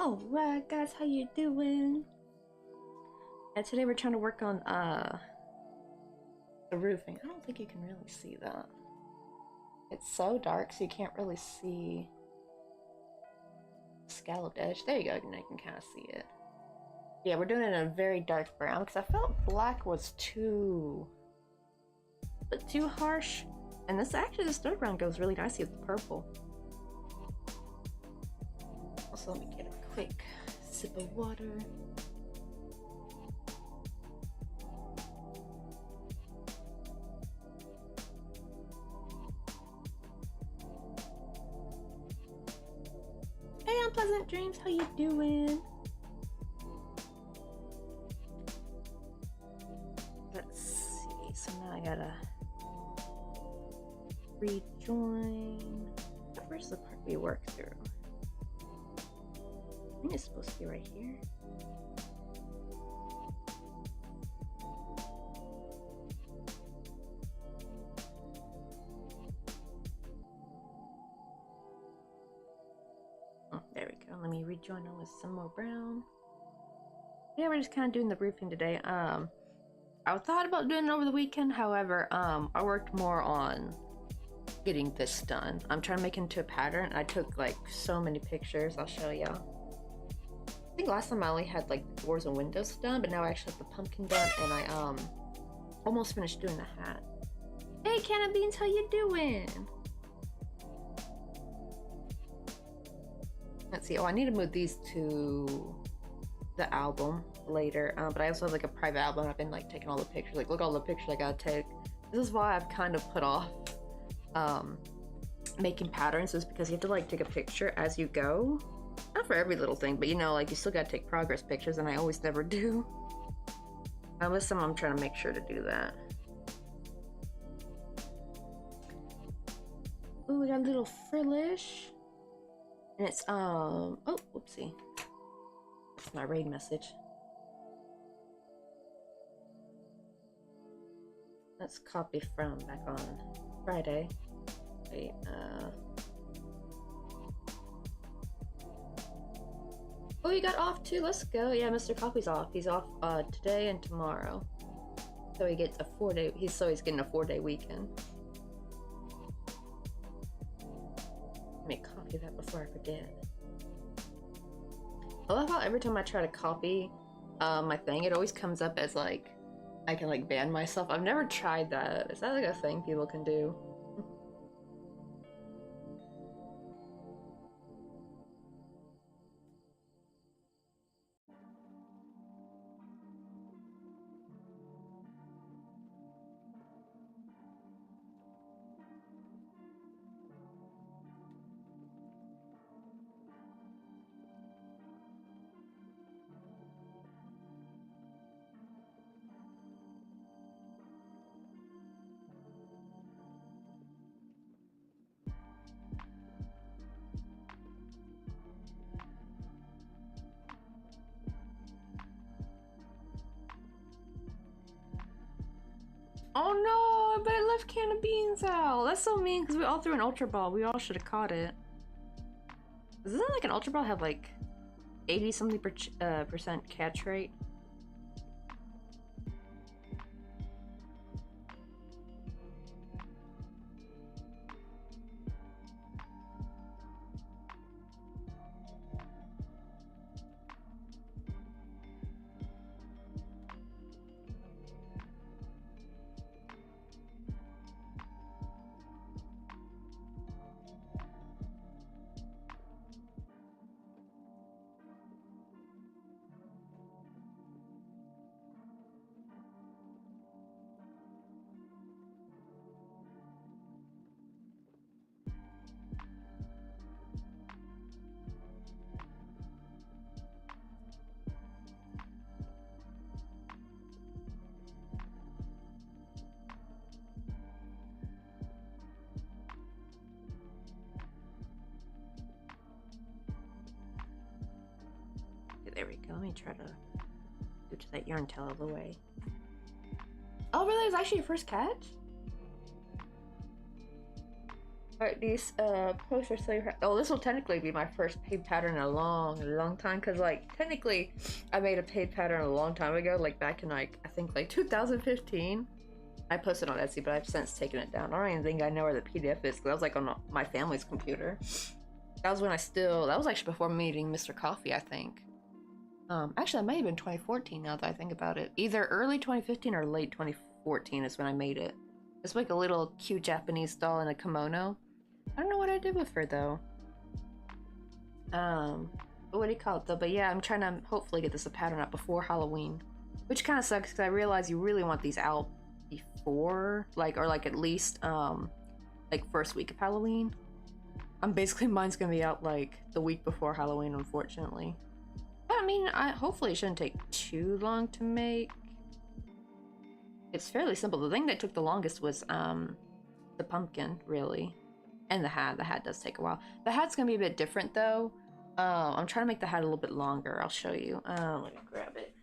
Alright guys, how you doing? And today we're trying to work on the roofing. I don't think you can really see that. It's so dark so you can't really see the scalloped edge. There you go, now you can kind of see it. Yeah, we're doing it in a very dark brown because I felt black was too harsh. And this dark brown goes really nicely with the purple. Also, let me get a quick sip of water. Hey, Unpleasant Dreams, how you doing? Let's see, so now I gotta rejoin. Where's the part we work through? I think it's supposed to be right here. Oh, there we go. Let me rejoin on with some more brown. Yeah, we're just kind of doing the roofing today. I thought about doing it over the weekend. However, I worked more on getting this done. I'm trying to make it into a pattern. I took like so many pictures. I'll show y'all. I think last time I only had like doors and windows done, but now I actually have the pumpkin done, and I almost finished doing the hat. Hey, Canna Beans, how you doing? Let's see. Oh, I need to move these to the album later, but I also have like a private album. I've been like taking all the pictures. Like, look all the pictures I gotta take. This is why I've kind of put off making patterns, is because you have to like take a picture as you go. Not for every little thing, but you know, like you still gotta take progress pictures, and I always never do. This time I'm trying to make sure to do that. Ooh, we got a little frillish. And it's, oh, whoopsie. That's my raid message. Let's copy from back on Friday. Wait, oh, you got off too? Let's go. Yeah, Mr. Coffee's off. He's off today and tomorrow. So he gets a 4-day, he's getting a 4-day weekend. Let me copy that before I forget. I love how every time I try to copy my thing, it always comes up as like, I can like ban myself. I've never tried that. Is that like a thing people can do? Oh no, but I left can of beans out. That's so mean because we all threw an Ultra Ball. We all should have caught it. Doesn't like an Ultra Ball have like 80 something percent catch rate? There we go. Let me try to go to that yarn tail out of the way. Oh, really? It was actually your first catch? Alright, these posters say, oh, this will technically be my first paid pattern in a long time, because like technically I made a paid pattern a long time ago, like back in like I think like 2015. I posted on Etsy, but I've since taken it down. I don't even think I know where the PDF is because I was like on my family's computer. That was when that was actually before meeting Mr. Coffee, I think. Actually, that may have been 2014 now that I think about it. Either early 2015 or late 2014 is when I made it. It's like a little cute Japanese doll in a kimono. I don't know what I did with her though. What do you call it though? But yeah, I'm trying to hopefully get this a pattern up before Halloween. Which kind of sucks because I realize you really want these out before, like, or like at least, like first week of Halloween. Basically mine's gonna be out like the week before Halloween, unfortunately. But I mean, hopefully it shouldn't take too long to make. It's fairly simple. The thing that took the longest was the pumpkin, really. And the hat. The hat does take a while. The hat's gonna be a bit different though. I'm trying to make the hat a little bit longer. I'll show you. Let me grab it.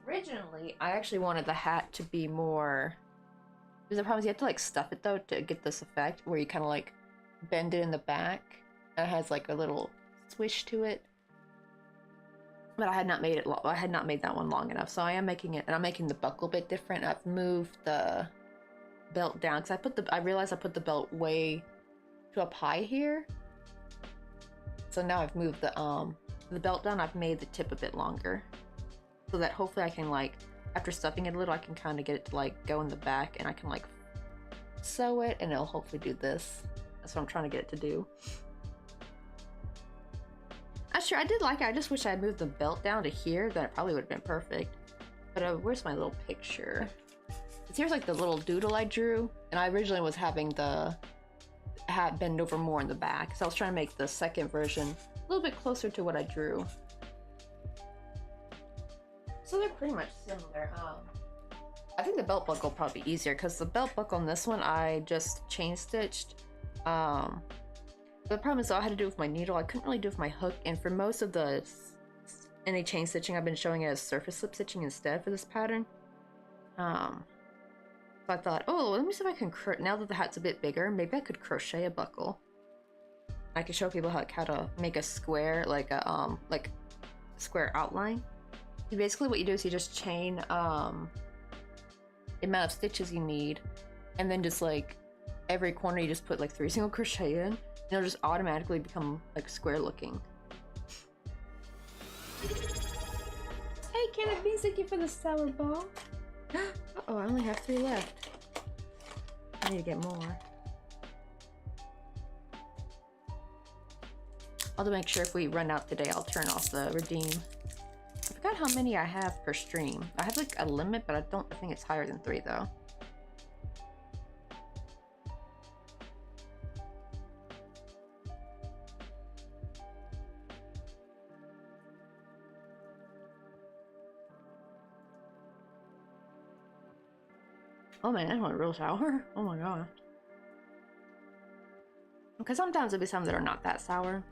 Originally, I actually wanted the hat to be more... Because the problem is you have to like stuff it though to get this effect where you kind of like bend it in the back. And it has like a little swish to it. But I had not made it I had not made that one long enough, so I am making it, and I'm making the buckle a bit different. I've moved the belt down because I realized I put the belt way too up high here. So now I've moved the belt down. I've made the tip a bit longer, so that hopefully I can like, after stuffing it a little, I can kind of get it to like go in the back, and I can like sew it, and it'll hopefully do this. That's what I'm trying to get it to do. Sure, I did like it. I just wish I had moved the belt down to here. Then it probably would have been perfect. But where's my little picture? Here's like the little doodle I drew. And I originally was having the hat bend over more in the back. So I was trying to make the second version a little bit closer to what I drew. So they're pretty much similar. I think the belt buckle will probably be easier because the belt buckle on this one I just chain stitched. The problem is all I had to do with my needle. I couldn't really do with my hook, and for most of any chain stitching, I've been showing it as surface slip stitching instead for this pattern. So I thought, oh, let me see if I can now that the hat's a bit bigger, maybe I could crochet a buckle. I could show people how to make a square, like a square outline. Basically what you do is you just chain the amount of stitches you need, and then just like every corner you just put like 3 single crochet in, and it'll just automatically become like square looking. Hey Kenneth Beans, thank you for the sour ball. Uh-oh, I only have 3 left. I need to get more. I'll make sure if we run out today, I'll turn off the redeem. I forgot how many I have per stream. I have like a limit, but I think it's higher than 3 though. Oh man, that went real sour. Oh my god. Because sometimes there'll be some that are not that sour.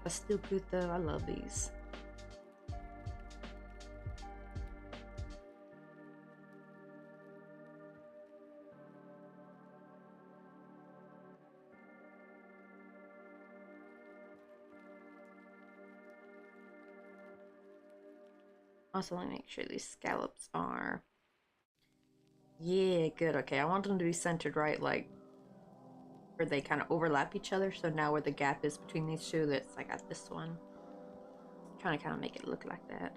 But still good though, I love these. Also, let me make sure these scallops are... Yeah, good, okay. I want them to be centered right, like, where they kind of overlap each other. So now where the gap is between these two, that's like at this one. I'm trying to kind of make it look like that.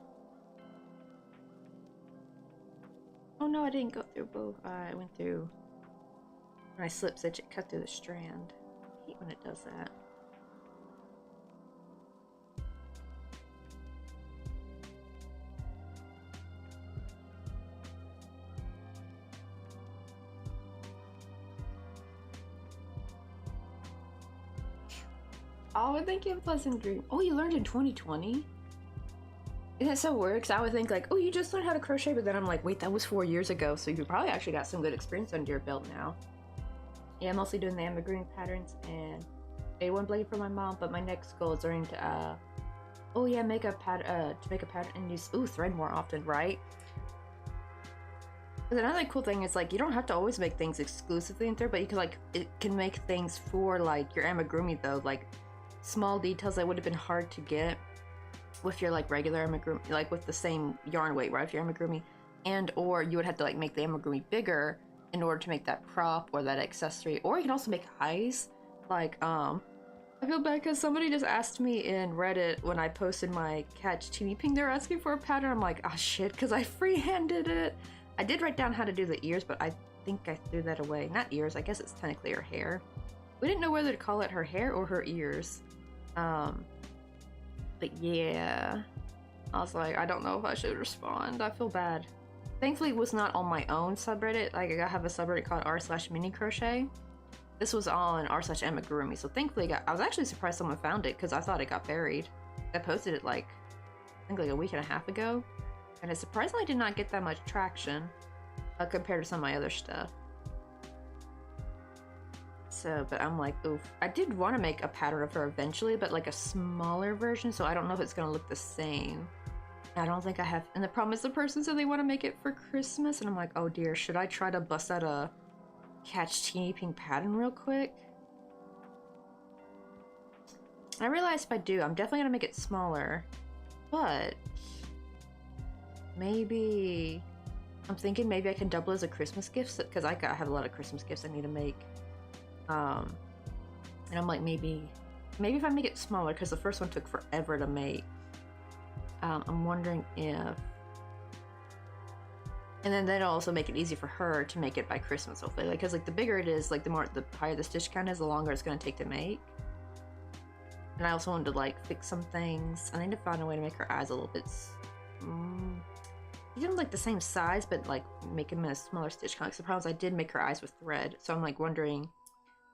Oh no, I didn't go through both. I went through... When I slip stitch, it cut through the strand. I hate when it does that. Oh, thank you, Pleasant Dream. Oh, you learned in 2020? Isn't it so weird? Because I would think like, oh, you just learned how to crochet, but then I'm like, wait, that was 4 years ago, so you probably actually got some good experience under your belt now. Yeah, I'm mostly doing the amigurumi patterns and A1 blade for my mom, but my next goal is learning to, oh yeah, make a pattern and use, thread more often, right? But another cool thing is like, you don't have to always make things exclusively in thread, but you can like, it can make things for like your amigurumi though, like small details that would have been hard to get with your like regular amigurumi, like with the same yarn weight, right? If your amigurumi, and or you would have to like make the amigurumi bigger in order to make that prop or that accessory, or you can also make eyes. Like I feel bad because somebody just asked me in Reddit when I posted my catch teeny ping, they're asking for a pattern. I'm like, oh shit, because I freehanded it. I did write down how to do the ears, but I think I threw that away. Not ears, I guess it's technically her hair. We didn't know whether to call it her hair or her ears. But yeah, I was like, I don't know if I should respond. I feel bad. Thankfully, it was not on my own subreddit. Like, I have a subreddit called r/mini crochet. This was on r/amigurumi. So thankfully, I was actually surprised someone found it because I thought it got buried. I posted it like, I think like a week and a half ago. And it surprisingly did not get that much traction compared to some of my other stuff. So, but I'm like, oof. I did want to make a pattern of her eventually, but like a smaller version, so I don't know if it's going to look the same. I don't think I have, and the problem is the person said they want to make it for Christmas, and I'm like, oh dear, should I try to bust out a catch teeny pink pattern real quick? I realized if I do, I'm definitely going to make it smaller, but maybe, I'm thinking maybe I can double as a Christmas gift, because I have a lot of Christmas gifts I need to make. And I'm like, maybe if I make it smaller, because the first one took forever to make. I'm wondering if, and then that'll also make it easy for her to make it by Christmas, hopefully. Like, because like the bigger it is, like the higher the stitch count is, the longer it's going to take to make. And I also wanted to like fix some things. I need to find a way to make her eyes a little bit. Even like the same size, but like make them in a smaller stitch count. Because the problem is I did make her eyes with thread, so I'm like wondering,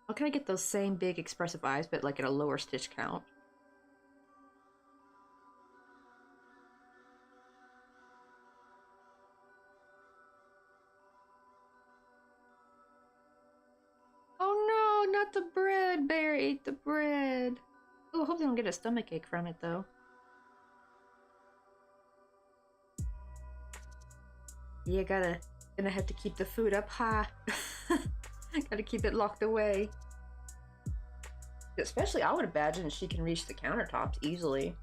how can I get those same big expressive eyes, but like at a lower stitch count? Oh no, not the bread! Bear ate the bread! Oh, I hope they don't get a stomachache from it though. Yeah, gonna have to keep the food up high. Gotta keep it locked away. Especially, I would imagine she can reach the countertops easily.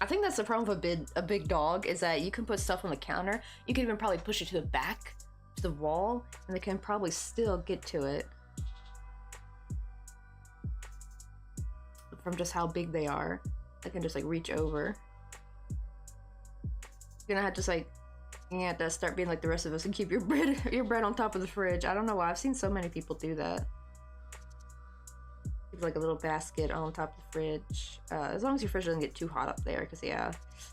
I think that's the problem with a big dog, is that you can put stuff on the counter. You can even probably push it to the back, to the wall, and they can probably still get to it. From just how big they are. They can just like reach over. You're gonna have to just like, you have to start being like the rest of us and keep your bread on top of the fridge. I don't know why, I've seen so many people do that. Keep like a little basket on top of the fridge. As long as your fridge doesn't get too hot up there, because yeah,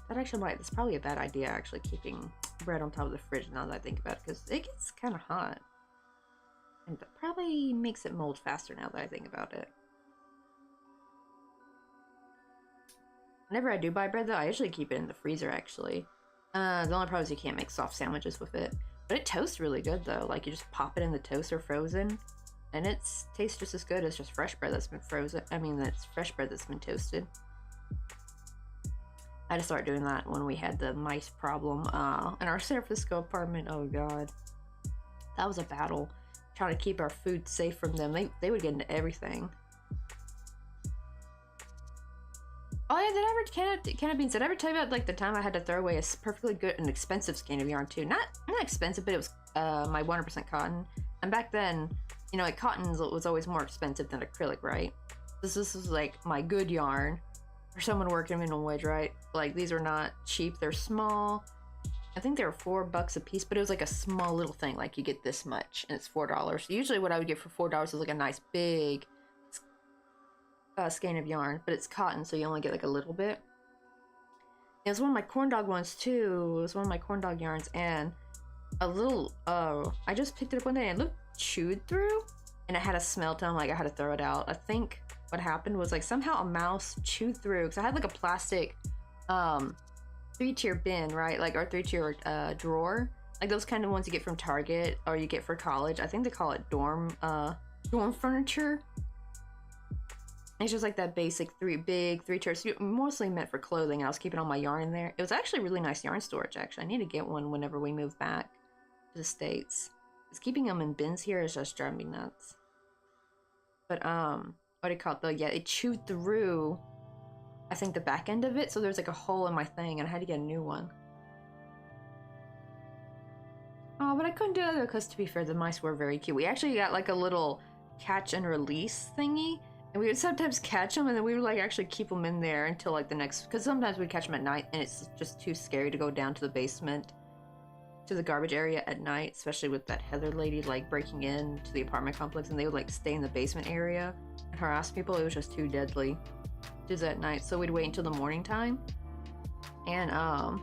that's probably a bad idea, actually, keeping bread on top of the fridge now that I think about it, because it gets kind of hot. And that probably makes it mold faster now that I think about it. Whenever I do buy bread though, I usually keep it in the freezer, actually. The only problem is you can't make soft sandwiches with it. But it toasts really good though, like you just pop it in the toaster frozen, and it tastes just as good as just fresh bread that's been frozen. I mean, that's fresh bread that's been toasted. I had to start doing that when we had the mice problem in our San Francisco apartment. Oh god. That was a battle. Trying to keep our food safe from them. They would get into everything. Oh yeah, did I ever, can of beans, did I ever tell you about like the time I had to throw away a perfectly good and expensive skein of yarn too? Not expensive, but it was my 100% cotton. And back then, you know, like cotton was always more expensive than acrylic, right? This was like my good yarn for someone working minimum wage, right? Like these are not cheap, they're small. I think they were $4 a piece, but it was like a small little thing, like you get this much and it's $4. So usually what I would get for $4 is like a nice big skein of yarn, but it's cotton, so you only get like a little bit. It was one of my corn dog ones too. It was one of my corn dog yarns, and a little I just picked it up one day and it looked chewed through, and it had a smell to them, like I had to throw it out. I think what happened was like somehow a mouse chewed through, because I had like a plastic 3-tier bin, right? Like our 3-tier drawer, like those kind of ones you get from Target or you get for college. I think they call it dorm furniture. It's just like that basic big 3-tier, mostly meant for clothing, and I was keeping all my yarn in there. It was actually really nice yarn storage, actually. I need to get one whenever we move back to the States. Because keeping them in bins here is just driving me nuts. But, what do you call it though? Yeah, it chewed through, I think, the back end of it, so there's like a hole in my thing, and I had to get a new one. Oh, but I couldn't do it because, to be fair, the mice were very cute. We actually got like a little catch and release thingy. And we would sometimes catch them, and then we would like actually keep them in there until like the next, because sometimes we'd catch them at night and it's just too scary to go down to the basement, to the garbage area at night, especially with that Heather lady like breaking in to the apartment complex, and they would like stay in the basement area and harass people. It was just too deadly to do that at night, so we'd wait until the morning time, and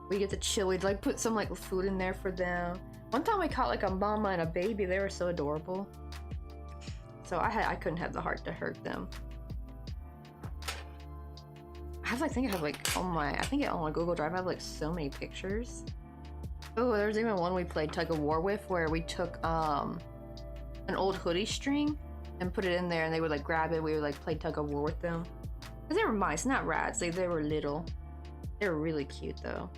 we get to chill. We'd like put some like food in there for them. One time we caught like a mama and a baby. They were so adorable. So I couldn't have the heart to hurt them. I think I have like on my Google Drive I have like so many pictures. Oh, there's even one we played tug of war with, where we took an old hoodie string and put it in there, and they would like grab it. We would like play tug of war with them. Cause they were mice, not rats. They were little. They were really cute though.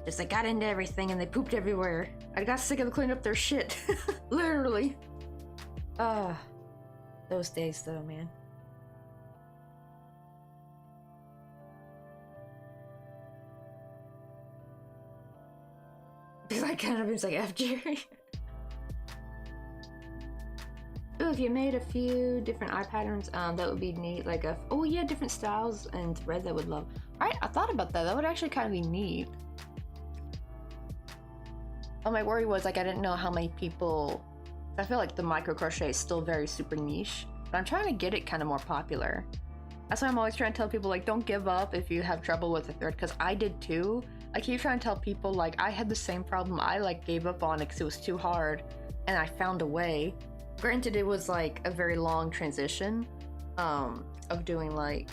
Just like got into everything and they pooped everywhere. I got sick of cleaning up their shit. Literally. Those days though, man. Because I kind of was like F Jerry. Ooh, if you made a few different eye patterns, that would be neat. Like oh yeah, different styles and threads I would love. Alright, I thought about that. That would actually kind of be neat. Oh, my worry was like I didn't know how many people. I feel like the micro crochet is still very super niche, but I'm trying to get it kind of more popular. That's why I'm always trying to tell people like don't give up if you have trouble with a thread, because I did too. I keep trying to tell people like I had the same problem. I like gave up on it because it was too hard, and I found a way. Granted, it was like a very long transition of doing like,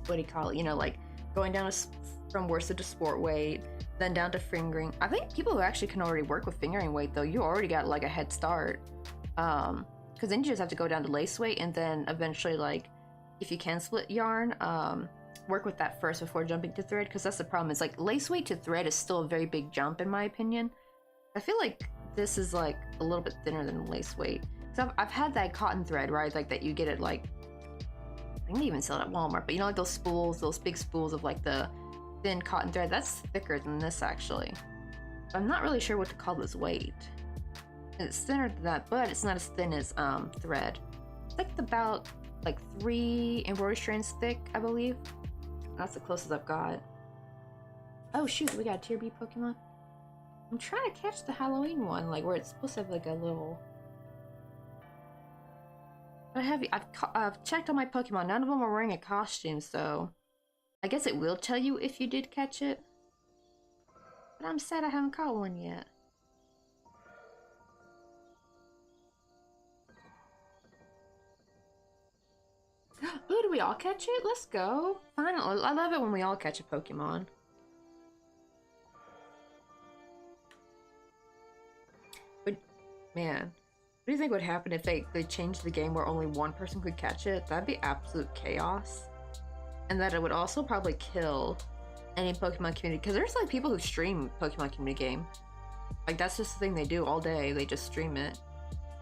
what do you call it? You know, like going down from worsted to sport weight, then down to fingering. I think people who actually can already work with fingering weight though, you already got like a head start. Because then you just have to go down to lace weight, and then eventually, like, if you can split yarn, work with that first before jumping to thread, because that's the problem. Is like lace weight to thread is still a very big jump in my opinion. I feel like this is like a little bit thinner than lace weight. So I've had that cotton thread, right? Like that you get it like, I think they even sell it at Walmart, but you know, like those spools, those big spools of like the thin cotton thread, that's thicker than this actually. I'm not really sure what to call this weight. It's thinner than that, but it's not as thin as thread. It's like about like 3 embroidery strands thick, I believe. That's the closest I've got. Oh shoot, we got a Tier B Pokemon. I'm trying to catch the Halloween one, like where it's supposed to have like a little. I've checked on my Pokemon. None of them are wearing a costume, so I guess it will tell you if you did catch it. But I'm sad I haven't caught one yet. Ooh, do we all catch it? Let's go. Finally, I love it when we all catch a Pokemon. But, man, what do you think would happen if they changed the game where only one person could catch it? That'd be absolute chaos. And that it would also probably kill any Pokemon community. Because there's like people who stream Pokemon community game. Like that's just the thing they do all day. They just stream it.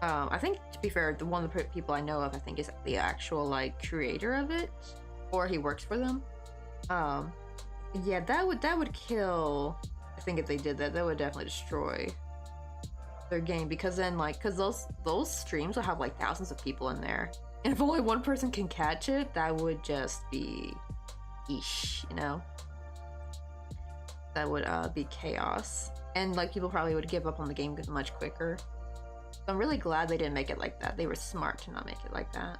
I think, to be fair, the one of the people I know of, I think, is the actual like creator of it, or he works for them. Yeah, that would kill. I think if they did that, that would definitely destroy their game, because then because those streams will have like thousands of people in there, and if only one person can catch it, that would just be, eesh, you know. That would be chaos, and like people probably would give up on the game much quicker. So I'm really glad they didn't make it like that. They were smart to not make it like that.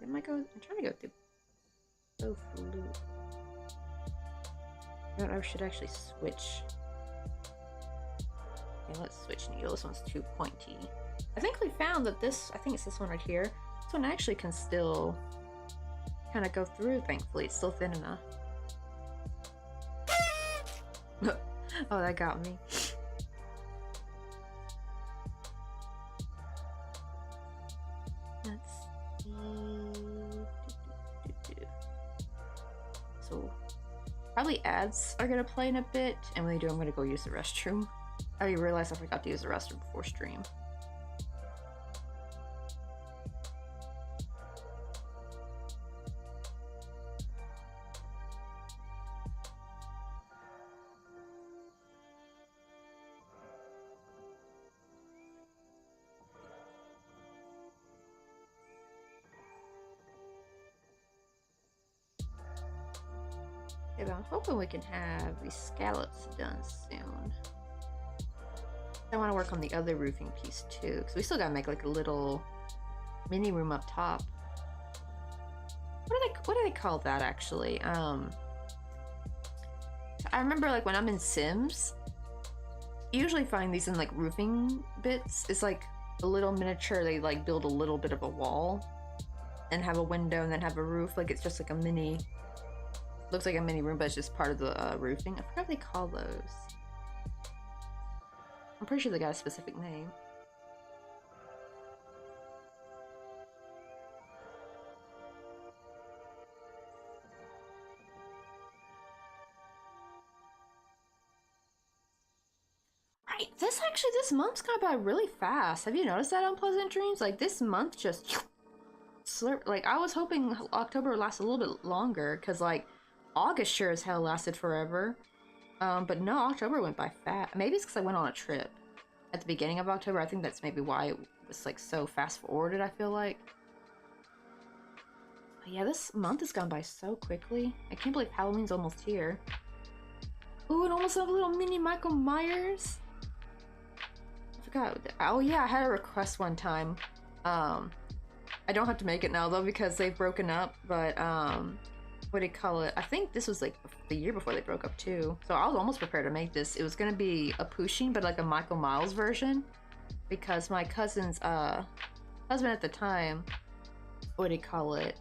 I'm trying to go through both loops. I should actually switch. Okay, let's switch needle. This one's too pointy. I think we found that I think it's this one right here. This one actually can still kind of go through, thankfully. It's still thin enough. Oh, that got me. Let's see. So, probably ads are gonna play in a bit, and when they do, I'm gonna go use the restroom. I realized I forgot to use the restroom before stream. Okay, I'm hoping we can have these scallops done soon. I want to work on the other roofing piece too, because we still gotta make like a little mini room up top. What do they call that actually? I remember like when I'm in Sims, you usually find these in like roofing bits. It's like a little miniature. They like build a little bit of a wall and have a window and then have a roof. Like it's just like a mini. Looks like a mini room, but it's just part of the roofing. I forgot what they call those. I'm pretty sure they got a specific name. Right, this month's gone by really fast. Have you noticed that on Pleasant Dreams? Like this month just slurp. Like I was hoping October would last a little bit longer, because like August sure as hell lasted forever. But no, October went by fast. Maybe it's because I went on a trip at the beginning of October. I think that's maybe why it was like so fast forwarded, I feel like. But yeah, this month has gone by so quickly. I can't believe Halloween's almost here. Ooh, and almost a little mini Michael Myers. I forgot. Oh yeah, I had a request one time. I don't have to make it now though because they've broken up, but what do you call it? I think this was like the year before they broke up too. So I was almost prepared to make this. It was gonna be a Pushing, but like a Michael Myers version, because my cousin's husband at the time, what do you call it,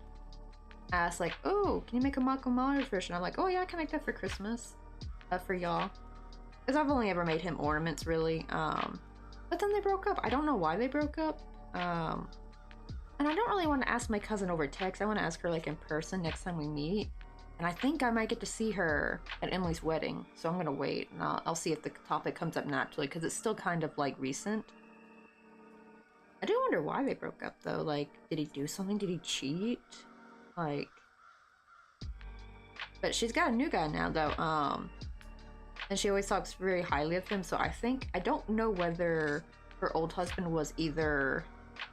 asked like, oh, can you make a Michael Myers version? I'm like, oh yeah, I can make that for Christmas, for y'all. because I've only ever made him ornaments, really. But then they broke up. I don't know why they broke up. And I don't really want to ask my cousin over text. I want to ask her like in person next time we meet. And I think I might get to see her at Emily's wedding. So I'm gonna wait, and I'll see if the topic comes up naturally, because it's still kind of like recent. I do wonder why they broke up though. Like, did he do something? Did he cheat? Like, but she's got a new guy now though. And she always talks very highly of him. So I don't know whether her old husband was either,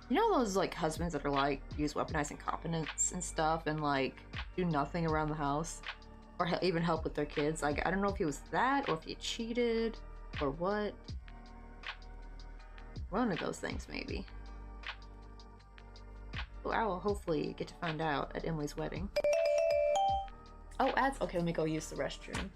you know, those like husbands that are like use weaponized incompetence and stuff and like do nothing around the house or even help with their kids. Like, I don't know if he was that or if he cheated or what. One of those things, maybe. Well, I will hopefully get to find out at Emily's wedding. Oh, ads. Okay, let me go use the restroom.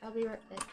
I'll be right back.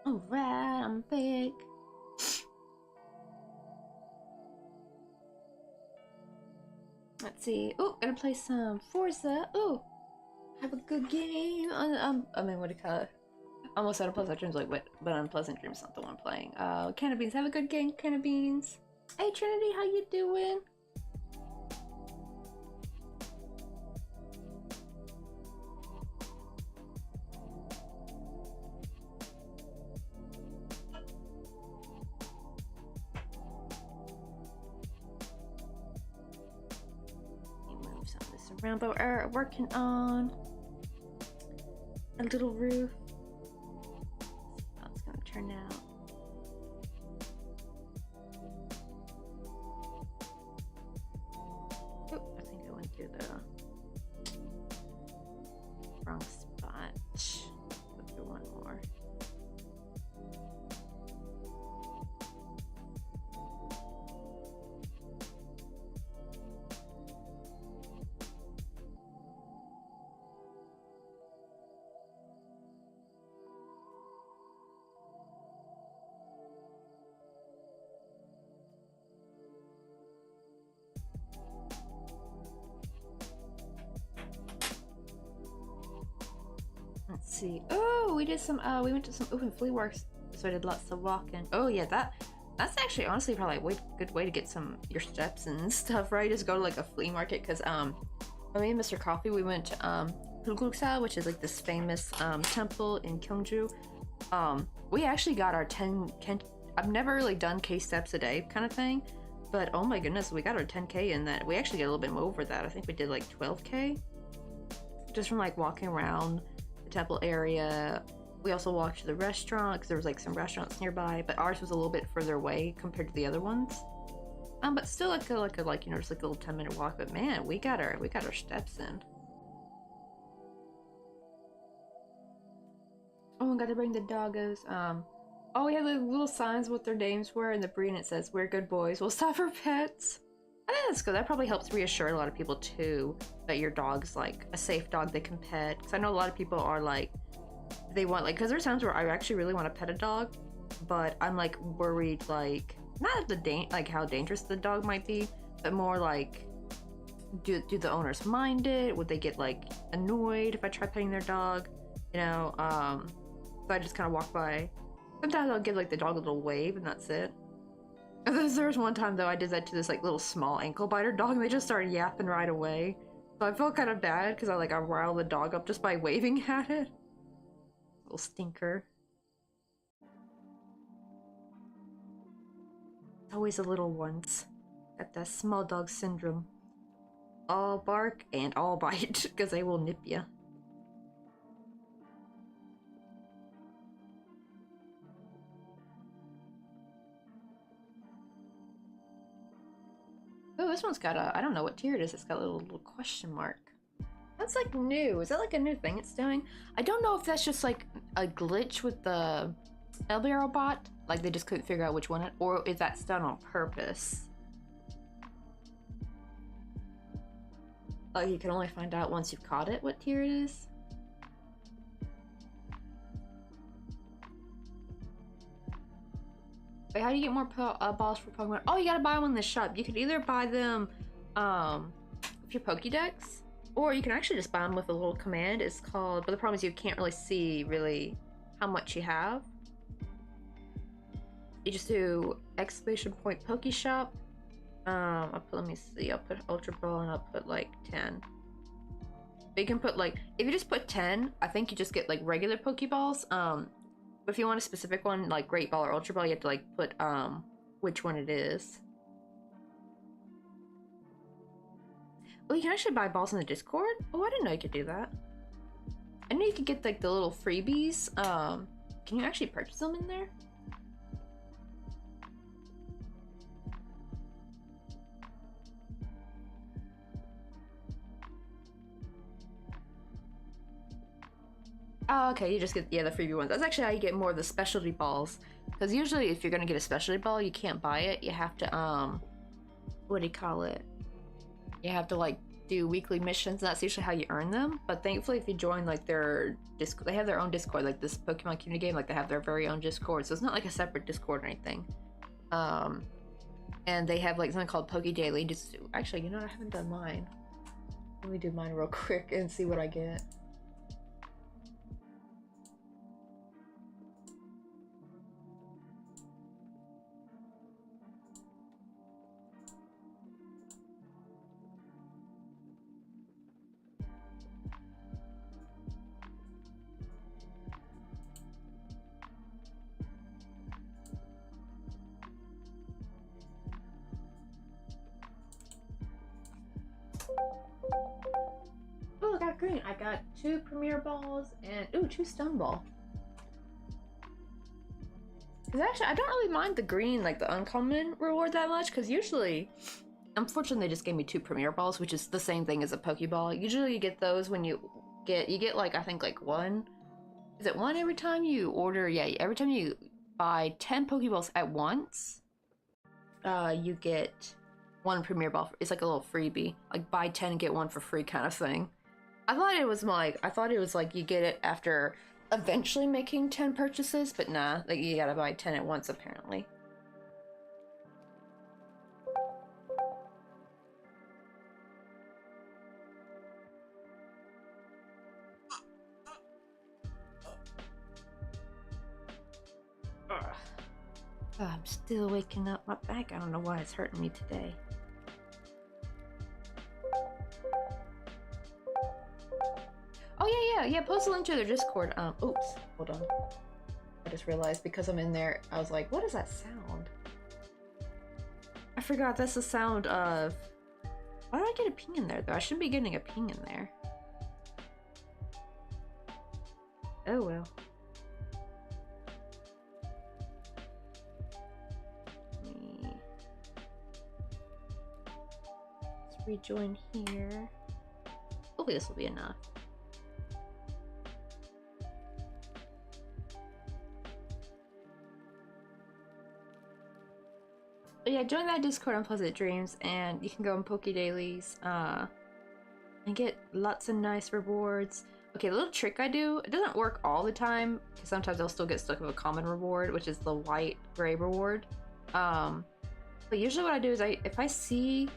Alright, I'm back. Let's see. Oh, gonna play some Forza. Oh, have a good game. I mean, what do you call it? Almost said Unpleasant Dreams, like, but Unpleasant Dreams not the one playing. Can of Beans, have a good game, Can of Beans. Hey Trinity, how you doing? Move some of this around, but we're working on a little roof. How it's gonna turn out. Oh, I think I went through the wrong spot. Go through one more. Let's see. Oh, we did some. We went to some open flea works, so I did lots of walking. Oh yeah, that's actually honestly probably a good way to get your steps and stuff, right? Just go to like a flea market, because me and Mr. Coffee, we went to Crochet, which is like this famous temple in Gyeongju. We actually got our 10K. I've never really done K steps a day kind of thing, but oh my goodness, we got our 10K in that. We actually get a little bit more over that. I think we did like 12K just from like walking around the temple area. We also walked to the restaurant because there was like some restaurants nearby, but ours was a little bit further away compared to the other ones. But still like you know, just like a little 10-minute walk. But man, we got our steps in. Oh, we got to bring the doggos. Oh, we had like little signs what their names were in the breed, and it says, "We're good boys. We'll stop for pets." I think that's good. That probably helps reassure a lot of people too that your dog's like a safe dog they can pet. Because I know a lot of people are like, they want like, because there's times where I actually really want to pet a dog, but I'm like worried, like not like how dangerous the dog might be, but more like, do the owners mind it? Would they get like annoyed if I try petting their dog? You know, so I just kind of walk by. Sometimes I'll give like the dog a little wave and that's it. There was one time though I did that to this like little small ankle biter dog, and they just started yapping right away. So I felt kind of bad because I riled the dog up just by waving at it. Little stinker. Always the little ones. Got that small dog syndrome. All bark and all bite because they will nip you. Oh, this one's got a, I don't know what tier it is. It's got a little question mark. That's like new. Is that like a new thing it's doing? I don't know if that's just like a glitch with the LBR bot. Like they just couldn't figure out which one, or if that's done on purpose. Like you can only find out once you've caught it what tier it is. Wait, how do you get more balls for Pokemon? Oh, you gotta buy them in the shop. You could either buy them with your Pokédex, or you can actually just buy them with a little command. It's called, but the problem is you can't really see how much you have. You just do !Pokeshop. Let me see, I'll put Ultra Ball and I'll put like 10. But you can put like, if you just put 10, I think you just get like regular Pokeballs. But if you want a specific one, like Great Ball or Ultra Ball, you have to like put which one it is. Oh, you can actually buy balls in the Discord? Oh, I didn't know you could do that. I knew you could get like the little freebies. Can you actually purchase them in there? Oh, okay, you just get, yeah, the freebie ones. That's actually how you get more of the specialty balls. Because usually if you're gonna get a specialty ball, you can't buy it. You have to, what do you call it? You have to, like, do weekly missions, and that's usually how you earn them. But thankfully, if you join like their Discord, they have their own Discord, like this Pokemon community game, like they have their very own Discord, so it's not like a separate Discord or anything. And they have like something called Poke Daily. Just actually, you know what? I haven't done mine. Let me do mine real quick and see what I get. Oh, I got green. I got 2 Premier Balls and, ooh, 2 Stone Ball. Because actually, I don't really mind the green, like the uncommon reward that much, because usually, unfortunately, they just gave me 2 Premier Balls, which is the same thing as a Pokeball. Usually you get those when you get like, I think like 1. Is it 1 every time you order? Yeah, every time you buy 10 Pokeballs at once, you get 1 Premier Ball. It's like a little freebie, like buy 10 and get 1 for free kind of thing. I thought it was like you get it after eventually making 10 purchases, but nah, like you gotta buy 10 at once apparently. Ugh. Oh, I'm still waking up. My back, I don't know why it's hurting me today. Oh yeah, post a link to their Discord. Oops, hold on. I just realized because I'm in there, I was like, what is that sound? I forgot that's the sound of... Why did I get a ping in there though? I shouldn't be getting a ping in there. Oh well. Let's rejoin here. Hopefully this will be enough. But yeah, join that Discord on Pleasant Dreams, and you can go on Poke Dailies, and get lots of nice rewards. Okay, the little trick I do, it doesn't work all the time, because sometimes I'll still get stuck with a common reward, which is the white-gray reward. But usually what I do is if I see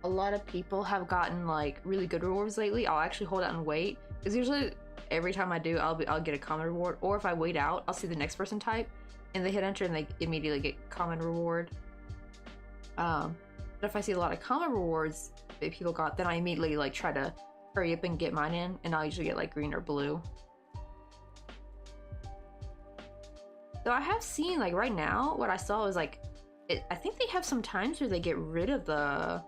a lot of people have gotten like really good rewards lately, I'll actually hold out and wait. Because usually every time I do, I'll get a common reward, or if I wait out, I'll see the next person type, and they hit enter and they immediately get common reward. But if I see a lot of common rewards that people got, then I immediately like try to hurry up and get mine in, and I'll usually get like green or blue. So I have seen like right now, what I saw was like, I think they have some times where they get rid of the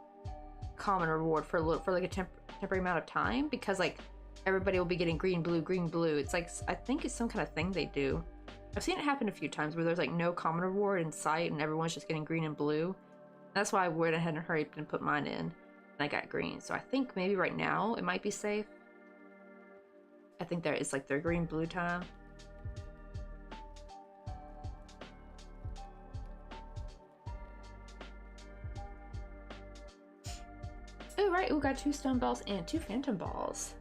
common reward for like a temporary amount of time, because like everybody will be getting green, blue, green, blue. It's like, I think it's some kind of thing they do. I've seen it happen a few times where there's like no common reward in sight and everyone's just getting green and blue. That's why I went ahead and hurried and put mine in, and I got green. So I think maybe right now it might be safe. I think there is like their green blue time. Oh right, we got 2 stone balls and 2 phantom balls.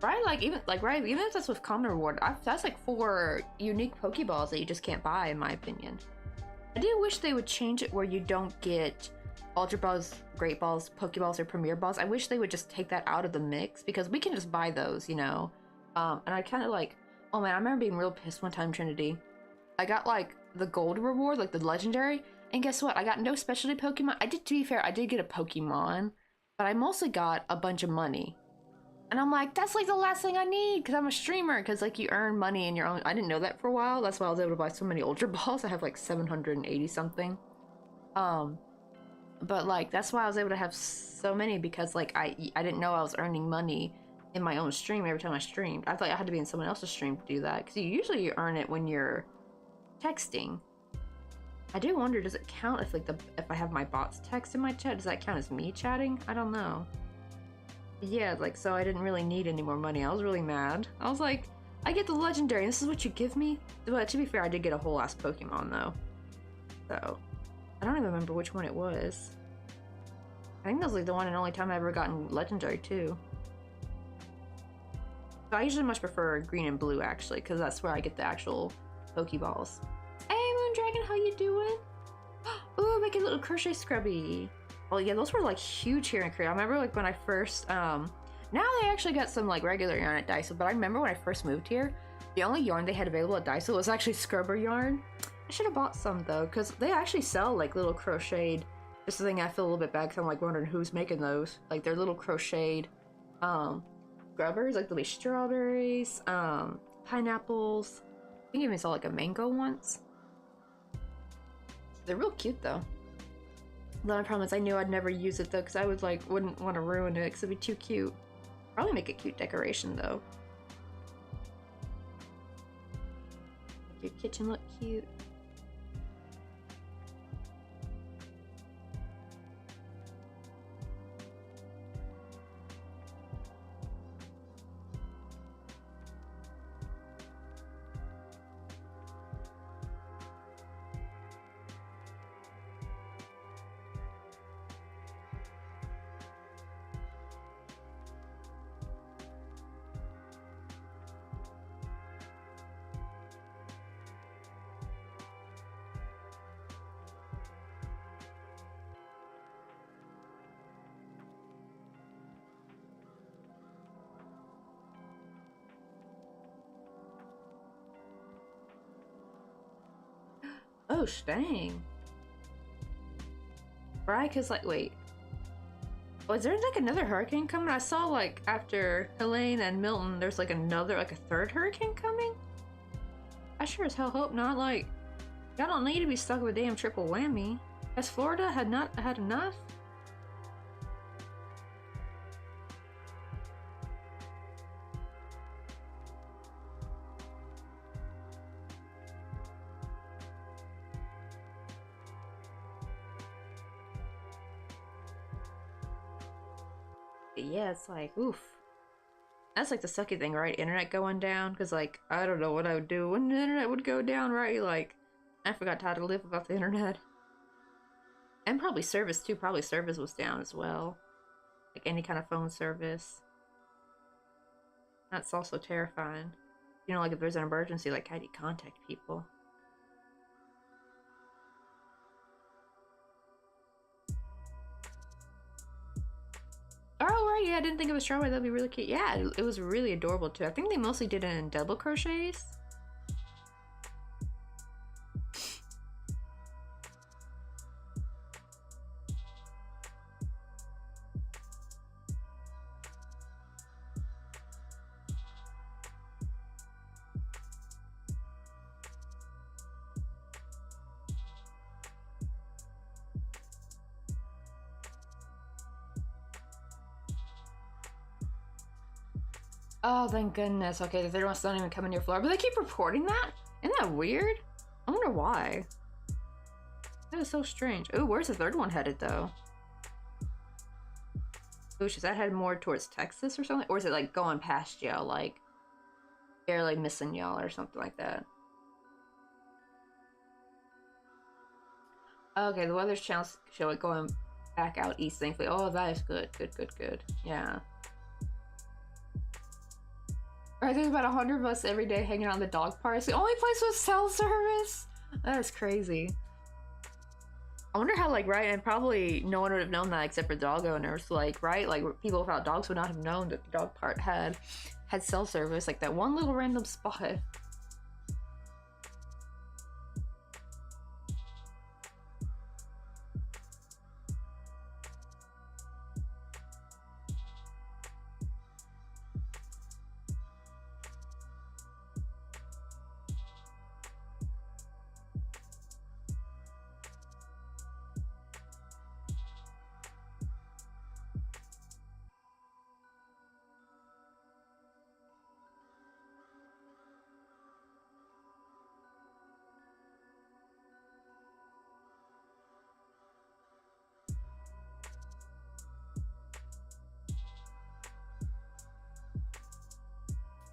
Right, even if that's with common reward, that's like 4 unique Pokeballs that you just can't buy, in my opinion. I do wish they would change it where you don't get Ultra Balls, Great Balls, Pokeballs, or Premier Balls. I wish they would just take that out of the mix, because we can just buy those, you know? And I kind of like... Oh man, I remember being real pissed one time, Trinity. I got like the gold reward, like the legendary, and guess what? I got no specialty Pokemon. To be fair, I did get a Pokemon, but I mostly got a bunch of money. And I'm like, that's like the last thing I need, because I'm a streamer, because like you earn money in your own... I didn't know that for a while. That's why I was able to buy so many Ultra Balls. I have like 780 something. But like, that's why I was able to have so many, because like I didn't know I was earning money in my own stream every time I streamed. I thought I had to be in someone else's stream to do that, because you earn it when you're texting. I do wonder, does it count if like if I have my bots text in my chat? Does that count as me chatting? I don't know. Yeah, like, so I didn't really need any more money. I was really mad. I was like, I get the legendary, and this is what you give me? But to be fair, I did get a whole ass Pokemon though. So, I don't even remember which one it was. I think that was like the one and only time I ever gotten legendary too. So I usually much prefer green and blue actually, because that's where I get the actual Pokeballs. Hey Moondragon, how you doing? Ooh, make a little crochet scrubby. Well, yeah, those were like huge here in Korea. I remember like when I first, now they actually got some like regular yarn at Daiso, but I remember when I first moved here, the only yarn they had available at Daiso was actually scrubber yarn. I should have bought some though, because they actually sell like little crocheted. This is the thing I feel a little bit bad because I'm like wondering who's making those. Like they're little crocheted scrubbers, like there'll be strawberries, pineapples. I think I even saw like a mango once. They're real cute though. The only problem is I knew I'd never use it though, because I would like wouldn't want to ruin it because it'd be too cute. Probably make a cute decoration though. Make your kitchen look cute. Oh, dang. Right, because, like, wait. Was there, like, another hurricane coming? I saw, like, after Helene and Milton, there's, like, another, like, a third hurricane coming? I sure as hell hope not. Like, y'all don't need to be stuck with a damn triple whammy. Has Florida had not had enough? Yeah, it's like, oof. That's like the sucky thing, right? Internet going down, because like, I don't know what I would do when the internet would go down, right? Like, I forgot how to live without the internet. And probably service too, probably service was down as well. Like any kind of phone service. That's also terrifying. You know, like if there's an emergency, like how do you contact people? Oh, right, yeah, I didn't think of a strawberry. That'd be really cute. Yeah, it was really adorable too. I think they mostly did it in double crochets. Oh, thank goodness. Okay, the third one's not even coming near floor. But they keep reporting that? Isn't that weird? I wonder why. That is so strange. Ooh, where's the third one headed, though? Ooh, should that head more towards Texas or something? Or is it, like, going past y'all, like, barely missing y'all or something like that? Okay, the weather's channels show it going back out east, thankfully. Oh, that is good. Good, good, good. Yeah. Right, there's about 100 of us every day hanging out in the dog park. It's the only place with cell service? That is crazy. I wonder how, like, right, and probably no one would have known that except for dog owners, like, right? Like, people without dogs would not have known that the dog park had cell service, like that one little random spot.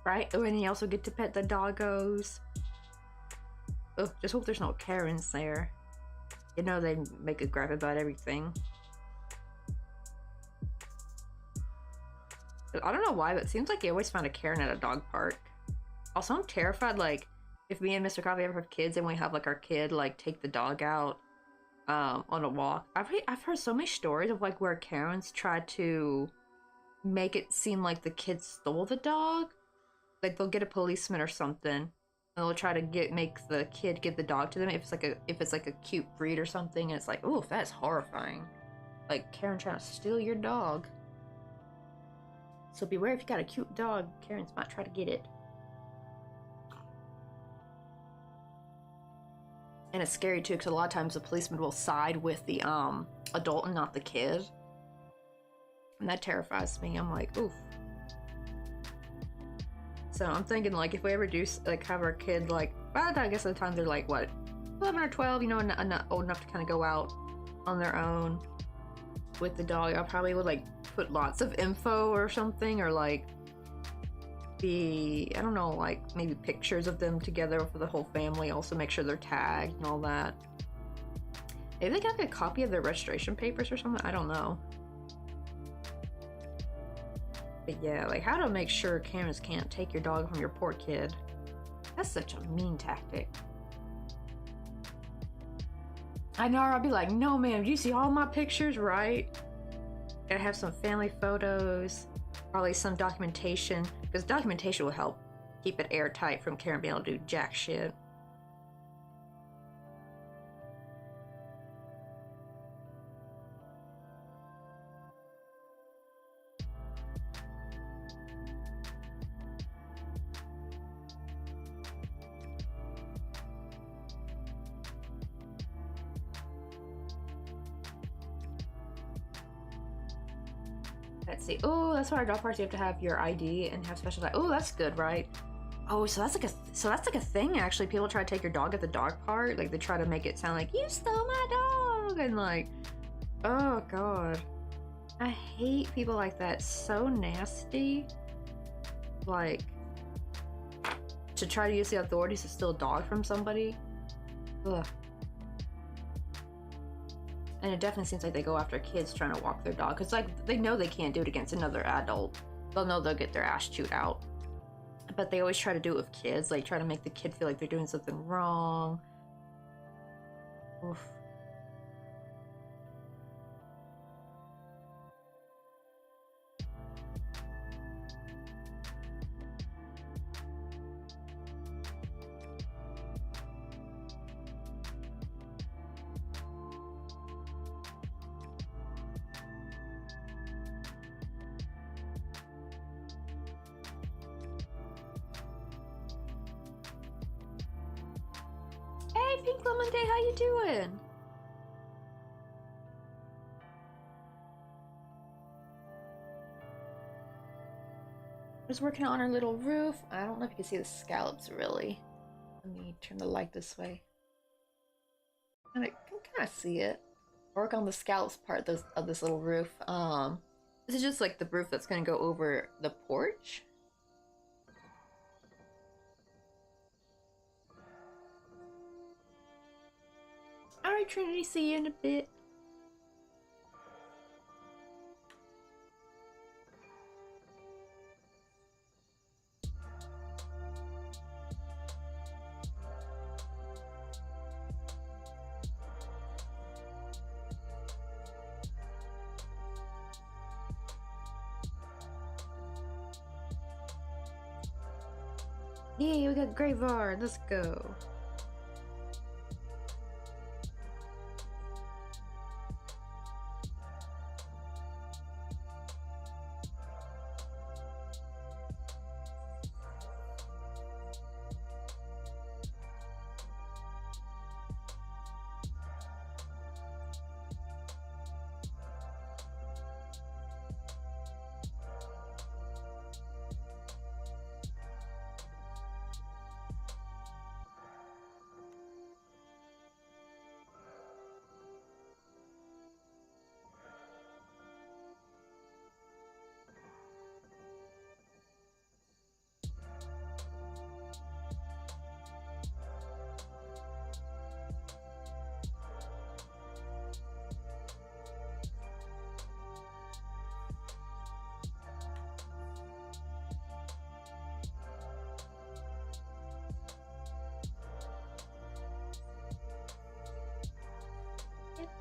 Right? Oh, and you also get to pet the doggos. Oh, just hope there's no Karens there. You know they make a grab about everything. I don't know why, but it seems like you always find a Karen at a dog park. Also, I'm terrified, like, if me and Mr. Coffee ever have kids and we have, like, our kid, like, take the dog out on a walk. I've heard so many stories of, like, where Karens try to make it seem like the kid stole the dog. Like, they'll get a policeman or something, and they'll try to make the kid give the dog to them if it's like a cute breed or something, and it's like, ooh, that's horrifying. Like, Karen trying to steal your dog. So beware, if you got a cute dog, Karens might try to get it. And it's scary too, because a lot of times the policeman will side with the adult and not the kid. And that terrifies me. I'm like, oof. So I'm thinking, like, if we ever do, like, have our kid, like, by the time, I guess at the time they're like, what, 11 or 12, you know, not old enough to kind of go out on their own with the dog, I probably would, like, put lots of info or something, or, like, I don't know, like, maybe pictures of them together for the whole family, also make sure they're tagged and all that. Maybe they got like a copy of their registration papers or something, I don't know. But yeah, like, how to make sure cameras can't take your dog from your poor kid. That's such a mean tactic. I know, I'll be like, no man, do you see all my pictures, right? Gotta have some family photos, probably some documentation, because documentation will help keep it airtight from Karen being able to do jack shit. Let's see. Oh, that's why our dog parks you have to have your ID and have special. Oh, that's good, right? Oh, so that's like a thing. Actually, people try to take your dog at the dog park. Like, they try to make it sound like you stole my dog, and like, oh god, I hate people like that. So nasty. Like, to try to use the authorities to steal a dog from somebody. Ugh. And it definitely seems like they go after kids trying to walk their dog, because, like, they know they can't do it against another adult. They'll know they'll get their ass chewed out. But they always try to do it with kids, like, try to make the kid feel like they're doing something wrong. Oof. Hey, Pink Lemon Day, how you doing? Just working on our little roof. I don't know if you can see the scallops really. Let me turn the light this way. And I can kind of see it. Work on the scallops part of this little roof. This is just like the roof that's gonna go over the porch. Alright, Trinity, see you in a bit. Yeah, we got Graveyard, let's go.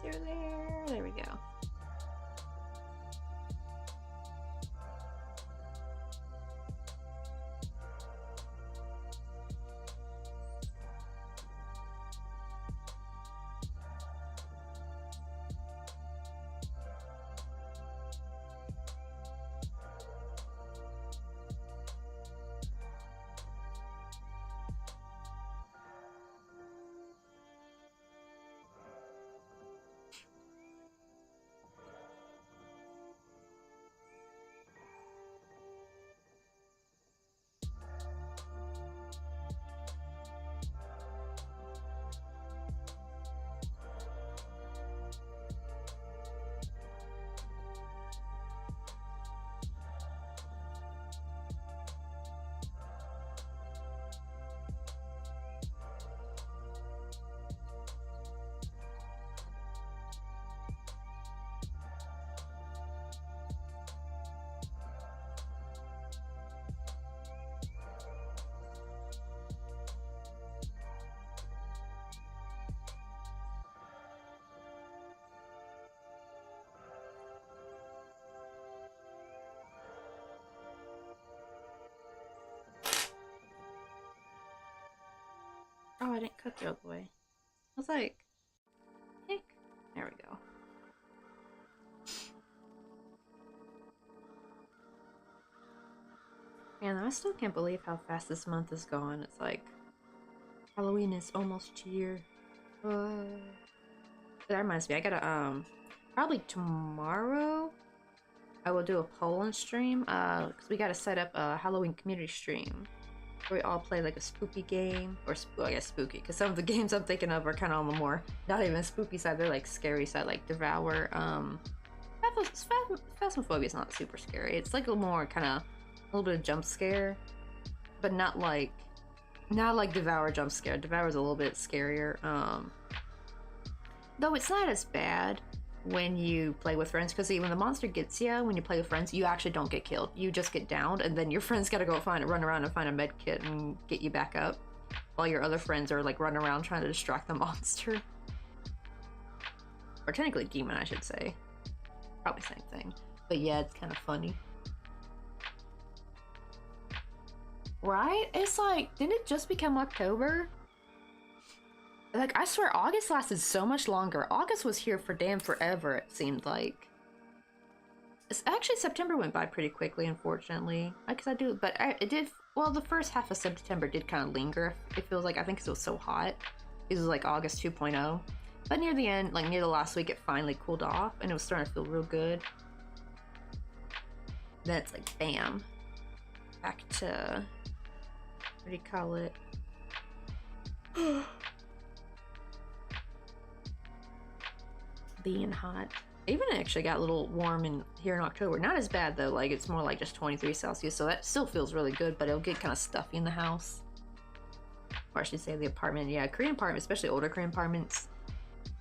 through there. There we go. Oh, I didn't cut the other way. I was like, heck. There we go. Man, I still can't believe how fast this month is gone. It's like Halloween is almost here. That reminds me, I gotta probably tomorrow I will do a Poland stream. Because we gotta set up a Halloween community stream where we all play like a spooky game, or well, I guess spooky, because some of the games I'm thinking of are kind of on the more not even spooky side. They're like scary side, like Devour. Phasmophobia is not super scary. It's like a more kind of a little bit of jump scare, but not like Devour jump scare. Devour is a little bit scarier. Though it's not as bad when you play with friends, because see, when the monster gets you, when you play with friends, you actually don't get killed. You just get downed, and then your friends gotta go run around and find a med kit and get you back up, while your other friends are like running around trying to distract the monster. Or technically demon, I should say. Probably same thing. But yeah, it's kind of funny. Right? It's like, didn't it just become October? Like, I swear August lasted so much longer. August was here for damn forever, it seemed like. It's actually, September went by pretty quickly, unfortunately. It did, well, the first half of September did kind of linger. It feels like, I think 'cause it was so hot. It was like August 2.0. But near the end, like near the last week, it finally cooled off and it was starting to feel real good. Then it's like, bam. Back to, what do you call it? Being hot. Even actually got a little warm here in October. Not as bad though, like it's more like just 23 Celsius, so that still feels really good, but it'll get kind of stuffy in the house. Or I should say the apartment. Yeah, Korean apartments, especially older Korean apartments,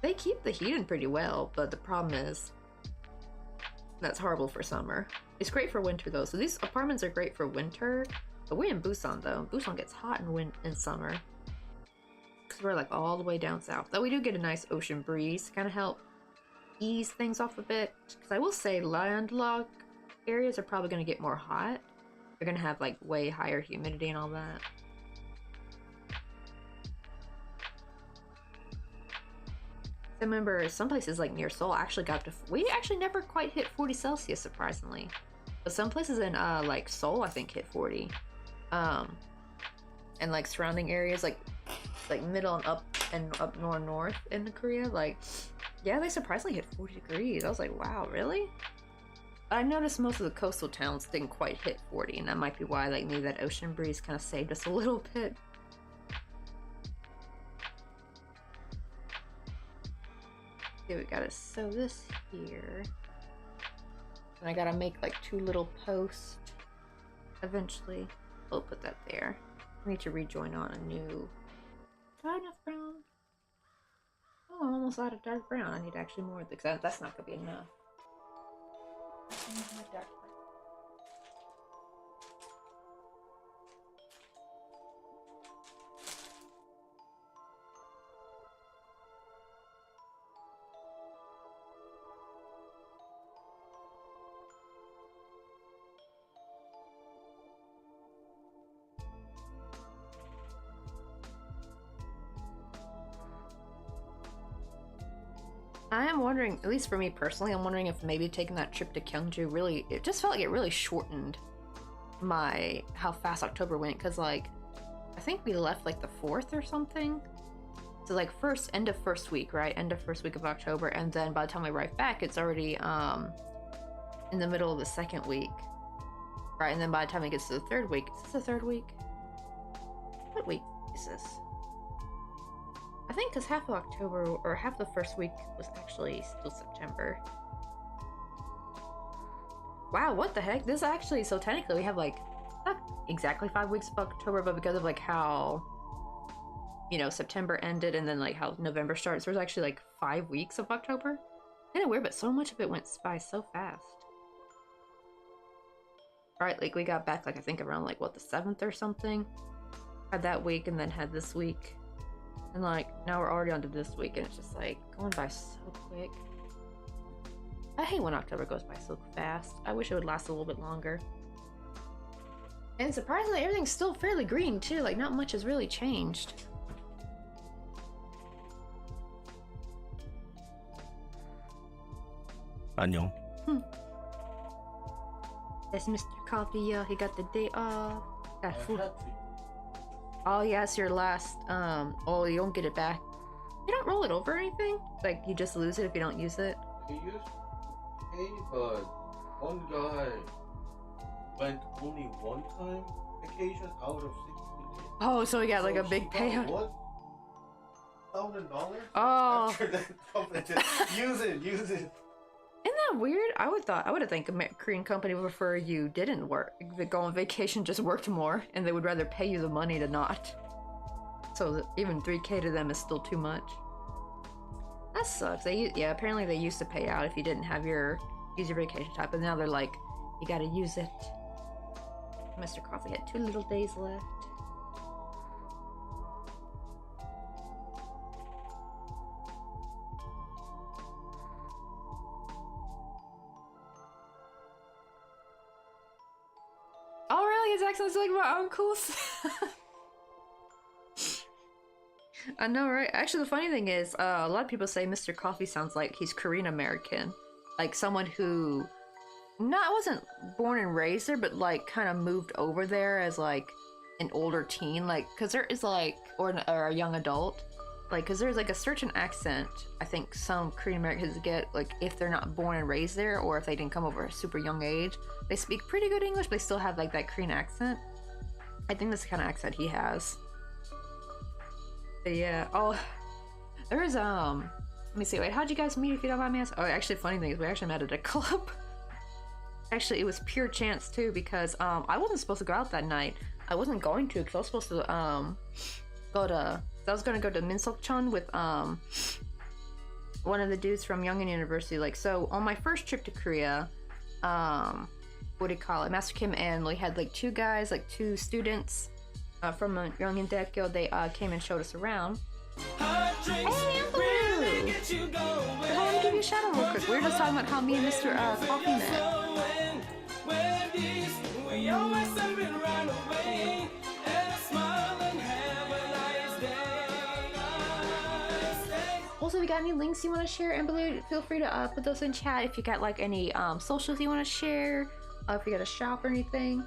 they keep the heat in pretty well, but the problem is that's horrible for summer. It's great for winter though, so these apartments are great for winter, but we're in Busan though. Busan gets hot in summer. Because we're like all the way down south. Though we do get a nice ocean breeze to kind of help ease things off a bit, because I will say landlocked areas are probably going to get more hot. They're going to have like way higher humidity and all that. I remember some places like near Seoul actually got to, we actually never quite hit 40 Celsius surprisingly, but some places in like Seoul I think hit 40, and like surrounding areas like middle and up north in Korea, like yeah, they surprisingly hit 40 degrees. I was like, wow, really? I noticed most of the coastal towns didn't quite hit 40, and that might be why, like, maybe that ocean breeze kind of saved us a little bit. Okay, we gotta sew this here. And I gotta make, like, 2 little posts. Eventually, we'll put that there. I need to rejoin on a new... Not enough brown. Oh, I'm almost out of dark brown. I need actually more, because that's not gonna be enough. Dark brown. I am wondering, at least for me personally, I'm wondering if maybe taking that trip to Gyeongju really, it just felt like it really shortened how fast October went, because like, I think we left like the 4th or something. So like end of first week, right? End of first week of October, and then by the time we arrive back, it's already in the middle of the 2nd week. Right, and then by the time it gets to the 3rd week, is this the 3rd week? What week is this? I think because half of October, or half the first week was actually still September. Wow, what the heck? This actually, so technically we have like, not exactly 5 weeks of October, but because of like how, you know, September ended and then like how November starts, there's actually like 5 weeks of October. Kind of weird, but so much of it went by so fast. Right, like we got back like I think around like what, the 7th or something? Had that week and then had this week. And like now we're already on to this week and it's just like going by so quick. I hate when October goes by so fast. I wish it would last a little bit longer. And surprisingly everything's still fairly green too, like not much has really changed. 안녕. That's Mr. Coffee, yeah, he got the day off. Got food. Oh yeah, it's your last, oh, you don't get it back. You don't roll it over or anything? Like, you just lose it if you don't use it? He used to pay, but one guy went only one time vacation out of 16 days. Oh, so he got like a big payout. What? $1,000? Oh. After that, use it. Isn't that weird? I would have think a Korean company would prefer you didn't work, go on vacation, just worked more, and they would rather pay you the money to not. So even 3K to them is still too much. That sucks. Yeah, apparently they used to pay out if you didn't have use your vacation time, but now they're like, you gotta use it. Mr. Coffee had 2 little days left. Oh really? His accent's like my uncle's? I know, right? Actually, the funny thing is, a lot of people say Mr. Coffee sounds like he's Korean American. Like someone who wasn't born and raised there, but like kind of moved over there as like an older teen. Like, cause there is like, or a young adult. Like, cause there's like a certain accent I think some Korean Americans get, like if they're not born and raised there, or if they didn't come over at a super young age. They speak pretty good English, but they still have like that Korean accent. I think that's the kind of accent he has. But yeah, oh, there's let me see, wait, how'd you guys meet if you don't mind me asking? Oh, actually, funny thing is we actually met at a club. Actually, it was pure chance too, because I wasn't supposed to go out that night. I wasn't going to, because I was supposed to I was gonna go to Minsokcheon with one of the dudes from Yongin University. Like, so on my first trip to Korea, what do you call it? Master Kim and we had like 2 guys, like 2 students from Yongin Daekyo. They came and showed us around. Hey, Amber! So let me give you a shout out real quick. We were just talking about how me and Mr. Coffee met. Also, if you got any links you want to share, Amber, feel free to put those in chat. If you got like any socials you want to share, if you got a shop or anything,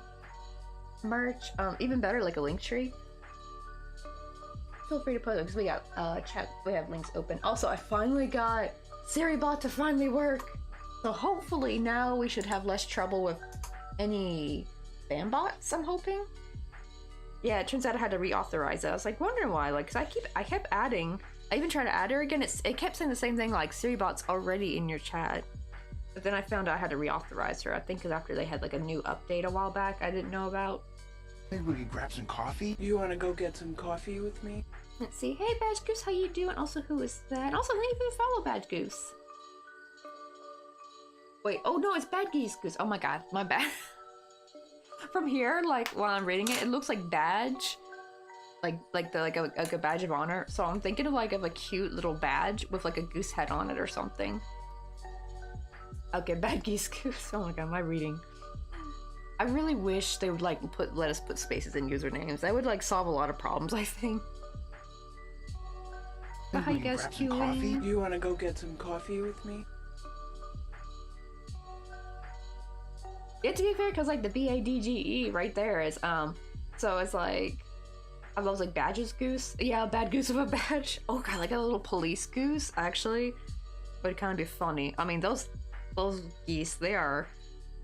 merch, even better, like a link tree. Feel free to put it, because we got chat. We have links open. Also, I finally got SiriBot to finally work, so hopefully now we should have less trouble with any spam bots. I'm hoping. Yeah, it turns out I had to reauthorize it. I was like wondering why, like, cause I kept adding. I even tried to add her again. It kept saying the same thing, like SiriBot's already in your chat. But then I found out I had to reauthorize her. I think because after they had like a new update a while back, I didn't know about. Maybe we could grab some coffee? You want to go get some coffee with me? Let's see. Hey, Badge Goose, how you doing? Also, who is that? Also, thank you for the follow, Badge Goose. Wait, oh no, it's Bad Geese Goose. Oh my god, my bad. From here, like while I'm reading it, it looks like badge, like a badge of honor. So I'm thinking of like a cute little badge with like a goose head on it or something. Okay, Bad Geese Goose. Oh my god, my reading. I really wish they would like let us put spaces in usernames. That would like solve a lot of problems, I think. But how we you can guys grab some coffee? queuing? You wanna go get some coffee with me? Yeah, to be fair, because like the BADGE right there is so it's like I love like badges goose. Yeah, a bad goose of a badge. Oh god, like a little police goose actually would kind of be funny. I mean those geese, they're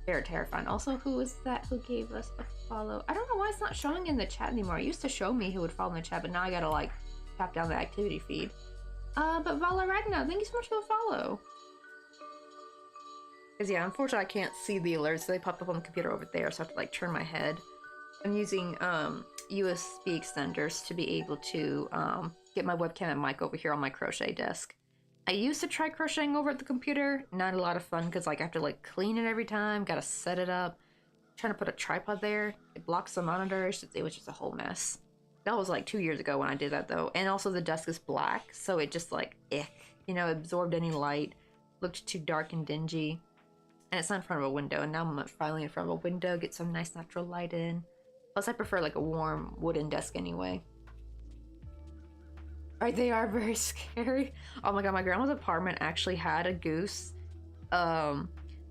terrifying. Also, who is that who gave us a follow? I don't know why it's not showing in the chat anymore. It used to show me who would follow in the chat, but now I gotta like tap down the activity feed. But Vala Ragnar, thank you so much for the follow. Because yeah, unfortunately I can't see the alerts. They pop up on the computer over there, so I have to like turn my head. I'm using USB extenders to be able to get my webcam and mic over here on my crochet desk. I used to try crocheting over at the computer. Not a lot of fun because like I have to like clean it every time. Gotta set it up. Trying to put a tripod there. It blocks the monitors. It was just a whole mess. That was like 2 years ago when I did that though. And also the desk is black, so it just like you know, absorbed any light. Looked too dark and dingy. And it's not in front of a window, and now I'm finally in front of a window, get some nice natural light in. Plus I prefer like a warm wooden desk anyway. Right, they are very scary. Oh my god, my grandma's apartment actually had a goose.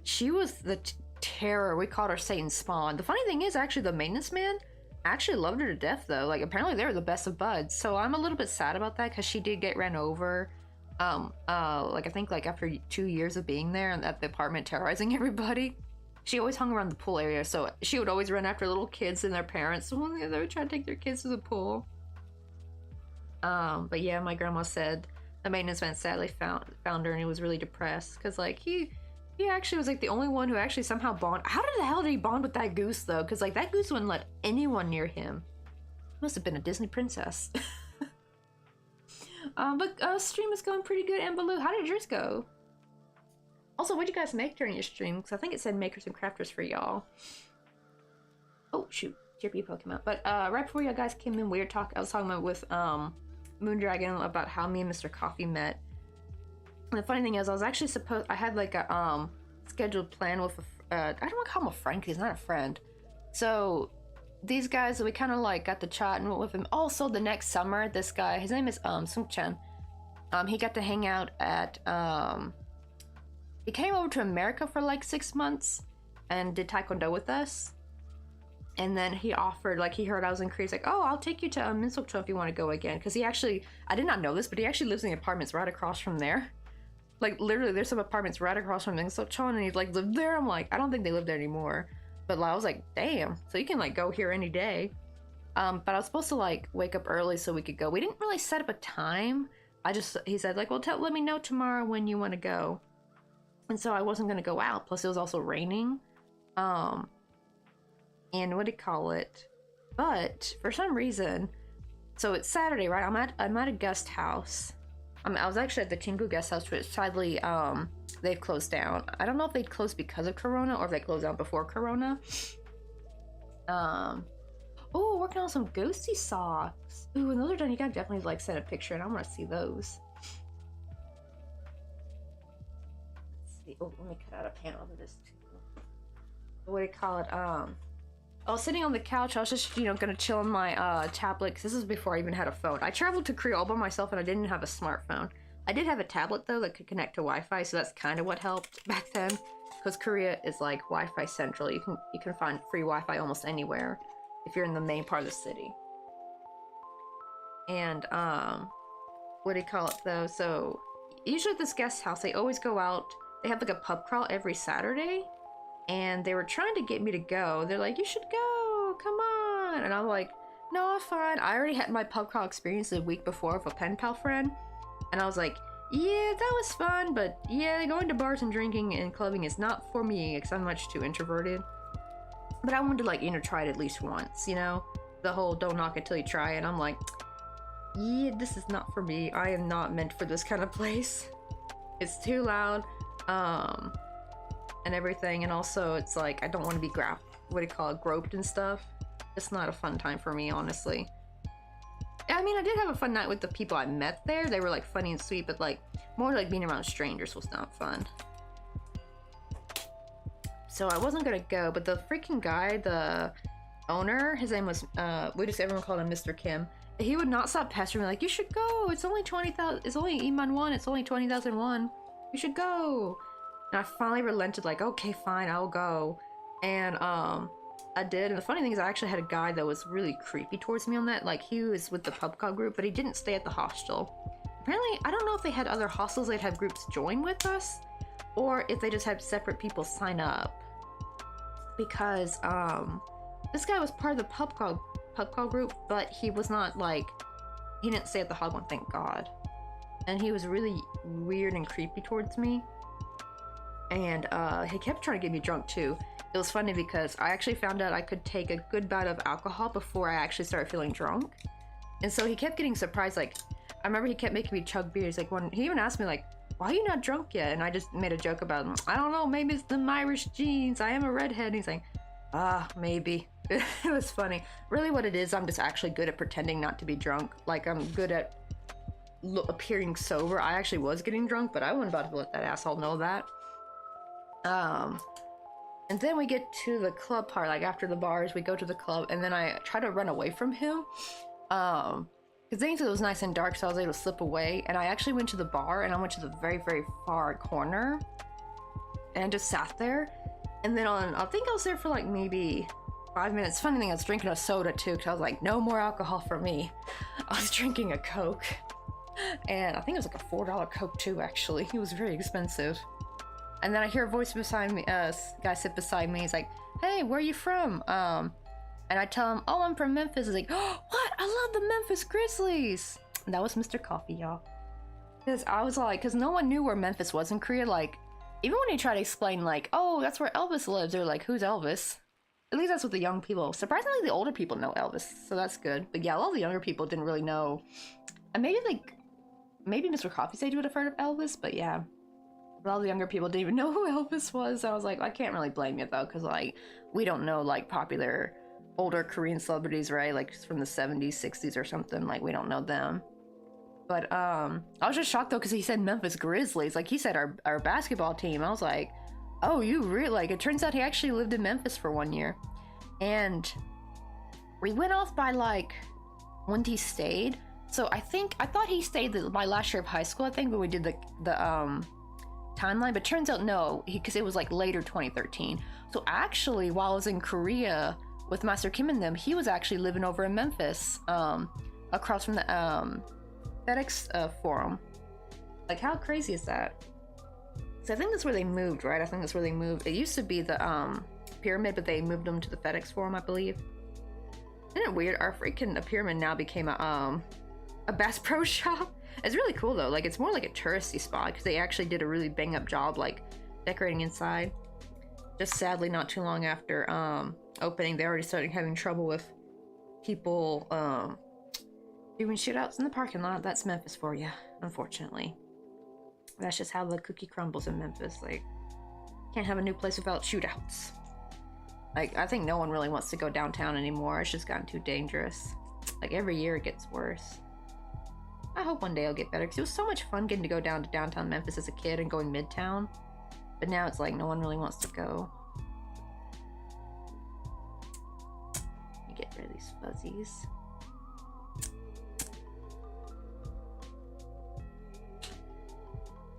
She was the terror. We called her Satan's spawn. The funny thing is, actually, the maintenance man actually loved her to death though. Like apparently they were the best of buds. So I'm a little bit sad about that because she did get ran over. Like I think like after 2 years of being there and at the apartment terrorizing everybody. She always hung around the pool area, so she would always run after little kids and their parents. So when they would try to take their kids to the pool. But yeah, my grandma said the maintenance man sadly found her, and he was really depressed because like he actually was like the only one who actually somehow bond. How the hell did he bond with that goose though? Because like that goose wouldn't let anyone near him. Must have been a Disney princess. But stream is going pretty good. And Baloo, how did yours go? Also, what did you guys make during your stream? Because I think it said makers and crafters for y'all. Oh shoot, Chippy came out. But right before you guys came in, I was talking about with Moondragon about how me and Mr. Coffee met. And the funny thing is, I had like a scheduled plan with I don't want to call him a friend because he's not a friend. So these guys, we kind of like got to chat and went with him. Also, the next summer, this guy, his name is Sung Chen. He got to hang out at he came over to America for like 6 months and did taekwondo with us. And then he offered, like he heard I was in Korea, he's like, oh, I'll take you to Minseokcho if you want to go again. Because he actually, I did not know this, but he actually lives in the apartments right across from there. Like literally there's some apartments right across from Minseokcho, and he like lived there. I'm like, I don't think they live there anymore. But I was like, damn, so you can like go here any day. But I was supposed to like wake up early so we could go. We didn't really set up a time. He said like, well, let me know tomorrow when you want to go. And so I wasn't going to go out. Plus it was also raining. And what do you call it? But for some reason, so it's Saturday, right? I'm at a guest house. I was actually at the Chingu guest house, which sadly, they've closed down. I don't know if they closed because of Corona or if they closed down before Corona. Oh, working on some ghosty socks. Ooh, when those are done, you gotta definitely like send a picture, and I want to see those. Let's see. Oh, let me cut out a panel of this too. What do you call it? I was sitting on the couch. I was just, gonna chill on my tablet, because this is before I even had a phone. I traveled to Korea all by myself, and I didn't have a smartphone. I did have a tablet, though, that could connect to Wi-Fi, so that's kind of what helped back then. Because Korea is, like, Wi-Fi central. You can find free Wi-Fi almost anywhere if you're in the main part of the city. And, what do you call it, though? So, usually at this guest house, they always go out. They have, like, a pub crawl every Saturday. And they were trying to get me to go. They're like, you should go, come on. And I'm like, no, I'm fine. I already had my pub crawl experience the week before with a pen pal friend. And I was like, yeah, that was fun, but yeah, going to bars and drinking and clubbing is not for me because I'm much too introverted. But I wanted to, like, try it at least once, the whole don't knock it till you try it. I'm like, yeah, this is not for me. I am not meant for this kind of place. It's too loud. And everything, and also it's like I don't want to be groped and stuff. It's not a fun time for me, honestly. I mean, I did have a fun night with the people I met there. They were like funny and sweet, but like more like being around strangers was not fun. So I wasn't gonna go, but the freaking guy, the owner, his name was everyone called him Mr. Kim. he would not stop pestering me like, you should go. It's only 20,000. It's only Iman 1. It's only 20,001. You should go. And I finally relented, like, okay, fine, I'll go. And I did. And the funny thing is, I actually had a guy that was really creepy towards me on that. Like, he was with the pub call group, but he didn't stay at the hostel. Apparently, I don't know if they had other hostels they'd have groups join with us, or if they just had separate people sign up. Because this guy was part of the pub call group, but he was not like, he didn't stay at the hog one, thank God. And he was really weird and creepy towards me. And he kept trying to get me drunk too. It was funny because I actually found out I could take a good bout of alcohol before I actually started feeling drunk. And so he kept getting surprised. Like, I remember he kept making me chug beers. Like, he even asked me like, why are you not drunk yet? And I just made a joke about him. I don't know, maybe it's the Irish genes. I am a redhead. And he's like, maybe. It was funny. Really what it is, I'm just actually good at pretending not to be drunk. Like, I'm good at appearing sober. I actually was getting drunk, but I wasn't about to let that asshole know that. And then we get to the club part, like after the bars, we go to the club, and then I try to run away from him. Because then it was nice and dark, so I was able to slip away. And I actually went to the bar, and I went to the very, very far corner, and I just sat there. And then I think I was there for like maybe 5 minutes. Funny thing, I was drinking a soda too, because I was like, no more alcohol for me. I was drinking a Coke, and I think it was like a $4 Coke too, actually. It was very expensive. And then I hear a voice beside me, guy sit beside me. He's like, hey, where are you from? And I tell him, oh, I'm from Memphis. He's like, oh, what? I love the Memphis Grizzlies. And that was Mr. Coffee, y'all. Because I was like, because no one knew where Memphis was in Korea. Like, even when he tried to explain, like, oh, that's where Elvis lives, they're like, who's Elvis? At least that's what the young people, surprisingly, the older people know Elvis. So that's good. But yeah, a lot of the younger people didn't really know. And maybe Mr. Coffee said you would have heard of Elvis, but yeah. A lot of the younger people didn't even know who Elvis was. I was like, I can't really blame you though, because like we don't know like popular older Korean celebrities, right? Like from the 70s, 60s or something. Like we don't know them. But I was just shocked though, because he said Memphis Grizzlies. Like he said our basketball team. I was like, oh, you really? Like it turns out he actually lived in Memphis for 1 year, and we went off by like when he stayed. So I thought he stayed my last year of high school. I think when we did the timeline, but turns out no, because it was like later 2013. So actually, while I was in Korea with Master Kim and them, he was actually living over in Memphis, across from the FedEx Forum. Like, how crazy is that? So I think that's where they moved, right? I think that's where they moved. It used to be the pyramid, but they moved them to the FedEx Forum, I believe. Isn't it weird? Our freaking pyramid now became a Bass Pro Shop. It's really cool though. Like it's more like a touristy spot, because they actually did a really bang up job like decorating inside. Just sadly, not too long after opening, they already started having trouble with people doing shootouts in the parking lot. That's Memphis for you, unfortunately. That's just how the cookie crumbles in Memphis. Like, can't have a new place without shootouts. Like, I think no one really wants to go downtown anymore. It's just gotten too dangerous. Like every year it gets worse. I hope one day it'll get better, because it was so much fun getting to go down to downtown Memphis as a kid and going midtown. But now it's like no one really wants to go. You get rid of these fuzzies.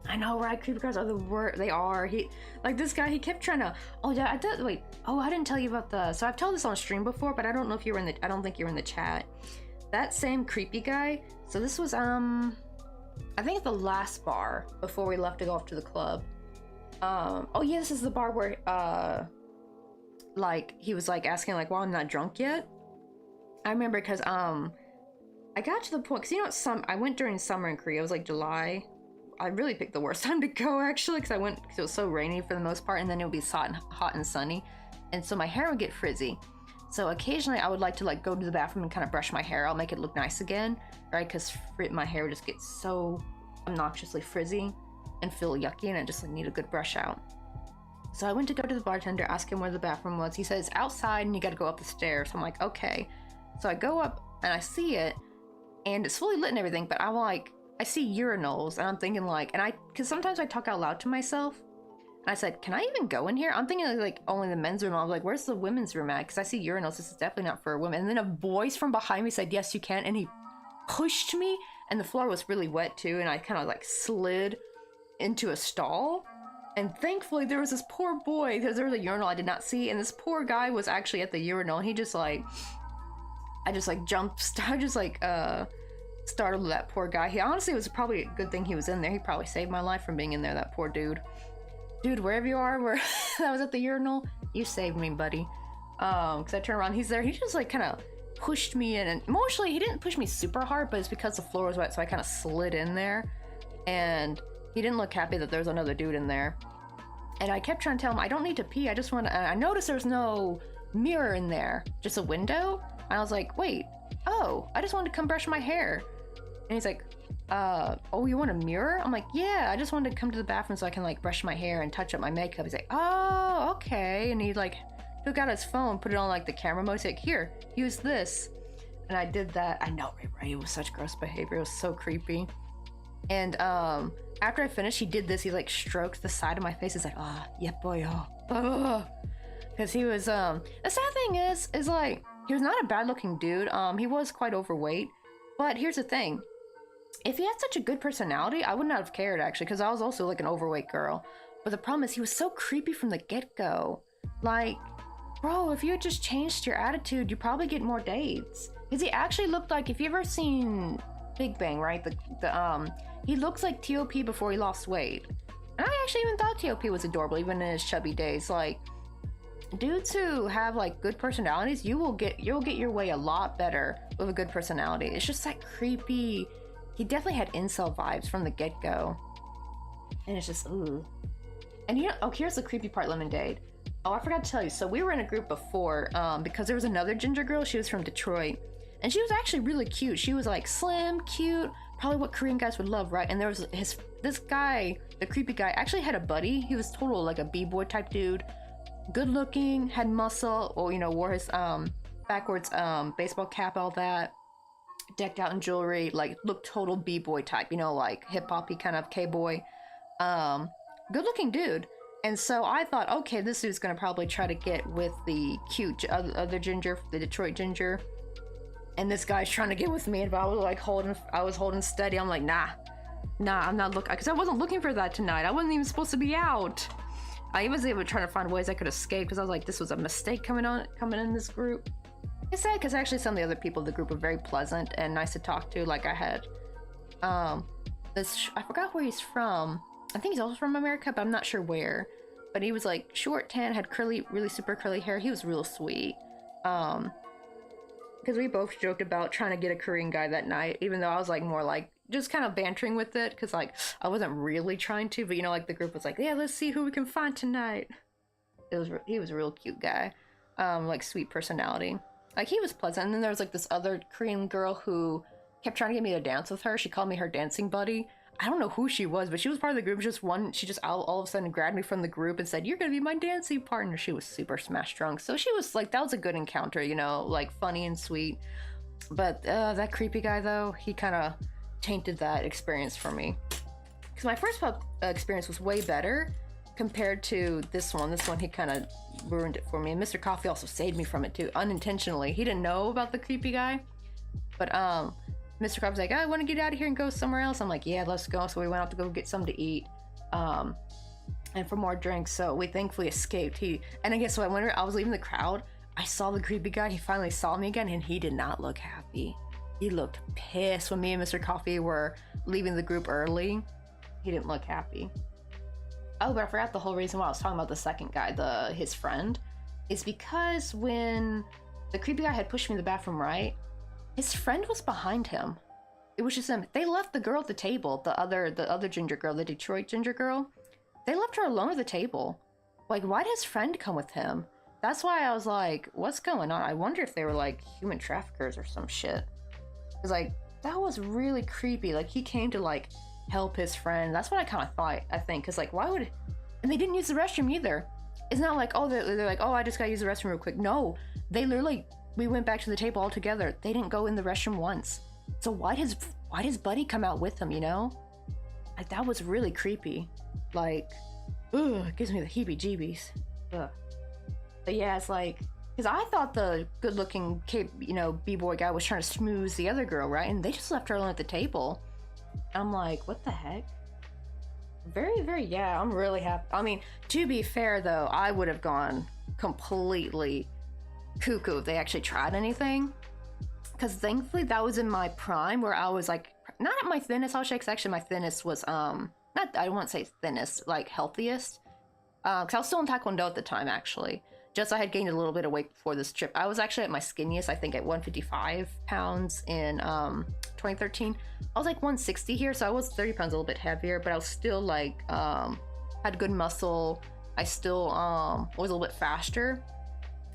I know, right? Creeper cards are the worst. They are. Like this guy, he kept trying to. Oh yeah, I did. Wait. Oh, I didn't tell you about the. So I've told this on stream before, but I don't know if you were in the. I don't think you were in the chat. That same creepy guy. So this was I think at the last bar before we left to go off to the club. Oh yeah, this is the bar where like he was like asking like, well, I'm not drunk yet. I remember because I got to the point, because you know I went during summer in Korea. It was like July. I really picked the worst time to go actually, because it was so rainy for the most part, and then it would be hot and sunny, and so my hair would get frizzy. So occasionally I would like to like go to the bathroom and kind of brush my hair. I'll make it look nice again, right? Because my hair would just get so obnoxiously frizzy and feel yucky, and I just like, need a good brush out. So I went to go to the bartender, ask him where the bathroom was. He says outside and you got to go up the stairs. So I'm like, okay. So I go up and I see it, and it's fully lit and everything, but I'm like, I see urinals, and I'm thinking like, because sometimes I talk out loud to myself. I said, can I even go in here? I'm thinking like only the men's room. I was like, where's the women's room at? Because I see urinals. This is definitely not for women. And then a voice from behind me said, yes, you can. And he pushed me, and the floor was really wet too, and I kind of like slid into a stall. And thankfully there was this poor boy, because there was a urinal I did not see, and this poor guy was actually at the urinal, and he just like, I just like startled that poor guy. He honestly, it was probably a good thing he was in there. He probably saved my life from being in there, that poor dude. Dude, wherever you are, where that was at the urinal, you saved me, buddy. Because I turned around, he's there, he just like kind of pushed me in, and mostly he didn't push me super hard, but it's because the floor was wet, so I kind of slid in there, and he didn't look happy that there was another dude in there. And I kept trying to tell him, I don't need to pee, I just want to, and I noticed there's no mirror in there, just a window. And I was like, wait, oh, I just wanted to come brush my hair. And he's like, oh, you want a mirror? I'm like, yeah, I just wanted to come to the bathroom so I can like brush my hair and touch up my makeup. He's like, oh, okay. And he like took out his phone, put it on like the camera mode. He's like, here, use this. And I did that. I know, right? It was such gross behavior. It was so creepy. And after I finished, he did this. He like stroked the side of my face. He's like, ah, oh, yeah, boy, oh. Because he was, the sad thing is like, he was not a bad looking dude. He was quite overweight. But here's the thing. If he had such a good personality, I would not have cared actually, because I was also like an overweight girl. But the problem is he was so creepy from the get-go. Like, bro, if you had just changed your attitude, you'd probably get more dates. Because he actually looked like, if you ever seen Big Bang, right? He looks like T.O.P. before he lost weight. And I actually even thought T.O.P. was adorable, even in his chubby days. Like, dudes who have like good personalities, you'll get your way a lot better with a good personality. It's just that creepy. He definitely had incel vibes from the get-go. And it's just, ooh. And you know, oh, here's the creepy part, Lemonade. Oh, I forgot to tell you. So we were in a group before, because there was another ginger girl. She was from Detroit. And she was actually really cute. She was like slim, cute, probably what Korean guys would love, right? And there was this guy, the creepy guy, actually had a buddy. He was total like a b-boy type dude. Good looking, had muscle, or you know, wore his backwards baseball cap, all that, decked out in jewelry, like looked total b-boy type, you know, like hip-hoppy kind of k-boy. Good looking dude. And so I thought, okay, this dude's gonna probably try to get with the cute other ginger, the Detroit ginger. And this guy's trying to get with me, and I was holding steady. I'm like, nah, I'm not looking, because I wasn't looking for that tonight. I wasn't even supposed to be out. I was able to try to find ways I could escape, because I was like, this was a mistake coming in this group. It's sad because actually some of the other people in the group were very pleasant and nice to talk to. Like I had I forgot where he's from. I think he's also from America, but I'm not sure where. But he was like short, tan, had curly, really super curly hair. He was real sweet. Because we both joked about trying to get a Korean guy that night, even though I was like more like just kind of bantering with it, because like I wasn't really trying to, but you know, like the group was like, yeah, let's see who we can find tonight. He was a real cute guy, like sweet personality, like he was pleasant. And then there was like this other Korean girl who kept trying to get me to dance with her. She called me her dancing buddy. I don't know who she was, but she was part of the group. She just all of a sudden grabbed me from the group and said, you're gonna be my dancing partner. She was super smash drunk, so she was like, that was a good encounter, you know, like funny and sweet. But that creepy guy though, he kind of tainted that experience for me, because my first pub experience was way better compared to this one. He kind of ruined it for me, and Mr. Coffee also saved me from it too, unintentionally. He didn't know about the creepy guy, but Mr. Coffee's like, I want to get out of here and go somewhere else. I'm like, yeah, let's go. So we went out to go get something to eat, and for more drinks. So we thankfully escaped. And I guess so when I was leaving the crowd, I saw the creepy guy. He finally saw me again, and he did not look happy. He looked pissed when me and Mr. Coffee were leaving the group early. He didn't look happy. Oh, but I forgot the whole reason why I was talking about the second guy, his friend, is because when the creepy guy had pushed me in the bathroom, right? His friend was behind him. It was just him. They left the girl at the table, the other ginger girl, the Detroit ginger girl. They left her alone at the table. Like, why did his friend come with him? That's why I was like, what's going on? I wonder if they were like human traffickers or some shit. Cause like, that was really creepy. Like, he came to like help his friend. That's what I kind of thought, I think. Cause like, why would, and they didn't use the restroom either. It's not like, oh, they're like, oh, I just gotta use the restroom real quick. No, they literally, we went back to the table all together. They didn't go in the restroom once. So why'd his buddy come out with him, you know? Like, that was really creepy. Like, ugh, it gives me the heebie-jeebies. Ugh. But yeah, it's like, Because I thought the good-looking, b-boy guy was trying to smooze the other girl, right? And they just left her alone at the table. I'm like, what the heck? Very, very, yeah, I'm really happy. I mean, to be fair, though, I would have gone completely cuckoo if they actually tried anything. Because thankfully, that was in my prime where I was, like, not at my thinnest, I'll shake. Actually, my thinnest was, not, I won't say thinnest, like, healthiest. Because I was still in Taekwondo at the time, actually. Just I had gained a little bit of weight before this trip. I was actually at my skinniest, I think, at 155 pounds in 2013. I was like 160 here, so I was 30 pounds a little bit heavier, but I was still like had good muscle. I still was a little bit faster,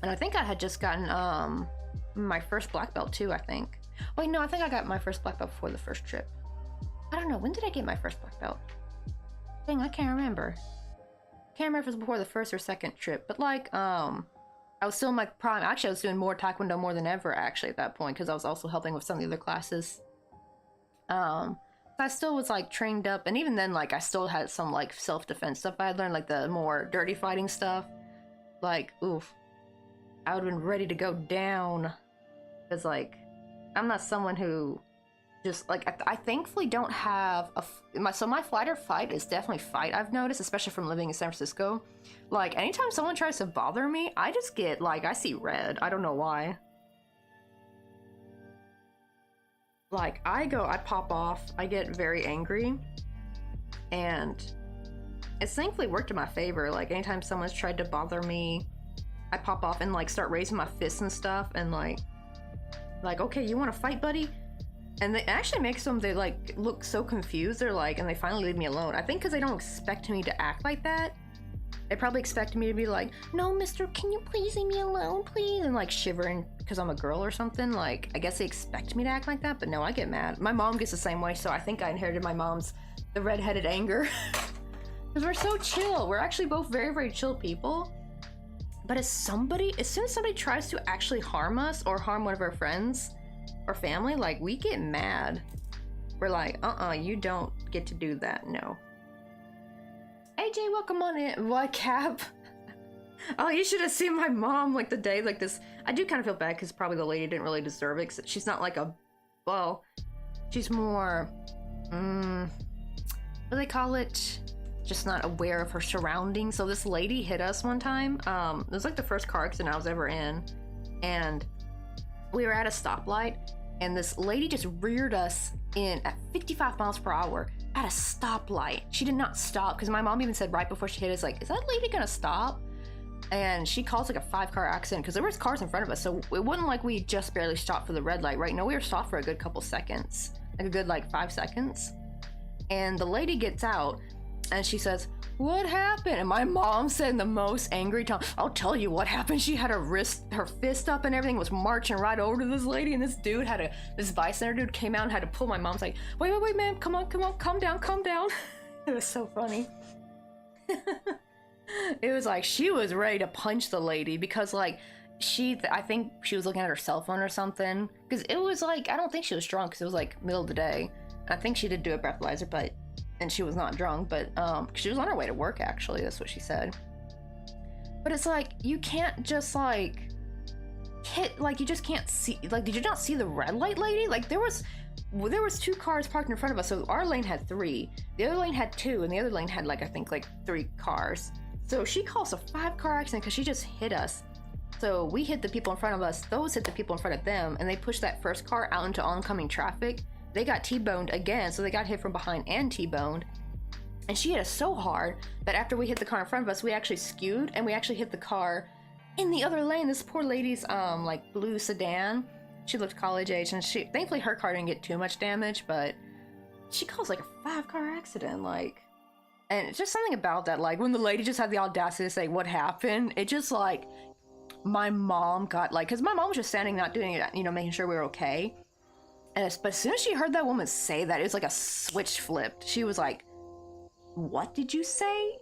and I think I had just gotten my first black belt too. I think. Wait, no, I think I got my first black belt before the first trip. I don't know, when did I get my first black belt? Dang, I can't remember. Can't remember if it was before the first or second trip, but like I was still in my prime. Actually, I was doing more Taekwondo more than ever actually at that point, because I was also helping with some of the other classes. I still was like trained up, and even then, like, I still had some like self-defense stuff I had learned, like the more dirty fighting stuff. Like, oof, I would have been ready to go down, because like I'm not someone who just like I thankfully don't have my flight or fight is definitely fight. I've noticed, especially from living in San Francisco, like anytime someone tries to bother me, I just get like, I see red. I don't know why. Like I pop off, I get very angry, and it's thankfully worked in my favor. Like anytime someone's tried to bother me, I pop off and like start raising my fists and stuff, and like okay, you want to fight, buddy? And it actually makes them, they like look so confused. They're like, and they finally leave me alone. I think because they don't expect me to act like that. They probably expect me to be like, no, mister, can you please leave me alone, please? And like shivering because I'm a girl or something. Like, I guess they expect me to act like that, but no, I get mad. My mom gets the same way, so I think I inherited my mom's, the redheaded anger. Because we're so chill. We're actually both very, very chill people. But as soon as somebody tries to actually harm us or harm one of our friends or family, like, we get mad. We're like, you don't get to do that, no. AJ, welcome on in. What, Cap? Oh, you should have seen my mom, like, the day, like, this. I do kind of feel bad, because probably the lady didn't really deserve it, 'cause she's not like well, she's more, what do they call it? Just not aware of her surroundings. So this lady hit us one time. It was like the first car accident I was ever in, and we were at a stoplight, and this lady just reared us in at 55 miles per hour at a stoplight. She did not stop, because my mom even said right before she hit us, like, is that lady gonna stop? And she caused like a 5-car accident, because there was cars in front of us, so it wasn't like we just barely stopped for the red light, right? No, we were stopped for a good couple seconds, like a good like 5 seconds. And the lady gets out, and she says, what happened? And my mom said in the most angry tone, I'll tell you what happened. She had her fist up and everything, was marching right over to this lady, and this dude this bystander dude came out and had to pull my mom's like, wait, ma'am, come on, calm down. It was so funny. It was like, she was ready to punch the lady, because like, I think she was looking at her cell phone or something, because it was like, I don't think she was drunk, because it was like middle of the day. I think she did do a breathalyzer, and she was not drunk, but she was on her way to work, actually. That's what she said. But it's like, you can't just like hit, like, you just can't see, like, did you not see the red light lady? Like, there was 2 cars parked in front of us, so our lane had 3, the other lane had 2, and the other lane had like, I think like 3 cars. So she caused a 5-car accident because she just hit us. So we hit the people in front of us, those hit the people in front of them, and they pushed that first car out into oncoming traffic. They got T-boned again, so they got hit from behind and T-boned. And she hit us so hard that after we hit the car in front of us, we actually skewed, and we actually hit the car in the other lane. This poor lady's like blue sedan. She looked college age, and thankfully her car didn't get too much damage, but she caused like a 5-car accident, like. And it's just something about that, like, when the lady just had the audacity to say what happened, it just like, my mom got like, because my mom was just standing, not doing it, making sure we were okay. But as soon as she heard that woman say that, it was like a switch flipped. She was like, what did you say?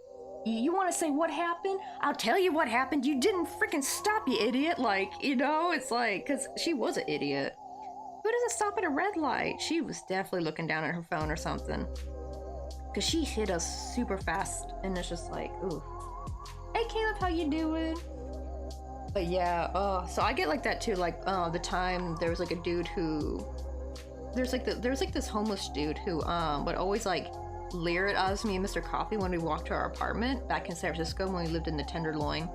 You want to say what happened? I'll tell you what happened. You didn't freaking stop, you idiot. Like, it's like, because she was an idiot. Who doesn't stop at a red light? She was definitely looking down at her phone or something. Because she hit us super fast, and it's just like, ooh. Hey, Caleb, how you doing? But yeah, so I get like that too. Like, the time there was like a dude who, there's like this homeless dude who would always like leer at us, me and Mr. Coffee, when we walked to our apartment back in San Francisco when we lived in the Tenderloin.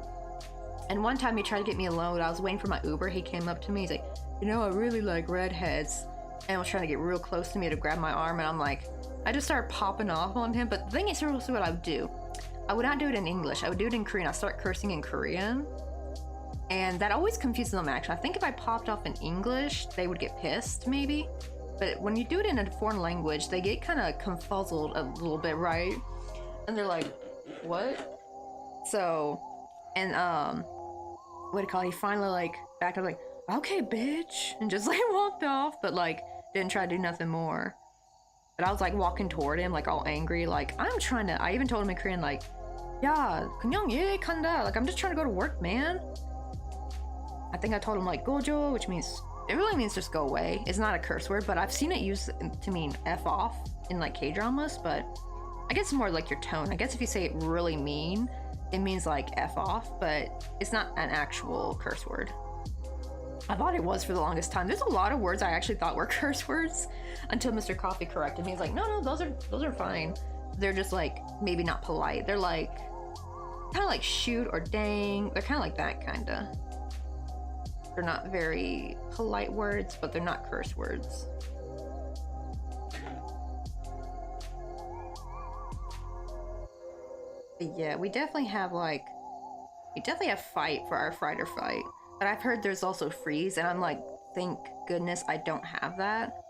And one time he tried to get me alone. I was waiting for my Uber. He came up to me. He's like, you know, I really like redheads, and was trying to get real close to me to grab my arm. And I'm like, I just started popping off on him. But the thing is, here's what I would do. I would not do it in English. I would do it in Korean. I start cursing in Korean. And that always confuses them, actually. I think if I popped off in English, they would get pissed, maybe. But when you do it in a foreign language, they get kind of confuzzled a little bit, right? And they're like, what? So, and, what do you call it? He finally, like, backed up, like, okay, bitch. And just, like, walked off, but, like, didn't try to do nothing more. But I was, like, walking toward him, like, all angry. Like, I'm trying to, I even told him in Korean, like, yeah, 그냥 예, 간다. Like, I'm just trying to go to work, man. I think I told him like gojo, which means, it really means just go away. It's not a curse word, but I've seen it used to mean F off in like K-dramas, but I guess it's more like your tone. I guess if you say it really mean, it means like F off, but it's not an actual curse word. I thought it was for the longest time. There's a lot of words I actually thought were curse words until Mr. Coffee corrected me. He's like, no, those are fine. They're just like maybe not polite. They're like kind of like shoot or dang. They're kind of like that kind of. They're not very polite words, but they're not curse words. But yeah, we definitely have fight for our fight or fight. But I've heard there's also freeze, and I'm like, thank goodness I don't have that.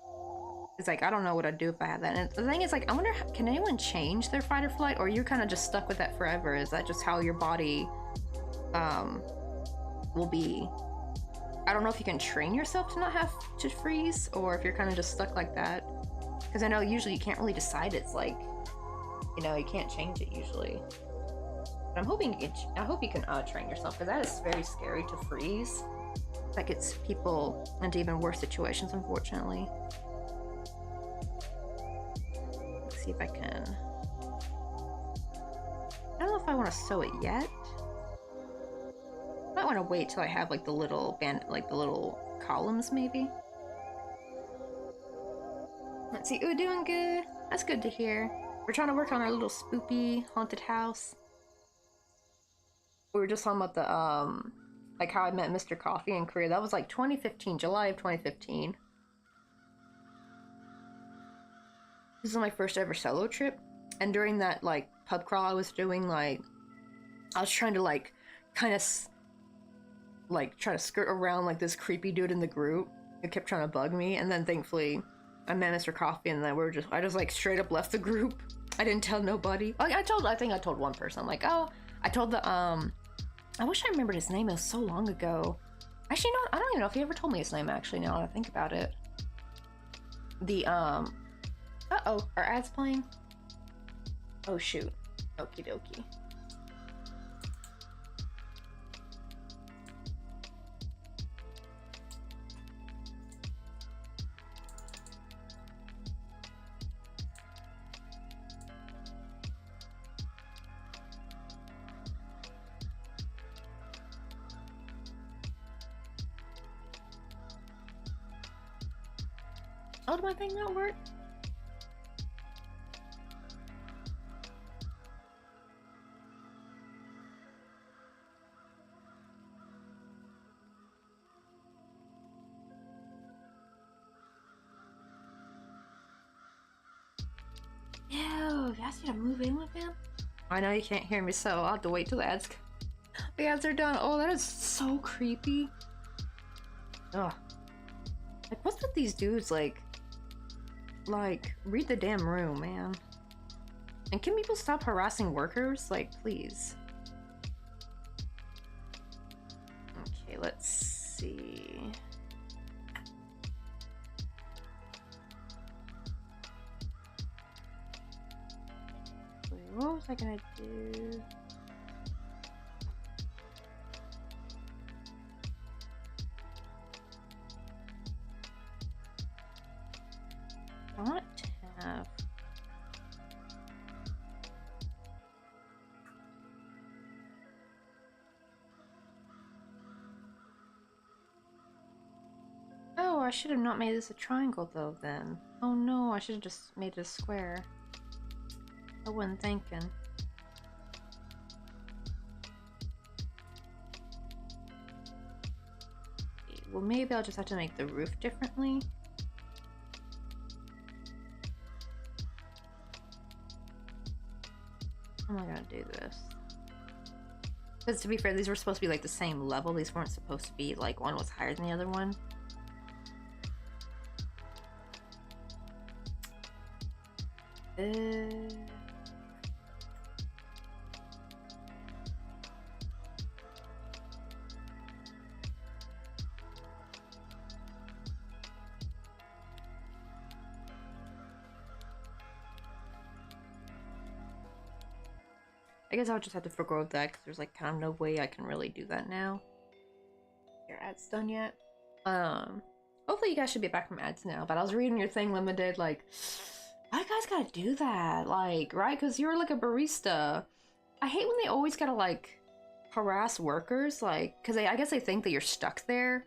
It's like, I don't know what I'd do if I had that. And the thing is, like, I wonder, can anyone change their fight or flight, or you're kind of just stuck with that forever? Is that just how your body will be? I don't know if you can train yourself to not have to freeze, or if you're kind of just stuck like that. Because I know usually you can't really decide. It's like, you know, you can't change it usually. But I'm hoping I hope you can train yourself, because that is very scary to freeze. That gets people into even worse situations, unfortunately. Let's see if I can. I don't know if I want to sew it yet. I might want to wait till I have like the little band, like the little columns, maybe. Let's see. Ooh, doing good. That's good to hear. We're trying to work on our little spoopy haunted house. We were just talking about the like how I met Mr. Coffee in Korea. That was like 2015, July of 2015. This was my first ever solo trip, and during that like pub crawl I was doing, like I was trying to like kind of like try to skirt around like this creepy dude in the group who kept trying to bug me, and then thankfully I met Mr. Coffee, and then I just like straight up left the group. I didn't tell nobody. I think I told one person. I'm like, oh, I told the I wish I remembered his name. It was so long ago. Actually, no, I don't even know if he ever told me his name, actually, now that I think about it. The uh-oh, are ads playing? Oh shoot. Okie dokie. Oh, did my thing not work? Ew, you asked me to move in with him? I know you can't hear me, so I'll have to wait till the ads are done. Oh, that is so creepy. Ugh. Like, what's with these dudes, like, read the damn room, man. And can people stop harassing workers? Like, please. Okay, let's see. Wait, what was I gonna do? I want to have I should have not made this a triangle though then. Oh no, I should have just made it a square. I wasn't thinking. Well, maybe I'll just have to make the roof differently. How am I gonna do this? Because to be fair, these were supposed to be like the same level. These weren't supposed to be like one was higher than the other one. I guess I'll just have to forgo that because there's like kind of no way I can really do that now. Your ads done yet? Hopefully you guys should be back from ads now, but I was reading your thing, Limited, like, why you guys gotta do that? Like, right? Because you're like a barista. I hate when they always gotta like harass workers, like, because I guess they think that you're stuck there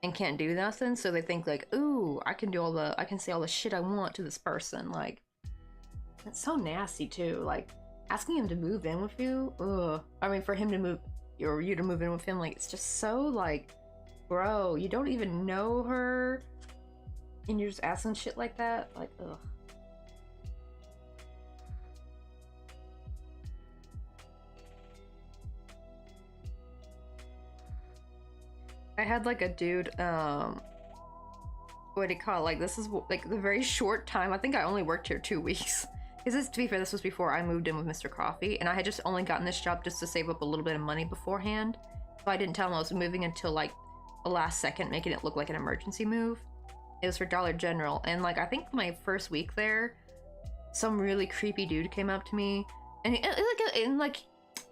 and can't do nothing, so they think like, ooh, I can say all the shit I want to this person. Like, it's so nasty too. Like, asking him to move in with you, ugh. I mean, for him to move, or you to move in with him, like, it's just so, like, bro, you don't even know her, and you're just asking shit like that? Like, ugh. I had, like, a dude, what do you call it? Like, this is, like, the very short time, I think I only worked here 2 weeks. Because to be fair, this was before I moved in with Mr. Coffee, and I had just only gotten this job just to save up a little bit of money beforehand. So I didn't tell him I was moving until like the last second, making it look like an emergency move. It was for Dollar General, and like I think my first week there, some really creepy dude came up to me, and like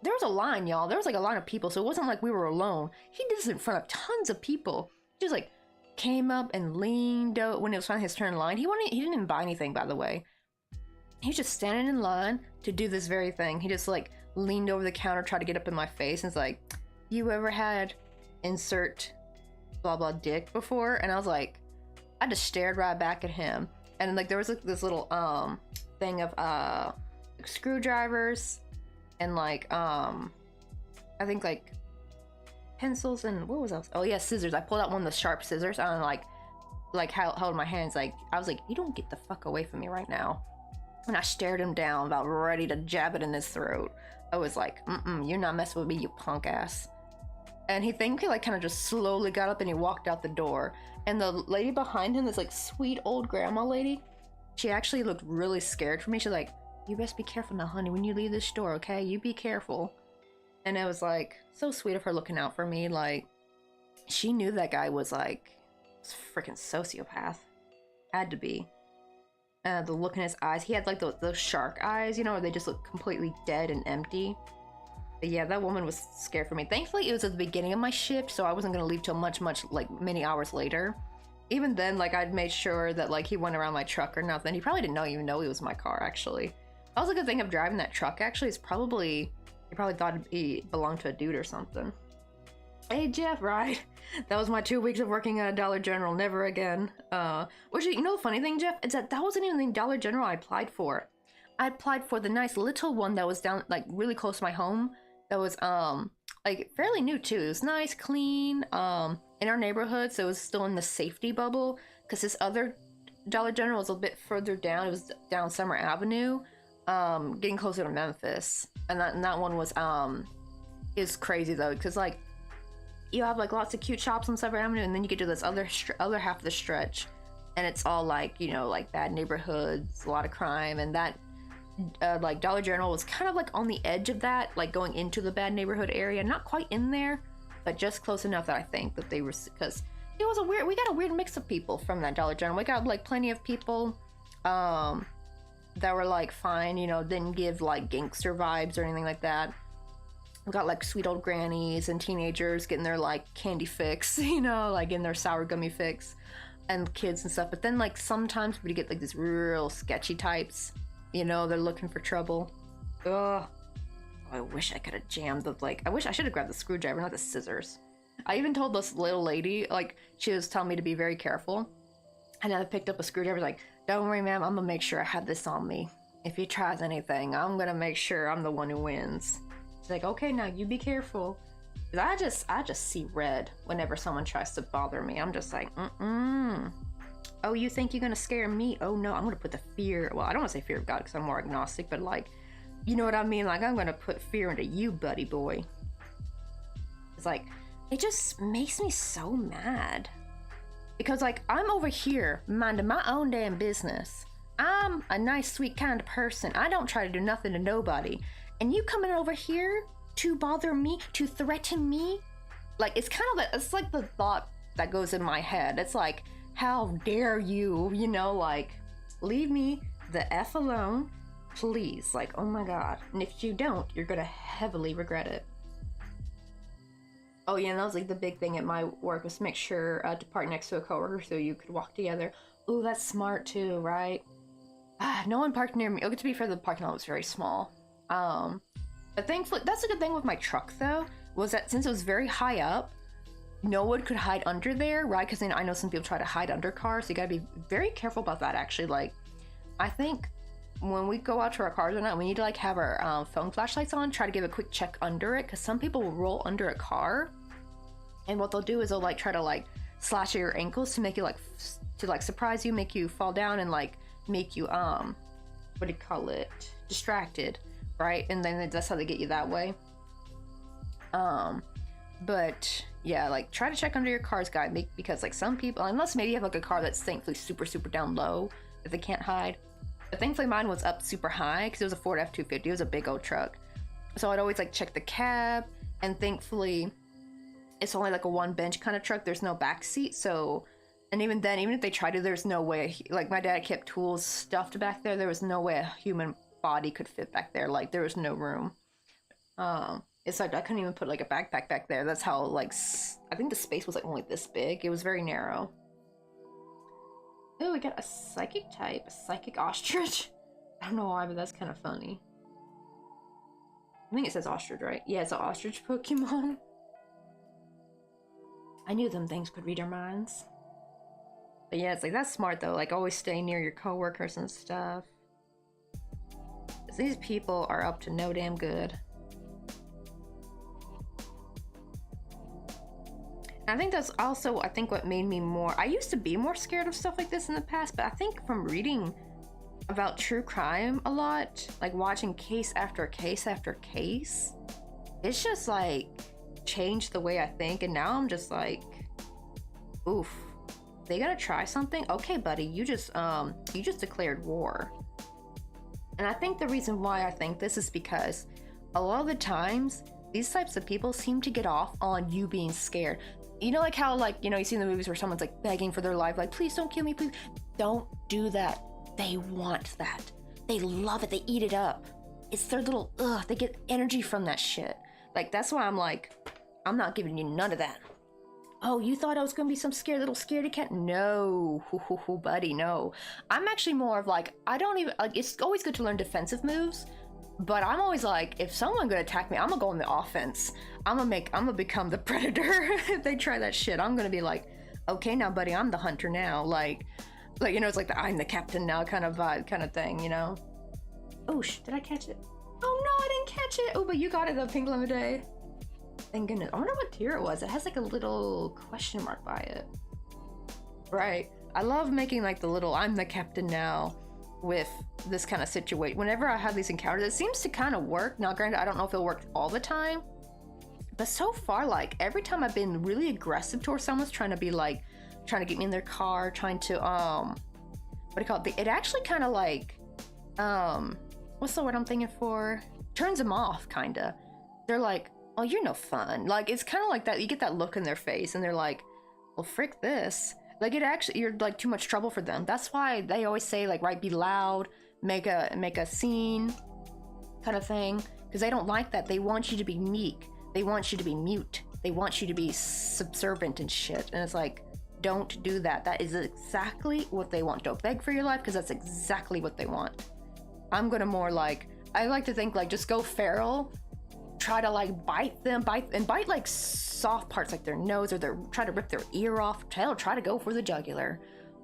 there was a line, y'all. There was like a line of people, so it wasn't like we were alone. He did this in front of tons of people. He just like came up and leaned out when it was finally his turn in line. He didn't even buy anything, by the way. He was just standing in line to do this very thing. He just like leaned over the counter, tried to get up in my face, and it's like, you ever had insert blah blah dick before? And I was like, I just stared right back at him. And like there was like this little thing of screwdrivers and like I think like pencils and what was else? Oh yeah, scissors. I pulled out one of the sharp scissors and like held my hands, like I was like, you don't get the fuck away from me right now. And I stared him down, about ready to jab it in his throat. I was like, you're not messing with me, you punk ass. And he like kind of just slowly got up and he walked out the door. And the lady behind him, this like sweet old grandma lady, she actually looked really scared for me. She's like, you best be careful now, honey, when you leave this store, okay? You be careful. And it was like, so sweet of her looking out for me. Like, she knew that guy was like, freaking sociopath. Had to be. The look in his eyes, he had like those shark eyes, you know, where they just look completely dead and empty. But yeah, that woman was scared for me. Thankfully, it was at the beginning of my shift, so I wasn't gonna leave till much, like many hours later. Even then, like I'd made sure that like he went around my truck or nothing. He probably didn't even know it was my car, actually. That was a good thing of driving that truck, actually. He probably thought it belonged to a dude or something. Hey Jeff, right? That was my 2 weeks of working at a Dollar General. Never again. Which, you know the funny thing, Jeff? Is that wasn't even the Dollar General I applied for. I applied for the nice little one that was down, like, really close to my home. That was, like, fairly new, too. It was nice, clean, in our neighborhood, so it was still in the safety bubble. Because this other Dollar General was a bit further down. It was down Summer Avenue, getting closer to Memphis. And that one was, is crazy, though, because, like, you have like lots of cute shops on Summer Avenue, and then you get to this other half of the stretch, and it's all like, you know, like bad neighborhoods, a lot of crime, and that like Dollar General was kind of like on the edge of that, like going into the bad neighborhood area, not quite in there, but just close enough that I think that they were, because it was we got a weird mix of people from that Dollar General. We got like plenty of people that were like fine, you know, didn't give like gangster vibes or anything like that. We got like sweet old grannies and teenagers getting their like candy fix, you know, like in their sour gummy fix, and kids and stuff. But then like sometimes we get like these real sketchy types, you know, they're looking for trouble. Ugh. I wish I could have jammed the, like, I wish I should have grabbed the screwdriver, not the scissors. I even told this little lady, like, she was telling me to be very careful. And then I picked up a screwdriver, like, don't worry, ma'am, I'm gonna make sure I have this on me. If he tries anything, I'm gonna make sure I'm the one who wins. She's like, okay, now you be careful. 'Cause I just see red whenever someone tries to bother me. I'm just like, oh, you think you're gonna scare me? Oh no, I'm gonna put the fear, well, I don't wanna say fear of God because I'm more agnostic, but like, you know what I mean? Like, I'm gonna put fear into you, buddy boy. It's like, it just makes me so mad. Because like, I'm over here minding my own damn business. I'm a nice, sweet kind of person. I don't try to do nothing to nobody. And you coming over here to bother me, to threaten me? Like, it's kind of like, it's like the thought that goes in my head. It's like, how dare you, you know, like, leave me the F alone, please. Like, oh my God. And if you don't, you're gonna heavily regret it. Oh yeah, and that was like the big thing at my work, was to make sure to park next to a coworker so you could walk together. Ooh, that's smart too, right? No one parked near me. Okay, to be fair, the parking lot was very small. But thankfully, that's a good thing with my truck though, was that since it was very high up, no one could hide under there, right? Because I know some people try to hide under cars, so you gotta be very careful about that actually. Like, I think when we go out to our cars or not, we need to like have our phone flashlights on, try to give a quick check under it, because some people will roll under a car, and what they'll do is they'll like try to like slash at your ankles to make you like, to like surprise you, make you fall down, and like make you what do you call it, distracted, right? And then that's how they get you that way. But yeah, like, try to check under your car's guide, because like some people, unless maybe you have like a car that's thankfully super down low that they can't hide. But thankfully mine was up super high because it was a Ford F-250. It was a big old truck, so I'd always like check the cab, and thankfully it's only like a one bench kind of truck. There's no back seat, so, and even then, even if they tried to, there's no way, like, my dad kept tools stuffed back there. There was no way a human body could fit back there. Like, there was no room. It's like I couldn't even put like a backpack back there. That's how, like, I think the space was like only this big. It was very narrow. Oh, we got a psychic type, a psychic ostrich. I don't know why, but that's kind of funny. I think it says ostrich, right? Yeah, it's an ostrich Pokemon. I knew them things could read our minds. But yeah, it's like, that's smart though. Like, always stay near your coworkers and stuff. 'Cause these people are up to no damn good. I think that's also, I think what made me more, I used to be more scared of stuff like this in the past, but I think from reading about true crime a lot, like watching case after case after case, it's just like changed the way I think. And now I'm just like, oof, they gotta try something? Okay, buddy, you just declared war. And I think the reason why I think this is because a lot of the times, these types of people seem to get off on you being scared. You know, like how, like, you know, you see in the movies where someone's like begging for their life, like, please don't kill me, please. Don't do that. They want that. They love it. They eat it up. It's their little, they get energy from that shit. Like, that's why I'm like, I'm not giving you none of that. Oh, you thought I was gonna be some scared little scaredy cat? No, buddy, no. I'm actually more of like, I don't even, like, it's always good to learn defensive moves, but I'm always like, if someone gonna attack me, I'm gonna go on the offense. I'm gonna become the predator. If they try that shit, I'm gonna be like, okay, now, buddy, I'm the hunter now. Like, you know, it's like the I'm the captain now kind of vibe, kind of thing, you know? Oh, did I catch it? Oh no, I didn't catch it. Oh, but you got it though, Pink Lemonade. Thank goodness. I wonder what tier it was. It has like a little question mark by it. Right. I love making like the little I'm the captain now with this kind of situation. Whenever I have these encounters, it seems to kind of work. Now, granted, I don't know if it'll work all the time, but so far, like, every time I've been really aggressive towards someone's trying to be like, trying to get me in their car, trying to, what do you call it? It actually kind of like, what's the word I'm thinking for? Turns them off, kind of. They're like, oh, you're no fun. Like, it's kind of like that. You get that look in their face and they're like, well, frick this. Like, it actually, you're like too much trouble for them. That's why they always say, like, right, be loud, make a scene kind of thing. Because they don't like that. They want you to be meek. They want you to be mute. They want you to be subservient and shit. And it's like, don't do that. That is exactly what they want. Don't beg for your life, because that's exactly what they want. I'm gonna more like, I like to think like, just go feral. try to like bite like soft parts like their nose, or they're try to rip their ear off. They'll try to go for the jugular.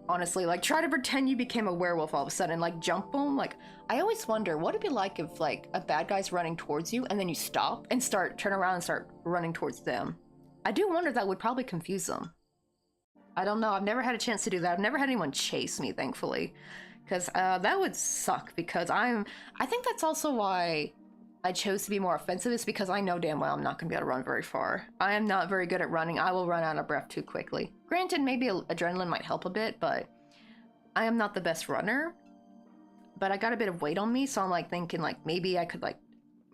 Honestly, like try to pretend you became a werewolf all of a sudden, like jump them. Like I always wonder what it'd be like if like a bad guy's running towards you and then you stop and turn around and start running towards them. I do wonder that would probably confuse them. I don't know. I've never had a chance to do that. I've never had anyone chase me, thankfully, because that would suck. Because I think that's also why I chose to be more offensive, is because I know damn well I'm not going to be able to run very far. I am not very good at running. I will run out of breath too quickly. Granted, maybe adrenaline might help a bit, but I am not the best runner. But I got a bit of weight on me, so I'm like thinking like maybe I could like,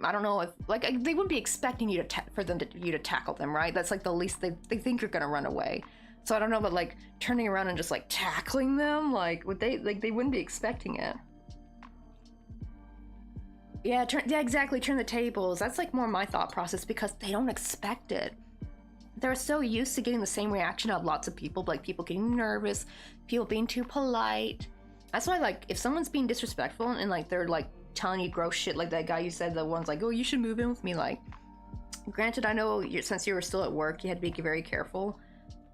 I don't know if like they wouldn't be expecting you to tackle them, right? That's like the least they think you're going to run away. So I don't know, but like turning around and just like tackling them, like would they wouldn't be expecting it. Yeah, exactly, turn the tables. That's like more my thought process, because they don't expect it. They're so used to getting the same reaction out of lots of people, like people getting nervous, people being too polite. That's why like if someone's being disrespectful and like they're like telling you gross shit, like that guy you said, the one's like, oh, you should move in with me, like granted I know since you were still at work you had to be very careful.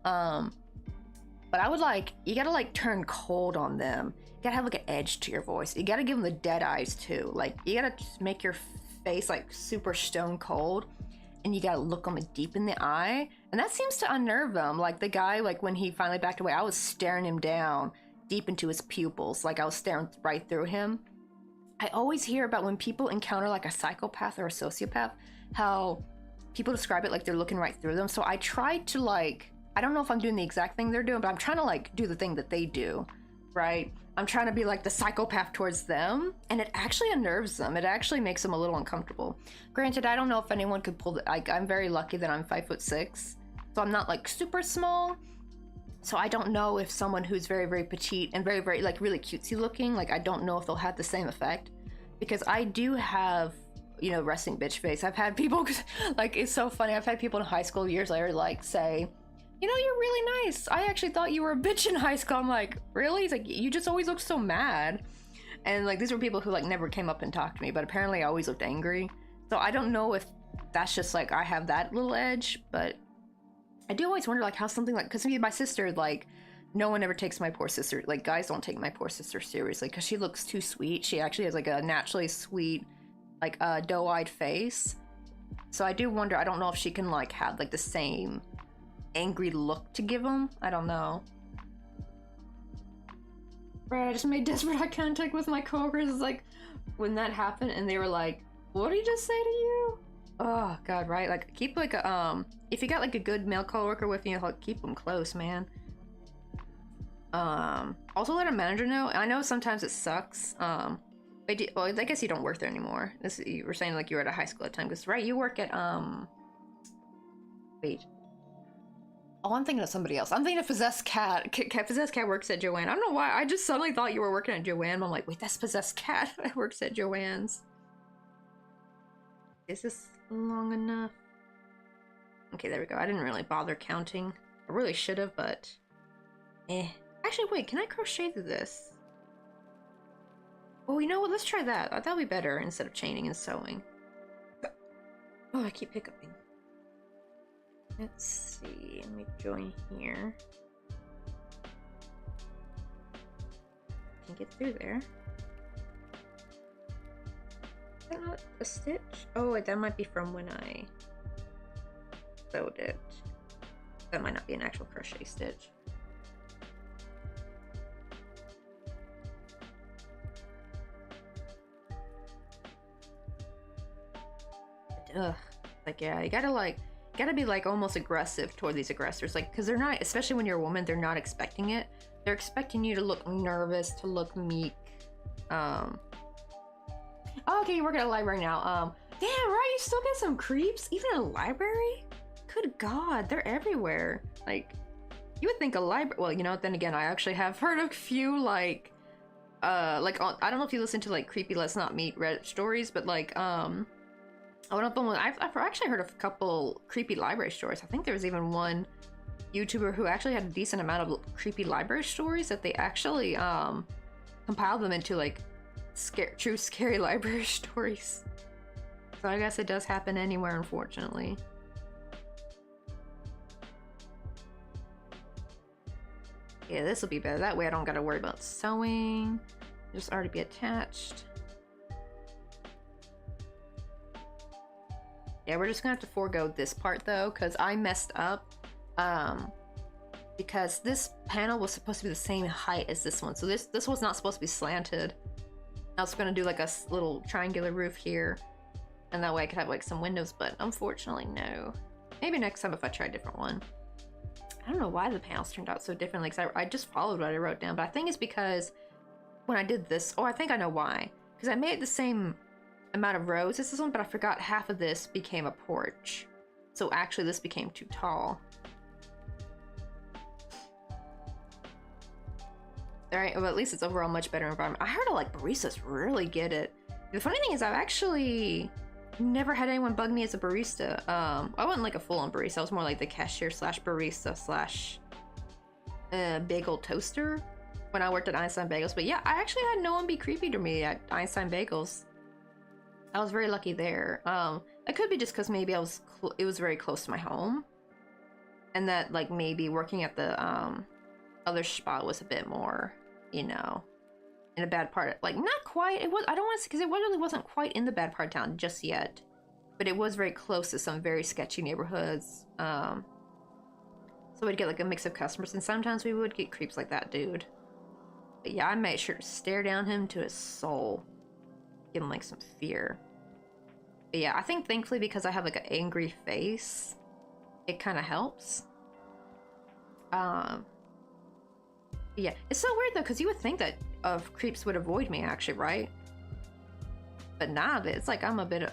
But I would like, you gotta like turn cold on them. You gotta have like an edge to your voice. You gotta give them the dead eyes too. Like you gotta just make your face like super stone cold, and you gotta look them deep in the eye. And that seems to unnerve them. Like the guy, like when he finally backed away, I was staring him down deep into his pupils. Like I was staring right through him. I always hear about when people encounter like a psychopath or a sociopath, how people describe it like they're looking right through them. So I try to like, I don't know if I'm doing the exact thing they're doing, but I'm trying to like do the thing that they do, right? I'm trying to be like the psychopath towards them, and it actually unnerves them. It actually makes them a little uncomfortable. Granted, I don't know if anyone could pull like, I'm very lucky that I'm 5'6", so I'm not like super small. So I don't know if someone who's very, very petite and very, very like really cutesy looking, like I don't know if they'll have the same effect, because I do have, you know, resting bitch face. I've had people like, it's so funny. I've had people in high school years later like say, you know, you're really nice. I actually thought you were a bitch in high school. I'm like, really? He's like, you just always look so mad. And like, these were people who like never came up and talked to me, but apparently I always looked angry. So I don't know if that's just like, I have that little edge, but I do always wonder like how something like, cause my sister, like no one ever takes my poor sister, like guys don't take my poor sister seriously, cause she looks too sweet. She actually has like a naturally sweet, like doe-eyed face. So I do wonder, I don't know if she can like have like the same angry look to give them. I don't know. Right, I just made desperate eye contact with my coworkers. It's like when that happened and they were like, what did he just say to you? Oh god, right? Like keep like a if you got like a good male coworker with you, like keep them close, man. Also let a manager know. I know sometimes it sucks. Well, I guess you don't work there anymore. You were saying like you were at a high school at the time, because right, you work at wait. Oh, I'm thinking of somebody else. I'm thinking of Possessed Cat. Possessed Cat works at Joanne. I don't know why. I just suddenly thought you were working at Joanne. I'm like, wait, that's Possessed Cat. That works at Joanne's. Is this long enough? Okay, there we go. I didn't really bother counting. I really should have, but eh. Actually, wait, can I crochet through this? Oh, you know what? Let's try that. That'll be better instead of chaining and sewing. Oh, I keep hiccuping. Let's see. Let me join here. Can get through there. Is that not a stitch? Oh, wait, that might be from when I sewed it. That might not be an actual crochet stitch. Ugh. Like, yeah, you gotta be like almost aggressive toward these aggressors, like, because they're not, especially when you're a woman, they're not expecting it. They're expecting you to look nervous, to look meek. Oh, okay, you work at a library now. Damn, right, you still get some creeps even in a library? Good god, they're everywhere. Like, you would think a library, well, you know, then again, I actually have heard of a few like I don't know if you listen to like creepy Let's Not Meet Reddit stories, but like I've actually heard of a couple creepy library stories. I think there was even one YouTuber who actually had a decent amount of creepy library stories that they actually compiled them into like true scary library stories. So I guess it does happen anywhere, unfortunately. Yeah, this will be better. That way I don't gotta worry about sewing. Just already be attached. Yeah, we're just gonna have to forego this part though, because I messed up. Because this panel was supposed to be the same height as this one. So this was not supposed to be slanted. I was gonna do like a little triangular roof here. And that way I could have like some windows, but unfortunately no. Maybe next time if I try a different one. I don't know why the panels turned out so differently, because I just followed what I wrote down, but I think it's because when I did this, I think I know why. Because I made the same amount of rows as this one, but I forgot half of this became a porch. So actually this became too tall. Alright, well at least it's overall much better environment. I heard like baristas really get it. The funny thing is I've actually never had anyone bug me as a barista. I wasn't like a full-on barista. I was more like the cashier slash barista slash bagel toaster when I worked at Einstein Bagels. But yeah, I actually had no one be creepy to me at Einstein Bagels. I was very lucky there. It could be just because maybe it was very close to my home, and that like maybe working at the other spot was a bit more, you know, in a bad part, like not quite, it was, I don't want to say, because it really wasn't quite in the bad part of town just yet, but it was very close to some very sketchy neighborhoods. So we'd get like a mix of customers, and sometimes we would get creeps like that dude. But yeah, I made sure to stare down him to his soul, give him like some fear. But yeah, I think thankfully because I have like an angry face, it kind of helps. Yeah, it's so weird though, because you would think that creeps would avoid me actually, right? But nah, it's like I'm a bit of,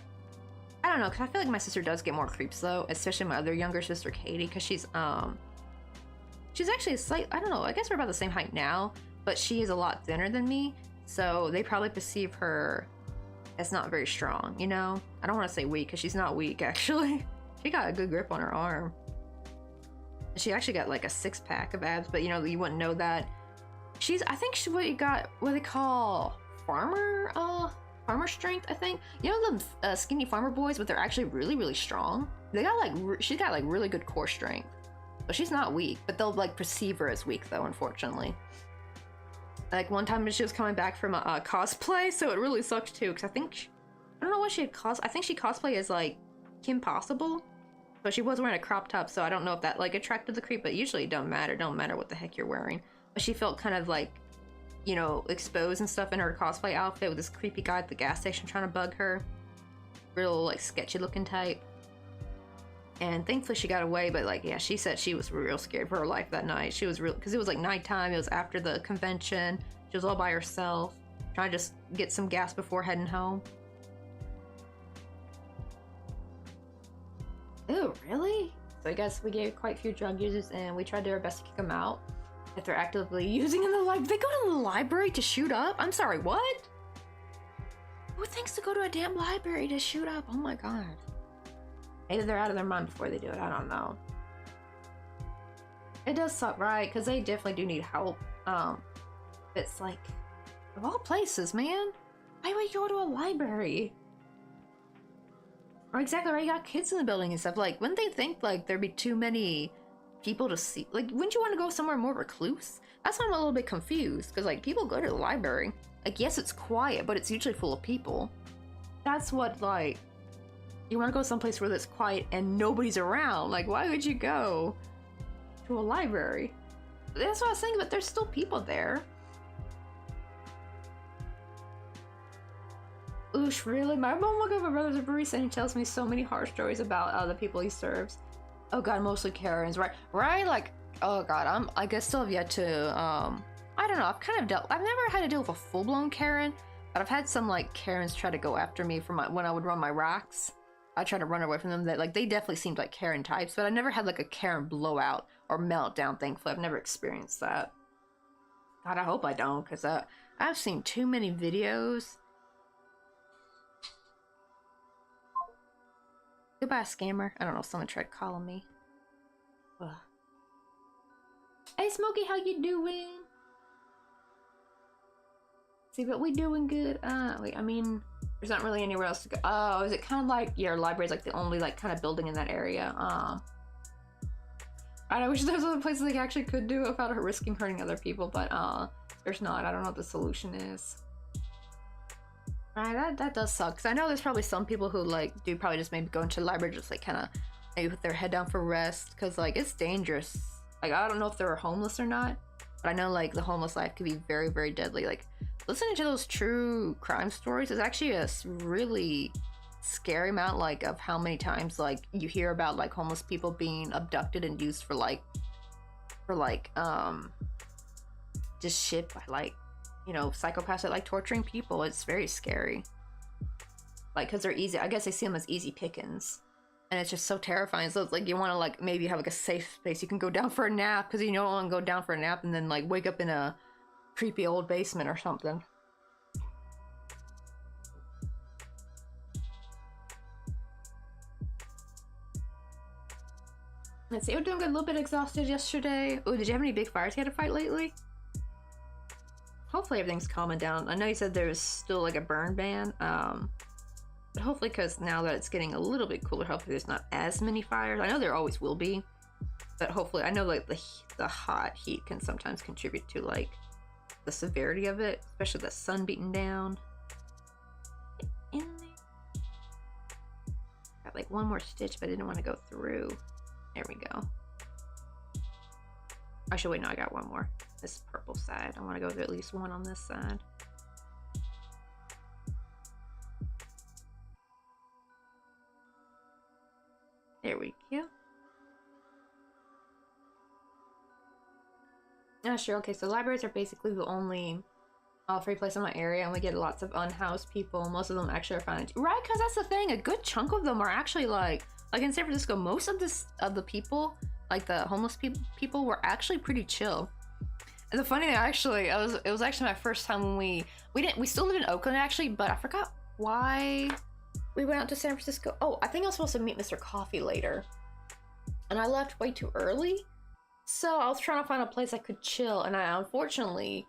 I don't know, because I feel like my sister does get more creeps though, especially my other younger sister Katie, because she's actually a slight, I don't know, I guess we're about the same height now, but she is a lot thinner than me, so they probably perceive her as not very strong, you know? I don't want to say weak, because she's not weak actually. She got a good grip on her arm. She actually got like a 6-pack of abs, but you know, you wouldn't know that. I think she what they call farmer strength, I think. You know the skinny farmer boys, but they're actually really, really strong. They got like, she's got like really good core strength. But she's not weak, but they'll like perceive her as weak though, unfortunately. Like one time she was coming back from a cosplay, so it really sucked too, because I don't know what she had I think she cosplayed as like Kim Possible. But she was wearing a crop top, so I don't know if that like attracted the creep, but usually it don't matter what the heck you're wearing. But she felt kind of like, you know, exposed and stuff in her cosplay outfit with this creepy guy at the gas station trying to bug her. Real like sketchy looking type. And thankfully she got away, but like, yeah, she said she was real scared for her life that night. She was real, because it was like nighttime, it was after the convention. She was all by herself, trying to just get some gas before heading home. Oh, really? So I guess we gave quite a few drug users, and we tried our best to kick them out. If they're actively using in the library, they go to the library to shoot up? I'm sorry, what? Who thinks to go to a damn library to shoot up? Oh my god. Maybe they're out of their mind before they do it, I don't know. It does suck, right? Because they definitely do need help. It's like, of all places, man, why would you go to a library? Or exactly right, you got kids in the building and stuff. Like, wouldn't they think like there'd be too many people to see? Like, wouldn't you want to go somewhere more recluse? That's why I'm a little bit confused, because like people go to the library. Like, yes, it's quiet, but it's usually full of people. That's what, like, you want to go someplace where it's quiet and nobody's around. Like, why would you go to a library? That's what I was thinking, but there's still people there. Oosh, really? My brother's a barista and he tells me so many horror stories about the people he serves. Oh god, mostly Karens, right? Right? Like, oh god, I guess still have yet to, I don't know, I've never had to deal with a full-blown Karen, but I've had some, like, Karens try to go after me for when I would run my racks. I try to run away from them. That, like, they definitely seemed like Karen types, but I never had, like, a Karen blowout or meltdown, thankfully. I've never experienced that. God, I hope I don't, because I've seen too many videos. Goodbye, scammer. I don't know if someone tried calling me. Ugh. Hey, Smokey, how you doing? See, but we doing good. Wait, I mean, There's not really anywhere else to go. Oh, is it kind of like your library's like the only like kind of building in that area? I wish there was other places they actually could do without risking hurting other people, but there's not. I don't know what the solution is. Right, that does suck. Cause I know there's probably some people who like do probably just maybe go into the library, just like kind of maybe put their head down for rest, cause like it's dangerous. Like I don't know if they're homeless or not, but I know like the homeless life could be very, very deadly. Like listening to those true crime stories is actually a really scary amount, like of how many times like you hear about like homeless people being abducted and used for just shit by like, you know, psychopaths that like torturing people. It's very scary, like because they're easy. I guess they see them as easy pickings, and it's just so terrifying. So it's like you want to like maybe have like a safe space you can go down for a nap, because you don't want to go down for a nap and then like wake up in a creepy old basement or something. Let's see, we're doing good. A little bit exhausted yesterday. Oh, did you have any big fires you had to fight lately? Hopefully everything's calming down. I know you said there's still like a burn ban, but hopefully, because now that it's getting a little bit cooler, hopefully there's not as many fires. I know there always will be, but hopefully, I know like the hot heat can sometimes contribute to like the severity of it, especially the sun beating down. Get in there. Got like one more stitch, but I didn't want to go through. There we go. Actually, wait, no, I got one more. This purple side. I want to go through at least one on this side. There we go. Oh, sure. Okay, so libraries are basically the only free place in my area, and we get lots of unhoused people. Most of them actually are found. Right, because that's the thing. A good chunk of them are actually like in San Francisco, most of the people, like the homeless people were actually pretty chill. And the funny thing, actually, it was actually my first time when we still live in Oakland actually, but I forgot why we went out to San Francisco. Oh, I think I was supposed to meet Mr. Coffee later, and I left way too early, so I was trying to find a place I could chill, and I unfortunately,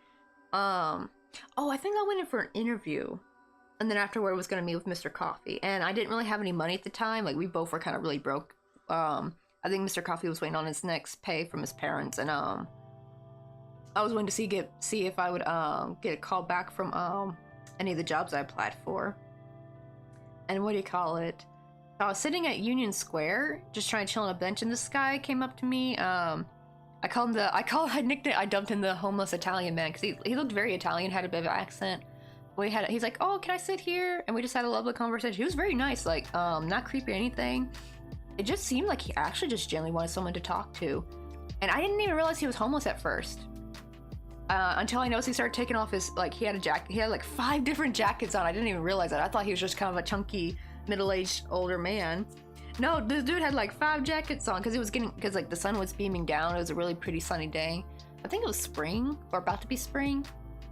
I think I went in for an interview. And then afterward, I was going to meet with Mr. Coffee. And I didn't really have any money at the time. Like, we both were kind of really broke. I think Mr. Coffee was waiting on his next pay from his parents. And I was waiting to see if I would get a call back from any of the jobs I applied for. And what do you call it? I was sitting at Union Square, just trying to chill on a bench. And this guy came up to me. I dumped him the homeless Italian man. Because he looked very Italian, had a bit of an accent. He's like, oh, can I sit here? And we just had a lovely conversation. He was very nice, like, not creepy or anything. It just seemed like he actually just genuinely wanted someone to talk to. And I didn't even realize he was homeless at first. Until I noticed he started taking off his, like, he had a jacket. He had like 5 different jackets on. I didn't even realize that. I thought he was just kind of a chunky, middle-aged, older man. No, this dude had like 5 jackets on because like the sun was beaming down. It was a really pretty sunny day. I think it was spring or about to be spring.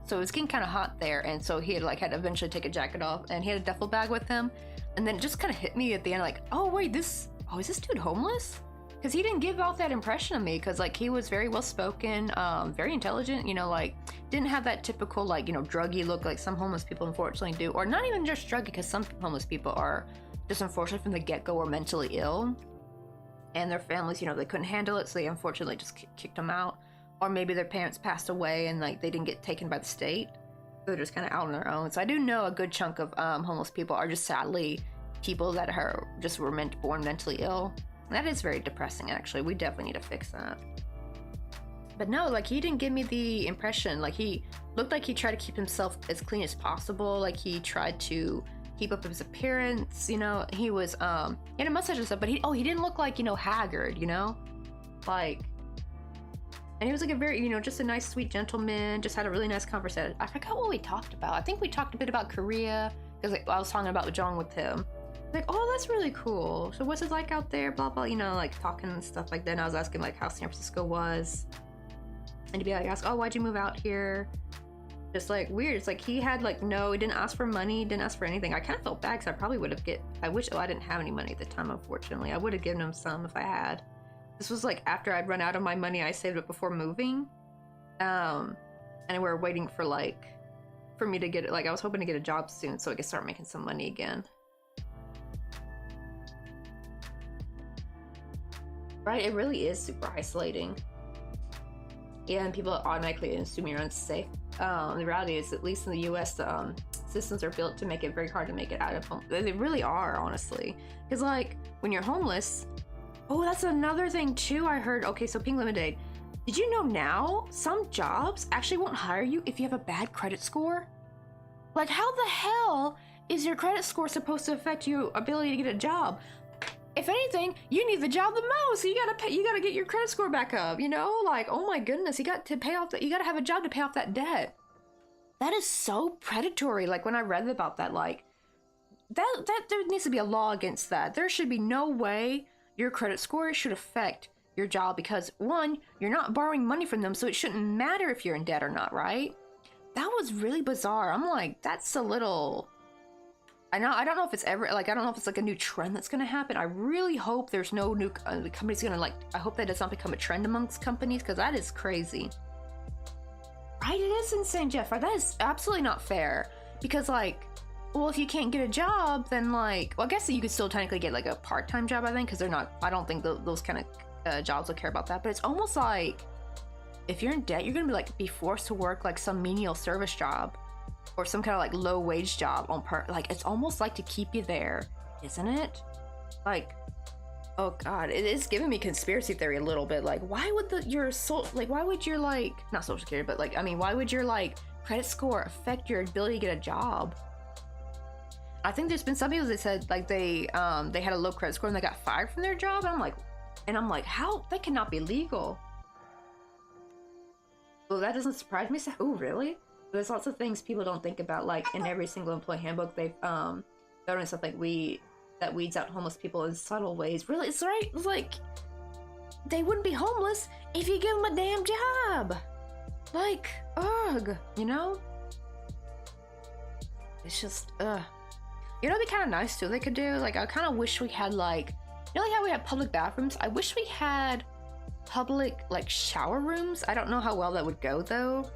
So it was getting kind of hot there, and so he had to eventually take a jacket off, and he had a duffel bag with him, and then it just kind of hit me at the end, like, oh wait, is this dude homeless? Because he didn't give off that impression of me, because like he was very well spoken, very intelligent, you know, like didn't have that typical like, you know, druggy look like some homeless people unfortunately do, or not even just druggy, because some homeless people are just unfortunately from the get-go were mentally ill, and their families, you know, they couldn't handle it, so they unfortunately just kicked them out. Or maybe their parents passed away and like they didn't get taken by the state. So they're just kind of out on their own. So I do know a good chunk of homeless people are just sadly people that were born mentally ill. And that is very depressing, actually. We definitely need to fix that. But no, like he didn't give me the impression. Like he looked like he tried to keep himself as clean as possible. Like he tried to keep up his appearance. You know, he was he had a mustache and stuff, but he didn't look like, you know, haggard. You know, like. And he was like a very, you know, just a nice, sweet gentleman, just had a really nice conversation. I forgot what we talked about. I think we talked a bit about Korea, because like, I was talking about Jong with him. Like, oh, that's really cool. So what's it like out there? Blah, blah, you know, like talking and stuff like that. And I was asking like how San Francisco was. And to be like, ask, oh, why'd you move out here? Just like weird. It's like he had like, no, he didn't ask for money, didn't ask for anything. I kind of felt bad because I probably would have I didn't have any money at the time, unfortunately. I would have given him some if I had. This was like after I'd run out of my money I saved up before moving. And we were waiting for for me to get it. Like, I was hoping to get a job soon so I could start making some money again. Right? It really is super isolating. Yeah, and people automatically assume you're unsafe. The reality is, at least in the US, the systems are built to make it very hard to make it out of home. They really are, honestly. Because, like, when you're homeless... Oh, that's another thing, too, I heard. Okay, so Pink Lemonade. Did you know now some jobs actually won't hire you if you have a bad credit score? Like, how the hell is your credit score supposed to affect your ability to get a job? If anything, you need the job the most. So you gotta get your credit score back up, you know? Like, oh my goodness, you got to pay off that. You gotta have a job to pay off that debt. That is so predatory. Like, when I read about that, like, that there needs to be a law against that. There should be no way your credit score should affect your job because, one, you're not borrowing money from them, so it shouldn't matter if you're in debt or not, right? That was really bizarre. I'm like, that's a little... I don't know if it's ever, like, I don't know if it's like a new trend that's gonna happen. I really hope there's no new companies gonna, like, I hope that does not become a trend amongst companies, because that is crazy. Right, it is insane, Jeff, right? That is absolutely not fair. Because, like, well, if you can't get a job, then, like, well, I guess you could still technically get, like, a part-time job, I think, because they're not, I don't think those kind of jobs will care about that. But it's almost like, if you're in debt, you're gonna be forced to work, like, some menial service job. Or some kind of like low wage job on like, it's almost like to keep you there, isn't it? Like, oh god, it is giving me conspiracy theory a little bit. Like, why would why would your, like, not social security, but, like, I mean, why would your, like, credit score affect your ability to get a job? I think there's been some people that said, like, they had a low credit score and they got fired from their job. And I'm like, how? That cannot be legal. Well, that doesn't surprise me. So, oh, really? There's lots of things people don't think about, like, in every single employee handbook. They've thrown in stuff like that weeds out homeless people in subtle ways. Really, it's right. It's like, they wouldn't be homeless if you give them a damn job. Like, ugh, you know? It's just, ugh. You know, it'd be kind of nice too. They could do, like, I kind of wish we had, like, you know, like how we have public bathrooms. I wish we had public, like, shower rooms. I don't know how well that would go though.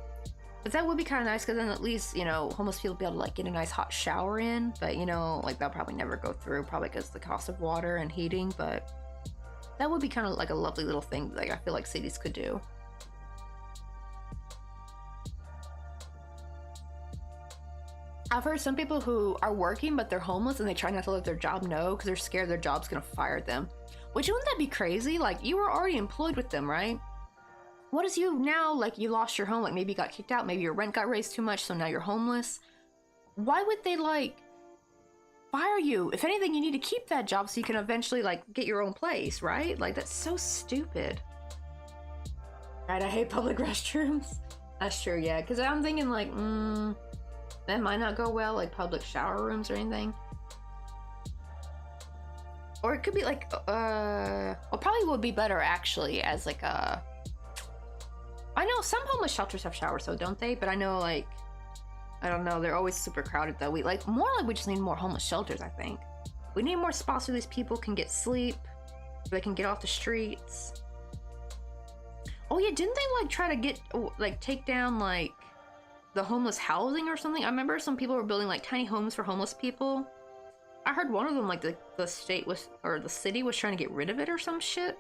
But that would be kind of nice, because then at least, you know, homeless people would be able to, like, get a nice hot shower in. But, you know, like, that'll probably never go through, probably because of the cost of water and heating. But that would be kind of like a lovely little thing, like, I feel like cities could do. I've heard some people who are working, but they're homeless and they try not to let their job know because they're scared their job's gonna fire them. Which, wouldn't that be crazy? Like, you were already employed with them, right? What is you now, like, you lost your home, like, maybe you got kicked out, maybe your rent got raised too much, so now you're homeless. Why would they, like, fire you? If anything, you need to keep that job so you can eventually, like, get your own place, right? Like, that's so stupid. Right, I hate public restrooms. That's true, yeah, because I'm thinking, like, that might not go well, like, public shower rooms or anything. Or it could be, like, well, probably would be better, actually, as, like, a... I know some homeless shelters have showers, though, don't they? But I know, like, I don't know, they're always super crowded, though. We just need more homeless shelters, I think. We need more spots where these people can get sleep, where they can get off the streets. Oh, yeah, didn't they, like, try to get, like, take down, like, the homeless housing or something? I remember some people were building, like, tiny homes for homeless people. I heard one of them, like, the state was, or the city was trying to get rid of it or some shit.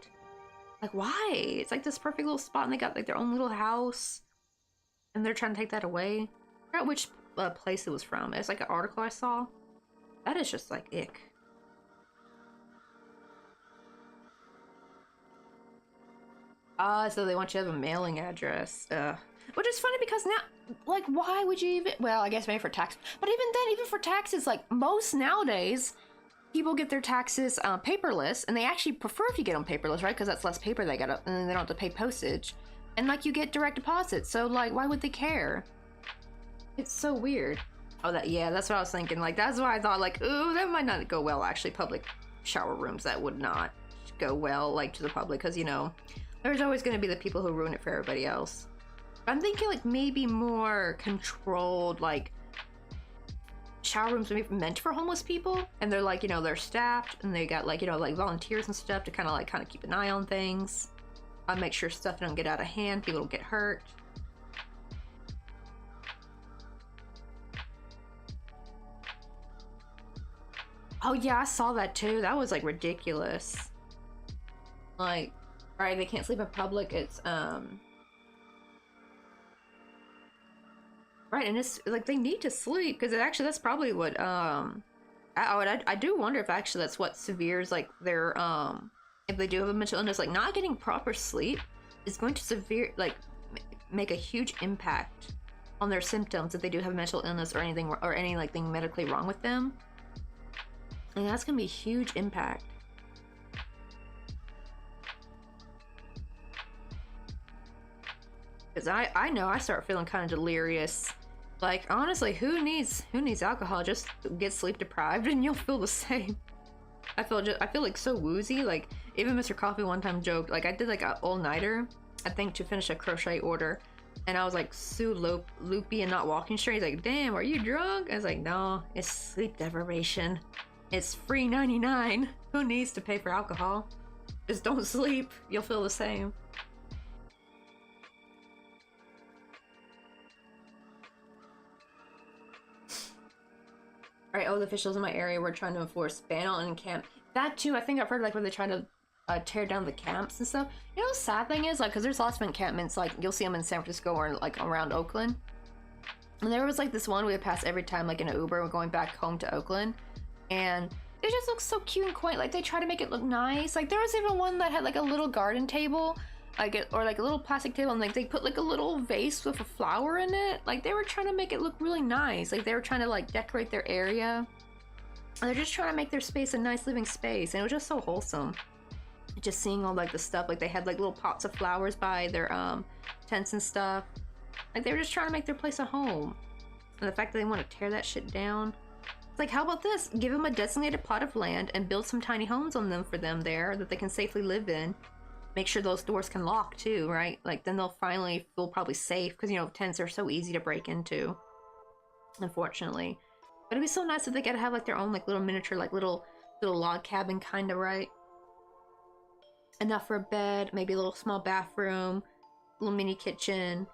Like, why? It's like this perfect little spot and they got, like, their own little house and they're trying to take that away. I forgot which place it was from. It's like an article I saw. That is just, like, ick. So they want you to have a mailing address. Which is funny because now, like, why would you even, well, I guess maybe for tax, but even then, even for taxes, like, most nowadays, people get their taxes paperless, and they actually prefer if you get them paperless, right? Because that's less paper they got, and they don't have to pay postage. And, like, you get direct deposit, so, like, why would they care? It's so weird. Oh, yeah, that's what I was thinking. Like, that's why I thought, like, ooh, that might not go well, actually. Public shower rooms, that would not go well, like, to the public, because, you know, there's always going to be the people who ruin it for everybody else. I'm thinking, like, maybe more controlled, like, shower rooms maybe meant for homeless people, and they're, like, you know, they're staffed and they got, like, you know, like, volunteers and stuff to kind of keep an eye on things, make sure stuff don't get out of hand, people don't get hurt. Oh yeah, I saw that too. That was like ridiculous. Like, right, they can't sleep in public. It's right, and it's like they need to sleep because actually that's probably what I do wonder if actually that's what severes like their if they do have a mental illness, like not getting proper sleep is going to make a huge impact on their symptoms if they do have mental illness or anything or any like thing medically wrong with them. And that's gonna be a huge impact. Because I know I start feeling kind of delirious. Like honestly, who needs alcohol? Just get sleep deprived and you'll feel the same. I feel like so woozy. Like even Mr. Coffee one time joked, like I did like an all-nighter, I think, to finish a crochet order, and I was like so loopy and not walking straight. He's like, damn, are you drunk? I was like, no, it's sleep deprivation. It's free 99. Who needs to pay for alcohol? Just don't sleep. You'll feel the same. Alright, all the officials in my area were trying to enforce ban on camp. That too, I think I've heard like when they try to tear down the camps and stuff. You know, the sad thing is, like, because there's lots of encampments, like you'll see them in San Francisco or like around Oakland. And there was like this one we would pass every time, like in an Uber, going back home to Oakland, and it just looks so cute and quaint. Like they try to make it look nice. Like there was even one that had like a little garden table, or like a little plastic table, and like they put like a little vase with a flower in it. Like they were trying to make it look really nice. Like they were trying to like decorate their area. And they're just trying to make their space a nice living space, and it was just so wholesome. Just seeing all like the stuff, like they had like little pots of flowers by their tents and stuff. Like they were just trying to make their place a home. And the fact that they want to tear that shit down. It's like, how about this? Give them a designated plot of land and build some tiny homes on them for them there that they can safely live in. Make sure those doors can lock too, right? Like then they'll finally feel probably safe, because you know tents are so easy to break into, unfortunately. But it'd be so nice if they get to have like their own like little miniature, like little log cabin kind of, right? Enough for a bed, maybe a little small bathroom, little mini kitchen,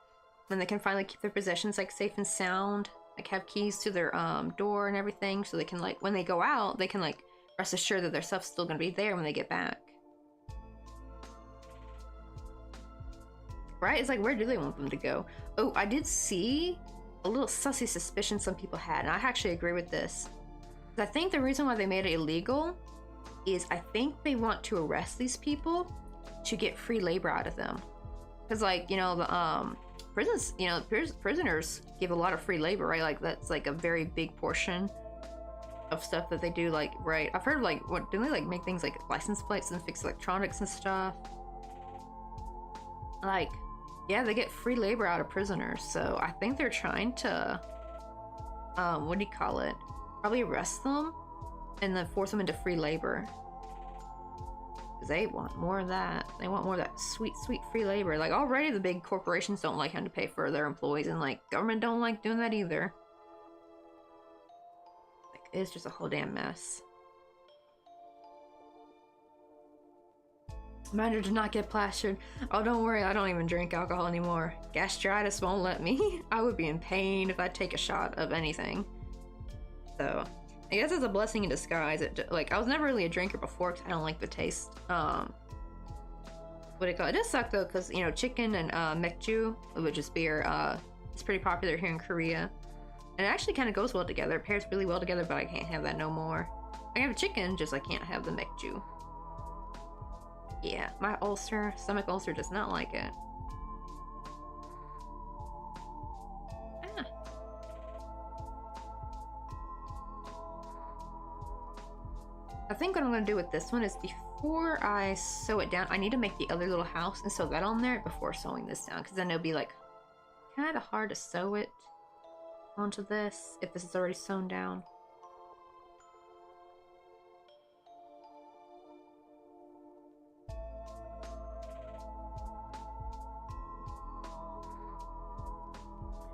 and they can finally keep their possessions like safe and sound. Like have keys to their door and everything, so they can like when they go out, they can like rest assured that their stuff's still gonna be there when they get back. Right? It's like, where do they want them to go? Oh, I did see a little sussy suspicion some people had, and I actually agree with this. I think the reason why they made it illegal is I think they want to arrest these people to get free labor out of them. Because like, you know, the prisons, you know, prisoners give a lot of free labor, right? Like that's like a very big portion of stuff that they do. Like, right, I've heard like, what, do they like make things like license plates and fix electronics and stuff? Like, yeah, they get free labor out of prisoners. So I think they're trying to what do you call it, probably arrest them and then force them into free labor, because they want more of that. They want more of that sweet free labor. Like already the big corporations don't like having to pay for their employees, and like government don't like doing that either. Like it's just a whole damn mess. Reminder to not get plastered. Oh, don't worry, I don't even drink alcohol anymore. Gastritis won't let me. I would be in pain if I take a shot of anything. So I guess it's a blessing in disguise. Like I was never really a drinker before because I don't like the taste. What do you call it? It does suck though, because you know chicken and mekju, which is beer, is pretty popular here in Korea, and it actually kind of goes well together. It pairs really well together, but I can't have that no more. I have chicken, just I can't have the mekju. Yeah, my stomach ulcer does not like it. Ah. I think what I'm going to do with this one is before I sew it down, I need to make the other little house and sew that on there before sewing this down, because then it'll be like kind of hard to sew it onto this if this is already sewn down.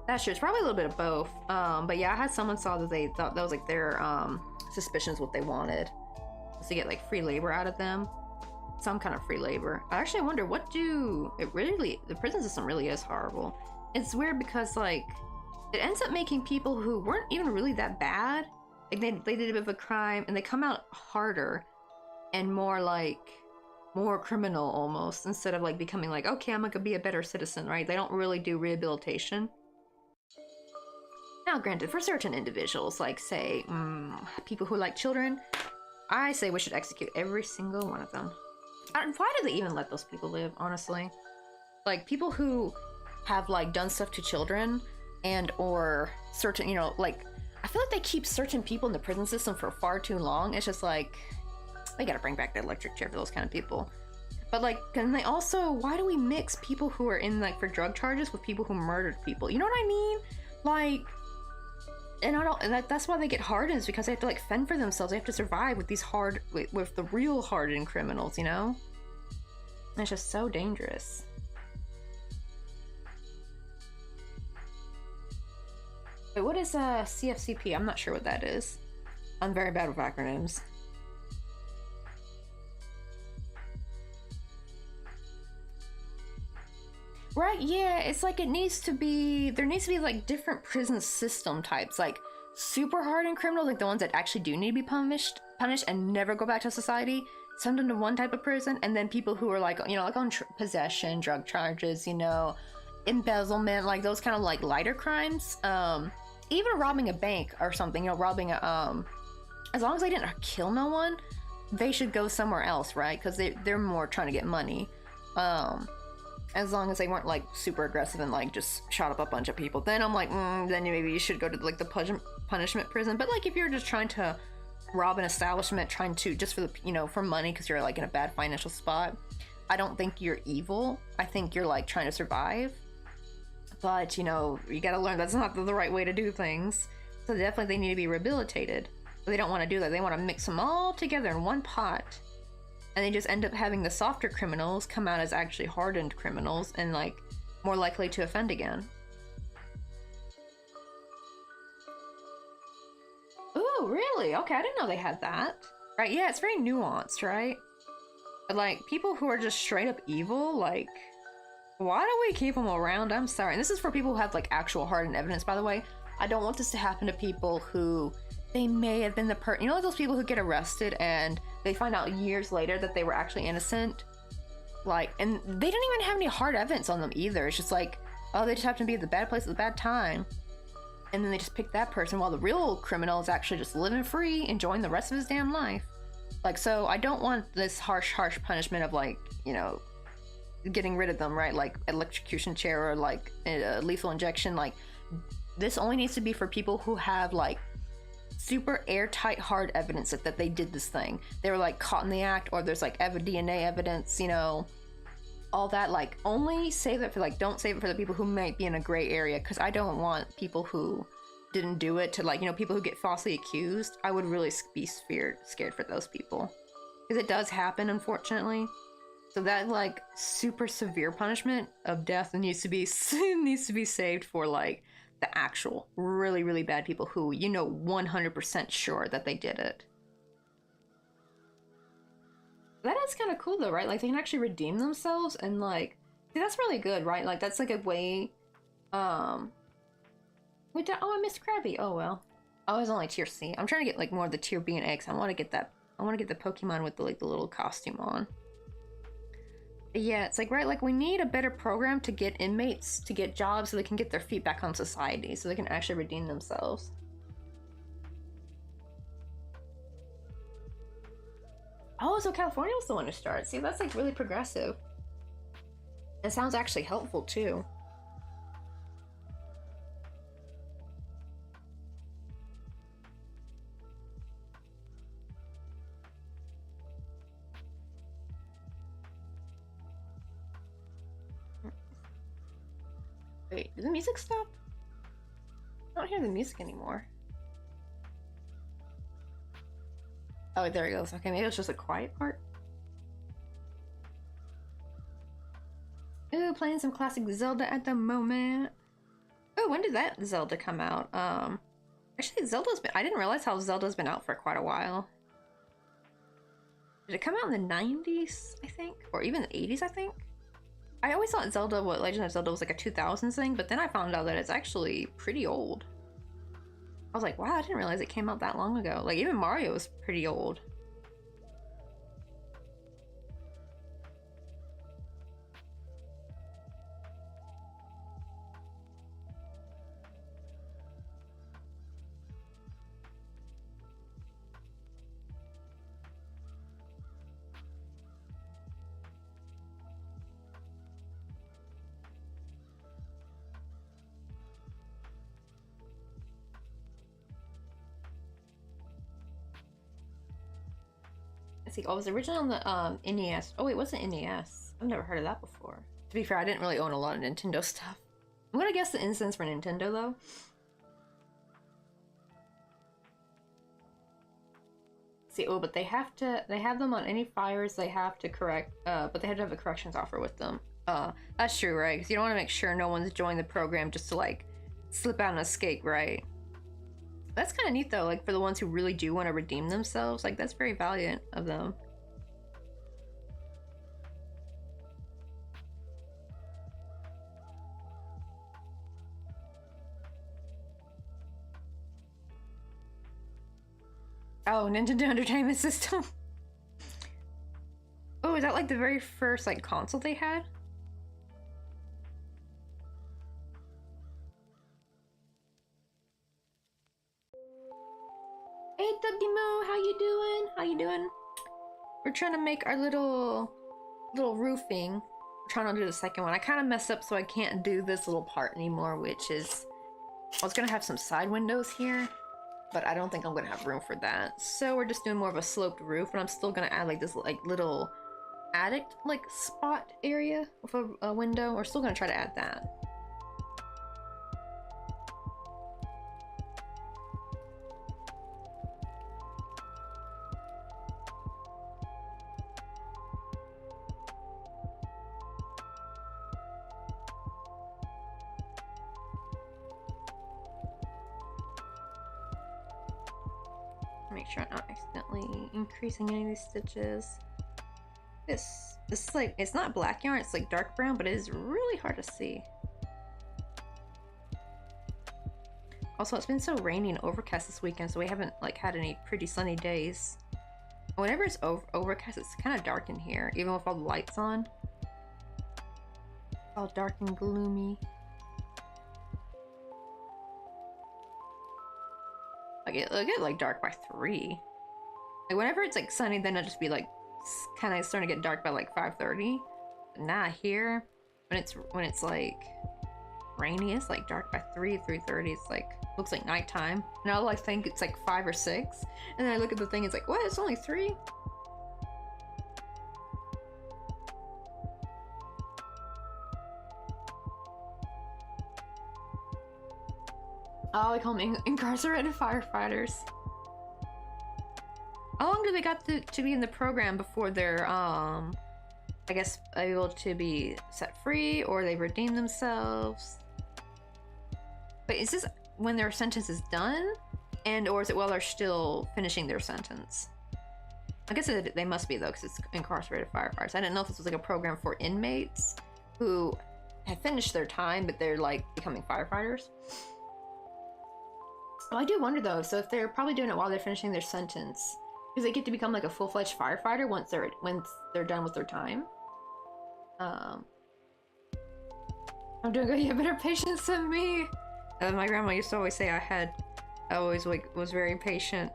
That's true. It's probably a little bit of both. But yeah, I had someone saw that they thought that was like their suspicions what they wanted was to get like free labor out of them, some kind of free labor. I actually wonder what the prison system really is horrible. It's weird because like it ends up making people who weren't even really that bad Like they did a bit of a crime and they come out harder and more like more criminal almost, instead of like becoming like, okay, I'm gonna be a better citizen, right? They don't really do rehabilitation. Now granted, for certain individuals, like say people who like children, I say we should execute every single one of them. Why do they even let those people live, honestly? Like people who have like done stuff to children and or certain, you know, like I feel like they keep certain people in the prison system for far too long. It's just like they gotta bring back the electric chair for those kind of people. But like, can they also, why do we mix people who are in like for drug charges with people who murdered people? You know what I mean? Like, and I don't, and that's why they get hardened, is because they have to like fend for themselves. They have to survive with these with the real hardened criminals, you know? And it's just so dangerous. Wait, what is CFCP? I'm not sure what that is. I'm very bad with acronyms. Right, yeah, it's like it needs to be, there needs to be like different prison system types, like super hardened criminals, like the ones that actually do need to be punished and never go back to society, send them to one type of prison, and then people who are like, you know, like on possession, drug charges, you know, embezzlement, like those kind of like lighter crimes, even robbing a bank or something, you know, robbing a, as long as they didn't kill no one, they should go somewhere else, right? Because they're more trying to get money. As long as they weren't like super aggressive and like just shot up a bunch of people, then I'm like, then maybe you should go to like the punishment prison. But like if you're just trying to rob an establishment, trying to just for the, you know, for money because you're like in a bad financial spot, I don't think you're evil. I think you're like trying to survive. But you know, you got to learn that's not the right way to do things. So definitely they need to be rehabilitated. But they don't want to do that. They want to mix them all together in one pot. And they just end up having the softer criminals come out as actually hardened criminals and like more likely to offend again. Ooh, really? Okay, I didn't know they had that. Right, yeah, it's very nuanced, right? But like people who are just straight up evil, like why do we keep them around? I'm sorry. And this is for people who have like actual hardened evidence, by the way. I don't want this to happen to people who they may have been the you know, like those people who get arrested and they find out years later that they were actually innocent, like, and they didn't even have any hard evidence on them either. It's just like, oh, they just happened to be at the bad place at the bad time, and then they just pick that person while the real criminal is actually just living free, enjoying the rest of his damn life. Like, so I don't want this harsh punishment of like, you know, getting rid of them, right? Like electrocution chair or like lethal injection. Like, this only needs to be for people who have like super airtight hard evidence that they did this thing. They were like caught in the act, or there's like DNA evidence, you know, all that. Like, only save it for like, don't save it for the people who might be in a gray area, because I don't want people who didn't do it to like, you know, people who get falsely accused. I would really be scared for those people, because it does happen, unfortunately. So that like super severe punishment of death needs to be saved for like the actual really, really bad people who, you know, 100% sure that they did it. That is kind of cool though, right? Like they can actually redeem themselves and like, see, that's really good, right? Like that's like a way, oh, I missed Krabby. Oh well. I was only tier C. I'm trying to get like more of the tier B and X. I want to get that. I want to get the Pokemon with the like the little costume on. Yeah, it's like, right, like we need a better program to get inmates to get jobs so they can get their feet back on society, so they can actually redeem themselves. Oh, so California was the one to start. See, that's like really progressive. It sounds actually helpful too. Wait, did the music stop? I don't hear the music anymore. Oh, there it goes. Okay, maybe it's just a quiet part. Ooh, playing some classic Zelda at the moment. Oh, when did that Zelda come out? Actually, I didn't realize how Zelda's been out for quite a while. Did it come out in the 90s, I think? Or even the 80s, I think? I always thought Legend of Zelda was like a 2000s thing, but then I found out that it's actually pretty old. I was like, wow, I didn't realize it came out that long ago. Like, even Mario was pretty old. Let's see. Oh, it was originally on the NES. Oh, it wasn't NES. I've never heard of that before. To be fair, I didn't really own a lot of Nintendo stuff. I'm gonna guess the instance for Nintendo though. See, oh, but they have them on any fires they have to correct, but they have to have the corrections offer with them. That's true, right? Because you don't want to make sure no one's joined the program just to like slip out and escape, right? That's kind of neat though, like for the ones who really do want to redeem themselves, like that's very valiant of them. Oh, Nintendo Entertainment System. Oh, is that like the very first like console they had? Hey Dubdimo, how you doing? How you doing? We're trying to make our little roofing. We're trying to do the second one. I kind of messed up, so I can't do this little part anymore, which is I was gonna have some side windows here, but I don't think I'm gonna have room for that. So we're just doing more of a sloped roof, and I'm still gonna add like this like little attic like spot area with a window. We're still gonna try to add that. Make sure I'm not accidentally increasing any of these stitches. This is like, it's not black yarn, it's like dark brown, but it is really hard to see. Also, it's been so rainy and overcast this weekend, so we haven't like had any pretty sunny days. Whenever it's overcast, it's kind of dark in here, even with all the lights on. It's all dark and gloomy. Like it'll get like dark by 3. Like whenever it's like sunny, then it'll just be like kind of starting to get dark by like 5:30. But not here. When it's like rainy, it's like dark by 3:30. It's like looks like nighttime. And I'll like think it's like 5 or 6, and then I look at the thing. It's like, what? It's only 3. Oh, they call them incarcerated firefighters. How long do they got to be in the program before they're, I guess, able to be set free, or they redeem themselves? But is this when their sentence is done, or is it while they're still finishing their sentence? I guess they must be, though, because it's incarcerated firefighters. I didn't know if this was like a program for inmates who have finished their time, but they're like becoming firefighters. Oh, I do wonder though, so if they're probably doing it while they're finishing their sentence, because they get to become like a full-fledged firefighter once they're done with their time. I'm doing good. You have better patience than me. My grandma used to always say I always like was very patient.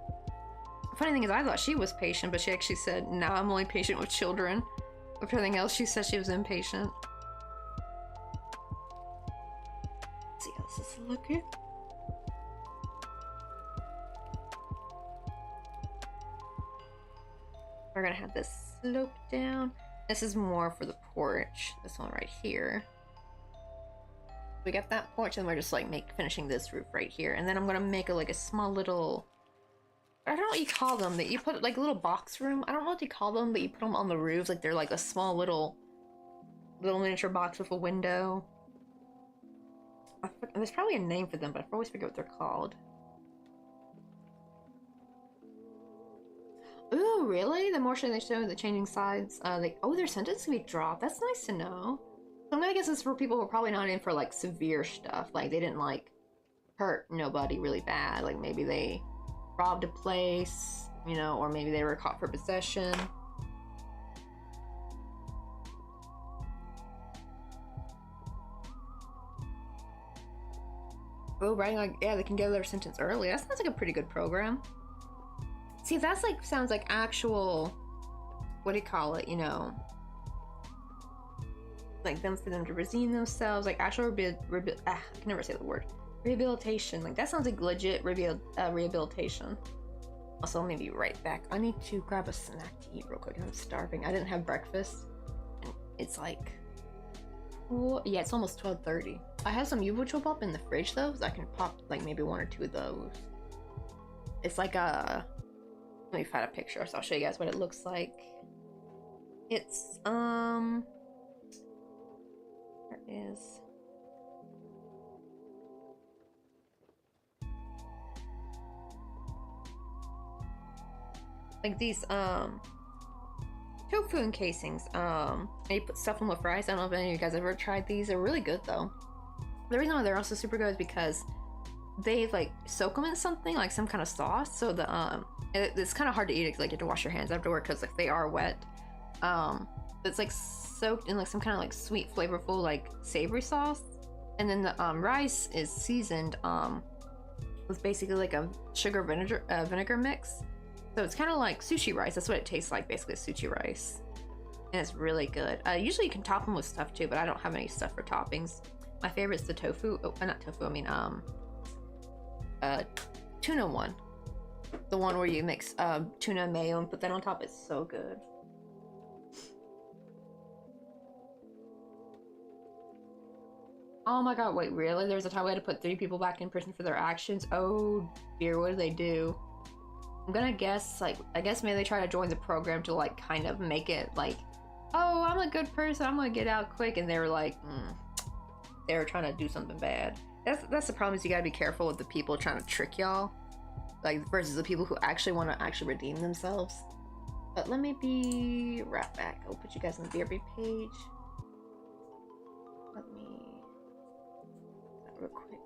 Funny thing is, I thought she was patient, but she actually said, "No, I'm only patient with children." With everything else, she said she was impatient. Let's see how this is looking. We're gonna have this slope down. This is more for the porch. This one right here. We got that porch, and we're just like finishing this roof right here. And then I'm gonna make like a small little, I don't know what you call them, that you put like a little box room. I don't know what you call them, but you put them on the roofs. Like they're like a small little miniature box with a window. There's probably a name for them, but I always forget what they're called. Ooh, really? The more they show the changing sides, oh, their sentence can be dropped. That's nice to know. So I guess it's for people who are probably not in for like severe stuff. Like they didn't like hurt nobody really bad. Like maybe they robbed a place, you know, or maybe they were caught for possession. Oh, writing like, yeah, they can get their sentence early. That sounds like a pretty good program. See, that's like, sounds like actual, what do you call it, you know, like them for them to redeem themselves, like actual I can never say the word. Rehabilitation. Like that sounds like legit rehabilitation. Also, let me be right back. I need to grab a snack to eat real quick. I'm starving. I didn't have breakfast. It's like, oh, yeah, it's almost 12:30. I have some Yubo Chobop in the fridge though, so I can pop like maybe 1 or 2 of those. It's like a, let me find a picture so I'll show you guys what it looks like. It's there is like these tofu encasings. And you put stuff in with rice. I don't know if any of you guys ever tried these. They're really good though. The reason why they're also super good is because they like soak them in something like some kind of sauce. So the it's kind of hard to eat it. Like you have to wash your hands afterward because like they are wet. It's like soaked in like some kind of like sweet, flavorful, like savory sauce, and then the rice is seasoned with basically like a sugar vinegar mix. So it's kind of like sushi rice. That's what it tastes like, basically sushi rice, and it's really good. Usually you can top them with stuff too, but I don't have any stuff for toppings. My favorite is the tofu. Oh, not tofu. I mean tuna one, the one where you mix tuna and mayo and put that on top. It's so good. Oh my god, wait, really? There's a time we had to put 3 people back in prison for their actions? Oh dear, what did they do? I'm gonna guess, like, I guess maybe they try to join the program to, like, kind of make it, like, oh, I'm a good person, I'm gonna get out quick, and they were like, they were trying to do something bad. That's the problem, is you gotta be careful with the people trying to trick y'all, like, versus the people who actually want to actually redeem themselves. But let me be right back. I'll put you guys on the BRB page. Let me... real quick.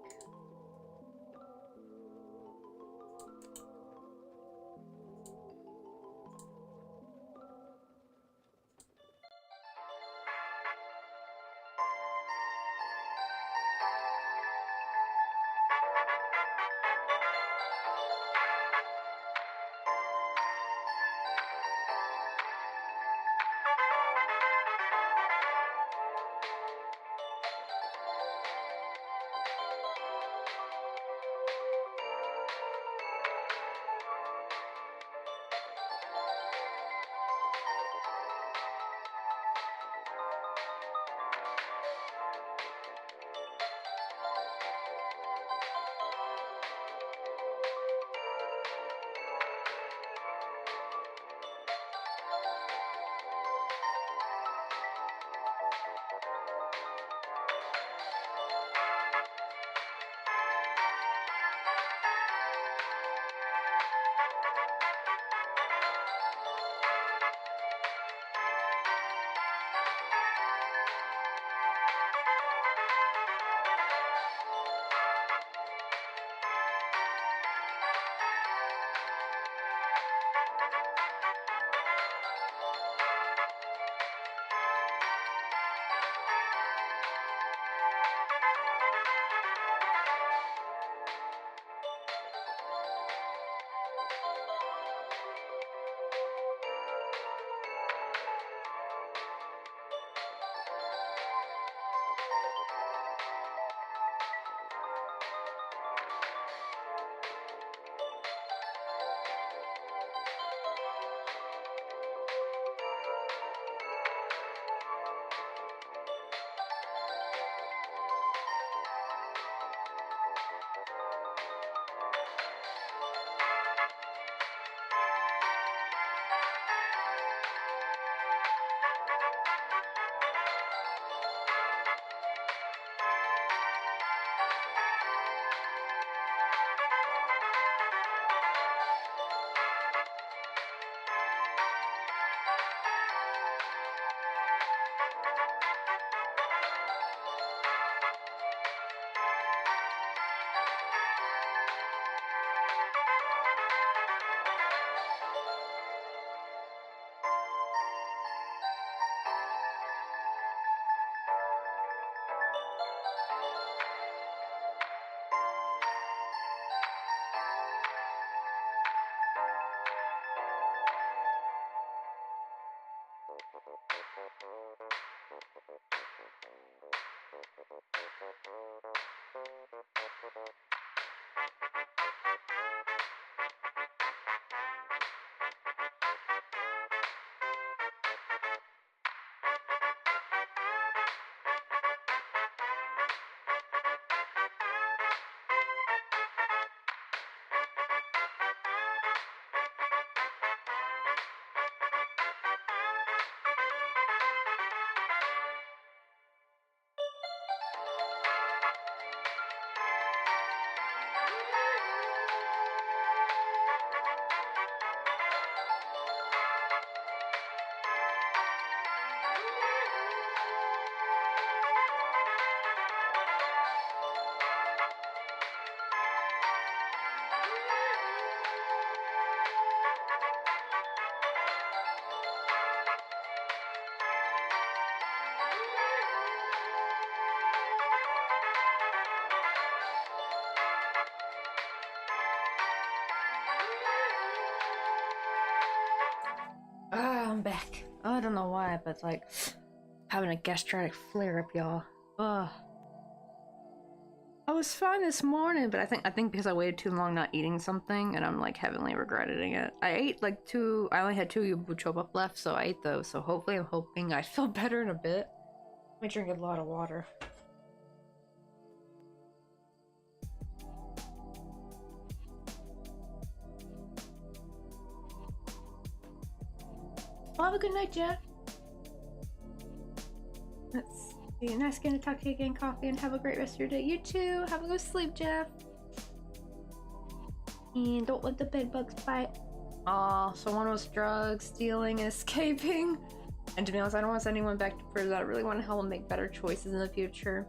Ah, I'm back. I don't know why, but it's like having a gastritic flare up, y'all. Ugh. I was fine this morning, but I think because I waited too long not eating something, and I'm like heavily regretting it. I ate like I only had 2 yubuchobap left, so I ate those. So hopefully, I'm hoping I feel better in a bit. Let me drink a lot of water. Well, have a good night, Jeff. Let's see. Nice getting to talk to you again, Coffee, and have a great rest of your day. You too. Have a good sleep, Jeff. And don't let the bed bugs bite. Aw, so one was drugs, stealing, and escaping. And to be honest, I don't want to send anyone back to prison. I really want to help them make better choices in the future.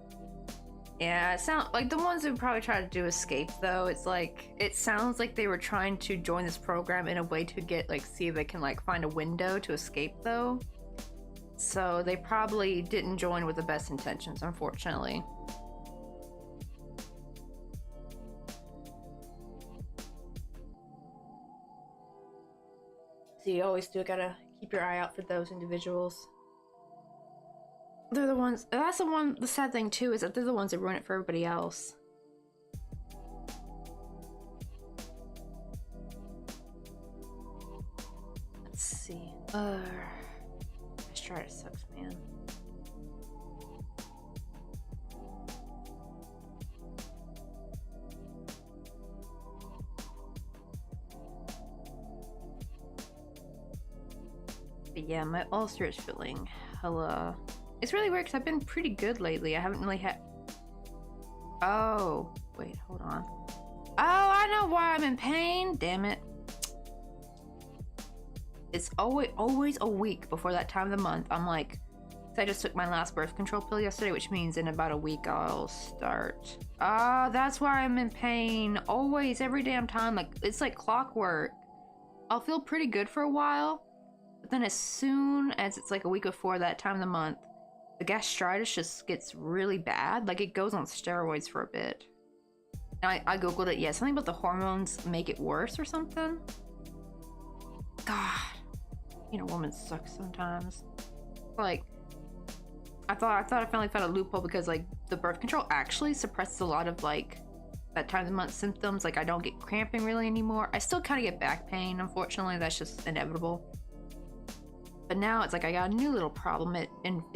Yeah, it sounds like the ones who probably try to do escape, though. It's like, it sounds like they were trying to join this program in a way to get, like, see if they can, like, find a window to escape, though. So they probably didn't join with the best intentions, unfortunately. So you always do gotta keep your eye out for those individuals. They're the ones, that's the sad thing too, is that they're the ones that ruin it for everybody else. Let's see. Gastritis sucks, man. But yeah, my ulcer is feeling hella. It's really weird because I've been pretty good lately. I haven't really had. Oh, wait, hold on. Oh, I know why I'm in pain. Damn it. It's always a week before that time of the month. I'm like, I just took my last birth control pill yesterday, which means in about a week I'll start. Ah, that's why I'm in pain. Always, every damn time. Like, it's like clockwork. I'll feel pretty good for a while, but then as soon as it's like a week before that time of the month, the gastritis just gets really bad. Like, it goes on steroids for a bit. And I googled it. Yeah, something about the hormones make it worse or something. God, you know, women suck sometimes. Like, I thought I finally found a loophole because, like, the birth control actually suppresses a lot of, like, that time of the month symptoms. Like, I don't get cramping really anymore. I still kind of get back pain, unfortunately. That's just inevitable. But now it's like I got a new little problem. It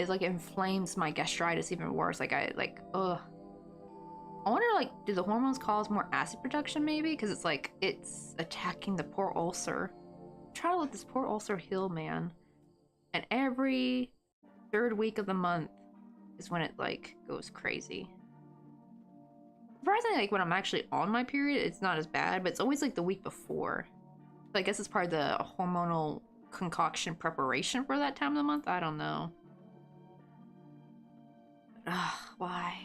like inflames my gastritis even worse. Like, ugh. I wonder, like, do the hormones cause more acid production maybe? Because it's like, it's attacking the poor ulcer. Try to let this poor ulcer heal, man. And every 3rd week of the month is when it, like, goes crazy. Surprisingly, like, when I'm actually on my period, it's not as bad, but it's always, like, the week before. So I guess it's part of the hormonal concoction preparation for that time of the month. I don't know. Ugh, why?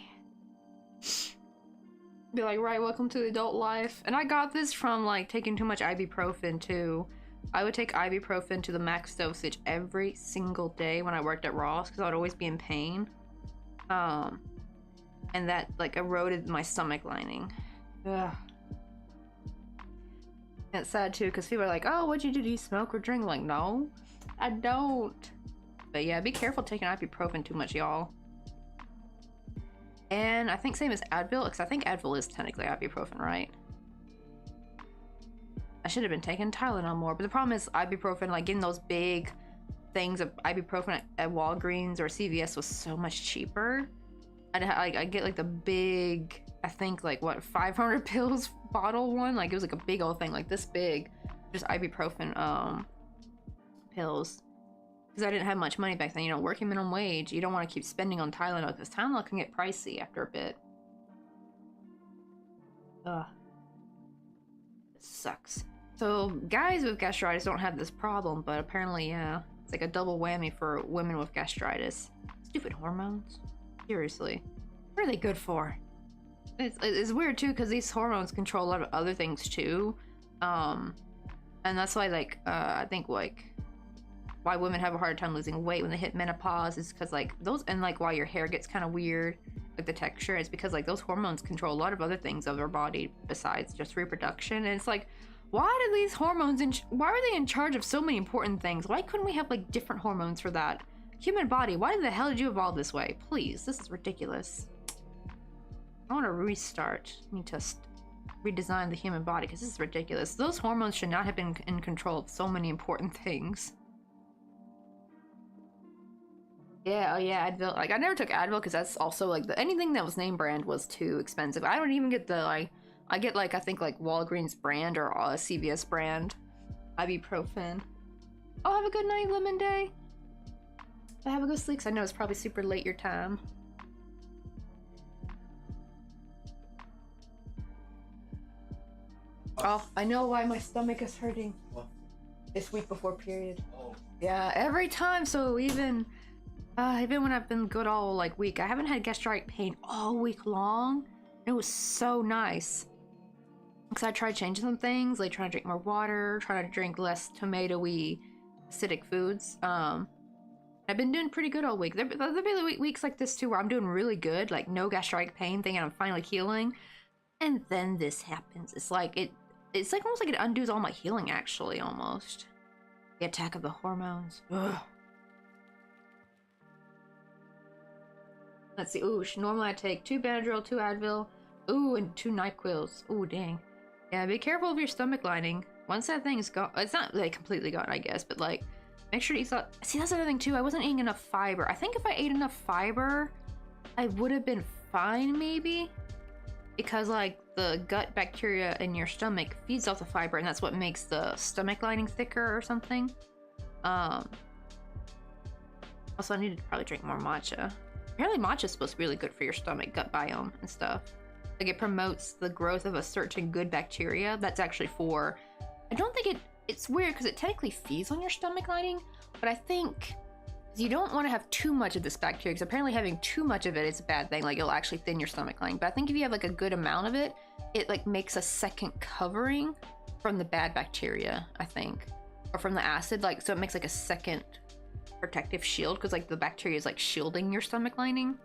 Be like, right, welcome to adult life. And I got this from, like, taking too much ibuprofen too. I would take ibuprofen to the max dosage every single day when I worked at Ross because I would always be in pain. And that, like, eroded my stomach lining. Ugh. And it's sad too because people are like, oh, what'd you do? Do you smoke or drink? I'm like, no, I don't. But yeah, be careful taking ibuprofen too much, y'all. And I think same as Advil, because I think Advil is technically ibuprofen, right? I should have been taking Tylenol more, but the problem is ibuprofen, like getting those big things of ibuprofen at Walgreens or CVS was so much cheaper. I get like the big, I think like what, 500 pills bottle one? Like it was like a big old thing, like this big, just ibuprofen pills. Because I didn't have much money back then, you know, working minimum wage, you don't want to keep spending on Tylenol because Tylenol can get pricey after a bit. Ugh. It sucks. So guys with gastritis don't have this problem, but apparently, yeah, it's like a double whammy for women with gastritis. Stupid hormones. Seriously. What are they good for? It's weird too, because these hormones control a lot of other things too. And that's why, like, I think, like, why women have a hard time losing weight when they hit menopause is because, like, those, and like why your hair gets kind of weird, like the texture, is because like those hormones control a lot of other things of our body besides just reproduction. And it's like, why do these hormones why are they in charge of so many important things? Why couldn't we have like different hormones for that human body? Why the hell did you evolve this way? Please, this is ridiculous. I want to restart. I need to redesign the human body because this is ridiculous. Those hormones should not have been in control of so many important things. Yeah, oh yeah, Advil. Like, I never took Advil because that's also, like, anything that was name brand was too expensive. I don't even get the, like, I get, like, I think, like, Walgreens brand or a CVS brand ibuprofen. Oh, have a good night, Lemon Day. I have a good sleep because I know it's probably super late your time. Oh, I know why my stomach is hurting. What? This week before period. Oh. Yeah, every time, so even when I've been good all like week, I haven't had gastric pain all week long. It was so nice. Because I tried changing some things, like trying to drink more water, trying to drink less tomatoey, acidic foods. I've been doing pretty good all week. There'll be weeks like this too where I'm doing really good, like no gastric pain thing, and I'm finally healing. And then this happens. It's like almost like it undoes all my healing, actually, almost. The attack of the hormones. Ugh. Let's see. Ooh, normally I take 2 Benadryl, 2 Advil, ooh, and 2 NyQuils. Ooh, dang. Yeah, be careful of your stomach lining. Once that thing's gone, it's not like completely gone, I guess, but like, make sure you eat. See, that's another thing too. I wasn't eating enough fiber. I think if I ate enough fiber, I would have been fine, maybe, because like the gut bacteria in your stomach feeds off the fiber, and that's what makes the stomach lining thicker or something. Also, I need to probably drink more matcha. Apparently matcha is supposed to be really good for your stomach gut biome and stuff. Like, it promotes the growth of a certain good bacteria that's actually for, I don't think it's weird because it technically feeds on your stomach lining, but I think you don't want to have too much of this bacteria, because apparently having too much of it is a bad thing. Like, it'll actually thin your stomach lining. But I think if you have like a good amount of it, it like makes a second covering from the bad bacteria, I think, or from the acid. Like, so it makes like a second protective shield, because like the bacteria is like shielding your stomach lining.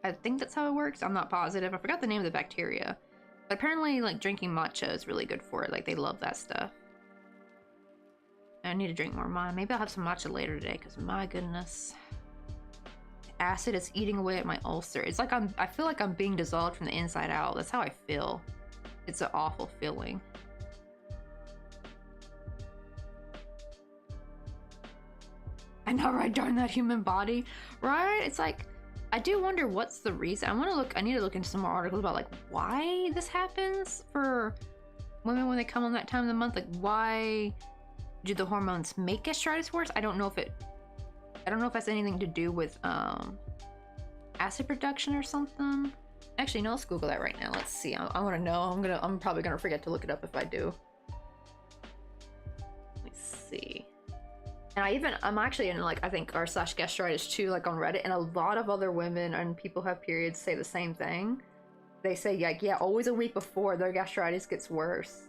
I think that's how it works. I'm not positive. I forgot the name of the bacteria, but apparently like drinking matcha is really good for it. Like, they love that stuff. I need to drink more matcha. Maybe I'll have some matcha later today, because my goodness, acid is eating away at my ulcer. It's like I feel like I'm being dissolved from the inside out. That's how I feel. It's an awful feeling. I know, right? Darn that human body, right? It's like, I do wonder what's the reason. I need to look into some more articles about like why this happens for women when they come on that time of the month. Like, why do the hormones make gastritis worse? I don't know if that's anything to do with acid production or something. Actually, no, let's Google that right now. Let's see. I want to know. I'm probably gonna forget to look it up if I do. Let me see. And I'm actually in like, I think r/gastritis too, like on Reddit, and a lot of other women and people who have periods say the same thing. They say like, yeah, always a week before their gastritis gets worse.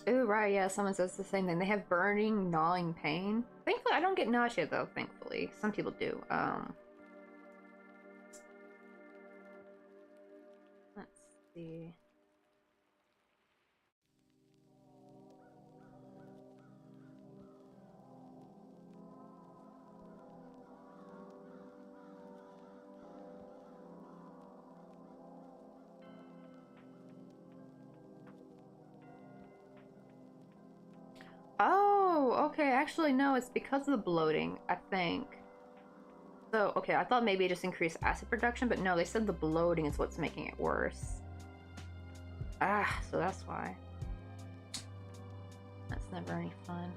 Oh, right, yeah, someone says the same thing. They have burning, gnawing pain. Thankfully, I don't get nausea, though, thankfully. Some people do. Let's see. Oh, okay. Actually, no, it's because of the bloating, I think. So, okay, I thought maybe it just increased acid production, but no, they said the bloating is what's making it worse. Ah, so that's why. That's never any fun.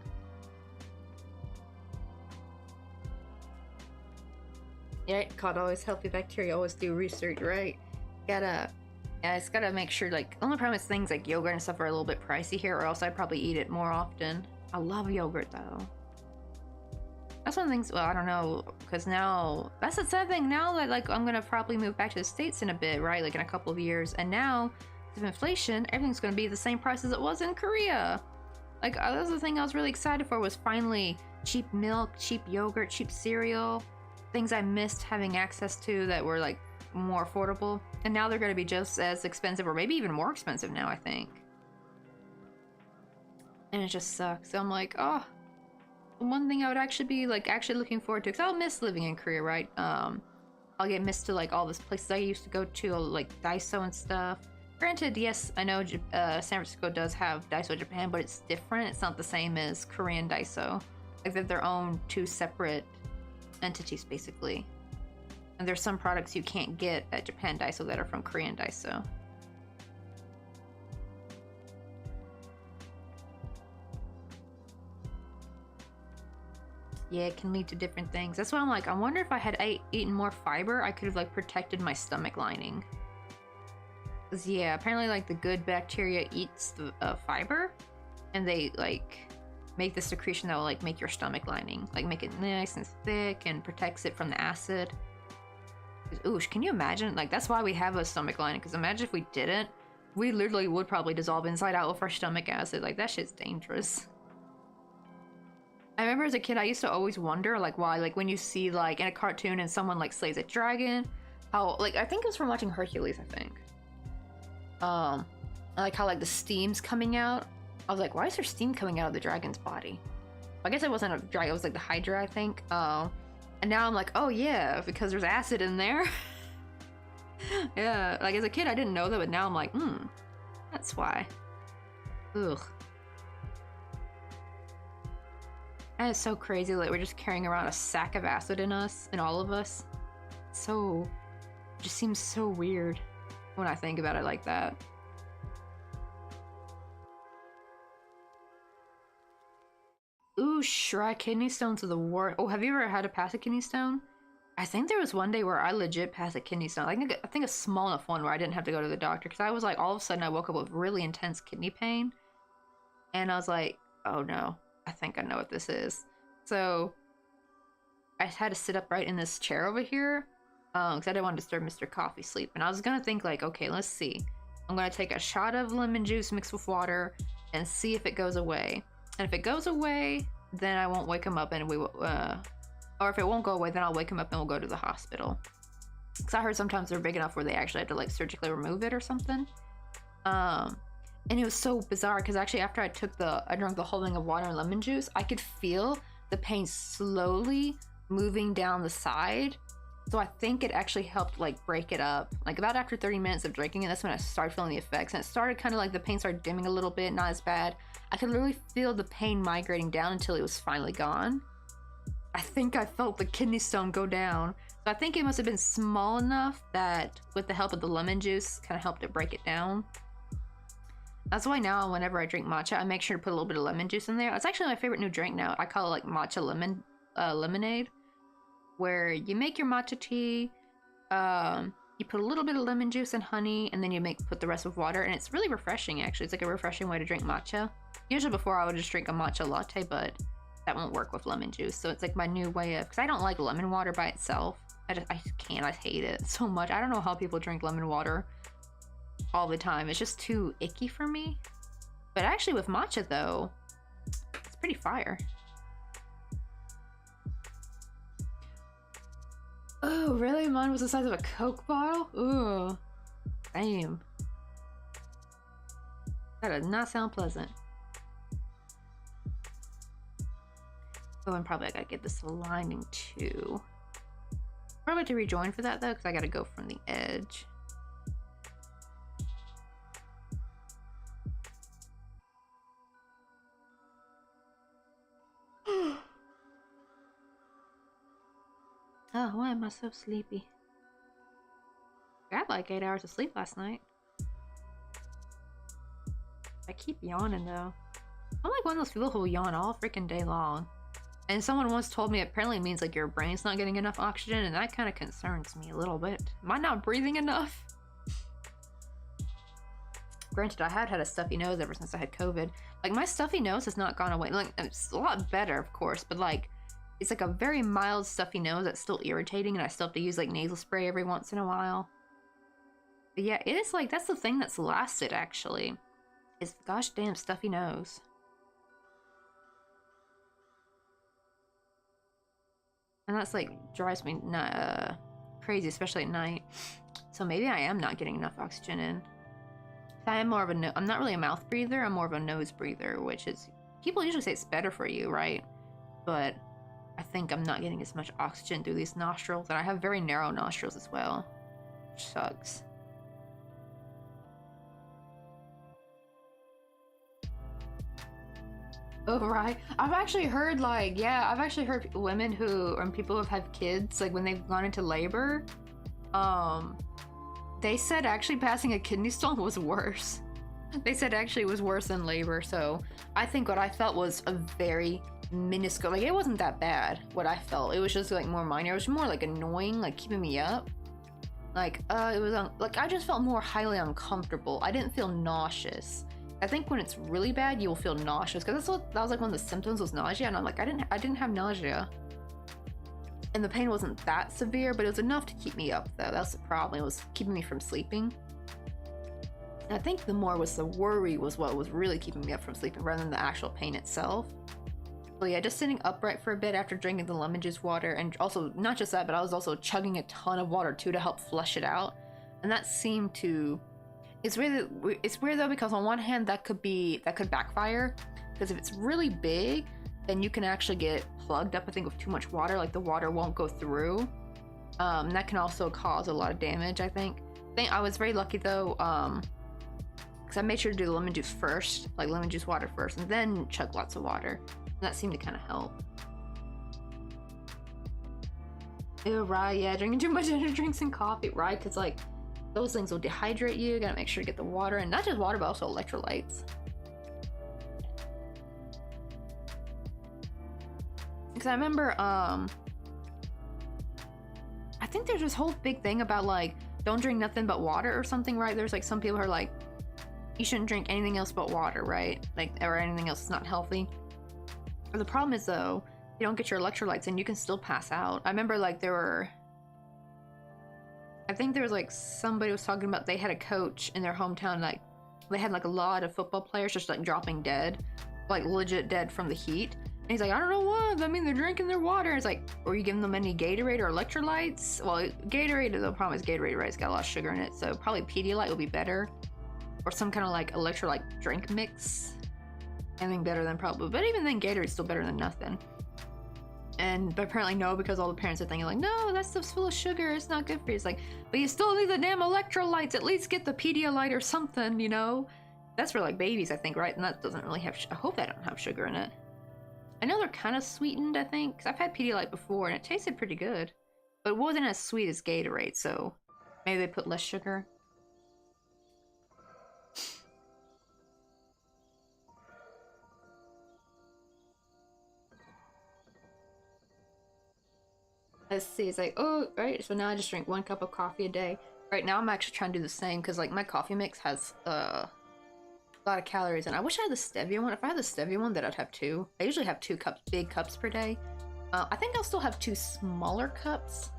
Yeah, called always healthy bacteria, always do research, right? Yeah, it's gotta make sure, like, the only problem is things like yogurt and stuff are a little bit pricey here, or else I'd probably eat it more often. I love yogurt, though. That's one of the things, well, I don't know, because now, that's the sad thing, now that, like, I'm gonna probably move back to the States in a bit, right? Like, in a couple of years, and now, with inflation, everything's gonna be the same price as it was in Korea. Like, that was the thing I was really excited for, was finally cheap milk, cheap yogurt, cheap cereal, things I missed having access to that were, like, more affordable. And now they're gonna be just as expensive, or maybe even more expensive now, I think. And it just sucks. So I'm like, oh, one thing I would actually be, like, actually looking forward to, because I'll miss living in Korea, right? I'll get missed to, like, all these places I used to go to, like, Daiso and stuff. Granted, yes, I know San Francisco does have Daiso Japan, but it's different. It's not the same as Korean Daiso. Like, they're their own two separate entities, basically. And there's some products you can't get at Japan Daiso that are from Korean Daiso. Yeah, it can lead to different things. That's why I'm like, I wonder if I had eaten more fiber, I could have, like, protected my stomach lining. Cause yeah, apparently, like, the good bacteria eats the fiber, and they, like, make the secretion that will, like, make your stomach lining, like, make it nice and thick and protects it from the acid. Ooh, can you imagine? Like, that's why we have a stomach lining, because imagine if we didn't, we literally would probably dissolve inside out with our stomach acid. Like, that shit's dangerous. I remember as a kid, I used to always wonder, like, why, like, when you see, like, in a cartoon and someone, like, slays a dragon, how, like, I think it was from watching Hercules, I think. Like, how, like, the steam's coming out. I was like, why is there steam coming out of the dragon's body? I guess it wasn't a dragon, it was, like, the Hydra, I think. And now I'm like, oh, yeah, because there's acid in there. Yeah, like, as a kid, I didn't know that, but now I'm like, that's why. Ugh. And it's so crazy that we're just carrying around a sack of acid in us, in all of us. So, it just seems so weird when I think about it like that. Ooh, Shrek, kidney stones are the worst. Oh, have you ever had to pass a kidney stone? I think there was one day where I legit passed a kidney stone. I think a small enough one where I didn't have to go to the doctor, because I was like, all of a sudden I woke up with really intense kidney pain. And I was like, oh no, I think I know what this is. So I had to sit upright in this chair over here, because I didn't want to disturb Mr. Coffee sleep. And I was gonna think, like, okay, let's see. I'm gonna take a shot of lemon juice mixed with water and see if it goes away. And if it goes away, then I won't wake him up, and we will, or if it won't go away, then I'll wake him up and we'll go to the hospital. Because I heard sometimes they're big enough where they actually have to, like, surgically remove it or something. And it was so bizarre, because actually after I drank the whole thing of water and lemon juice, I could feel the pain slowly moving down the side. So I think it actually helped, like, break it up. Like, about after 30 minutes of drinking it, that's when I started feeling the effects. And it started kind of like the pain started dimming a little bit, not as bad. I could literally feel the pain migrating down until it was finally gone. I think I felt the kidney stone go down. So I think it must have been small enough that with the help of the lemon juice, kind of helped it break it down. That's why now whenever I drink matcha, I make sure to put a little bit of lemon juice in there. It's actually my favorite new drink now. I call it, like, matcha lemonade, where you make your matcha tea, you put a little bit of lemon juice and honey, and then you put the rest with water, and it's really refreshing, actually. It's like a refreshing way to drink matcha. Usually before I would just drink a matcha latte, but that won't work with lemon juice. So it's like my new way of, because I don't like lemon water by itself. I can't, I hate it so much. I don't know how people drink lemon water all the time. It's just too icky for me. But actually with matcha though, it's pretty fire. Oh, really? Mine was the size of a Coke bottle? Ooh. Damn. That does not sound pleasant. Oh, and probably I gotta get this lining too. Probably to rejoin for that though, because I gotta go from the edge. Oh, why am I so sleepy? I had like 8 hours of sleep last night. I keep yawning though. I'm like one of those people who will yawn all freaking day long. And someone once told me apparently it means like your brain's not getting enough oxygen, and that kind of concerns me a little bit. Am I not breathing enough? Granted, I had a stuffy nose ever since I had COVID. Like my stuffy nose has not gone away. Like it's a lot better, of course, but like it's like a very mild stuffy nose that's still irritating, and I still have to use like nasal spray every once in a while. But yeah, it is like that's the thing that's lasted actually. Is the gosh damn stuffy nose. And that's like drives me crazy, especially at night. So maybe I am not getting enough oxygen in. I am more of a I'm not really a mouth breather. I'm more of a nose breather, which is people usually say it's better for you, right? But I think I'm not getting as much oxygen through these nostrils, and I have very narrow nostrils as well, which sucks. Oh, right. I've actually heard like, yeah, I've actually heard women who, and people who have had kids, like when they've gone into labor, they said actually passing a kidney stone was worse. They said actually it was worse than labor. So I think what I felt was a very minuscule, like it wasn't that bad what I felt. It was just like more minor. It was more like annoying, like keeping me up. Like, it was like I just felt more highly uncomfortable. I didn't feel nauseous. I think when it's really bad, you will feel nauseous, because that was like one of the symptoms was nausea, and I'm like, I didn't have nausea, and the pain wasn't that severe, but it was enough to keep me up though. That's the problem. It was keeping me from sleeping. And I think the more was the worry was what was really keeping me up from sleeping rather than the actual pain itself. But yeah, just sitting upright for a bit after drinking the lemon juice water, and also not just that, but I was also chugging a ton of water too to help flush it out, and that seemed to. It's weird though, because on one hand that could backfire, because if it's really big, then you can actually get plugged up, I think, with too much water. Like the water won't go through. That can also cause a lot of damage, I think. I was very lucky though, because I made sure to do the lemon juice first, like lemon juice water first, and then chug lots of water. And that seemed to kind of help. Ew, right, yeah, drinking too much energy drinks and coffee, right? Because like those things will dehydrate you. You gotta make sure to get the water, and not just water, but also electrolytes. Because I remember, I think there's this whole big thing about like, don't drink nothing but water or something, right? There's like some people who are like, you shouldn't drink anything else but water, right? Like, or anything else is not healthy. But the problem is though, you don't get your electrolytes and you can still pass out. I remember like I think there was like somebody was talking about they had a coach in their hometown, like they had like a lot of football players just like dropping dead, like legit dead from the heat. And he's like, I don't know what, I mean, they're drinking their water. It's like, were you giving them any Gatorade or electrolytes? Well, Gatorade, the problem is Gatorade, right? It's got a lot of sugar in it, so probably Pedialyte will be better, or some kind of like electrolyte drink mix. Anything better than probably, but even then Gatorade's still better than nothing. But apparently no, because all the parents are thinking like, no, that stuff's full of sugar, it's not good for you. It's like, but you still need the damn electrolytes, at least get the Pedialyte or something, you know? That's for like babies, I think, right? And that doesn't really have, I hope that don't have sugar in it. I know they're kind of sweetened, I think, because I've had Pedialyte before and it tasted pretty good. But it wasn't as sweet as Gatorade, so maybe they put less sugar. Let's see, it's like, oh, right, so now I just drink 1 cup of coffee a day. Right now I'm actually trying to do the same, because like my coffee mix has a lot of calories, and I wish I had the stevia one. If I had the stevia one, then I'd have 2. I usually have 2 cups, big cups per day. I think I'll still have 2 smaller cups.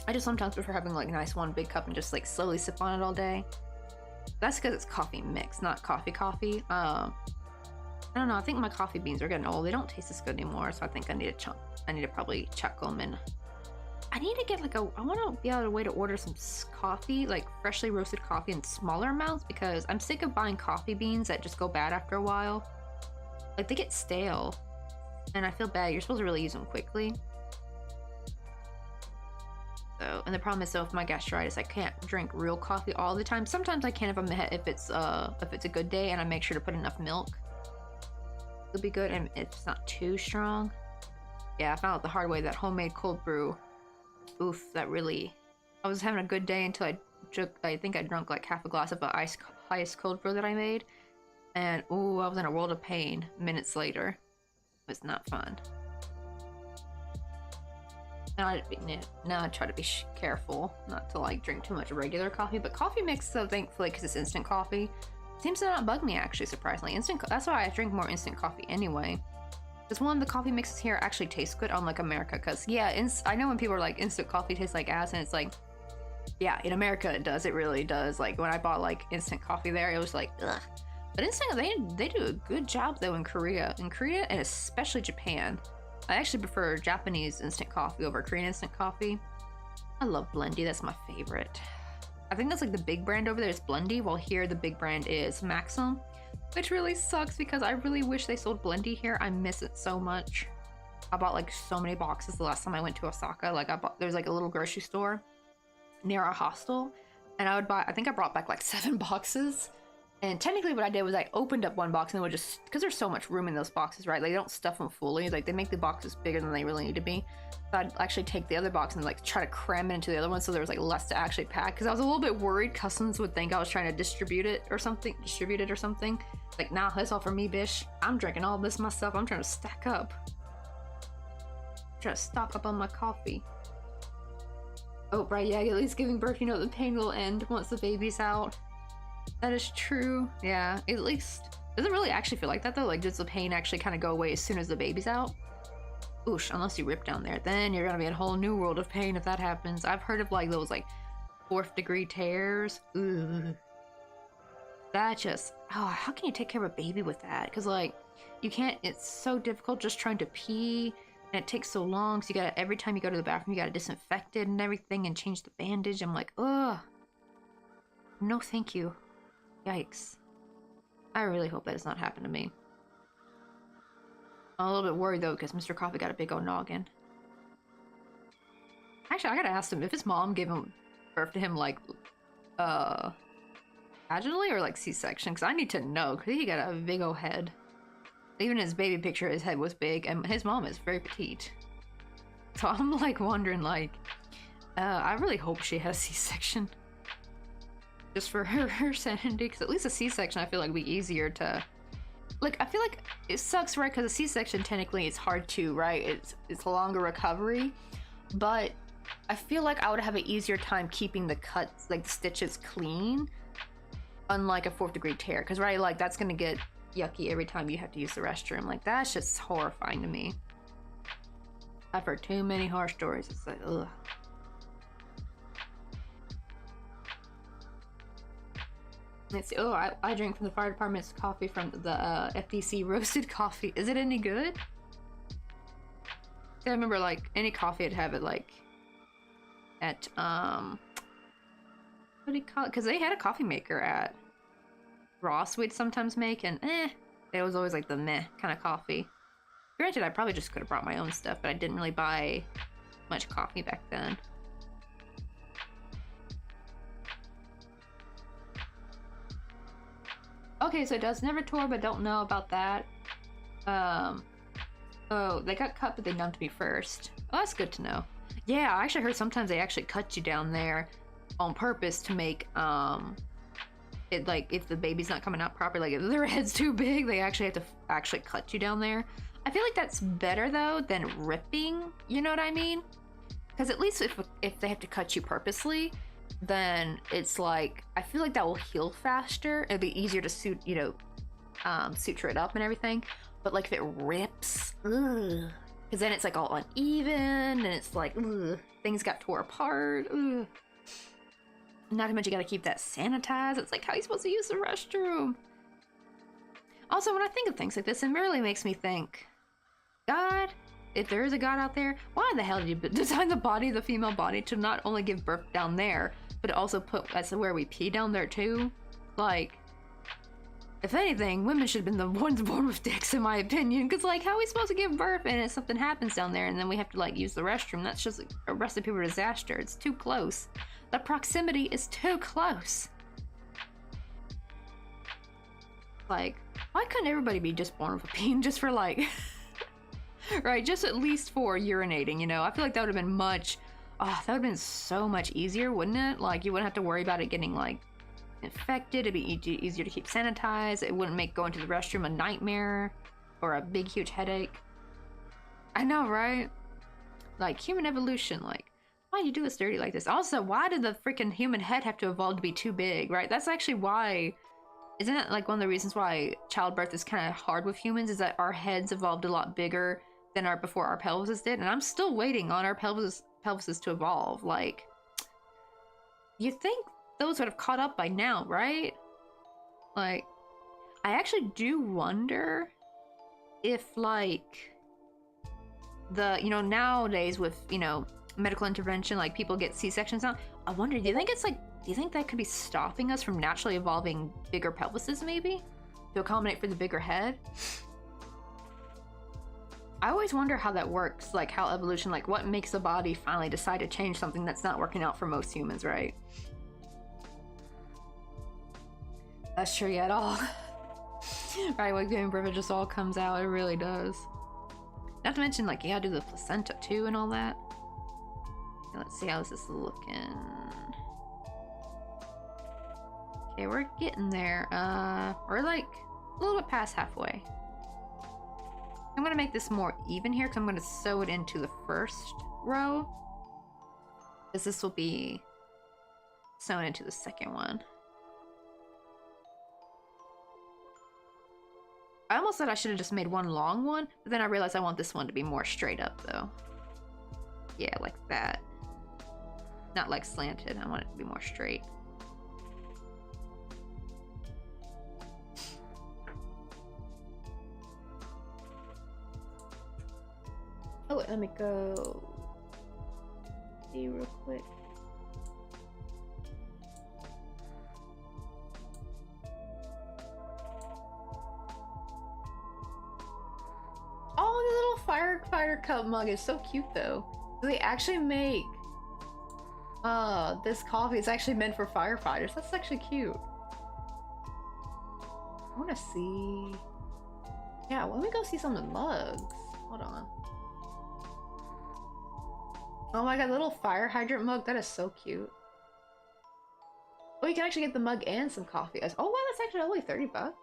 I just sometimes prefer having like a nice 1 big cup and just like slowly sip on it all day. That's because it's coffee mix, not coffee. I don't know. I think my coffee beans are getting old. They don't taste as good anymore, so I think I need to probably chuck them. And I need to get like I want to be able to way to order some coffee, like freshly roasted coffee in smaller amounts, because I'm sick of buying coffee beans that just go bad after a while. Like they get stale, and I feel bad. You're supposed to really use them quickly. So, and the problem is, so if my gastritis, I can't drink real coffee all the time. Sometimes I can if it's a good day and I make sure to put enough milk. It'll be good, and it's not too strong. Yeah, I found out the hard way that homemade cold brew. Oof, that really. I was having a good day until I think I drank like half a glass of the ice cold brew that I made, and ooh, I was in a world of pain minutes later. It was not fun. Now I try to be careful not to like drink too much regular coffee, but coffee mix, so thankfully, because it's instant coffee, seems to not bug me actually, surprisingly. That's why I drink more instant coffee anyway. Because one of the coffee mixes here actually tastes good, unlike America. Because yeah, I know when people are like instant coffee tastes like ass, and it's like, yeah, in America it does, it really does. Like when I bought like instant coffee there, it was like, ugh. But instant, they do a good job though in Korea, and especially Japan. I actually prefer Japanese instant coffee over Korean instant coffee. I love Blendy, that's my favorite. I think that's like the big brand over there is Blendy, while here the big brand is Maxim, which really sucks because I really wish they sold Blendy here. I miss it so much. I bought like so many boxes the last time I went to Osaka. Like there was like a little grocery store near our hostel, and I think I brought back like 7 boxes. And technically what I did was I opened up one box and would just, because there's so much room in those boxes, right? Like they don't stuff them fully. Like they make the boxes bigger than they really need to be. So I'd actually take the other box and like try to cram it into the other one so there was like less to actually pack. Because I was a little bit worried customs would think I was trying to distribute it or something. Like, nah, that's all for me, bish. I'm drinking all this myself. I'm trying to stack up. I'm trying to stock up on my coffee. Oh, right, yeah, at least giving birth, you know, the pain will end once the baby's out. That is true. Yeah, at least. Does it really actually feel like that though? Like, does the pain actually kind of go away as soon as the baby's out? Oosh, unless you rip down there, then you're gonna be in a whole new world of pain if that happens. I've heard of like those like 4th degree tears. Ugh. That just, oh, how can you take care of a baby with that? Because like, you can't, it's so difficult just trying to pee, and it takes so long, so you gotta, every time you go to the bathroom, you gotta disinfect it and everything and change the bandage. I'm like, ugh. No thank you. Yikes. I really hope that does not happen to me. I'm a little bit worried though, because Mr. Coffee got a big old noggin. Actually, I gotta ask him if his mom gave him birth to him like, vaginally or like C-section, because I need to know, because he got a big old head. Even in his baby picture, his head was big, and his mom is very petite. So I'm like wondering, like, I really hope she has C-section. Just for her sanity, because at least a C-section I feel like would be easier to, like, I feel like it sucks, right? Because a C-section technically is hard to, right? It's a longer recovery, but I feel like I would have an easier time keeping the cuts, like the stitches, clean, unlike a 4th degree tear, because right, like that's gonna get yucky every time you have to use the restroom. Like that's just horrifying to me. I've heard too many horror stories. It's like, ugh. Let's see. Oh, I drink from the fire department's coffee from the FDC roasted coffee. Is it any good? I remember like any coffee I'd have it like at what do you call it? Because they had a coffee maker at Ross we'd sometimes make, and it was always like the meh kind of coffee. Granted, I probably just could have brought my own stuff, but I didn't really buy much coffee back then. Okay, so it does never tore, but don't know about that. Oh, they got cut, but they numbed me first. Oh, that's good to know. Yeah, I actually heard sometimes they actually cut you down there on purpose to make, it like, if the baby's not coming out properly, like if their head's too big, they actually have to actually cut you down there. I feel like that's better though than ripping, you know what I mean? Because at least if they have to cut you purposely, then it's like, I feel like that will heal faster. It'll be easier to suture it up and everything. But like if it rips, ugh, because then it's like all uneven and it's like, ugh, things got tore apart. Ugh. Not to mention you gotta keep that sanitized. It's like, how are you supposed to use the restroom? Also, when I think of things like this, it really makes me think, God, if there is a God out there, why the hell did you design the body, the female body, to not only give birth down there, but also put that's where we pee down there too? Like, if anything, women should have been the ones born with dicks, in my opinion. Because, like, how are we supposed to give birth and if something happens down there and then we have to, like, use the restroom? That's just a recipe for disaster. It's too close. The proximity is too close. Like, why couldn't everybody be just born with a peen just for, like... right, just at least for urinating, you know? I feel like that would have been much... Oh, that would have been so much easier, wouldn't it? Like, you wouldn't have to worry about it getting, like, infected. It'd be easier to keep sanitized. It wouldn't make going to the restroom a nightmare or a big, huge headache. I know, right? Like, human evolution, like, why do you do us dirty like this? Also, why did the freaking human head have to evolve to be too big, right? That's actually why... Isn't that, like, one of the reasons why childbirth is kind of hard with humans, is that our heads evolved a lot bigger than before our pelvises did, and I'm still waiting on our pelvises to evolve. Like, you'd think those would have caught up by now, right? Like, I actually do wonder if, like, the, you know, nowadays with, you know, medical intervention, like, people get C-sections now. I wonder, do you think it's like, do you think that could be stopping us from naturally evolving bigger pelvises, maybe? To accommodate for the bigger head? I always wonder how that works, like how evolution, like what makes the body finally decide to change something that's not working out for most humans, right? That's true, yeah, at all. Right, like giving birth, it just all comes out, it really does. Not to mention, like, you gotta do the placenta too and all that. Okay, let's see how this is looking. Okay, we're getting there. We're like a little bit past halfway. I'm gonna make this more even here because I'm gonna sew it into the first row, because this will be sewn into the second one. I almost thought I should have just made one long one, but then I realized I want this one to be more straight up though. Yeah, like that. Not like slanted, I want it to be more straight. Oh, wait, let me go see real quick. Oh, the little firefighter cup mug is so cute though. They actually make this coffee is actually meant for firefighters. That's actually cute. I want to see. Yeah, let me go see some of the mugs. Hold on. Oh my god, little fire hydrant mug. That is so cute. Oh, you can actually get the mug and some coffee. Oh wow, that's actually only 30 bucks.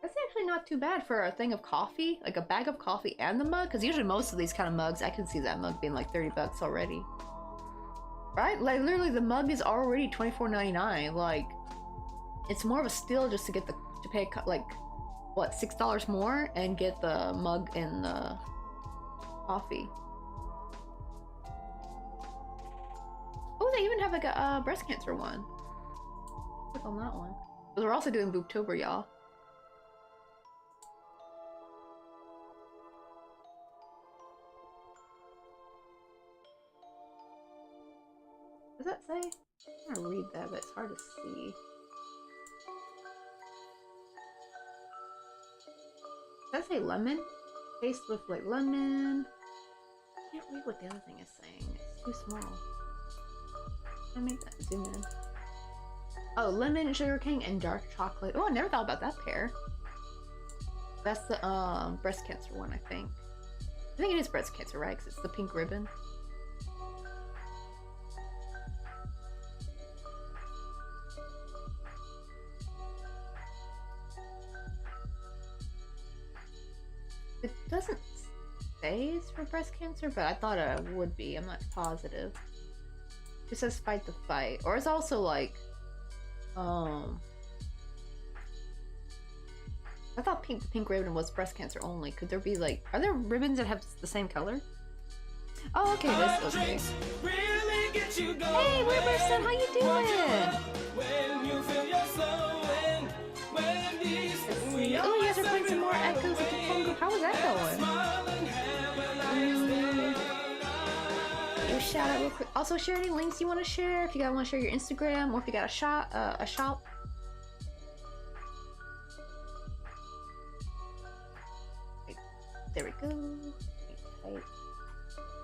That's actually not too bad for a thing of coffee, like a bag of coffee and the mug, because usually most of these kind of mugs, I can see that mug being like 30 bucks already. Right? Like literally the mug is already $24.99. Like, it's more of a steal just to get to pay like, what, $6 more and get the mug and the coffee. Oh, they even have like a breast cancer one. Click on that one. But we're also doing Boobtober, y'all. Does that say? I'm gonna read that, but it's hard to see. Does that say lemon? Taste with like lemon. I can't read what the other thing is saying. It's too small. Can I make that zoom in? Oh, lemon, sugar cane, and dark chocolate. Oh, I never thought about that pair. That's the breast cancer one, I think. I think it is breast cancer, right? Because it's the pink ribbon. It doesn't say it's for breast cancer, but I thought it would be. I'm not positive. It says fight the fight. Or it's also like, I thought the pink ribbon was breast cancer only. Could there be like, are there ribbons that have the same color? Oh, okay, this, okay. Hey, Riverson, how you doing? Oh, you guys are playing some more Echoes of Topongo. How is that going? Shout out real quick. Also, share any links you want to share if you guys want to share your Instagram or if you got a shop. There we go.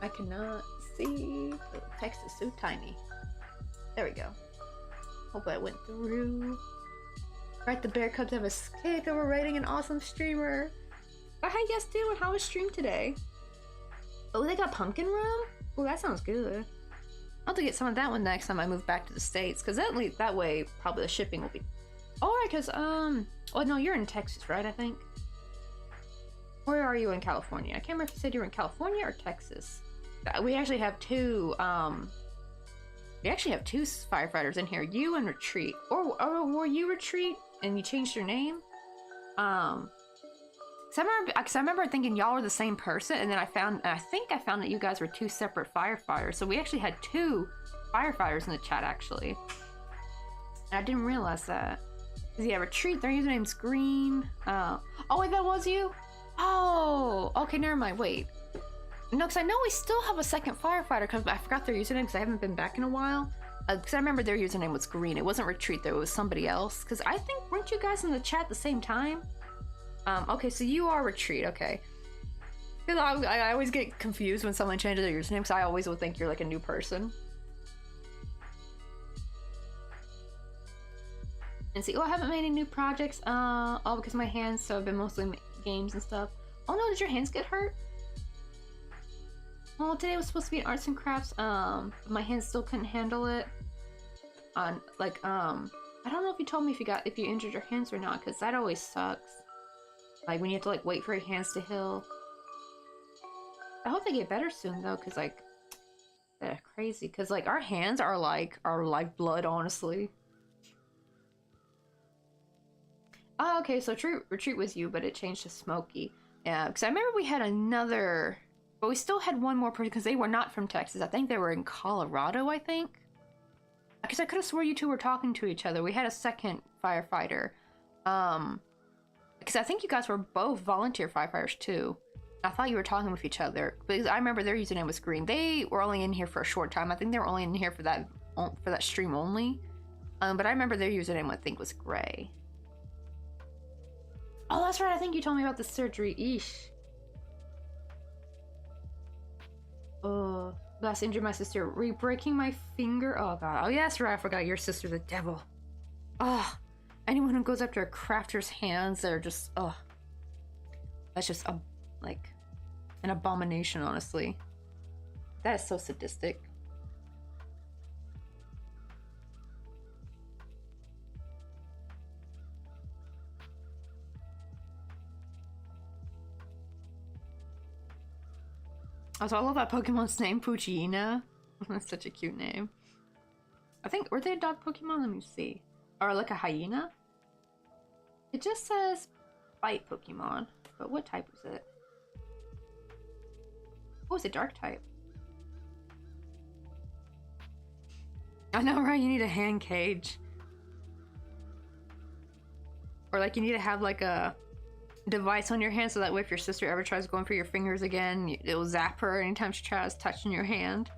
I cannot see. The text is so tiny. There we go. Hope that went through. Right, the Bear Cubs have escaped and we're rating an awesome streamer. How you guys doing? How was stream today? Oh, they got pumpkin rum? Oh, that sounds good. I'll have to get some of that one next time I move back to the States, because that way probably the shipping will be... Alright, because, oh no, you're in Texas, right, I think? Where are you in California? I can't remember if you said you were in California or Texas. We actually have two, firefighters in here. You and Retreat. Or were you Retreat and you changed your name? Cause I remember thinking y'all were the same person, and then I think I found that you guys were two separate firefighters. So we actually had two firefighters in the chat, actually. And I didn't realize that. Cause yeah, Retreat, their username's green. Oh wait, that was you? Oh, okay, never mind, wait. No, cause I know we still have a second firefighter, cause I forgot their username cause I haven't been back in a while. Cause I remember their username was green. It wasn't Retreat though, it was somebody else. Cause I think, weren't you guys in the chat at the same time? Okay, so you are Retreat, okay. Because I always get confused when someone changes their username, because I always will think you're like a new person. And see, I haven't made any new projects, all because my hands, so I've been mostly games and stuff. Oh no, did your hands get hurt? Well, today was supposed to be an arts and crafts, but my hands still couldn't handle it. I don't know if you told me if you injured your hands or not, because that always sucks. Like, when you have to, like, wait for your hands to heal. I hope they get better soon, though, because, like, they're crazy. Because, like, our hands are, like, our lifeblood, honestly. Oh, okay, so Retreat was you, but it changed to Smokey. Yeah, because I remember we had another... But we still had one more person, because they were not from Texas. I think they were in Colorado, I think? Because I could have swore you two were talking to each other. We had a second firefighter. Because I think you guys were both volunteer firefighters too. I thought you were talking with each other because I remember their username was green. They were only in here for a short time. I think they were only in here for that stream only. But I remember their username I think was gray. Oh, that's right. I think you told me about the surgery. Eesh. Oh, last injured my sister. Re-breaking my finger. Oh god. Oh yeah, that's right. I forgot your sister's the devil. Oh. Anyone who goes up to a crafter's hands, they're just, oh. That's just, like, an abomination, honestly. That is so sadistic. Also, I love that Pokemon's name, Poochyena. That's such a cute name. I think, were they a dog Pokemon? Let me see. Or like a hyena? It just says bite Pokemon, but what type was it? Oh, it's a dark type. I know, right? You need a hand cage. Or like you need to have like a device on your hand so that way if your sister ever tries going for your fingers again, it'll zap her anytime she tries touching your hand.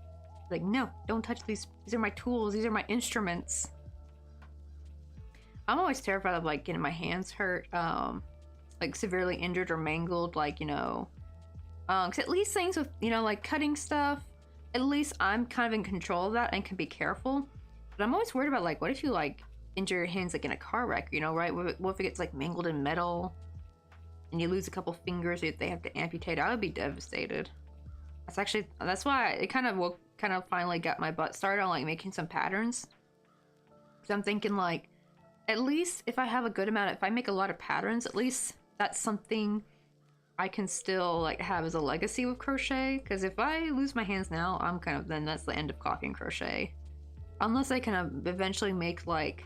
Like, no, don't touch these. These are my tools. These are my instruments. I'm always terrified of like getting my hands hurt, like severely injured or mangled, like, you know, cause at least things with, you know, like cutting stuff, at least I'm kind of in control of that and can be careful. But I'm always worried about like, what if you like injure your hands like in a car wreck, you know, right? What if it gets like mangled in metal and you lose a couple fingers if they have to amputate? I would be devastated. That's why it kind of finally got my butt started on like making some patterns. Cause I'm thinking like, at least if I have a good amount, if I make a lot of patterns, at least that's something I can still like have as a legacy with crochet. Because if I lose my hands now, then that's the end of coffee and crochet. Unless I can eventually make like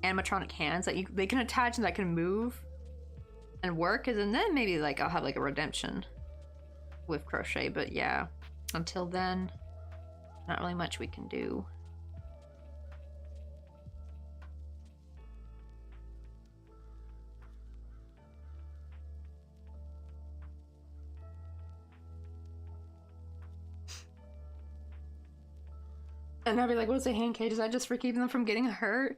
animatronic hands that they can attach and that can move and work, and then maybe like I'll have like a redemption with crochet. But yeah, until then, not really much we can do. And I'll be like, what's a hand cage? Is that just for keeping them from getting hurt?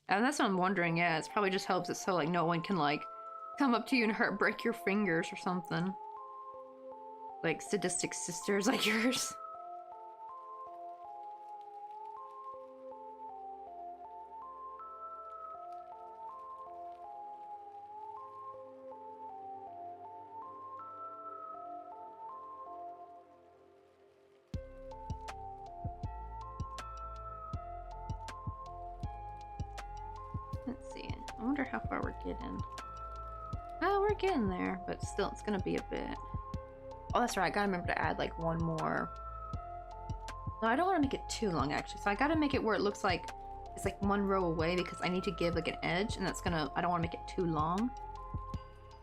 And that's what I'm wondering. Yeah, it's probably just helps it so like no one can like come up to you and break your fingers or something. Like sadistic sisters like yours. Let's see. I wonder how far we're getting. Oh, we're getting there, but still, it's gonna be a bit. Oh, that's right. I gotta remember to add like one more. No, I don't want to make it too long actually. So I gotta make it where it looks like it's like one row away because I need to give like an edge, and that's gonna. I don't want to make it too long.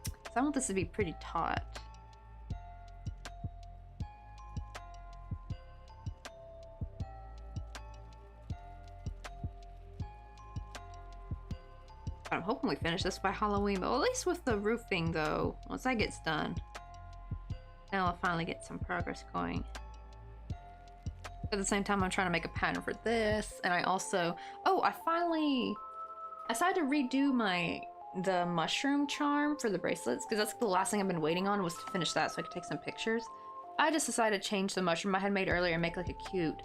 So I want this to be pretty taut. I'm hoping we finish this by Halloween, but at least with the roofing though, once that gets done, now I'll finally get some progress going. At the same time, I'm trying to make a pattern for this, and I also, I decided to redo the mushroom charm for the bracelets, because that's the last thing I've been waiting on was to finish that so I could take some pictures. I just decided to change the mushroom I had made earlier and make like a cute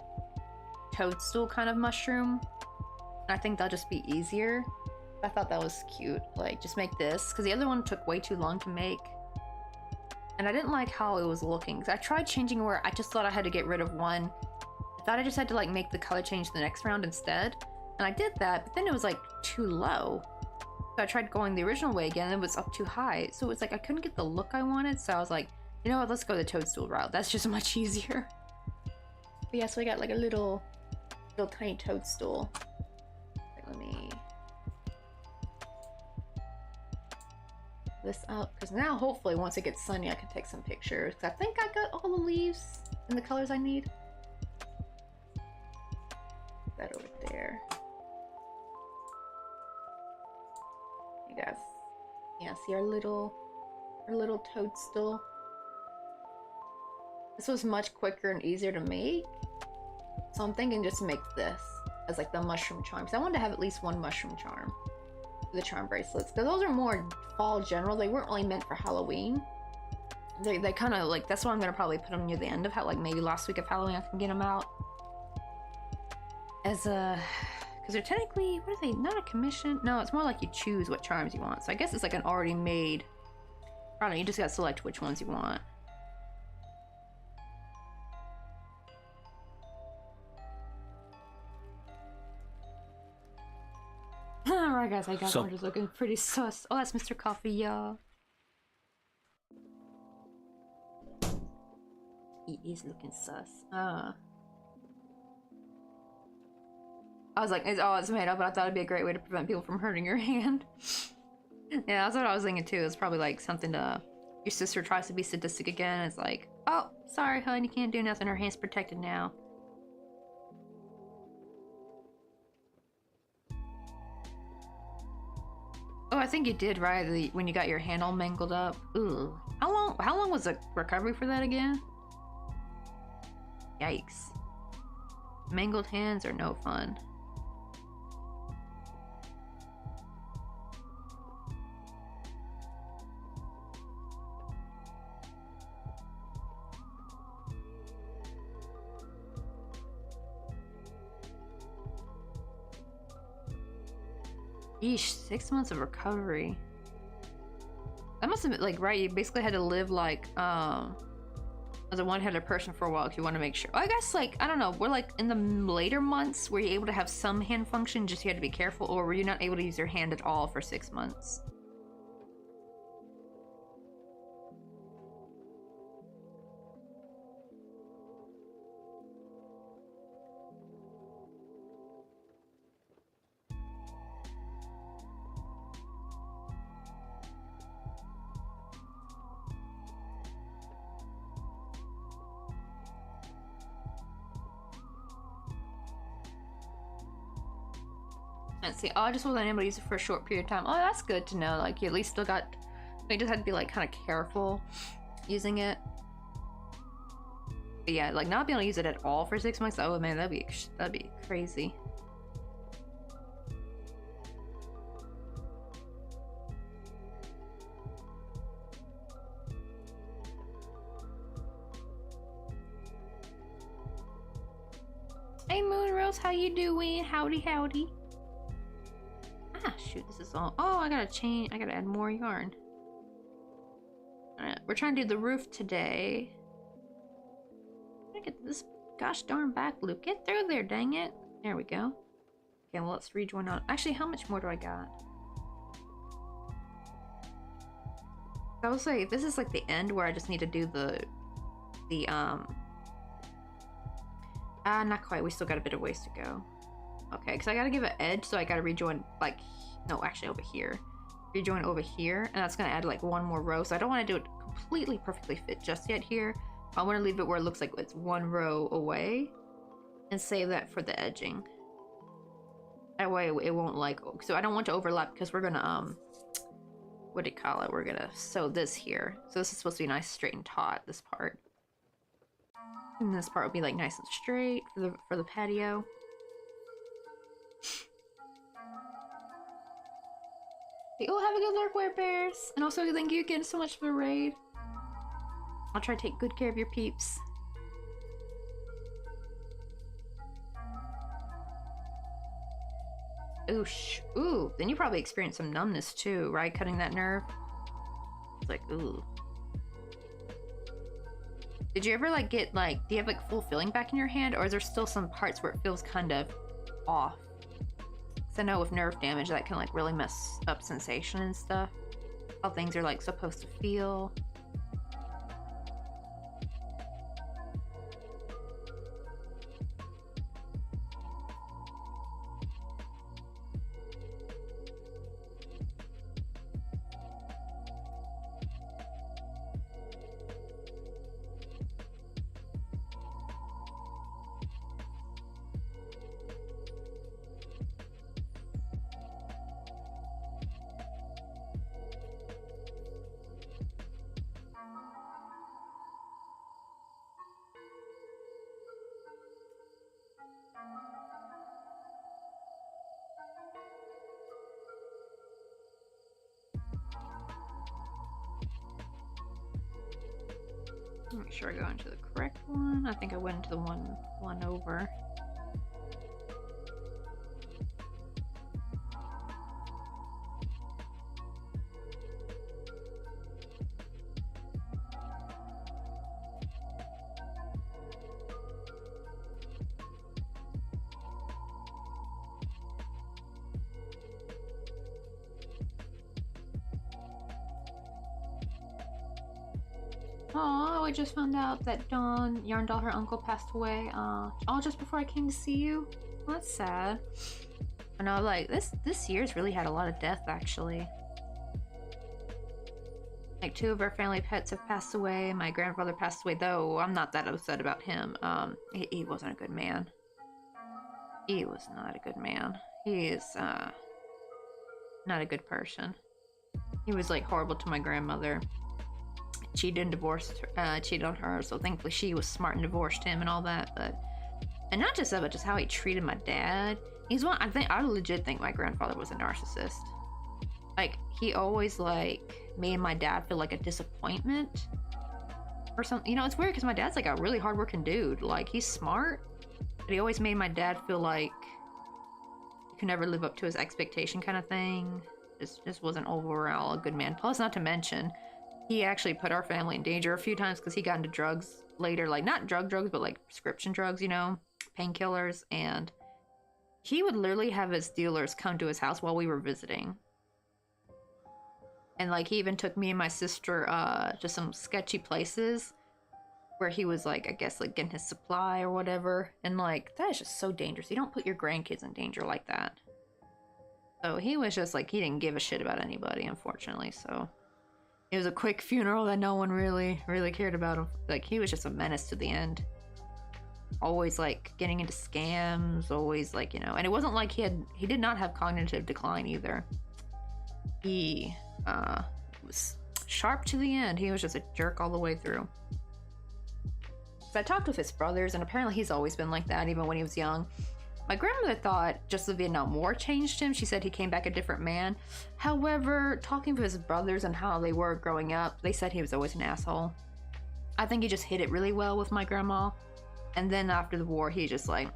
toadstool kind of mushroom, and I think that'll just be easier. I thought that was cute. Like, just make this, because the other one took way too long to make. And I didn't like how it was looking. Because I tried changing where I just thought I had to get rid of one. I thought I just had to, like, make the color change the next round instead. And I did that, but then it was, like, too low. So I tried going the original way again, and it was up too high. So it was like, I couldn't get the look I wanted. So I was like, you know what, let's go the toadstool route. That's just much easier. But yeah, so I got, like, a little tiny toadstool. Like, let me... this up, because now hopefully once it gets sunny I can take some pictures, because I think I got all the leaves and the colors I need. That over there. You guys, yeah, see our little toadstool. This was much quicker and easier to make, so I'm thinking just make this as like the mushroom charm, because I wanted to have at least one mushroom charm. The charm bracelets, because those are more fall general. They weren't really meant for Halloween. They kind of like, that's why I'm gonna probably put them near the end of how, like maybe last week of Halloween I can get them out as a, because they're technically, what are they, not a commission? No, it's more like you choose what charms you want, so I guess it's like an already made, I don't know, you just gotta select which ones you want. Alright guys, I got orders looking pretty sus. Oh, that's Mr. Coffee, y'all. He is looking sus. I was like, it's made up, but I thought it'd be a great way to prevent people from hurting your hand. Yeah, that's what I was thinking too. It's probably like something to, your sister tries to be sadistic again. It's like, oh, sorry, hun, you can't do nothing. Her hand's protected now. Oh, I think you did, right? When you got your hand all mangled up. Ooh. How long was the recovery for that again? Yikes. Mangled hands are no fun. Yeesh, 6 months of recovery. That must have been like, right, you basically had to live like as a one-handed person for a while if you want to make sure. I guess like, I don't know, we're like in the later months, were you able to have some hand function, just you had to be careful, or were you not able to use your hand at all for 6 months? Let's see. Oh, I just wasn't able to use it for a short period of time. Oh, that's good to know. Like, you at least still got... You just had to be, like, kind of careful using it. But yeah, like, not being able to use it at all for 6 months. Oh, man, that'd be crazy. Hey, Moonrose, how you doing? Howdy, howdy. Ah, shoot, this is all... Oh, I gotta add more yarn. Alright, we're trying to do the roof today. I'm gonna get this gosh darn back loop. Get through there, dang it. There we go. Okay, well, let's rejoin on... Actually, how much more do I got? I will say, this is like the end where I just need to do not quite. We still got a bit of ways to go. Okay, because I gotta give an edge, so I gotta rejoin, like, no, actually over here. Rejoin over here, and that's gonna add like one more row. So I don't want to do it completely perfectly fit just yet here. I want to leave it where it looks like it's one row away, and save that for the edging. That way it won't like. So I don't want to overlap because we're gonna what do you call it? We're gonna sew this here. So this is supposed to be nice, straight, and taut. This part. And this part will be like nice and straight for the patio. Oh, have a good lurk, Wear Bears! And also thank you again so much for the raid. I'll try to take good care of your peeps. Ooh, then you probably experienced some numbness too, right? Cutting that nerve. It's like, ooh. Did you ever like get like, do you have like full feeling back in your hand, or is there still some parts where it feels kind of off? Because I know with nerve damage that can like really mess up sensation and stuff. How things are like supposed to feel. Make sure I go into the correct one. I think I went into the one over. Oh, I just found out that Dawn, Yarn Doll, her uncle passed away, all just before I came to see you. Well, that's sad. I know, like, this year's really had a lot of death, actually. Like, 2 of our family pets have passed away. My grandfather passed away, though I'm not that upset about him. He wasn't a good man. He was not a good man. He is, not a good person. He was, like, horrible to my grandmother. Cheated on her, so thankfully she was smart and divorced him and all that. And not just that, but just how he treated my dad. He's one. I legit think my grandfather was a narcissist. Like, he always like made my dad feel like a disappointment or something. You know, it's weird because my dad's like a really hardworking dude. Like, he's smart, but he always made my dad feel like he could never live up to his expectation, kind of thing. Just wasn't overall a good man. Plus, not to mention, he actually put our family in danger a few times because he got into drugs later. Like, not drugs, but like prescription drugs, you know, painkillers. And he would literally have his dealers come to his house while we were visiting. And like, he even took me and my sister to some sketchy places where he was like, I guess like getting his supply or whatever. And like, that is just so dangerous. You don't put your grandkids in danger like that. So he was just like, he didn't give a shit about anybody, unfortunately. So it was a quick funeral that no one really cared about him. Like, he was just a menace to the end. always like getting into scams, always like, you know, and it wasn't like he did not have cognitive decline either. He was sharp to the end. He was just a jerk all the way through. So I talked with his brothers, and apparently he's always been like that, even when he was young. My grandmother thought just the Vietnam War changed him. She said he came back a different man. However, talking to his brothers and how they were growing up, they said he was always an asshole. I think he just hit it really well with my grandma. And then after the war, he just like,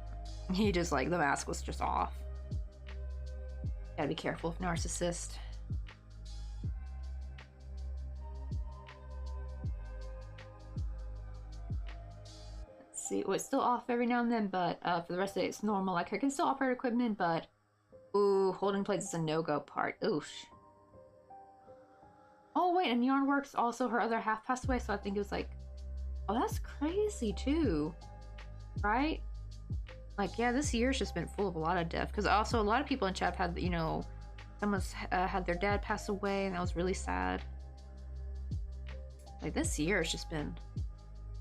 the mask was just off. Gotta be careful with narcissist. See, well, it's still off every now and then, but for the rest of the day it's normal. Like, I can still operate equipment, but ooh, holding plates is a no-go part. Oosh. Oh wait, and Yarnworks also, her other half passed away, so I think it was like, oh, that's crazy too, right? Like, yeah, this year's just been full of a lot of death, because also a lot of people in chat had, you know, someone's had their dad pass away, and that was really sad. Like, this year has just been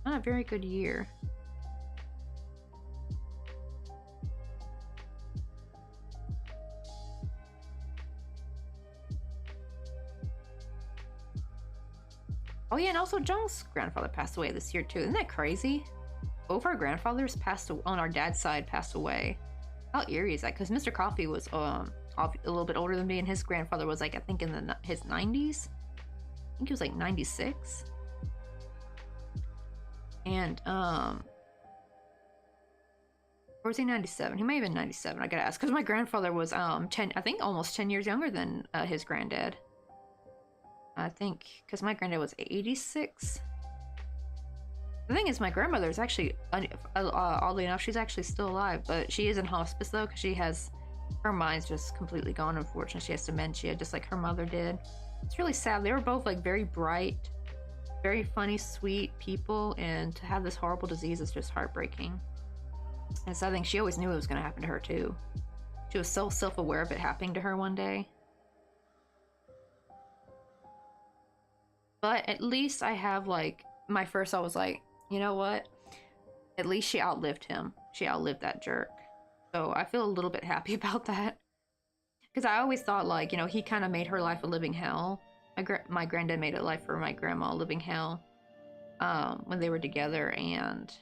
not a very good year. Oh yeah, and also Jung's grandfather passed away this year too. Isn't that crazy? Both our grandfathers on our dad's side passed away. How eerie is that? Because Mr. Coffee was a little bit older than me, and his grandfather was like, I think in his 90s. I think he was like 96. And or was he 97? He may have been 97. I gotta ask, because my grandfather was 10, I think almost 10 years younger than his granddad. I think, because my granddad was 86. The thing is, my grandmother is actually, oddly enough, she's actually still alive, but she is in hospice though, because she has, her mind's just completely gone, unfortunately. She has dementia, just like her mother did. It's really sad. They were both like very bright, very funny, sweet people, and to have this horrible disease is just heartbreaking. And so I think she always knew it was going to happen to her too. She was so self-aware of it happening to her one day. But at least I have, like, my first thought was like, you know what? At least she outlived him. She outlived that jerk. So I feel a little bit happy about that. Because I always thought, like, you know, he kind of made her life a living hell. My granddad made it life for my grandma a living hell. When they were together, and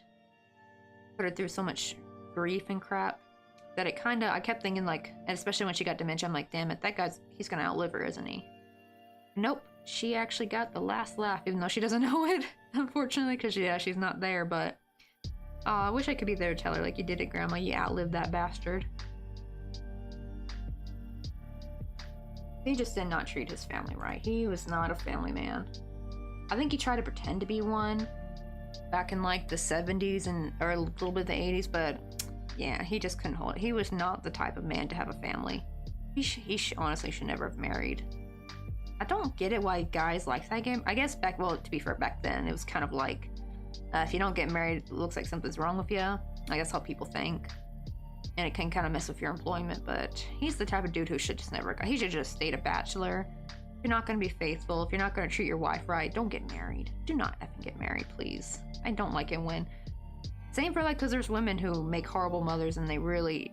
put her through so much grief and crap that it kind of, I kept thinking, like, and especially when she got dementia, I'm like, damn it, that guy's, he's gonna outlive her, isn't he? Nope. She actually got the last laugh, even though she doesn't know it, unfortunately, because yeah, she's not there, but I wish I could be there to tell her, like, you did it, Grandma, you outlived that bastard. He just did not treat his family right. He was not a family man. I think he tried to pretend to be one back in, like, the 70s and or a little bit of the 80s, but yeah, he just couldn't hold it. He was not the type of man to have a family. He honestly should never have married. I don't get it why guys like that game. I guess back, well, to be fair, back then, it was kind of like, if you don't get married, it looks like something's wrong with you. I guess how people think. And it can kind of mess with your employment, but he's the type of dude who should just never, he should just stay a bachelor. If you're not going to be faithful, if you're not going to treat your wife right, don't get married. Do not effing get married, please. I don't like it when, same for, like, because there's women who make horrible mothers and they really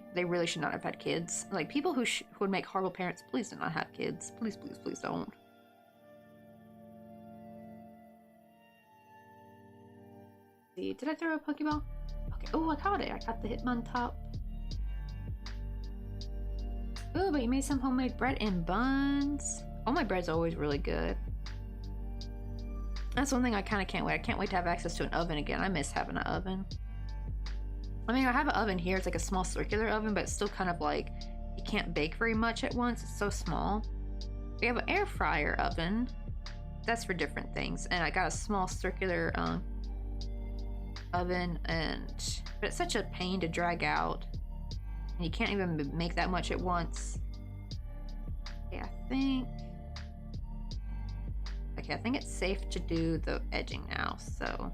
should not have had kids. Like, people who would make horrible parents, please do not have kids. Please, please, please don't. See, did I throw a Pokeball? Okay, oh, I caught it. I caught the Hitmontop. Oh, but you made some homemade bread and buns. Oh, my bread's always really good. That's one thing I kind of can't wait. I can't wait to have access to an oven again. I miss having an oven. I mean, I have an oven here. It's like a small circular oven, but it's still kind of like, you can't bake very much at once. It's so small. We have an air fryer oven. That's for different things. And I got a small circular oven, but it's such a pain to drag out. And you can't even make that much at once. Okay, I think it's safe to do the edging now. So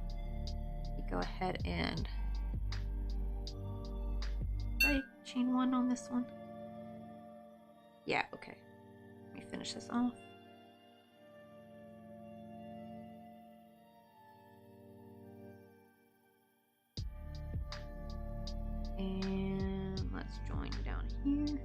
you go ahead and chain one on this one. Yeah, okay. Let me finish this off. here.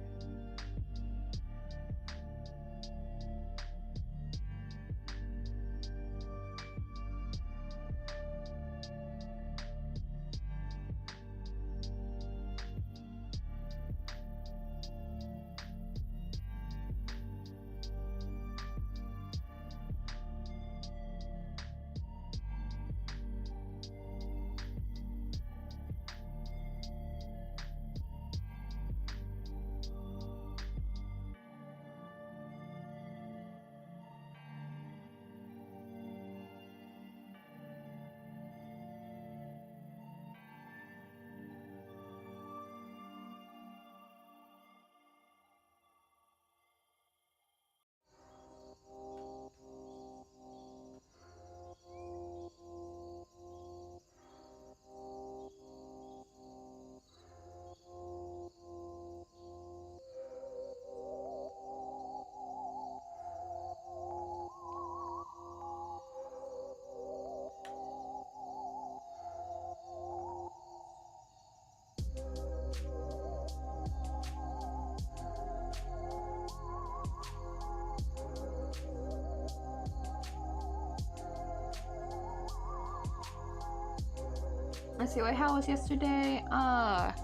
Let's see, how was yesterday? What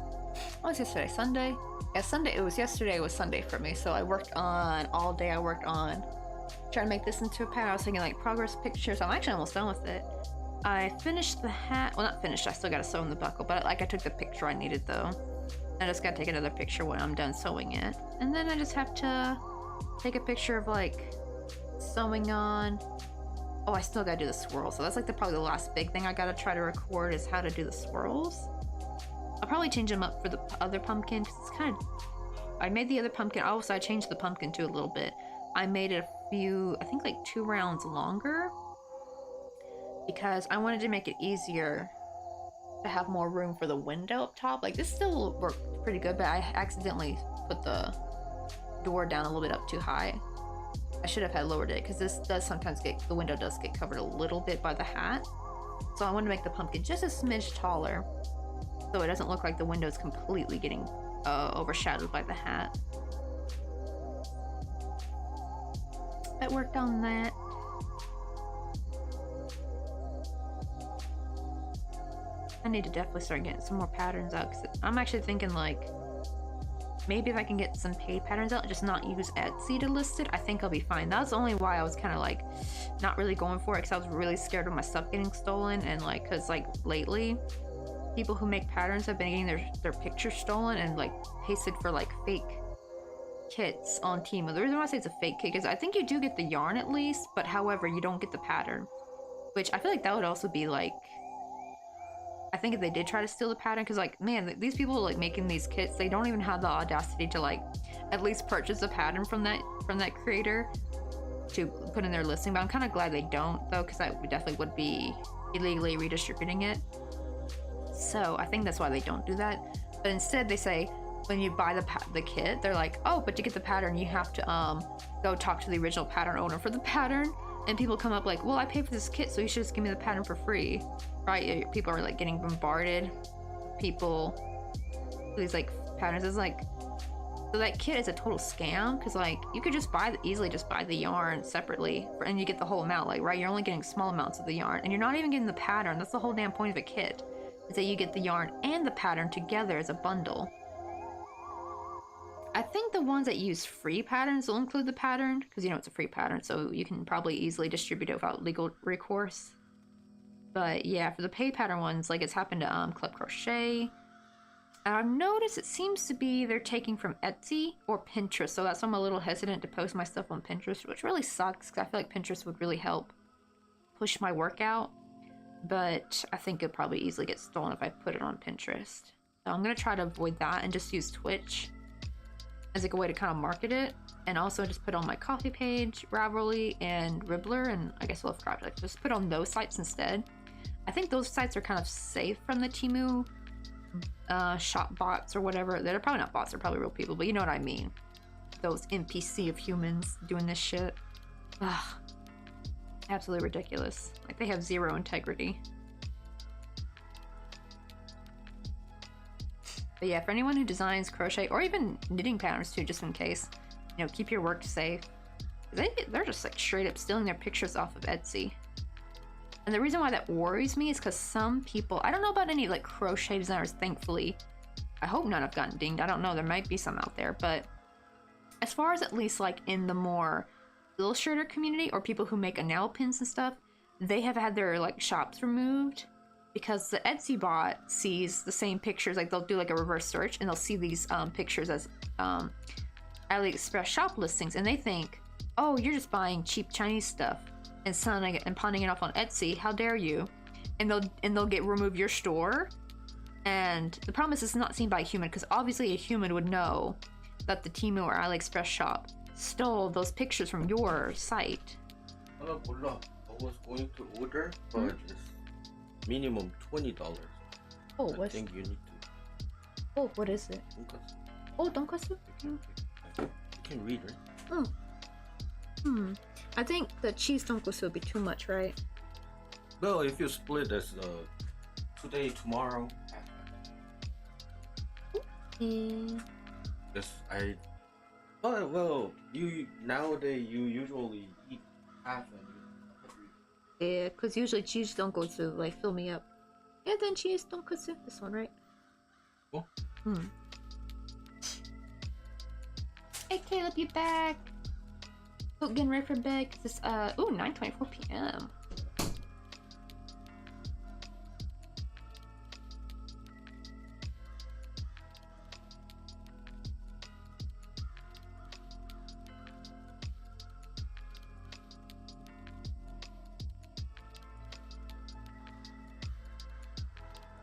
was yesterday? Sunday? Yeah, Sunday. It was yesterday. It was Sunday for me. So I worked on all day. I worked on trying to make this into a pattern. I was taking like progress pictures. I'm actually almost done with it. I finished the hat. Well, not finished. I still got to sew in the buckle, but like I took the picture I needed though. I just got to take another picture when I'm done sewing it, and then I just have to take a picture of like sewing on. Oh, I still gotta do the swirls. So that's like probably the last big thing I gotta try to record is how to do the swirls. I'll probably change them up for the other pumpkin because it's kind of... I made the other pumpkin... Also, I changed the pumpkin too a little bit. I made it a few... I think like 2 rounds longer because I wanted to make it easier to have more room for the window up top. Like this still worked pretty good, but I accidentally put the door down a little bit up too high. I should have had lowered it because this does sometimes the window does get covered a little bit by the hat. So I wanted to make the pumpkin just a smidge taller so it doesn't look like the window is completely getting overshadowed by the hat. I worked on that. I need to definitely start getting some more patterns out because I'm actually thinking like maybe if I can get some paid patterns out and just not use Etsy to list it, I think I'll be fine. That's the only why I was kind of like not really going for it because I was really scared of my stuff getting stolen. And like because like lately people who make patterns have been getting their pictures stolen and like pasted for like fake kits on Temu. The reason why I say it's a fake kit is I think you do get the yarn at least, but however you don't get the pattern, which I feel like that would also be like, I think if they did try to steal the pattern, because like man, these people like making these kits, they don't even have the audacity to like at least purchase a pattern from that creator to put in their listing. But I'm kind of glad they don't though, because that definitely would be illegally redistributing it. So I think that's why they don't do that. But instead they say when you buy the kit, they're like, oh, but to get the pattern you have to go talk to the original pattern owner for the pattern. And people come up like, well, I paid for this kit, so you should just give me the pattern for free, right? People are like getting bombarded. People, these like patterns is like, so that kit is a total scam because like you could just easily buy the yarn separately and you get the whole amount, like right? You're only getting small amounts of the yarn and you're not even getting the pattern. That's the whole damn point of a kit, is that you get the yarn and the pattern together as a bundle. I think the ones that use free patterns will include the pattern because you know it's a free pattern, so you can probably easily distribute it without legal recourse. But yeah, for the pay pattern ones, like it's happened to Club Crochet. And I've noticed it seems to be they're taking from Etsy or Pinterest, so that's why I'm a little hesitant to post my stuff on Pinterest, which really sucks because I feel like Pinterest would really help push my work out. But I think it'll probably easily get stolen if I put it on Pinterest. So I'm gonna try to avoid that and just use Twitch as like a way to kind of market it, and also just put on my coffee page, Ravelry, and Ribbler, and I guess we'll have Crochet. Just put on those sites instead. I think those sites are kind of safe from the Temu shop bots or whatever. They're probably not bots, they're probably real people, but you know what I mean. Those NPC of humans doing this shit. Ugh. Absolutely ridiculous. Like they have zero integrity. But yeah, for anyone who designs crochet or even knitting patterns too, just in case, you know, keep your work safe. They're just like straight up stealing their pictures off of Etsy. And the reason why that worries me is because some people, I don't know about any like crochet designers, thankfully. I hope none have gotten dinged. I don't know, there might be some out there, but as far as at least like in the more illustrator community or people who make enamel pins and stuff, they have had their like shops removed because the Etsy bot sees the same pictures. Like they'll do like a reverse search and they'll see these pictures as AliExpress shop listings, and they think, oh, you're just buying cheap Chinese stuff and selling it and pawning it off on Etsy. How dare you? And they'll get remove your store. And the problem is it's not seen by a human, because obviously a human would know that the Temu or AliExpress shop stole those pictures from your site. 몰라. I was going to order, but it's minimum $20. Oh, I think you need to. Oh, what is it? 돈까스. Oh, donkasu? You can read, right? Oh. I think the cheese donkasu would be too much, right? Well, if you split as today, tomorrow. Yes, well, you nowadays you usually eat half and you Yeah, because usually cheese donkasu like fill me up. Yeah, then cheese donkasu. This one, right? Oh. Hey Caleb, you back? Oh, getting ready for bed. This 9:24 p.m.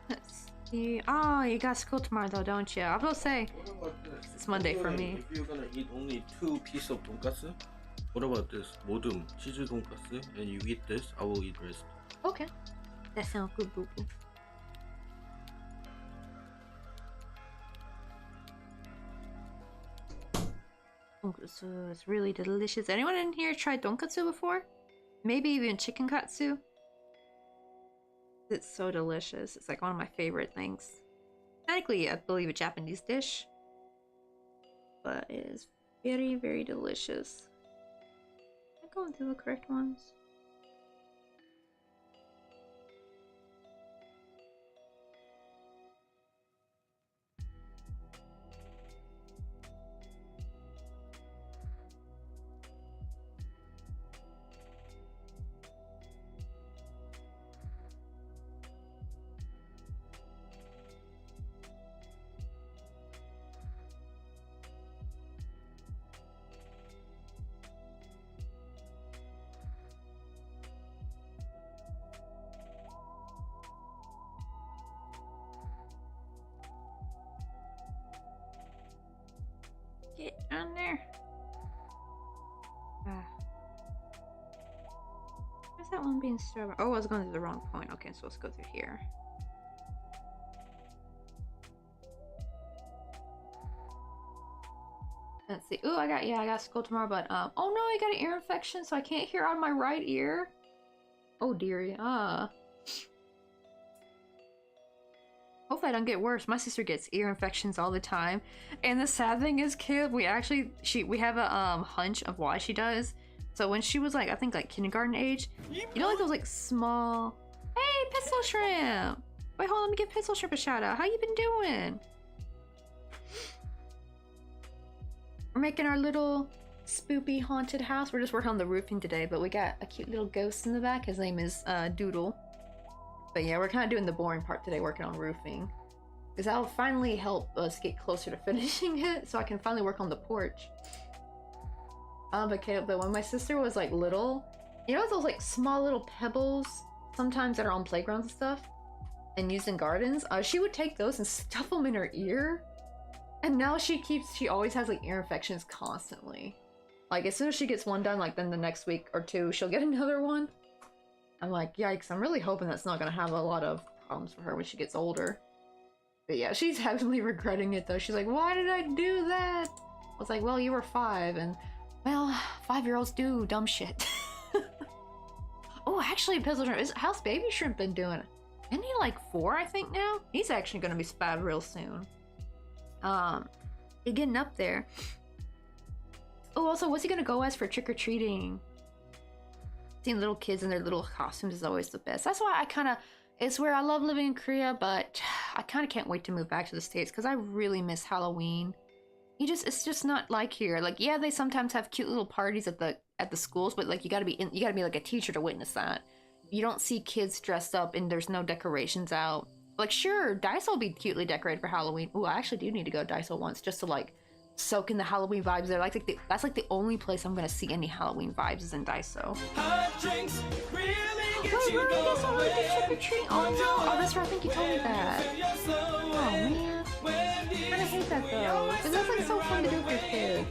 Let's see. Oh, you got school tomorrow though, don't you? I will say. What about this? It's Monday for me. If you're gonna eat only 2 pieces of 돈가스, what about this? 모듬 치즈 돈가스, and you eat this, I will eat rest. Okay. That sounds good, boo boo. Tonkatsu is really delicious. Anyone in here tried tonkatsu before? Maybe even chicken katsu? It's so delicious. It's like one of my favorite things. Technically, I believe a Japanese dish, but it is very, very delicious. Am I going through the correct ones? Get on there. Where's that one being stirred? Oh, I was going to the wrong point. Okay, so let's go through here. Let's see. Ooh, I got school tomorrow, but oh no, I got an ear infection, so I can't hear out of my right ear. Oh dearie. Hopefully I don't get worse. My sister gets ear infections all the time. And the sad thing is, kid, we have a hunch of why she does. So when she was like, I think like kindergarten age, you know, like those like small, hey, Pistol Shrimp. Wait, hold on, let me give Pistol Shrimp a shout out. How you been doing? We're making our little spoopy haunted house. We're just working on the roofing today, but we got a cute little ghost in the back. His name is Doodle. But yeah, we're kind of doing the boring part today, working on roofing. Because that'll finally help us get closer to finishing it, so I can finally work on the porch. But when my sister was like little, you know those like small little pebbles sometimes that are on playgrounds and stuff? And used in gardens? She would take those and stuff them in her ear. And now she always has like ear infections constantly. Like as soon as she gets one done, like then the next week or two, she'll get another one. I'm like, yikes, I'm really hoping that's not gonna have a lot of problems for her when she gets older. But yeah, she's heavily regretting it though. She's like, why did I do that? I was like, well, you were 5, and well, 5-year-olds do dumb shit. Oh, actually, Pistol Shrimp, how's Baby Shrimp been doing? Isn't he like 4, I think now? He's actually gonna be spad real soon. You're getting up there. Oh, also, what's he gonna go as for trick-or-treating? Seeing little kids in their little costumes is always the best. That's why I kind of, it's where I love living in Korea, but I kind of can't wait to move back to the States because I really miss Halloween. It's just not like here. Like, yeah, they sometimes have cute little parties at the schools, but like you gotta be like a teacher to witness that. You don't see kids dressed up and there's no decorations out. Like, sure, Daiso will be cutely decorated for Halloween. Ooh, I actually do need to go to Daiso once just to like soak in the Halloween vibes there. That's like the only place I'm gonna see any Halloween vibes is in Daiso. Wait, really? That's already trick-or-treating? Oh no! Oh, that's right, I think you told me that. Oh man. I kinda hate that though. Because that's like so fun to do for your kid.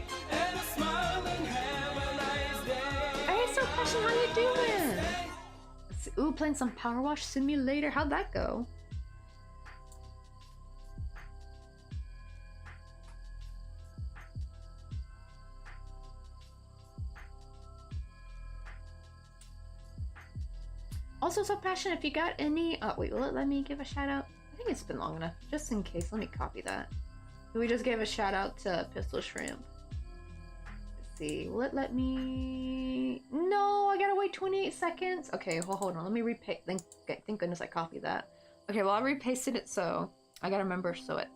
Hey, so Passion, how you doing? Let's see. Ooh, playing some Power Wash Simulator. How'd that go? Also, so Passion, if you got any, wait, will it let me give a shout out? I think it's been long enough, just in case. Let me copy that. We just gave a shout out to Pistol Shrimp. Let's see, will it let me? No, I gotta wait 28 seconds. Okay, hold on, let me repaste. Thank goodness I copied that. Okay, well, I repasted it, so I gotta remember. So at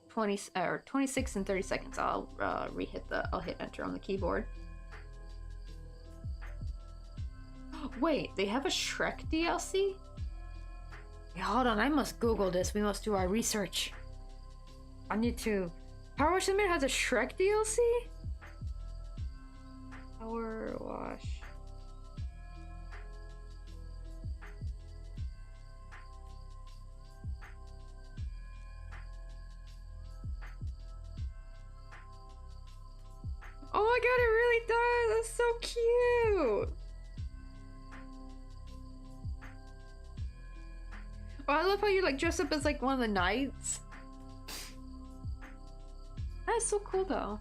26 and 30 seconds, I'll I'll hit enter on the keyboard. Wait, they have a Shrek DLC? Yeah, hold on, I must Google this. We must do our research. I need to. Power Wash Simulator has a Shrek DLC? Power Wash. Oh my god, it really does! That's so cute! Oh, I love how you like dress up as like one of the knights. That is so cool though.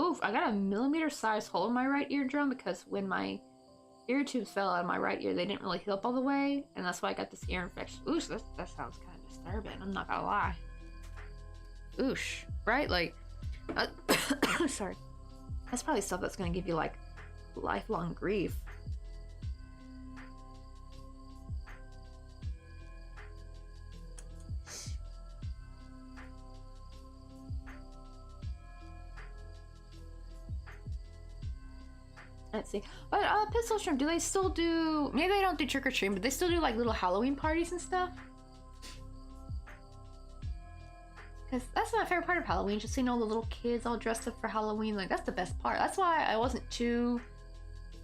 Oof, I got a millimeter size hole in my right eardrum because when my ear tubes fell out of my right ear, they didn't really heal up all the way, and that's why I got this ear infection. Oosh, that sounds kind of disturbing, I'm not gonna lie. Oosh, right? Like, sorry. That's probably stuff that's gonna give you like lifelong grief. Let's see. But Pistol Shrimp, do they still do, maybe they don't do trick-or-treating, but they still do like little Halloween parties and stuff? Because that's my favorite part of Halloween, just seeing all the little kids all dressed up for Halloween. Like, that's the best part. That's why I wasn't too,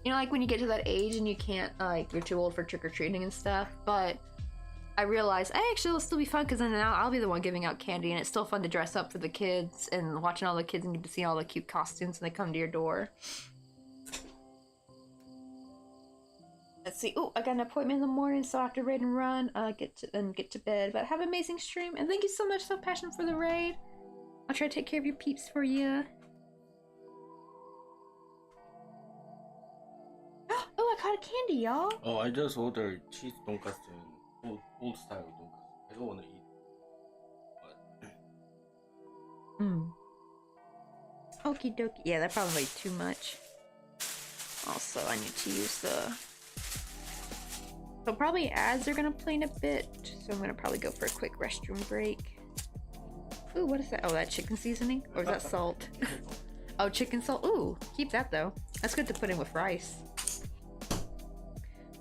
you know, like when you get to that age and you can't, like, you're too old for trick-or-treating and stuff. But I realized, hey, actually, it'll still be fun because then now I'll be the one giving out candy, and it's still fun to dress up for the kids and watching all the kids and get to see all the cute costumes when they come to your door. Let's see. Oh, I got an appointment in the morning, so I have to raid and run. Get to bed. But have an amazing stream, and thank you so much, So Passion, for the raid. I'll try to take care of your peeps for you. Oh, I caught a candy, y'all. Oh, I just ordered cheese donkasu and old style donkasu. I don't want to eat, but. Okie dokie. Yeah, that probably too much. Also, I need to use the. So probably ads are gonna play in a bit, so I'm gonna probably go for a quick restroom break. Ooh, what is that? Oh, that chicken seasoning? Or is that salt? Oh, chicken salt. Ooh, keep that though. That's good to put in with rice.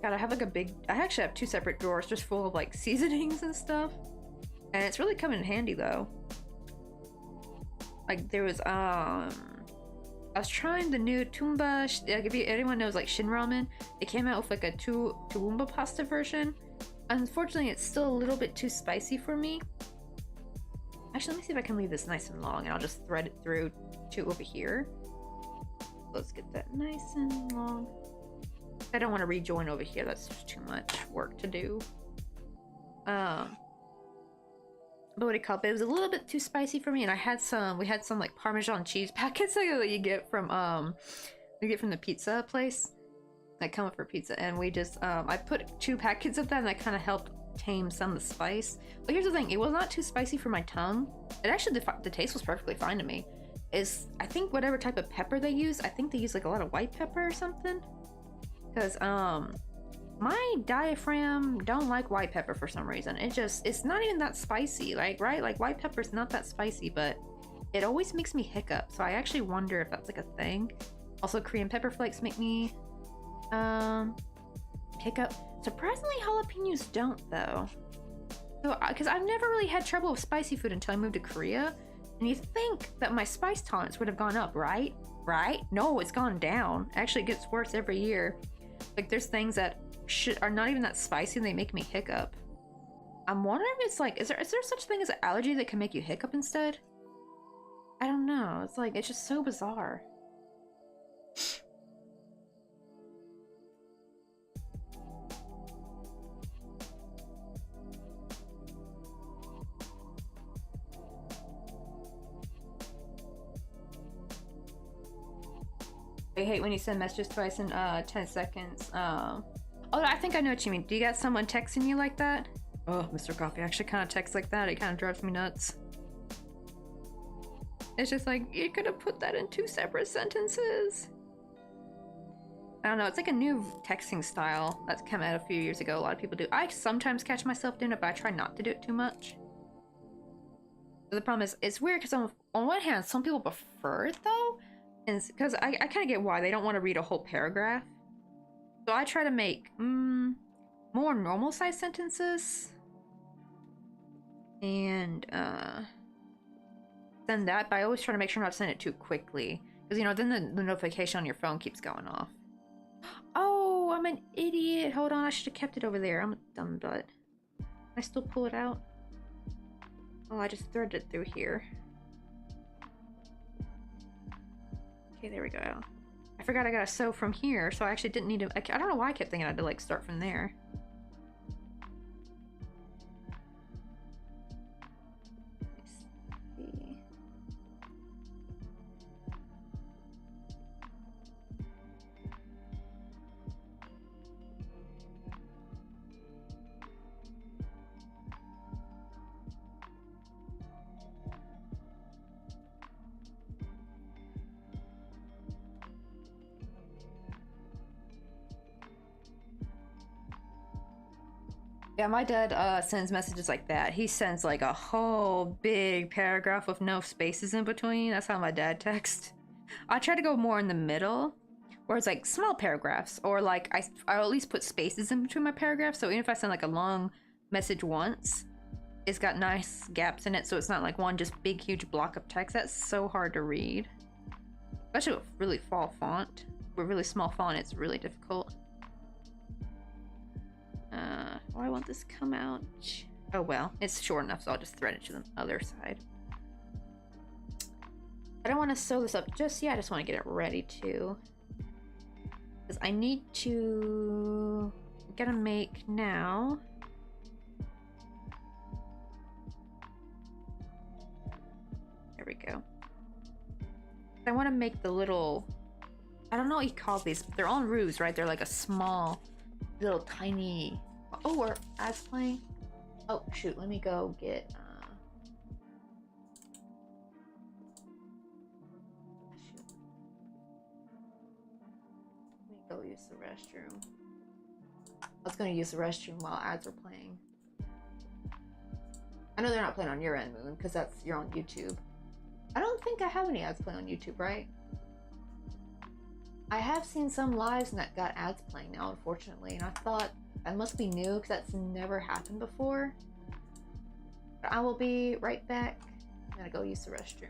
God, I have like I actually have 2 separate drawers just full of like seasonings and stuff. And it's really coming in handy though. Like there was, I was trying the new Tumba, like if anyone knows like Shin Ramen, it came out with like a Toowoomba pasta version. Unfortunately, it's still a little bit too spicy for me. Actually, let me see if I can leave this nice and long and I'll just thread it through to over here. Let's get that nice and long. I don't want to rejoin over here, that's just too much work to do. But what do you call it? It was a little bit too spicy for me, and we had some like Parmesan cheese packets that you get from the pizza place. that come for pizza, and we just I put 2 packets of that, and that kind of helped tame some of the spice. But here's the thing, it was not too spicy for my tongue. It actually, the taste was perfectly fine to me. Is I think whatever type of pepper they use, I think they use like a lot of white pepper or something, because my diaphragm don't like white pepper for some reason. It's not even that spicy, like, right? Like, white pepper's not that spicy, but it always makes me hiccup, so I actually wonder if that's like a thing. Also, Korean pepper flakes make me hiccup. Surprisingly, jalapenos don't, though. So, because I've never really had trouble with spicy food until I moved to Korea, and you think that my spice tolerance would have gone up, right? Right? No, it's gone down. Actually, it gets worse every year. Like, there's things that are not even that spicy, and they make me hiccup. I'm wondering if it's like, is there such thing as an allergy that can make you hiccup instead? I don't know. It's like, it's just so bizarre. I hate when you send messages twice in 10 seconds. Oh, I think I know what you mean. Do you got someone texting you like that? Oh, Mr. Coffee actually kind of texts like that. It kind of drives me nuts. It's just like, you could have put that in 2 separate sentences. I don't know, it's like a new texting style that's come out a few years ago. A lot of people do. I sometimes catch myself doing it, but I try not to do it too much. But the problem is, it's weird because on one hand, some people prefer it though. And because I kind of get why. They don't want to read a whole paragraph. So I try to make more normal size sentences. And send that, but I always try to make sure not to send it too quickly. Because, you know, then the notification on your phone keeps going off. Oh, I'm an idiot. Hold on, I should have kept it over there. I'm a dumb butt. Can I still pull it out? Oh, I just threaded it through here. Okay, there we go. I forgot I gotta sew from here, so I actually didn't need to. I don't know why I kept thinking I had to like start from there. Let's see. Yeah, my dad sends messages like that. He sends like a whole big paragraph with no spaces in between. That's how my dad texts. I try to go more in the middle, where it's like small paragraphs, or like I'll at least put spaces in between my paragraphs. So even if I send like a long message once, it's got nice gaps in it, so it's not like one just big huge block of text. That's so hard to read, especially with really small font. With really small font, it's really difficult. Why won't this come out? Oh well, it's short enough, so I'll just thread it to the other side. I don't want to sew this up just yet. I just want to get it ready too, because I need to get a make now. There we go. I want to make the little, I don't know what you call these. They're on roos, right? They're like a small little tiny, oh, or ads playing. Oh shoot, let me go get shoot. Let me go use the restroom. I was gonna use the restroom while ads are playing. I know they're not playing on your end, Moon, because you're on YouTube. I don't think I have any ads playing on YouTube, right? I have seen some lives that got ads playing now, unfortunately, and I thought that must be new because that's never happened before. But I will be right back. I'm gonna go use the restroom.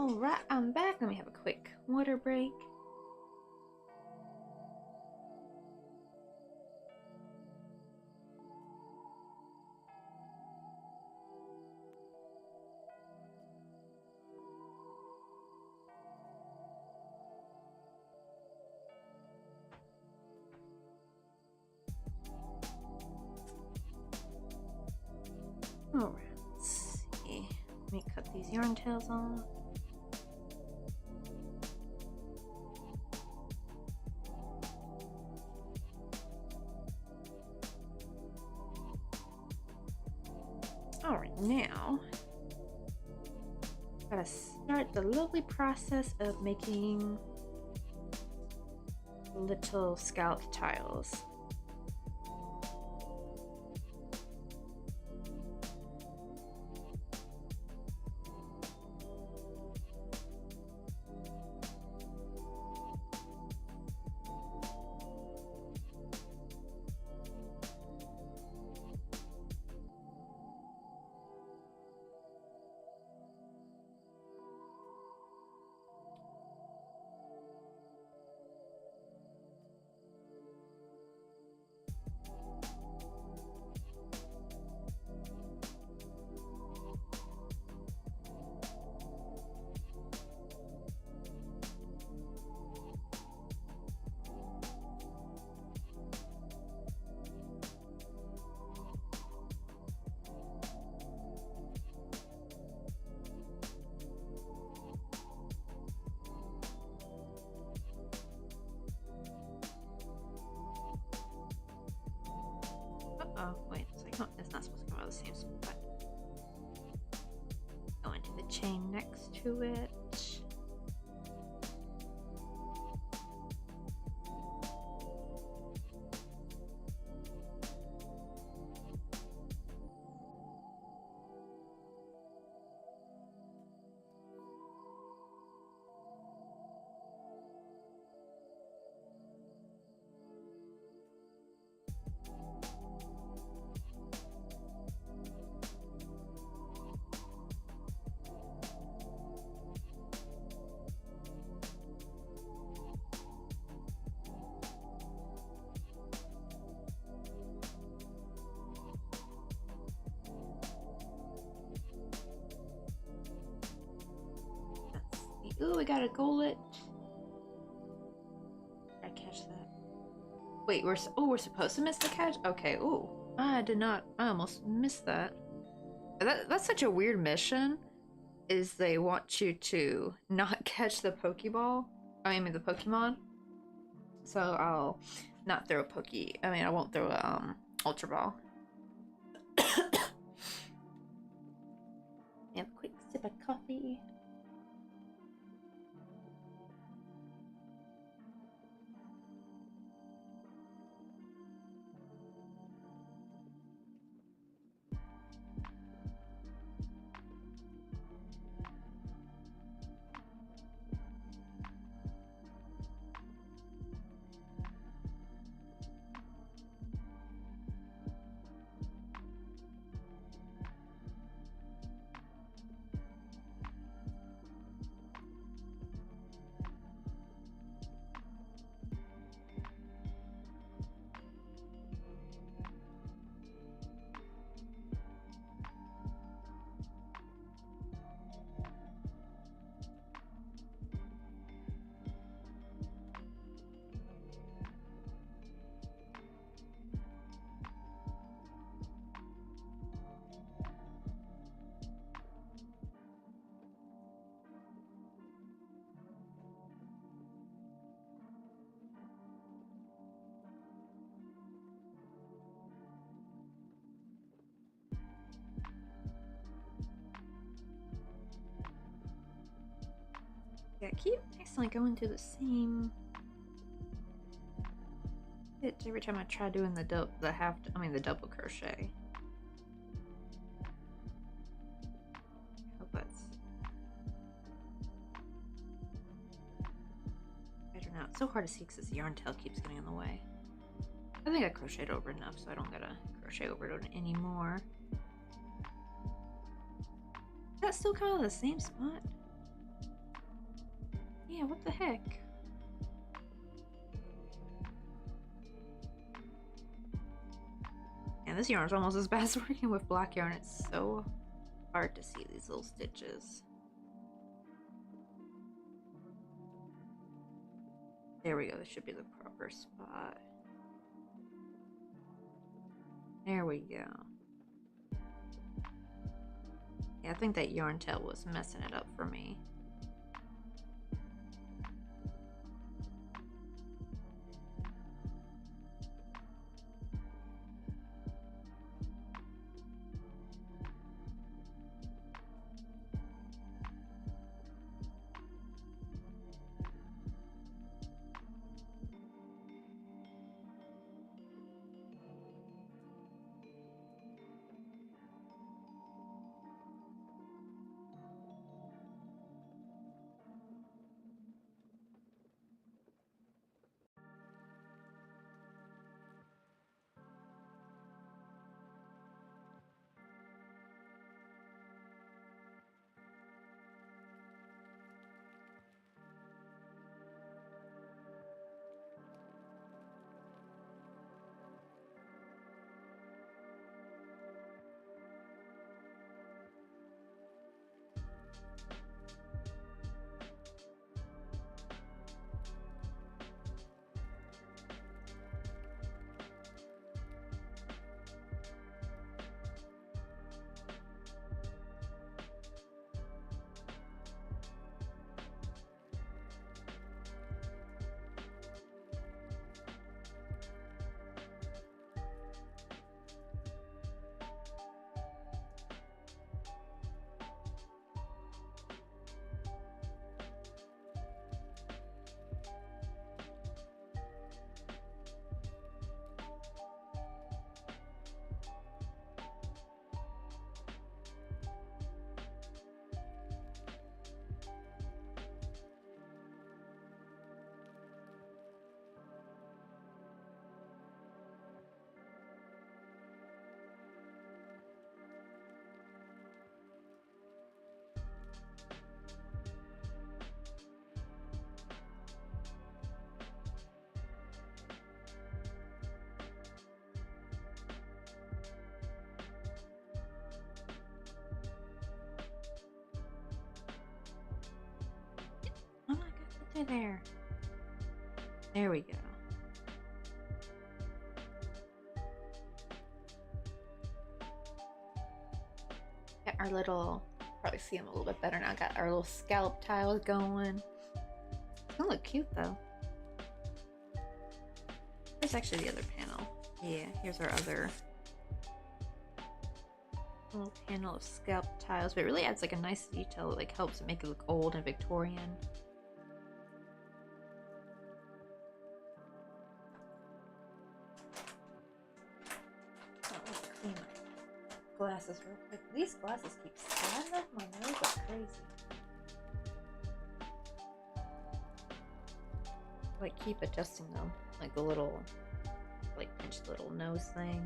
Alright, I'm back. Let me have a quick water break. Alright, let's see. Let me cut these yarn tails off. Alright, now gotta start the lovely process of making little scallop tiles. Oh, wait, it's not supposed to come out of the same spot. Go into the chain next to it. Ooh, we got a gullet. I catch that. Wait, we're supposed to miss the catch? Okay, ooh. I almost missed that. That's such a weird mission, is they want you to not catch the Pokeball. I mean the Pokemon. So I'll not throw a I won't throw a Ultra Ball. Have a quick sip of coffee. Yeah, I keep accidentally going through the same stitch every time I try doing the double crochet. I hope that's better now. It's so hard to see because this yarn tail keeps getting in the way. I think I crocheted over enough, so I don't gotta crochet over it anymore. That's still kind of the same spot. Yeah, what the heck? And this yarn is almost as bad as working with black yarn. It's so hard to see these little stitches. There we go. This should be the proper spot. There we go. Yeah, I think that yarn tail was messing it up for me. me there. There we go. Got our little, probably see them a little bit better now. Got our little scallop tiles going. It's gonna look cute though. Here's actually the other panel. Yeah, here's our other little panel of scallop tiles, but it really adds like a nice detail that like helps it make it look old and Victorian. Oh, let's clean my glasses real quick. These glasses keep sliding off my nose like crazy. Like keep adjusting them, like the little, like pinched little nose thing.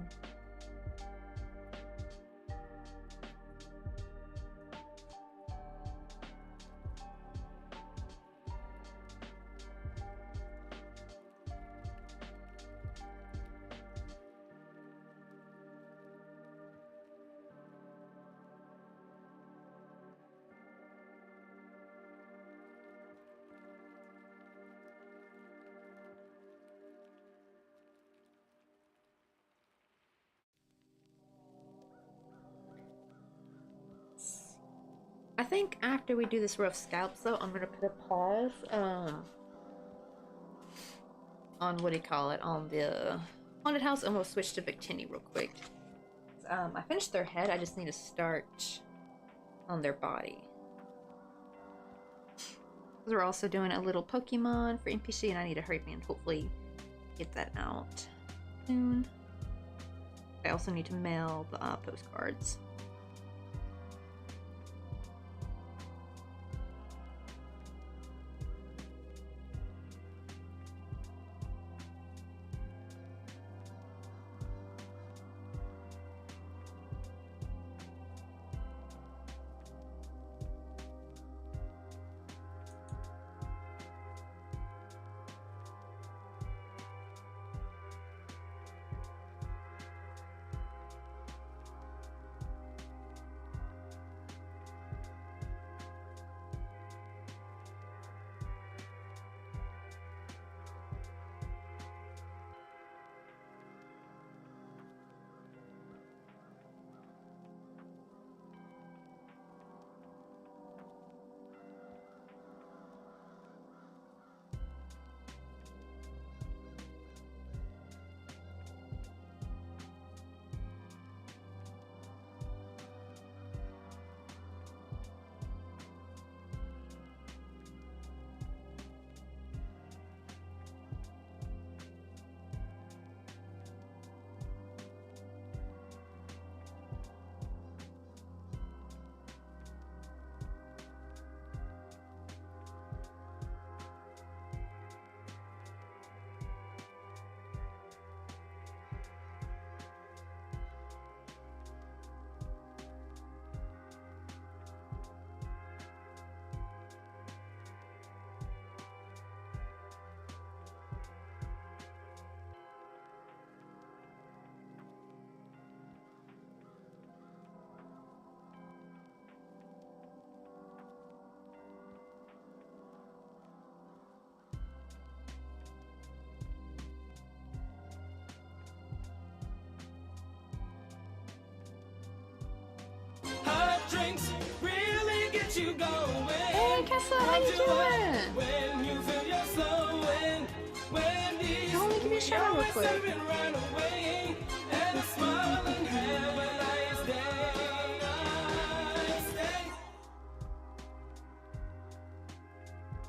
I think after we do this rough scalp though, I'm gonna put a pause on what do you call it, on the haunted house, and we'll switch to Victini real quick. I finished their head, I just need to start on their body. We're also doing a little Pokemon for NPShi, and I need to hurry and hopefully get that out soon. I also need to mail the postcards. Drinks really get you going. Hey, Kessa, how you doing? When you feel you're slowing, when these Let me give you a shout out real quick. right away, and smiling, have a nice day.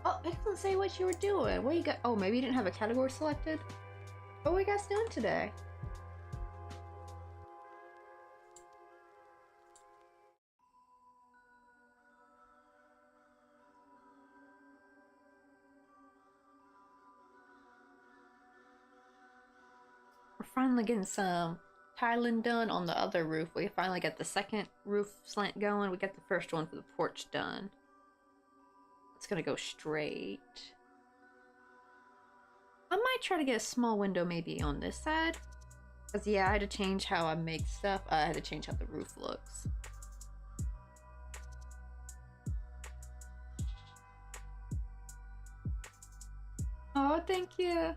Oh, it doesn't say what you were doing. What you got? Oh, maybe you didn't have a category selected. What were you guys doing today? We're finally getting some tiling done on the other roof. We finally got the second roof slant going. We got the first one for the porch done. It's gonna go straight. I might try to get a small window maybe on this side. Because yeah, I had to change how I make stuff. I had to change how the roof looks. Oh, thank you.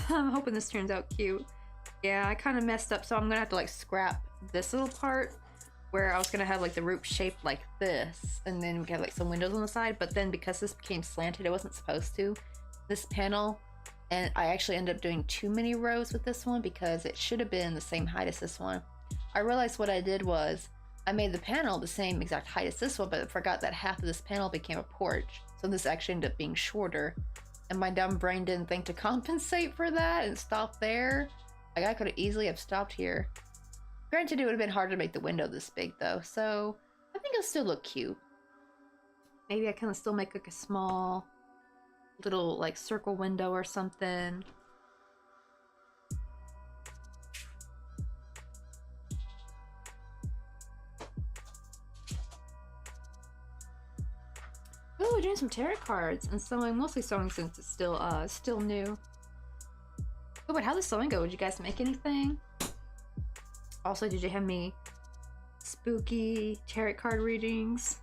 I'm hoping this turns out cute. Yeah, I kind of messed up, so I'm gonna have to like scrap this little part where I was gonna have like the roof shaped like this, and then we have like some windows on the side, but then because this became slanted, it wasn't supposed to. This panel, and I actually ended up doing too many rows with this one because it should have been the same height as this one. I realized what I did was I made the panel the same exact height as this one, but I forgot that half of this panel became a porch, so this actually ended up being shorter, and my dumb brain didn't think to compensate for that and stop there. Like, I could have easily have stopped here. Granted, it would have been hard to make the window this big though, so I think it'll still look cute. Maybe I kind of still make like a small little like circle window or something. Oh, we're doing some tarot cards and sewing, mostly sewing since it's still new. Oh, but how did the sewing go? Did you guys make anything? Also, did you have me spooky tarot card readings?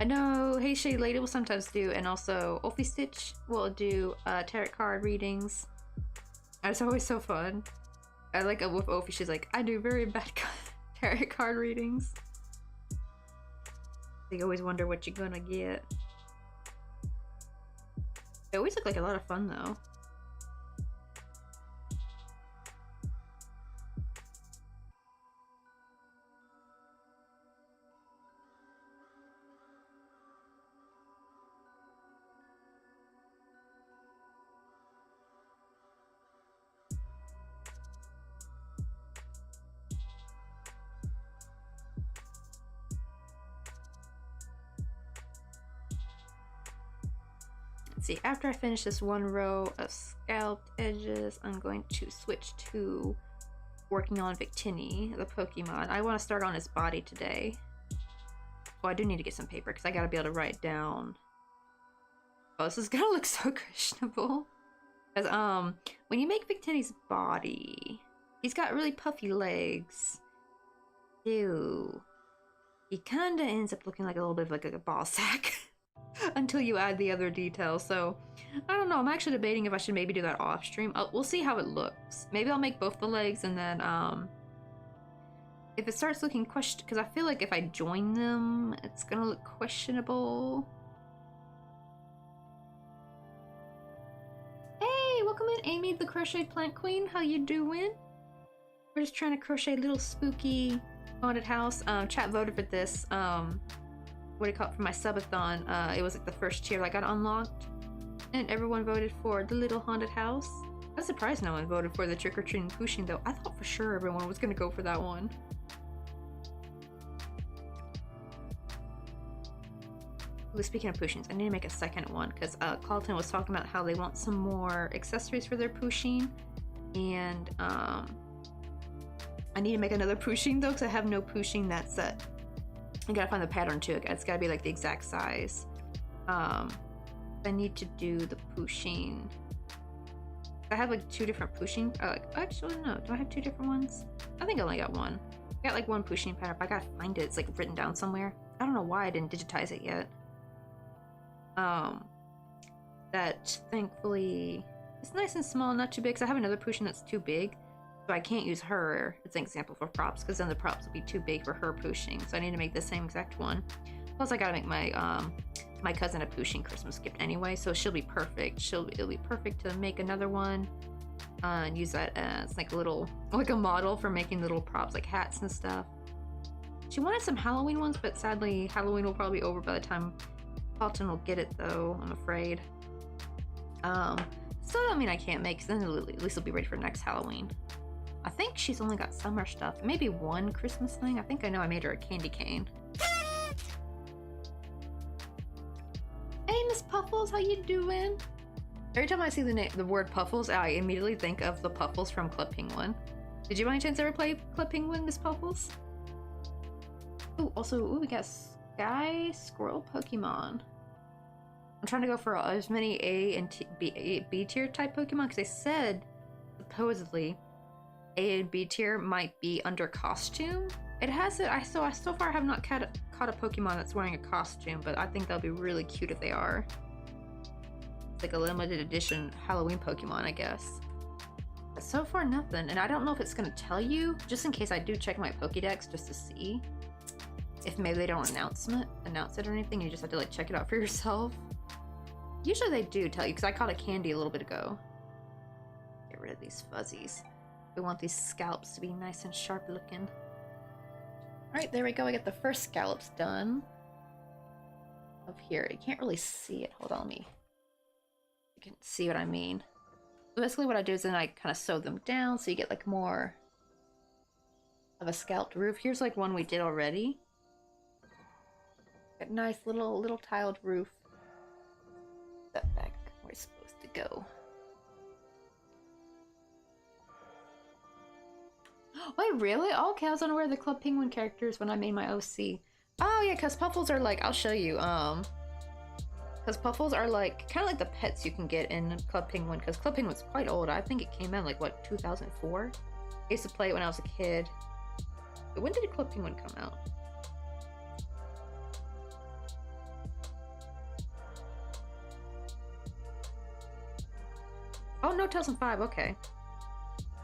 I know Hey Shade Lady will sometimes do, and also Ophi Stitch will do tarot card readings. It's always so fun. I like with Ophi, she's like, I do very bad tarot card readings. They always wonder what you're gonna get. They always look like a lot of fun though. See, after I finish this one row of scalped edges, I'm going to switch to working on Victini, the Pokemon. I want to start on his body today. Oh, I do need to get some paper because I gotta be able to write down. Oh, this is gonna look so questionable. Because when you make Victini's body, he's got really puffy legs. Ew. He kinda ends up looking like a little bit of like a ball sack. Until you add the other details, so I don't know. I'm actually debating if I should maybe do that off stream. We'll see how it looks. Maybe I'll make both the legs, and then if it starts looking because I feel like if I join them, it's gonna look questionable. Hey, welcome in, Amy, the Crochet Plant Queen. How you doing? We're just trying to crochet a little spooky haunted house. Chat voted for this. What do you call it, for my subathon. It was like the first tier that got unlocked, and everyone voted for the little haunted house. I'm surprised no one voted for the trick-or-treating pushing though. I thought for sure everyone was gonna go for that one. Ooh, speaking of pushings, I need to make a second one because Carlton was talking about how they want some more accessories for their pushing, and I need to make another pushing though because I have no pushing that set. I gotta find the pattern too. It's gotta be like the exact size. I need to do the pushing. I have like two different pushing. Actually, no. Do I have two different ones? I think I only got one. I got like one pushing pattern, but I gotta find it. It's like written down somewhere. I don't know why I didn't digitize it yet. That thankfully it's nice and small, not too big. Cause I have another pushing that's too big. So I can't use her as an example for props because then the props will be too big for her pushing. So I need to make the same exact one. Plus I gotta make my my cousin a pushing Christmas gift anyway, so she'll be perfect. It'll be perfect to make another one and use that as like a model for making little props like hats and stuff. She wanted some Halloween ones, but sadly Halloween will probably be over by the time Paulton will get it though, I'm afraid. So I mean I can't make, because then at least it'll be ready for next Halloween. I think she's only got summer stuff. Maybe one Christmas thing. I think I know I made her a candy cane. Hey, Miss Puffles, how you doing? Every time I see the word Puffles, I immediately think of the Puffles from Club Penguin. Did you by any chance ever play Club Penguin, Miss Puffles? Oh, also, we got Sky Squirrel Pokemon. I'm trying to go for as many A and B tier type Pokemon because they said supposedly A and B tier might be under costume. It has it. I so far have not caught a Pokemon that's wearing a costume, but I think that'll be really cute if they are. It's like a limited edition Halloween Pokemon, I guess. But so far, nothing. And I don't know if it's gonna tell you, just in case I do check my Pokédex just to see if maybe they don't announce it or anything. You just have to like check it out for yourself. Usually they do tell you, because I caught a candy a little bit ago. Get rid of these fuzzies. We want these scallops to be nice and sharp looking. Alright, there we go. I get the first scallops done. Up here. You can't really see it. Hold on, you can see what I mean. So basically what I do is then I kind of sew them down so you get like more of a scalloped roof. Here's like one we did already. Got nice little tiled roof. That back where it's supposed to go. Wait, really? Oh, okay, I was unaware of the Club Penguin characters when I made my OC. Oh yeah, because Puffles are like, I'll show you, because Puffles are like, kind of like the pets you can get in Club Penguin, because Club Penguin's quite old. I think it came out like, what, 2004? I used to play it when I was a kid. But when did Club Penguin come out? Oh, no, 2005, okay.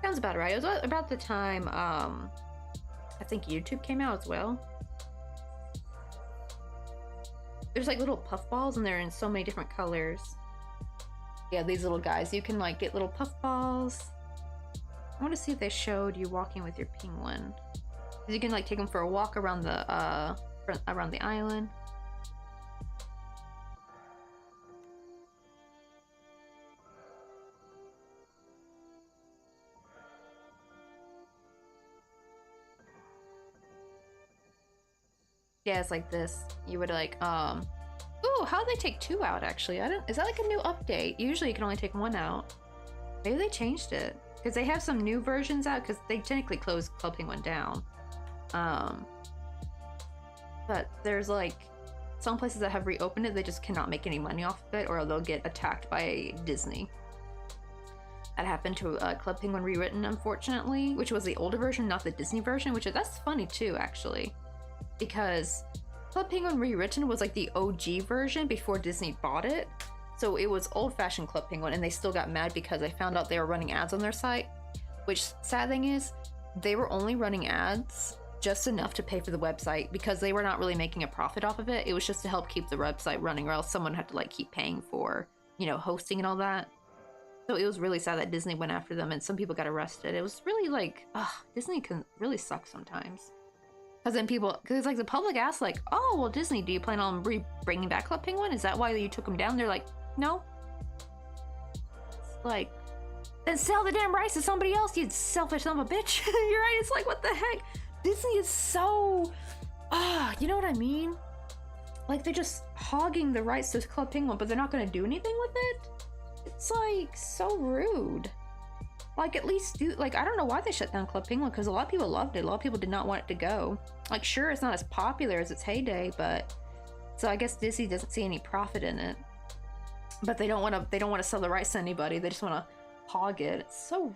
Sounds about right. It was about the time, I think YouTube came out as well. There's like little puff balls and they're in so many different colors. Yeah, these little guys. You can like get little puff balls. I want to see if they showed you walking with your penguin. You can like take them for a walk around the island. Yeah, it's like this. You would like, ooh, how did they take 2 out actually? Is that like a new update? Usually you can only take 1 out. Maybe they changed it. Because they have some new versions out, because they technically closed Club Penguin down. But there's like, some places that have reopened it, they just cannot make any money off of it, or they'll get attacked by Disney. That happened to Club Penguin Rewritten, unfortunately, which was the older version, not the Disney version, that's funny too, actually. Because Club Penguin Rewritten was like the OG version before Disney bought it. So it was old-fashioned Club Penguin, and they still got mad because they found out they were running ads on their site. Which, sad thing is, they were only running ads just enough to pay for the website because they were not really making a profit off of it. It was just to help keep the website running, or else someone had to like keep paying for, you know, hosting and all that. So it was really sad that Disney went after them and some people got arrested. It was really like, Disney can really suck sometimes. Because then because like the public asks like, oh, well, Disney, do you plan on bringing back Club Penguin? Is that why you took them down? They're like, no. It's like, then sell the damn rights to somebody else, you selfish son of a bitch. You're right, it's like, what the heck? Disney is so, you know what I mean? Like, they're just hogging the rights to Club Penguin, but they're not going to do anything with it? It's like, so rude. Like, at least do, like, I don't know why they shut down Club Penguin, because a lot of people loved it. A lot of people did not want it to go. Like, sure, it's not as popular as its heyday, but, so I guess Disney doesn't see any profit in it. But they don't want to sell the rights to anybody. They just want to hog it. It's so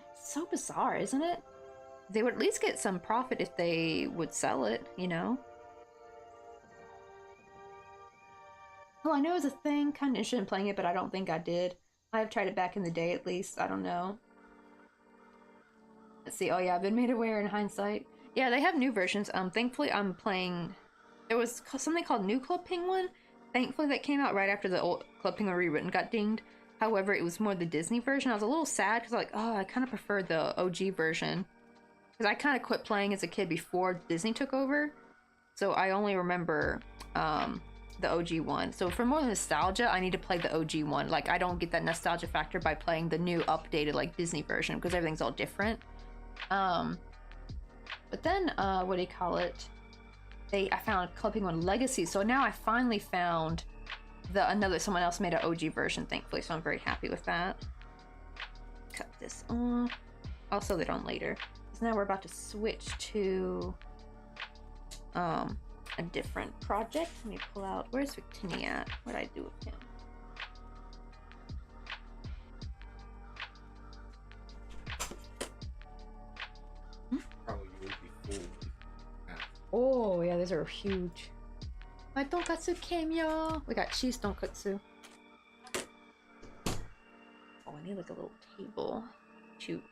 bizarre, isn't it? They would at least get some profit if they would sell it, you know? Well, I know it was a thing, kind of interested in playing it, but I don't think I did. I have tried it back in the day, at least. I don't know. Let's see. Oh yeah, I've been made aware in hindsight. Yeah, they have new versions. Thankfully I'm playing, there was something called New Club Penguin. Thankfully that came out right after the old Club Penguin Rewritten got dinged. However, it was more the Disney version. I was a little sad because like, oh, I kind of prefer the OG version. Because I kind of quit playing as a kid before Disney took over. So I only remember the OG one. So for more nostalgia, I need to play the OG one. Like, I don't get that nostalgia factor by playing the new updated like Disney version because everything's all different. But then, what do you call it? I found Club Penguin Legacy, so now I finally found someone else made an OG version, thankfully, so I'm very happy with that. Cut this off. I'll sew it on later. So now we're about to switch to, a different project. Let me pull out, where's Victini at? What did I do with him? Oh, yeah, these are huge. My tonkatsu came, y'all. We got cheese tonkatsu. need like a little table. Shoot.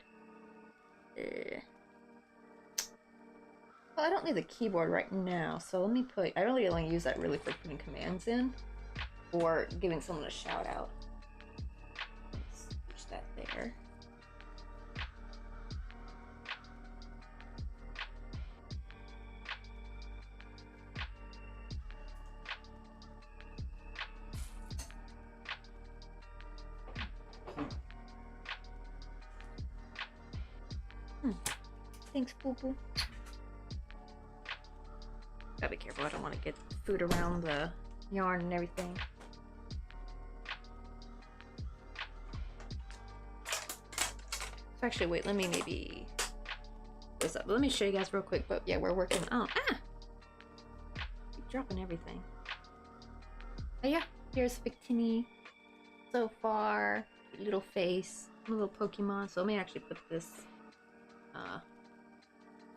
Well, I don't need the keyboard right now, so let me put... I really only use that really for putting commands in or giving someone a shout out. Let's push that there. Thanks, Boo Boo. Gotta be careful, I don't want to get food around the yarn and everything. So actually, wait, let me maybe... this up. Let me show you guys real quick, but yeah, we're working on... Keep dropping everything. Oh yeah, here's Victini so far. Little face, a little Pokemon. So let me actually put this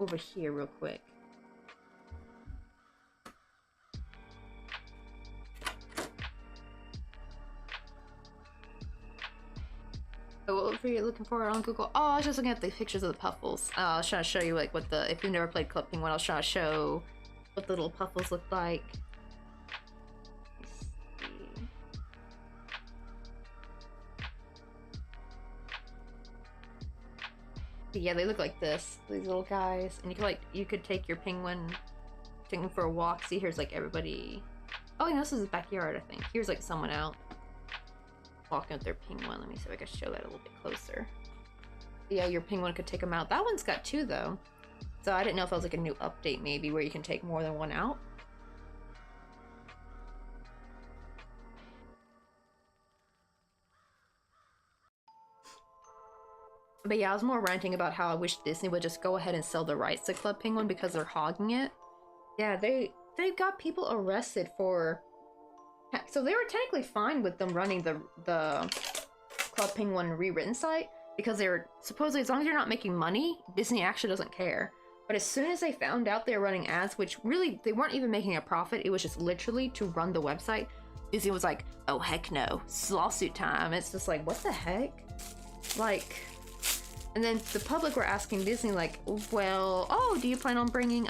over here real quick. So what were you looking for on Google? Oh, I was just looking at the pictures of the puffles. I was trying to show you like what the, if you've never played Club Penguin, I was trying to show what the little puffles look like. But yeah, they look like this, these little guys, and you could take your penguin, take them for a walk. See, here's like everybody. Oh, you know, this is his backyard, I think. Here's like someone out walking with their penguin. Let me see if I can show that a little bit closer. Yeah, your penguin could take them out. That one's got 2 though, so I didn't know if that was like a new update maybe where you can take more than one out. But yeah, I was more ranting about how I wish Disney would just go ahead and sell the rights to Club Penguin because they're hogging it. Yeah, they got people arrested for... So they were technically fine with them running the Club Penguin rewritten site because they were supposedly, as long as you're not making money, Disney actually doesn't care. But as soon as they found out they were running ads, which really, they weren't even making a profit, it was just literally to run the website, Disney was like, oh heck no, it's lawsuit time. It's just like, what the heck? Like... And then the public were asking Disney like, well, oh, do you plan on bringing,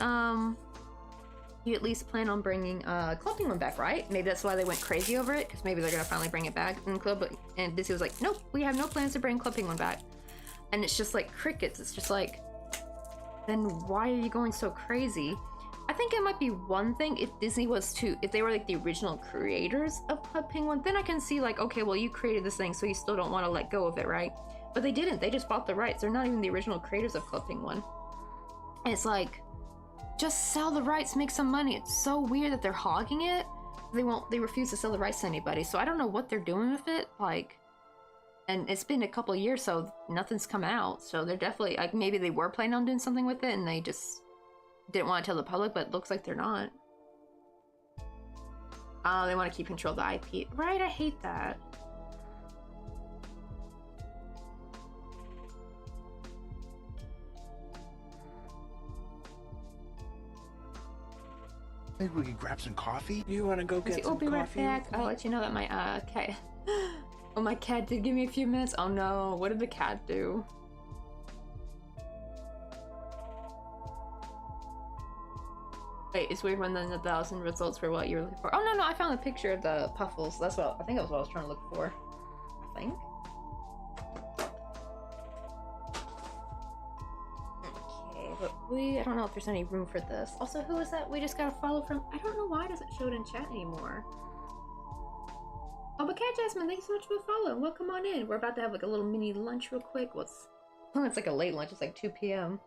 you at least plan on bringing Club Penguin back, right? Maybe that's why they went crazy over it, because maybe they're gonna finally bring it back. And Disney was like, nope, we have no plans to bring Club Penguin back. And it's just like crickets. It's just like, then why are you going so crazy? I think it might be one thing if Disney was to, if they were like the original creators of Club Penguin, then I can see like, okay, well, you created this thing, so you still don't want to let go of it, right? But they didn't. They just bought the rights. They're not even the original creators of Club Penguin. And it's like, just sell the rights, make some money. It's so weird that they're hogging it. They refuse to sell the rights to anybody. So I don't know what they're doing with it. Like, and it's been a couple of years, so nothing's come out. So they're definitely, like, maybe they were planning on doing something with it and they just didn't want to tell the public, but it looks like they're not. Oh, they want to keep control of the IP. Right, I hate that. Maybe we could grab some coffee? You want to go get some I'll be right coffee? back. I'll let you know that my cat. Oh, my cat did give me a few minutes. Oh no, what did the cat do? Wait, it's weird when then 1,000 results for what you're looking for. Oh no, I found a picture of the puffles. That's what I think that was what I was trying to look for. I think. But I don't know if there's any room for this. Also, who is that we just got a follow from? I don't know why it doesn't show it in chat anymore. Oh, but Cat Jasmine, thanks so much for the follow. Welcome on in. We're about to have like a little mini lunch real quick. It's like a late lunch. It's like 2 p.m.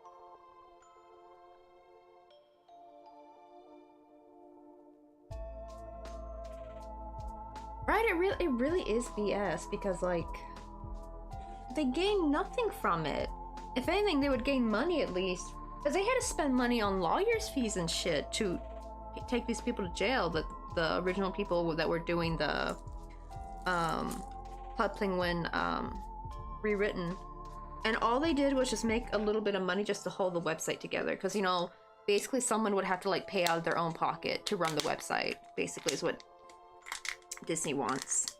Right, it really is BS because like they gain nothing from it. If anything, they would gain money at least. Because they had to spend money on lawyers' fees and shit to take these people to jail. The original people that were doing the Club Penguin rewritten. And all they did was just make a little bit of money just to hold the website together. Because, you know, basically someone would have to like pay out of their own pocket to run the website. Basically is what Disney wants.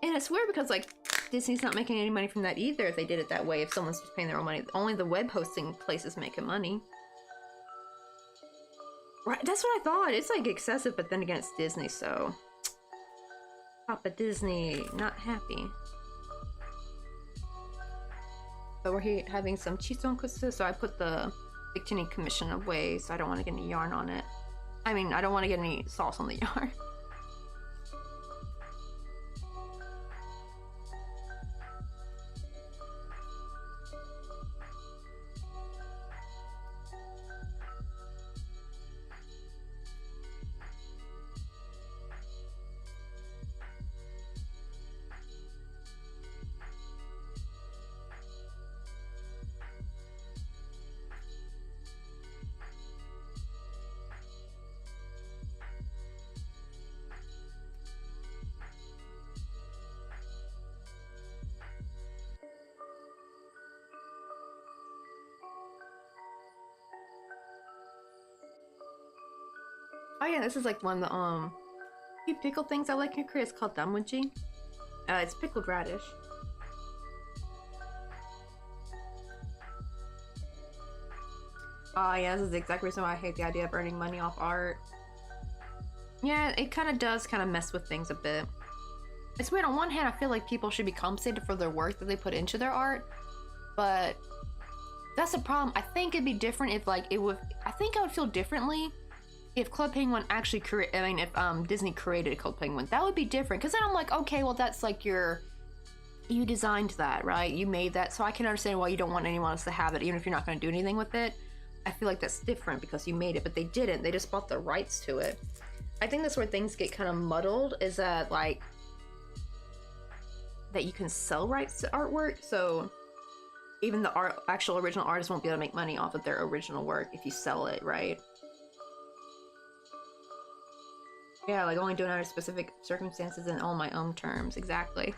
And it's weird because like Disney's not making any money from that either if they did it that way, if someone's just paying their own money. Only the web hosting place is making money. Right, that's what I thought. It's like excessive, but then again, it's Disney, so... Papa Disney, not happy. So we're having some cheese tonkatsu, so I put the bikini commission away, so I don't want to get any yarn on it. I mean, I don't want to get any sauce on the yarn. Oh yeah, this is like one of the few pickled things I like in Korea. It's called dammuji. It's pickled radish. Oh yeah, this is the exact reason why I hate the idea of earning money off art. Yeah, it kind of does mess with things a bit. It's weird, on one hand I feel like people should be compensated for their work that they put into their art, but that's the problem. I think it'd be different if like I think I would feel differently if Club Penguin actually if Disney created Club Penguin. That would be different, because then I'm like, okay, well that's like you designed that, right? You made that, so I can understand why you don't want anyone else to have it, even if you're not going to do anything with it. I feel like that's different because you made it, but they didn't. They just bought the rights to it. I think that's where things get kind of muddled, is that like that you can sell rights to artwork, so even the actual original artist won't be able to make money off of their original work if you sell it, right? Yeah, like only doing it under specific circumstances and on my own terms. Exactly.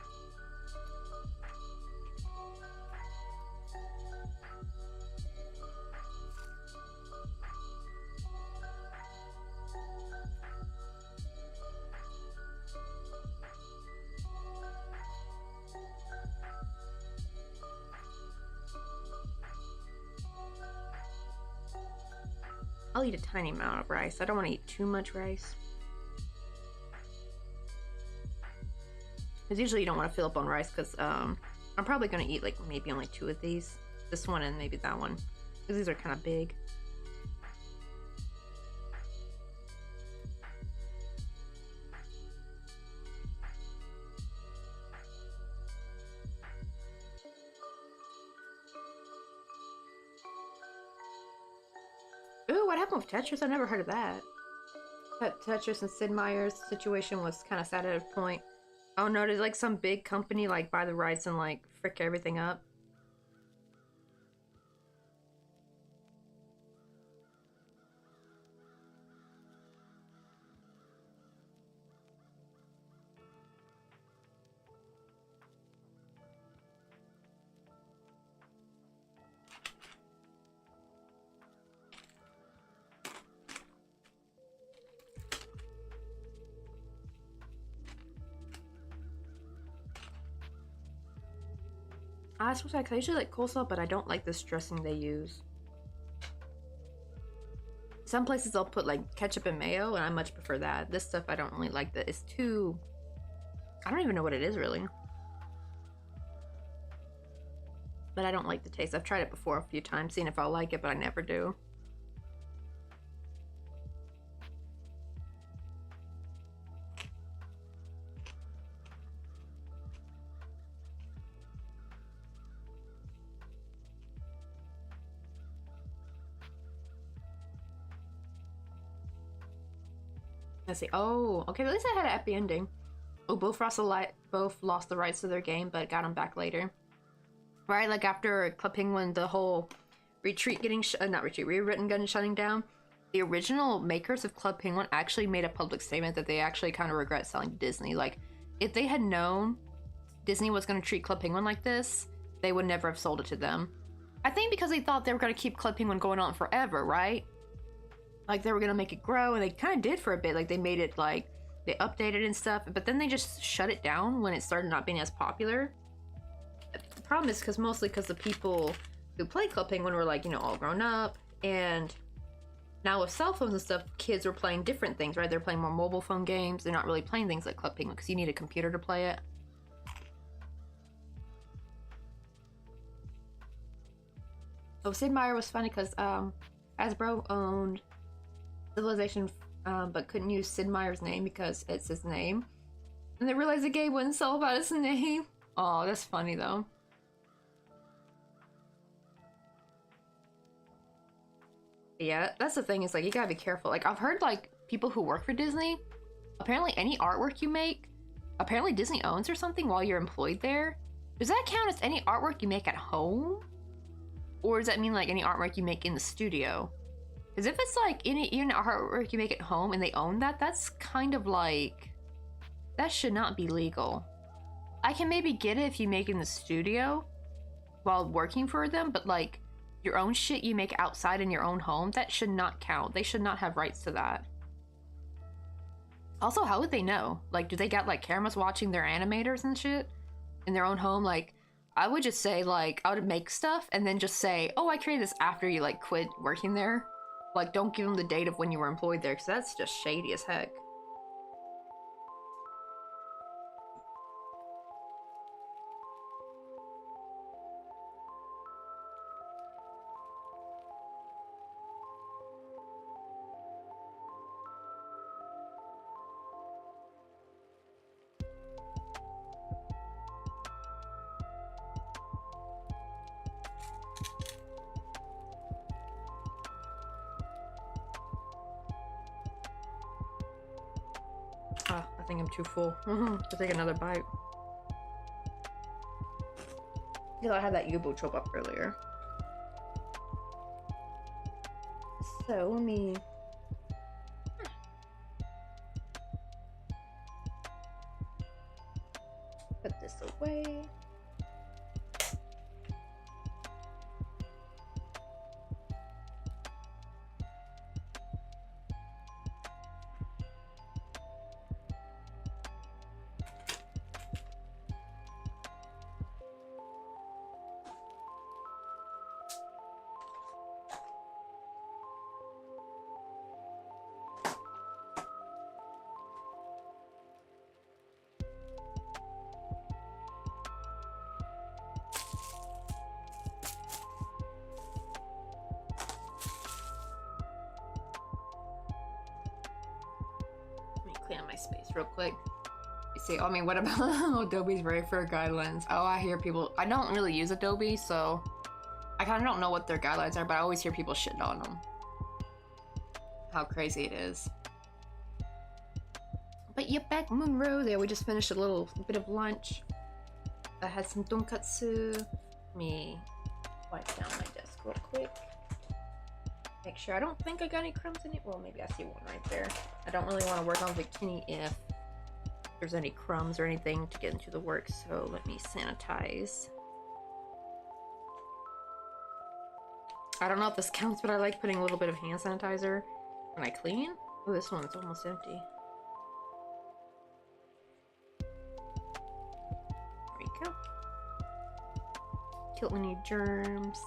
I'll eat a tiny amount of rice. I don't want to eat too much rice. Because usually you don't want to fill up on rice, because I'm probably going to eat like maybe only 2 of these. This one and maybe that one. Because these are kind of big. Ooh, what happened with Tetris? I never heard of that. That Tetris and Sid Meier's situation was kind of sad at a point. Oh no, did like some big company like buy the rights and like frick everything up? I suppose I usually like coleslaw, but I don't like this dressing they use. Some places they'll put like ketchup and mayo, and I much prefer that. This stuff I don't really like. That it's too... I don't even know what it is really. But I don't like the taste. I've tried it before a few times, seeing if I'll like it, but I never do. Let's see. Oh, okay. At least I had a happy ending. Oh, both lost the rights to their game, but got them back later. Right, like after Club Penguin, the whole retreat getting rewritten gun shutting down. The original makers of Club Penguin actually made a public statement that they actually kind of regret selling to Disney. Like, if they had known Disney was going to treat Club Penguin like this, they would never have sold it to them. I think because they thought they were going to keep Club Penguin going on forever, right? Like they were gonna make it grow, and they kind of did for a bit. Like they made it, like they updated and stuff, but then they just shut it down when it started not being as popular. problem is because mostly because the people who play Club Penguin were like, you know, all grown up, and now with cell phones and stuff, kids are playing different things, right? They're playing more mobile phone games. They're not really playing things like Club Penguin because you need a computer to play it. Oh, Sid Meier was funny because Hasbro owned Civilization, but couldn't use Sid Meier's name because it's his name. And they realized the game wouldn't sell about his name. Oh, that's funny though. Yeah, that's the thing, is like you gotta be careful. Like I've heard like people who work for Disney, apparently any artwork you make, apparently Disney owns or something while you're employed there. Does that count as any artwork you make at home? Or does that mean like any artwork you make in the studio? Because if it's like any artwork you make at home and they own that, that's kind of like, that should not be legal. I can maybe get it if you make it in the studio while working for them, but like your own shit you make outside in your own home, that should not count. They should not have rights to that. Also, how would they know? Like, do they got like cameras watching their animators and shit in their own home? Like, I would just say like, I would make stuff and then just say, oh, I created this after you like quit working there. Like, don't give them the date of when you were employed there, because that's just shady as heck. I think I'm too full to take another bite. You know, I had that yubu chop up earlier. So let me put this away. Clean up my space real quick. You see, I mean, what about Adobe's right for guidelines? Oh, I hear people, I don't really use Adobe, so I kind of don't know what their guidelines are, but I always hear people shitting on them. How crazy it is. But yep, back Monroe there, we just finished a little bit of lunch. I had some tonkatsu. Let me wipe down my desk real quick. Make sure, I don't think I got any crumbs in it. Well, maybe I see one right there. I don't really want to work on Bikini if there's any crumbs or anything to get into the work, so let me sanitize. I don't know if this counts, but I like putting a little bit of hand sanitizer when I clean. Oh, this one's almost empty. There we go. Kill any germs.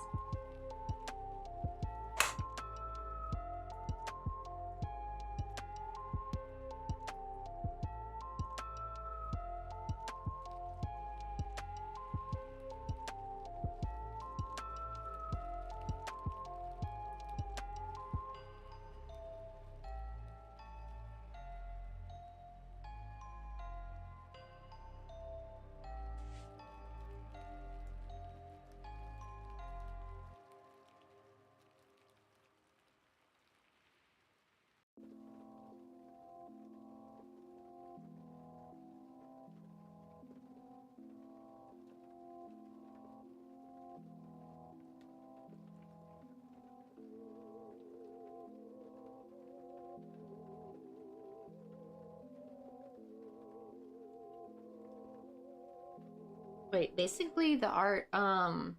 Wait, basically the art, oh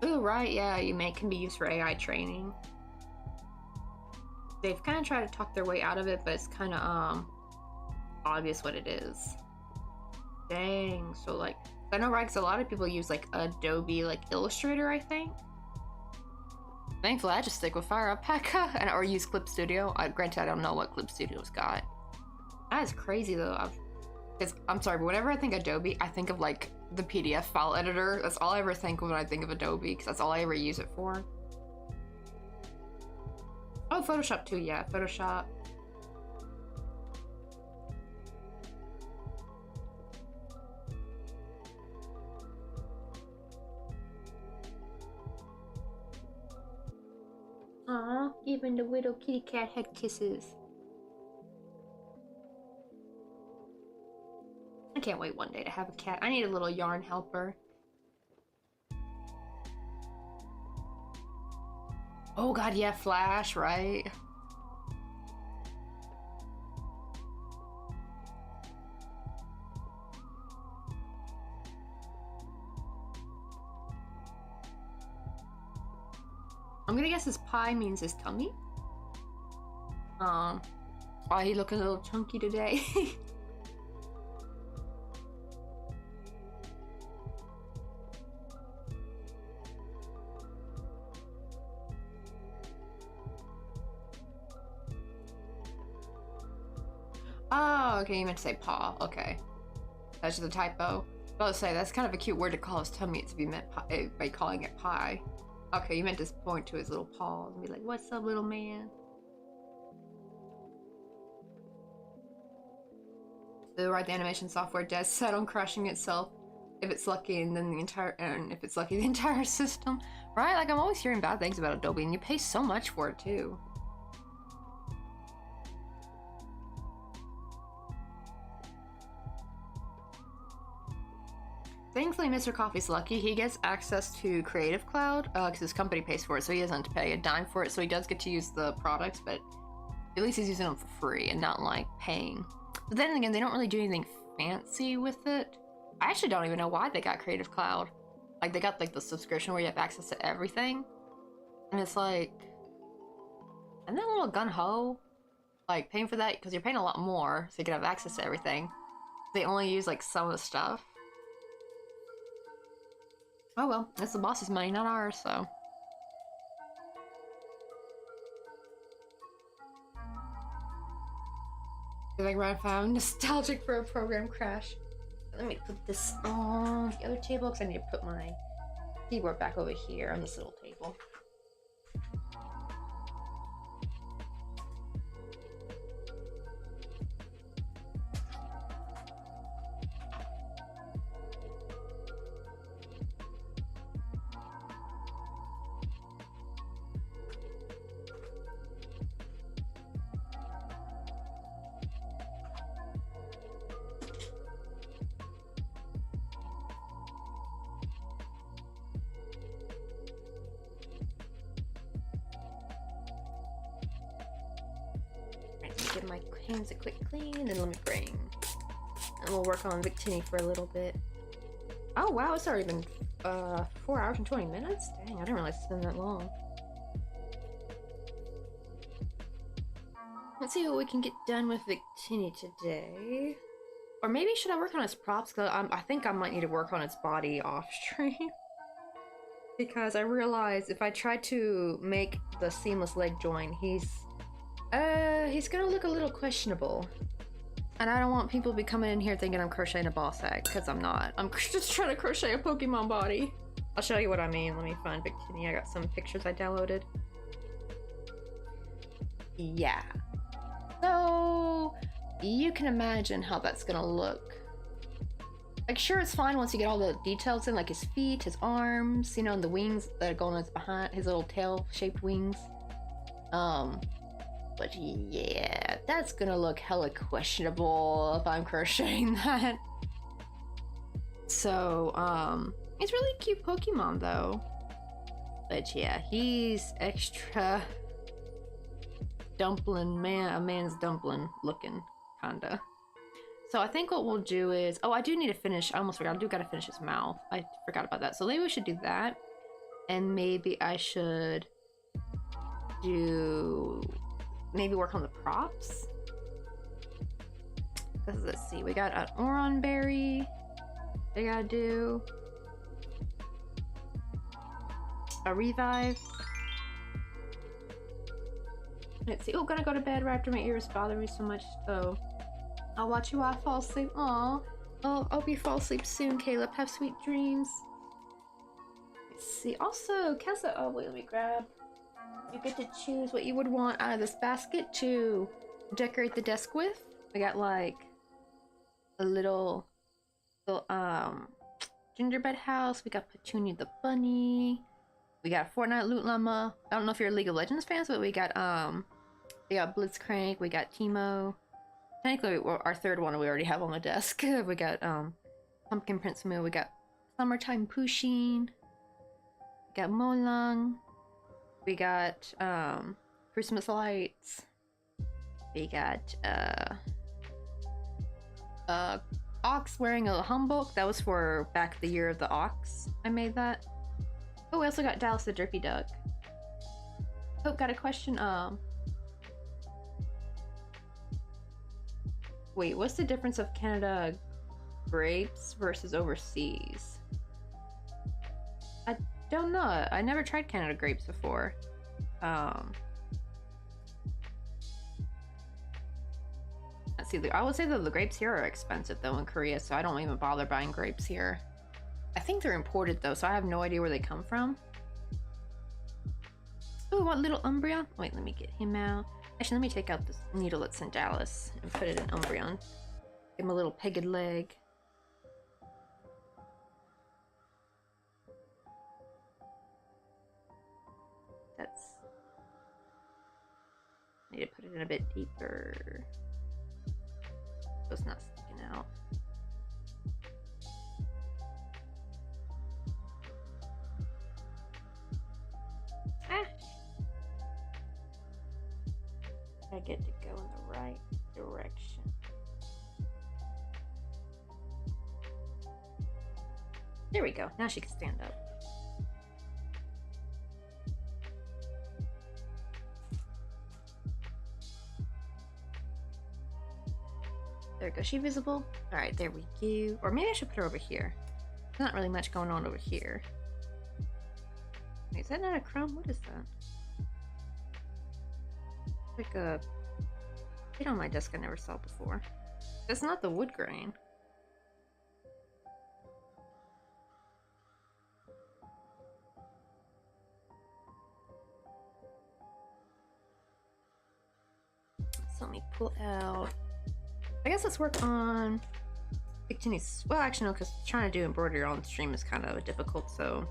right, yeah, can be used for AI training. They've kind of tried to talk their way out of it, but it's kind of, obvious what it is. Dang, so like, I know, right? Because a lot of people use like Adobe, like Illustrator, I think. Thankfully, I just stick with Fire Alpaca and or use Clip Studio. Granted, I don't know what Clip Studio's got. That is crazy though. Because I'm sorry, but whenever I think Adobe, I think of like the PDF file editor. That's all I ever think of when I think of Adobe, because that's all I ever use it for. Oh, Photoshop too, yeah, Photoshop. Aw, even the little kitty cat had kisses. I can't wait one day to have a cat. I need a little yarn helper. Oh god, yeah, Flash, right? I'm gonna guess his pie means his tummy. Why he looking a little chunky today? Oh, okay, you meant to say paw. Okay. That's just a typo. I was say, that's kind of a cute word to call his tummy if you meant by calling it pie. Okay, you meant to point to his little paws and be like, what's up, little man? Right, the animation software does set on crashing itself if it's lucky, and then if it's lucky, the entire system. Right? Like, I'm always hearing bad things about Adobe, and you pay so much for it, too. Thankfully, Mr. Coffee's lucky. He gets access to Creative Cloud because his company pays for it, so he doesn't have to pay a dime for it. So he does get to use the products, but at least he's using them for free and not like paying. But then again, they don't really do anything fancy with it. I actually don't even know why they got Creative Cloud. Like, they got like the subscription where you have access to everything, and it's like, isn't that a little gun-ho? Like, paying for that because you're paying a lot more, so you can have access to everything. They only use like some of the stuff. Oh well, it's the boss's money, not ours, so. I feel like I found nostalgic for a program crash. Let me put this on the other table because I need to put my keyboard back over here on this little table. Give my hands a quick clean, and then let me bring. And we'll work on Victini for a little bit. Oh wow, it's already been 4 hours and 20 minutes? Dang, I didn't realize it's been that long. Let's see what we can get done with Victini today. Or maybe should I work on his props? Because I think I might need to work on his body off stream. Because I realized if I try to make the seamless leg join, he's gonna look a little questionable. And I don't want people to be coming in here thinking I'm crocheting a ball sack, because I'm not. I'm just trying to crochet a Pokemon body. I'll show you what I mean. Let me find Victini. I got some pictures I downloaded. Yeah. So, you can imagine how that's gonna look. Like, sure, it's fine once you get all the details in, like his feet, his arms, you know, and the wings that are going on his behind, his little tail-shaped wings. But yeah, that's gonna look hella questionable if I'm crocheting that. So, he's really cute Pokemon though. But yeah, he's extra dumpling man, a man's dumpling looking, kinda. So I think what we'll do is, oh, I do need to finish, I almost forgot, I do gotta finish his mouth. I forgot about that. So maybe we should do that. And maybe I should maybe work on the props. Because let's see, we got an Oron berry. They gotta do a revive. Let's see. Oh, gonna go to bed right after my ears bother me so much, so I'll watch you while I fall asleep. Aw. Oh, I hope you fall asleep soon, Caleb. Have sweet dreams. Let's see. Also, Kessa. Oh, wait, let me grab. You get to choose what you would want out of this basket to decorate the desk with. We got like a little gingerbread house. We got Petunia the bunny. We got Fortnite Loot Llama. I don't know if you're League of Legends fans, but we got Blitzcrank. We got Teemo. Technically, our third one we already have on the desk. We got Pumpkin Prince Moo. We got Summertime Pusheen. We got Molong. We got Christmas lights. We got Ox wearing a humbook. That was for back the year of the Ox. I made that. Oh, we also got Dallas the Derpy Duck. Oh, got a question. Wait, what's the difference of Canada grapes versus overseas? I don't know. I never tried Canada grapes before. Let's see. I would say that the grapes here are expensive though in Korea, so I don't even bother buying grapes here. I think they're imported though, so I have no idea where they come from. Oh, what little Umbreon? Wait, let me get him out. Actually, let me take out this needle that's in Dallas and put it in Umbreon. Give him a little pegged leg. That's... I need to put it in a bit deeper. So it's not sticking out. Ah! I get to go in the right direction. There we go. Now she can stand up. There we go. Is she visible? Alright, there we go. Or maybe I should put her over here. There's not really much going on over here. Wait, is that not a crumb? What is that? Like a hit on my desk I never saw before. That's not the wood grain. So let me pull out. I guess let's work on bikinis. Well, actually no, because trying to do embroidery on stream is kind of difficult. So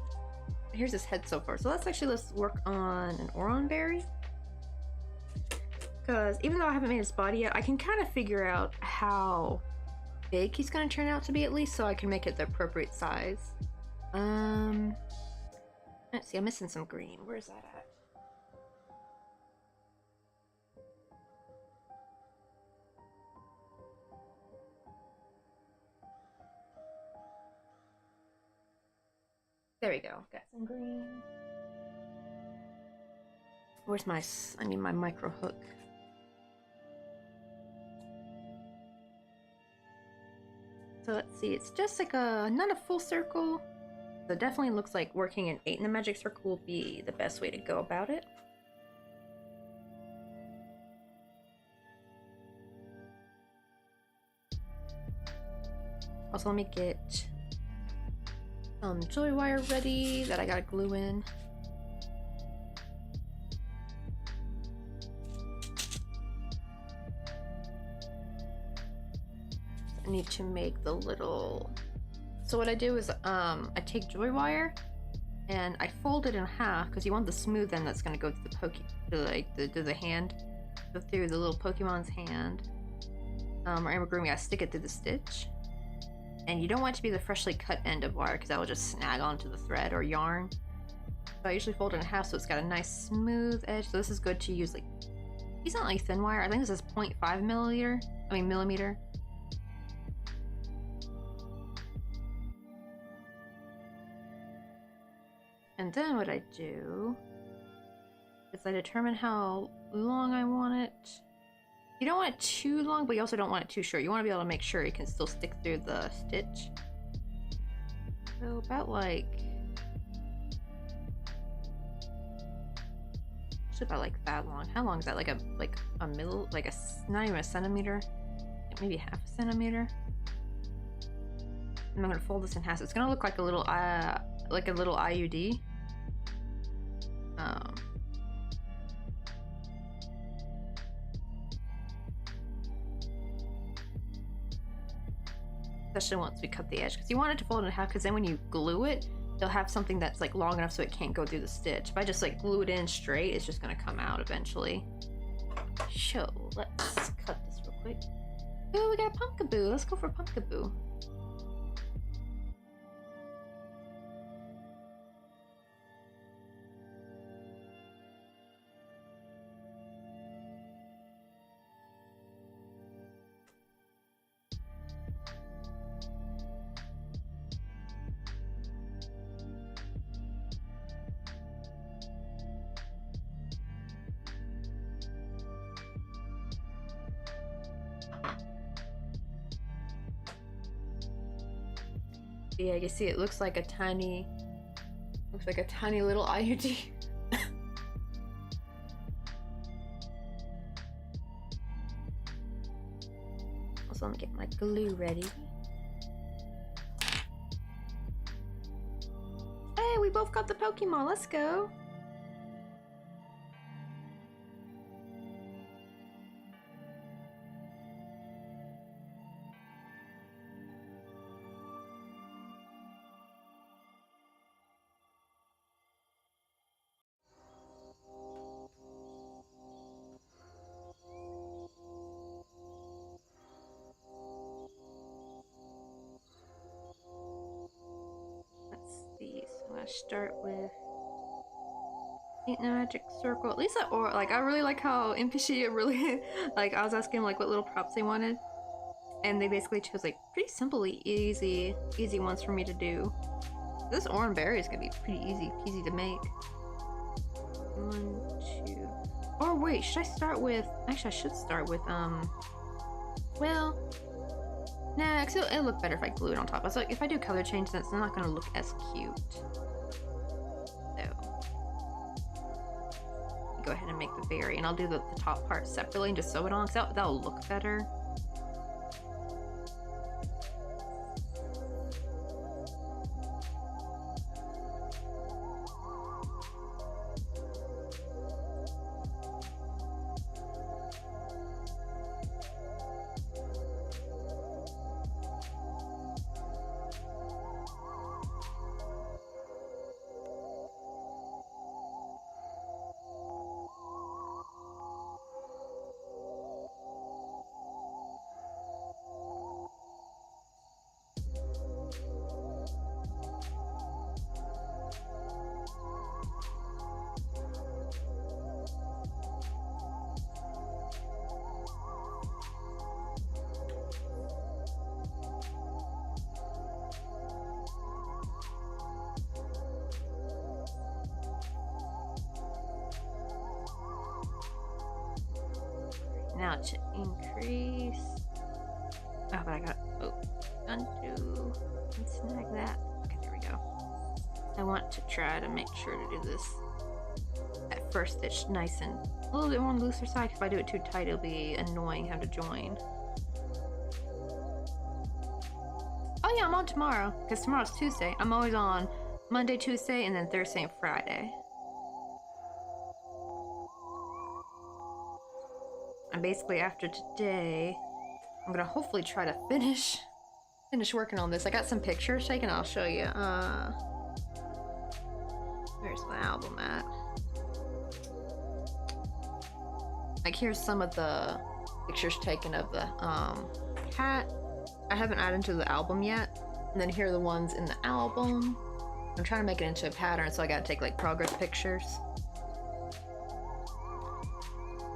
here's his head so far. So let's work on an Oron berry. Because even though I haven't made his body yet, I can kind of figure out how big he's going to turn out to be at least, so I can make it the appropriate size. Let's see, I'm missing some green. Where's that at? There we go. Got some green. Where's my... I need my micro hook. So let's see, it's just like not a full circle. So it definitely looks like working an 8 in the magic circle will be the best way to go about it. Also, let me get some joy wire ready that I gotta glue in. I need to make the little... So what I do is I take joy wire and I fold it in half because you want the smooth end that's gonna go through the hand, go through the little Pokemon's hand. Or amigurumi, I stick it through the stitch. And you don't want it to be the freshly cut end of wire because that will just snag onto the thread or yarn. So I usually fold it in half so it's got a nice smooth edge. So this is good to use like, it's not like thin wire. I think this is 0.5 millimeter. And then what I do is I determine how long I want it. You don't want it too long, but you also don't want it too short. You want to be able to make sure it can still stick through the stitch. So about like, it's about like that long. How long is that? Like a not even a centimeter, maybe half a centimeter. And I'm gonna fold this in half. So it's gonna look like a little IUD. Especially once we cut the edge, because you want it to fold in half, because then when you glue it, they'll have something that's like long enough so it can't go through the stitch. If I just like glue it in straight, it's just gonna come out eventually. So let's cut this real quick. Ooh, we got a pumpkaboo. Let's go for pumpkaboo. Yeah, you see it looks like a tiny little IUD. Also, I'm getting my glue ready. Hey, we both got the Pokemon, let's go. Start with paint the magic circle. At least I really like how NPShi really like I was asking like what little props they wanted, and they basically chose like pretty simply easy ones for me to do. This orange berry is gonna be pretty easy peasy to make. 1, 2. Or wait, should I start with? Actually, I should start with well, nah, cause it'll look better if I glue it on top. So if I do color change, then it's not gonna look as cute. Go ahead and make the berry, and I'll do the top part separately and just sew it on, because that'll look better. Now to increase. Oh, but I got undo and snag that. Okay, there we go. I want to try to make sure to do this at first stitch nice and a little bit more on the looser side. If I do it too tight, it'll be annoying having to join. Oh yeah, I'm on tomorrow because tomorrow's Tuesday. I'm always on Monday, Tuesday, and then Thursday and Friday. And basically after today, I'm gonna hopefully try to finish working on this. I got some pictures taken, I'll show you. Where's my album at? Like here's some of the pictures taken of the cat. I haven't added to the album yet. And then here are the ones in the album. I'm trying to make it into a pattern, so I gotta take like progress pictures.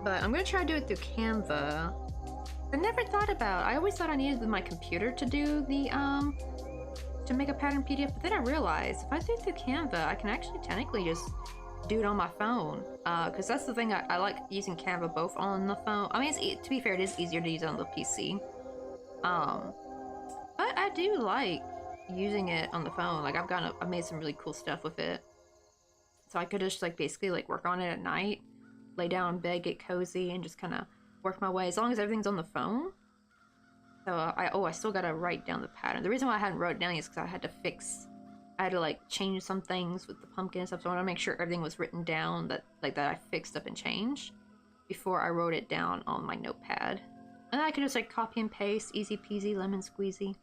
But I'm gonna try to do it through Canva. I never thought about, I always thought I needed my computer to do the, to make a pattern PDF, but then I realized if I do it through Canva, I can actually technically just do it on my phone. Cause that's the thing, I like using Canva both on the phone. I mean, to be fair, it is easier to use on the PC. But I do like using it on the phone. Like I've made some really cool stuff with it. So I could just like basically like work on it at night, lay down in bed, get cozy, and just kind of work my way as long as everything's on the phone. So I still gotta write down the pattern. The reason why I hadn't wrote it down is because I had to like change some things with the pumpkin and stuff. So I want to make sure everything was written down that I fixed up and changed before I wrote it down on my notepad. And then I could just like copy and paste, easy peasy, lemon squeezy.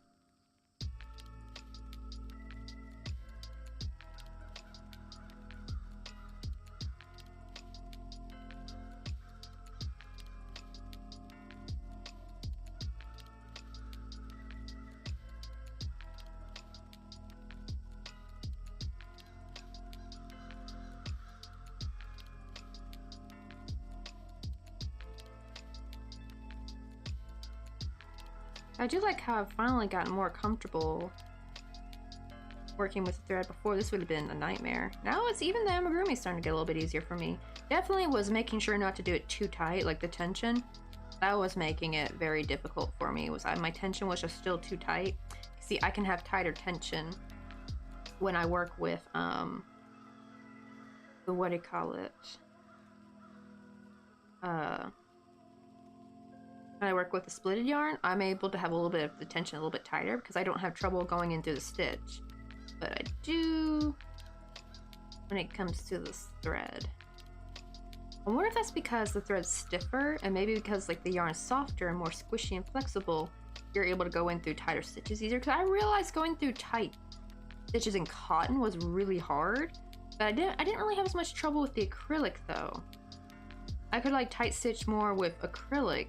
I do like how I've finally gotten more comfortable working with the thread. Before, this would have been a nightmare. Now it's even the amigurumi starting to get a little bit easier for me. Definitely was making sure not to do it too tight, like the tension. That was making it very difficult for me. My tension was just still too tight. See, I can have tighter tension when I work with what do you call it? When I work with the splitted yarn, I'm able to have a little bit of the tension a little bit tighter because I don't have trouble going in through the stitch. But I do when it comes to this thread. I wonder if that's because the thread's stiffer and maybe because like the yarn's softer and more squishy and flexible, you're able to go in through tighter stitches easier. Because I realized going through tight stitches in cotton was really hard, but I didn't really have as much trouble with the acrylic though. I could like tight stitch more with acrylic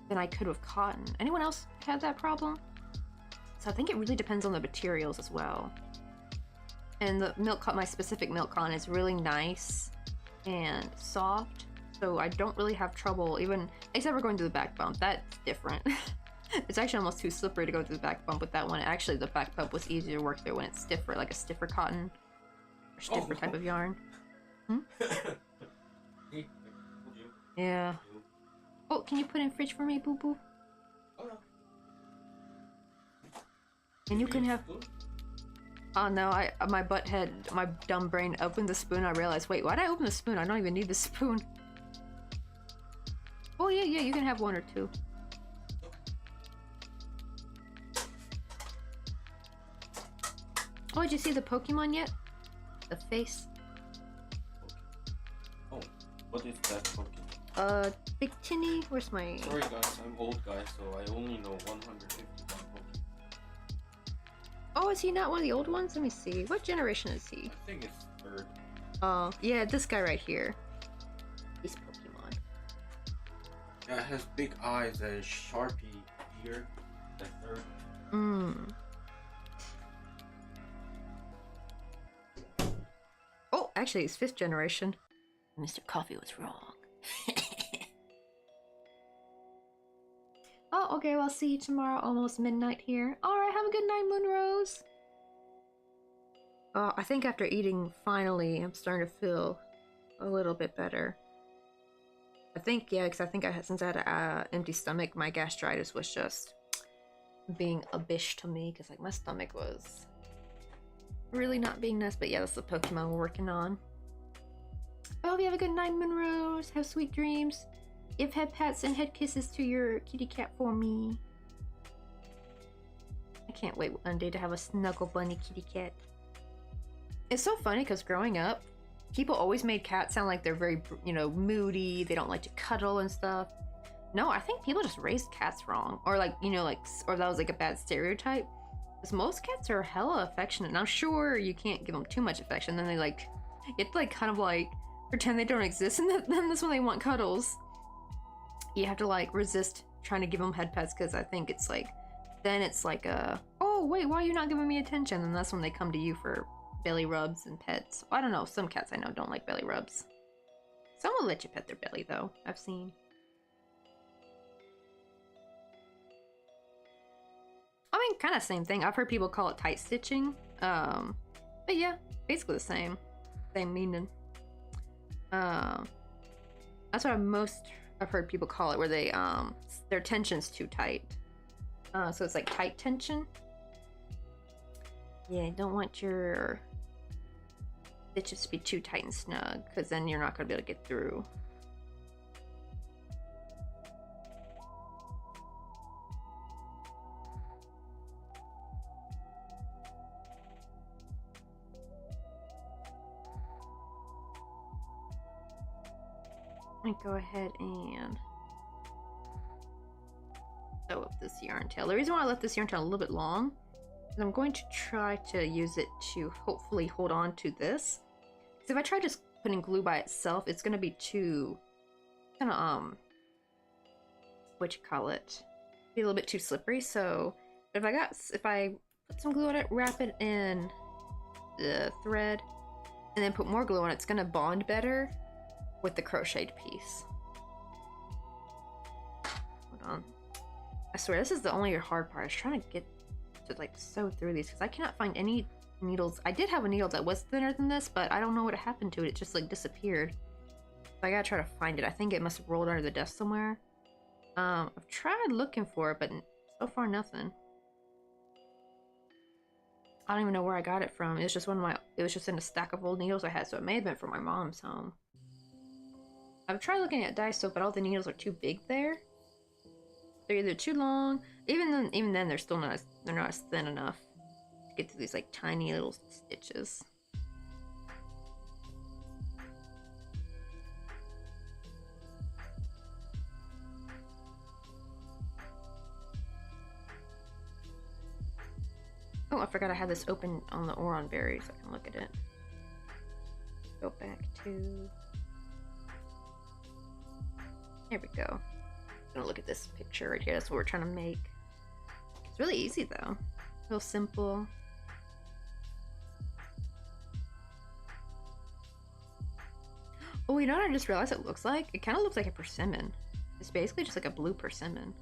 than I could with cotton. Anyone else had that problem? So I think it really depends on the materials as well. And the my specific milk cotton is really nice and soft, so I don't really have trouble even, except for going through the back bump. That's different. It's actually almost too slippery to go through the back bump with that one. Actually, the back bump was easier to work through when it's stiffer, like a stiffer cotton or stiffer type of yarn. Yeah. Oh, can you put in fridge for me, boo boo? And you can have. Oh no, my dumb brain opened the spoon. I realized, wait, why'd I open the spoon? I don't even need the spoon. Oh yeah, you can have one or two. Oh, did you see the Pokemon yet? The face. Oh, what is that Pokemon? Big Tinny, where's my... Sorry guys, I'm old guy, so I only know 151 Pokemon. Oh, is he not one of the old ones? Let me see. What generation is he? I think it's third. Oh, yeah, this guy right here. He's Pokemon. Yeah, it has big eyes and Sharpie ear. The third. Oh, actually, it's 5th generation. Mr. Coffee was wrong. Oh, okay, well, I'll see you tomorrow, almost midnight here. Alright, have a good night, Moonrose. I think after eating, finally, I'm starting to feel a little bit better. I think, yeah, because I think since I had an empty stomach, my gastritis was just being a bish to me, because like my stomach was really not being nice. But yeah, that's the Pokemon we're working on. I hope you have a good night, Moonrose. Have sweet dreams. Give head pats and head kisses to your kitty cat for me. I can't wait one day to have a snuggle bunny kitty cat. It's so funny because growing up, people always made cats sound like they're very, moody. They don't like to cuddle and stuff. No, I think people just raised cats wrong. Or like, or that was like a bad stereotype. Because most cats are hella affectionate. And I'm sure you can't give them too much affection. Then they you have to kind of pretend they don't exist. And then that's when they want cuddles. You have to resist trying to give them head pets because I think it's then it's oh wait, why are you not giving me attention? And that's when they come to you for belly rubs and pets. I don't know, some cats I know don't like belly rubs. Some will let you pet their belly though, I've seen. I mean, kind of same thing. I've heard people call it tight stitching. But yeah, basically the same meaning. That's what I've heard people call it, where they their tension's too tight. So it's like tight tension. Yeah, you don't want your stitches to be too tight and snug, because then you're not going to be able to get through. Let me go ahead and sew up this yarn tail. The reason why I left this yarn tail a little bit long is I'm going to try to use it to hopefully hold on to this. Because if I try just putting glue by itself, it's going to be too kind of what you call it, be a little bit too slippery. So if I put some glue on it, wrap it in the thread, and then put more glue on it, it's going to bond better with the crocheted piece. Hold on. I swear this is the only hard part. I was trying to get to like sew through these because I cannot find any needles. I did have a needle that was thinner than this, but I don't know what happened to it. It just like disappeared. So I gotta try to find it. I think it must have rolled under the desk somewhere. I've tried looking for it, but so far nothing. I don't even know where I got it from. It was just it was just in a stack of old needles I had, so it may have been from my mom's home. I've tried looking at dye soap, but all the needles are too big there. They're either too long. Even then, they're still not. They're not as thin enough to get through these like tiny little stitches. Oh, I forgot I had this open on the Oron berry, so I can look at it. Go back to. There we go. I'm gonna look at this picture right here. That's what we're trying to make. It's really easy though. Real simple. Oh, you know what I just realized it looks like? It kind of looks like a persimmon. It's basically just like a blue persimmon.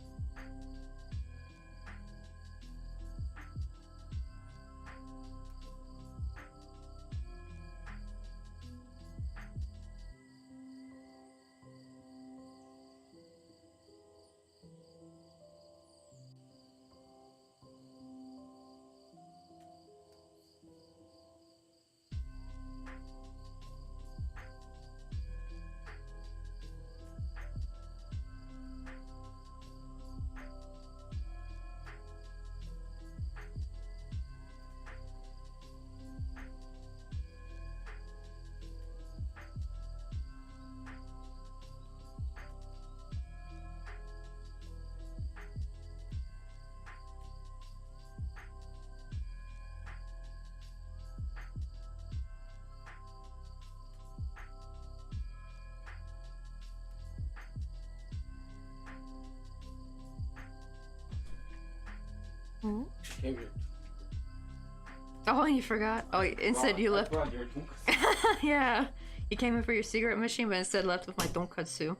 Hmm? Came here. Oh, you forgot? Oh, instead you left. Brought your tonkatsu. Yeah, you came in for your cigarette machine, but instead left with my tonkatsu.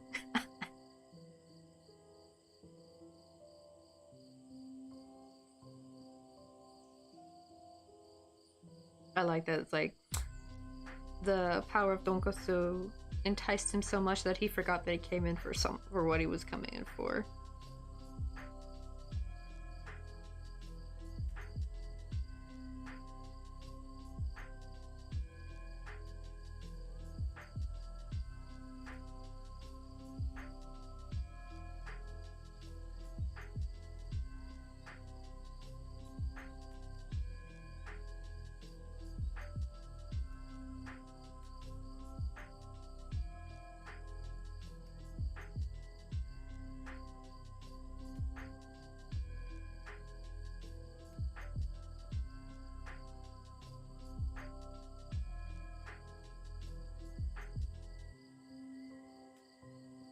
I like that. It's like the power of tonkatsu enticed him so much that he forgot that he came in for what he was coming in for.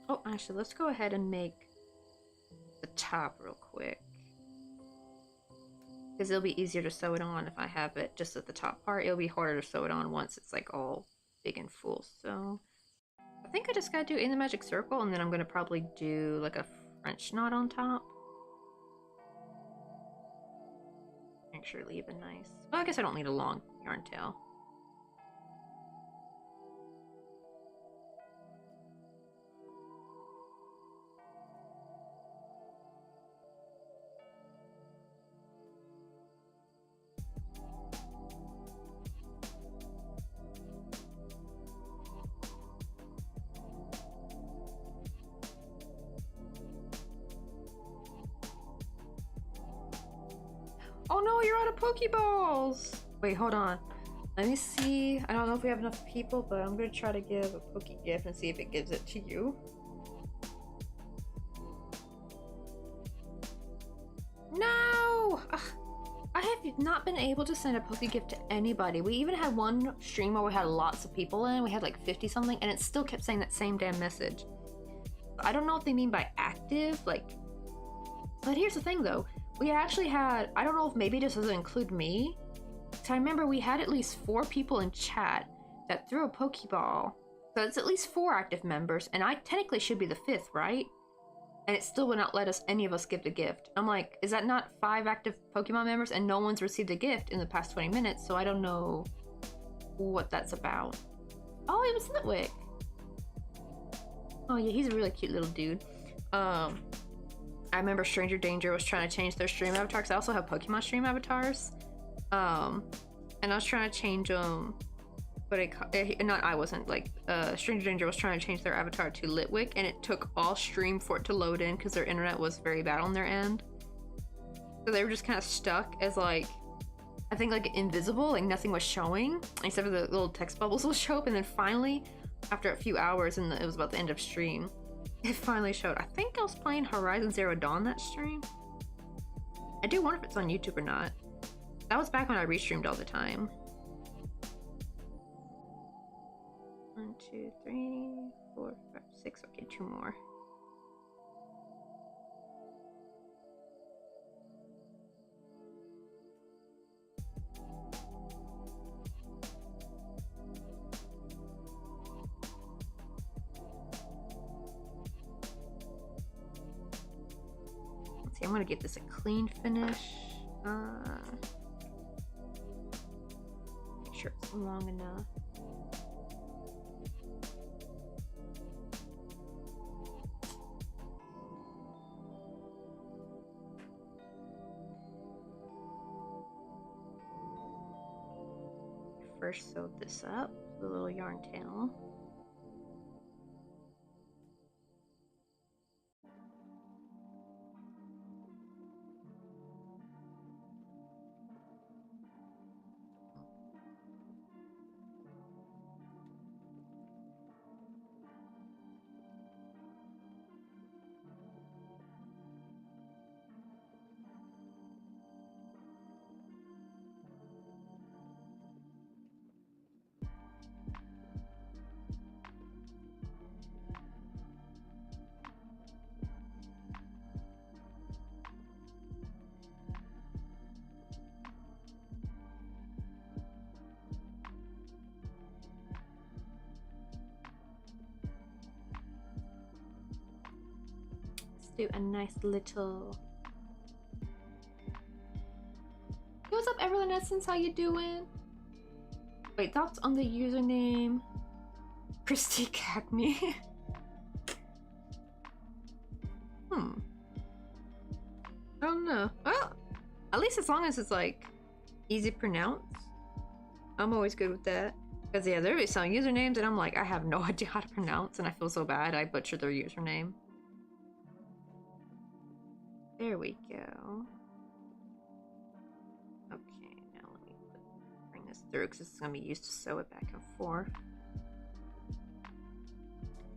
Oh, actually, let's go ahead and make the top real quick. Because it'll be easier to sew it on if I have it just at the top part. It'll be harder to sew it on once it's like all big and full. So I think I just gotta do in the magic circle, and then I'm gonna probably do like a French knot on top. Make sure to leave it nice. Well, I guess I don't need a long yarn tail. you're out of Pokeballs! Wait, hold on. Let me see. I don't know if we have enough people, but I'm gonna try to give a Poke gift and see if it gives it to you. No! Ugh. I have not been able to send a Poke gift to anybody. We even had one stream where we had lots of people in. We had like 50 something, and it still kept saying that same damn message. I don't know if they mean by active, like... But here's the thing though. We actually had... I don't know if maybe this doesn't include me. So I remember we had at least 4 people in chat that threw a Pokeball. So it's at least 4 active members, and I technically should be the 5th, right? And it still would not let us, any of us, give the gift. I'm like, is that not 5 active Pokemon members and no one's received a gift in the past 20 minutes? So I don't know what that's about. Oh, it was Litwick. Oh yeah, he's a really cute little dude. I remember Stranger Danger was trying to change their stream avatar because I also have Pokemon stream avatars. And I was trying to change them. But I wasn't, like, Stranger Danger was trying to change their avatar to Litwick, and it took all stream for it to load in because their internet was very bad on their end. So they were just kind of stuck as, like, I think, like, invisible, like nothing was showing, except for the little text bubbles will show up, and then finally, after a few hours, and it was about the end of stream, it finally showed. I think I was playing Horizon Zero Dawn that stream. I do wonder if it's on YouTube or not. That was back when I restreamed all the time. 1, 2, 3, 4, 5, 6. Okay, 2 more. Let's see, I'm gonna give this a clean finish. Make sure it's long enough. First sewed this up, the little yarn tail. Do a nice little... Hey, what's up, Everlyn Essence? How you doing? Wait, thoughts on the username? Christy Cagney. I don't know. Well, at least as long as it's like easy to pronounce, I'm always good with that. Because yeah, there be some usernames and I'm like, I have no idea how to pronounce, and I feel so bad I butchered their username. There we go. Okay, now let me bring this through because it's gonna be used to sew it back and forth.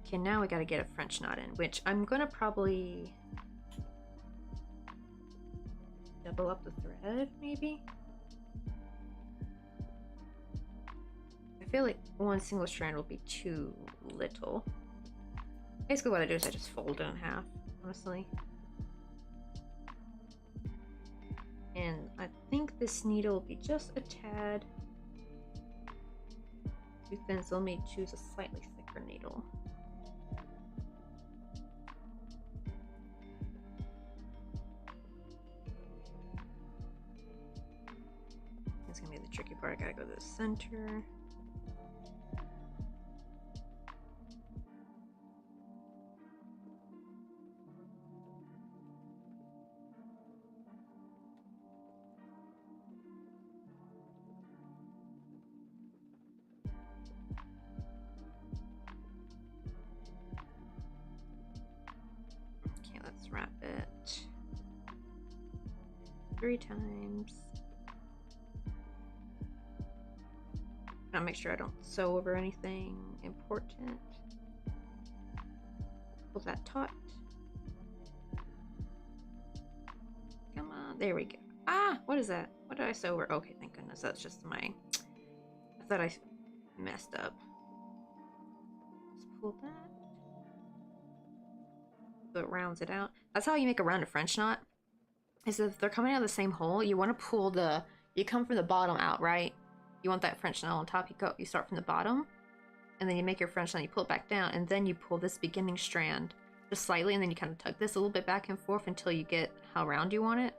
Okay, now we gotta get a French knot in, which I'm gonna probably double up the thread, maybe? I feel like one single strand will be too little. Basically what I do is I just fold it in half, honestly. And I think this needle will be just a tad too thin, so let me choose a slightly thicker needle. That's gonna be the tricky part. I gotta go to the center. Wrap it 3 times. Gotta make sure I don't sew over anything important. Pull that taut. Come on, there we go. Ah, what is that? What did I sew over? Okay, thank goodness. That's just my... I thought I messed up. Let's pull that. So it rounds it out. That's how you make a rounded French knot. Is if they're coming out of the same hole, you want to pull the... You come from the bottom out, right? You want that French knot on top. You start from the bottom, and then you make your French knot. You pull it back down, and then you pull this beginning strand just slightly, and then you kind of tug this a little bit back and forth until you get how round you want it,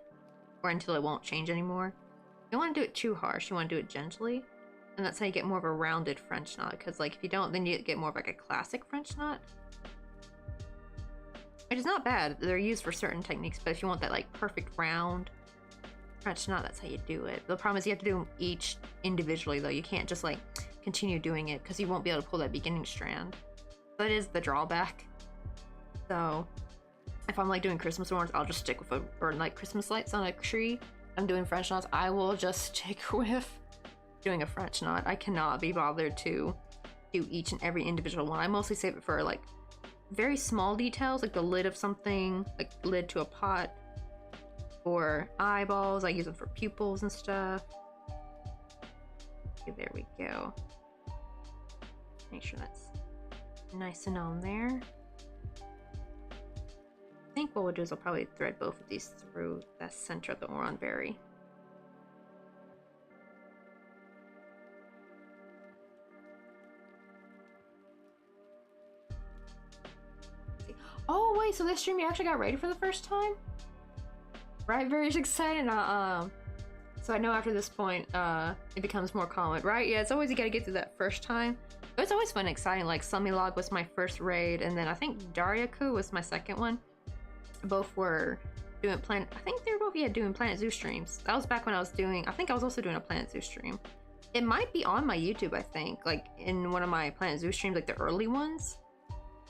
or until it won't change anymore. You don't want to do it too harsh. You want to do it gently, and that's how you get more of a rounded French knot. Because like if you don't, then you get more of like a classic French knot. Which is not bad. They're used for certain techniques, but if you want that like perfect round French knot, that's how you do it. The problem is you have to do them each individually though. You can't just like continue doing it because you won't be able to pull that beginning strand. That is the drawback. So if I'm like doing Christmas ones, I'll just stick with or like Christmas lights on a tree. I'm doing French knots, I will just stick with doing a French knot. I cannot be bothered to do each and every individual one. I mostly save it for like very small details, like the lid of something, like lid to a pot, or eyeballs. I use them for pupils and stuff. Okay, there we go. Make sure that's nice and on there. I think what we'll do is I'll probably thread both of these through the center of the Oran berry. Oh wait, so this stream you actually got ready for the first time? Right, very excited. So I know after this point, it becomes more common, right? Yeah, it's always you gotta get through that first time. But it's always fun and exciting. Like Summilog was my first raid, and then I think Daryaku was my second one. Both were doing Planet. I think they were both doing Planet Zoo streams. That was back when I was doing. I think I was also doing a Planet Zoo stream. It might be on my YouTube. I think like in one of my Planet Zoo streams, like the early ones.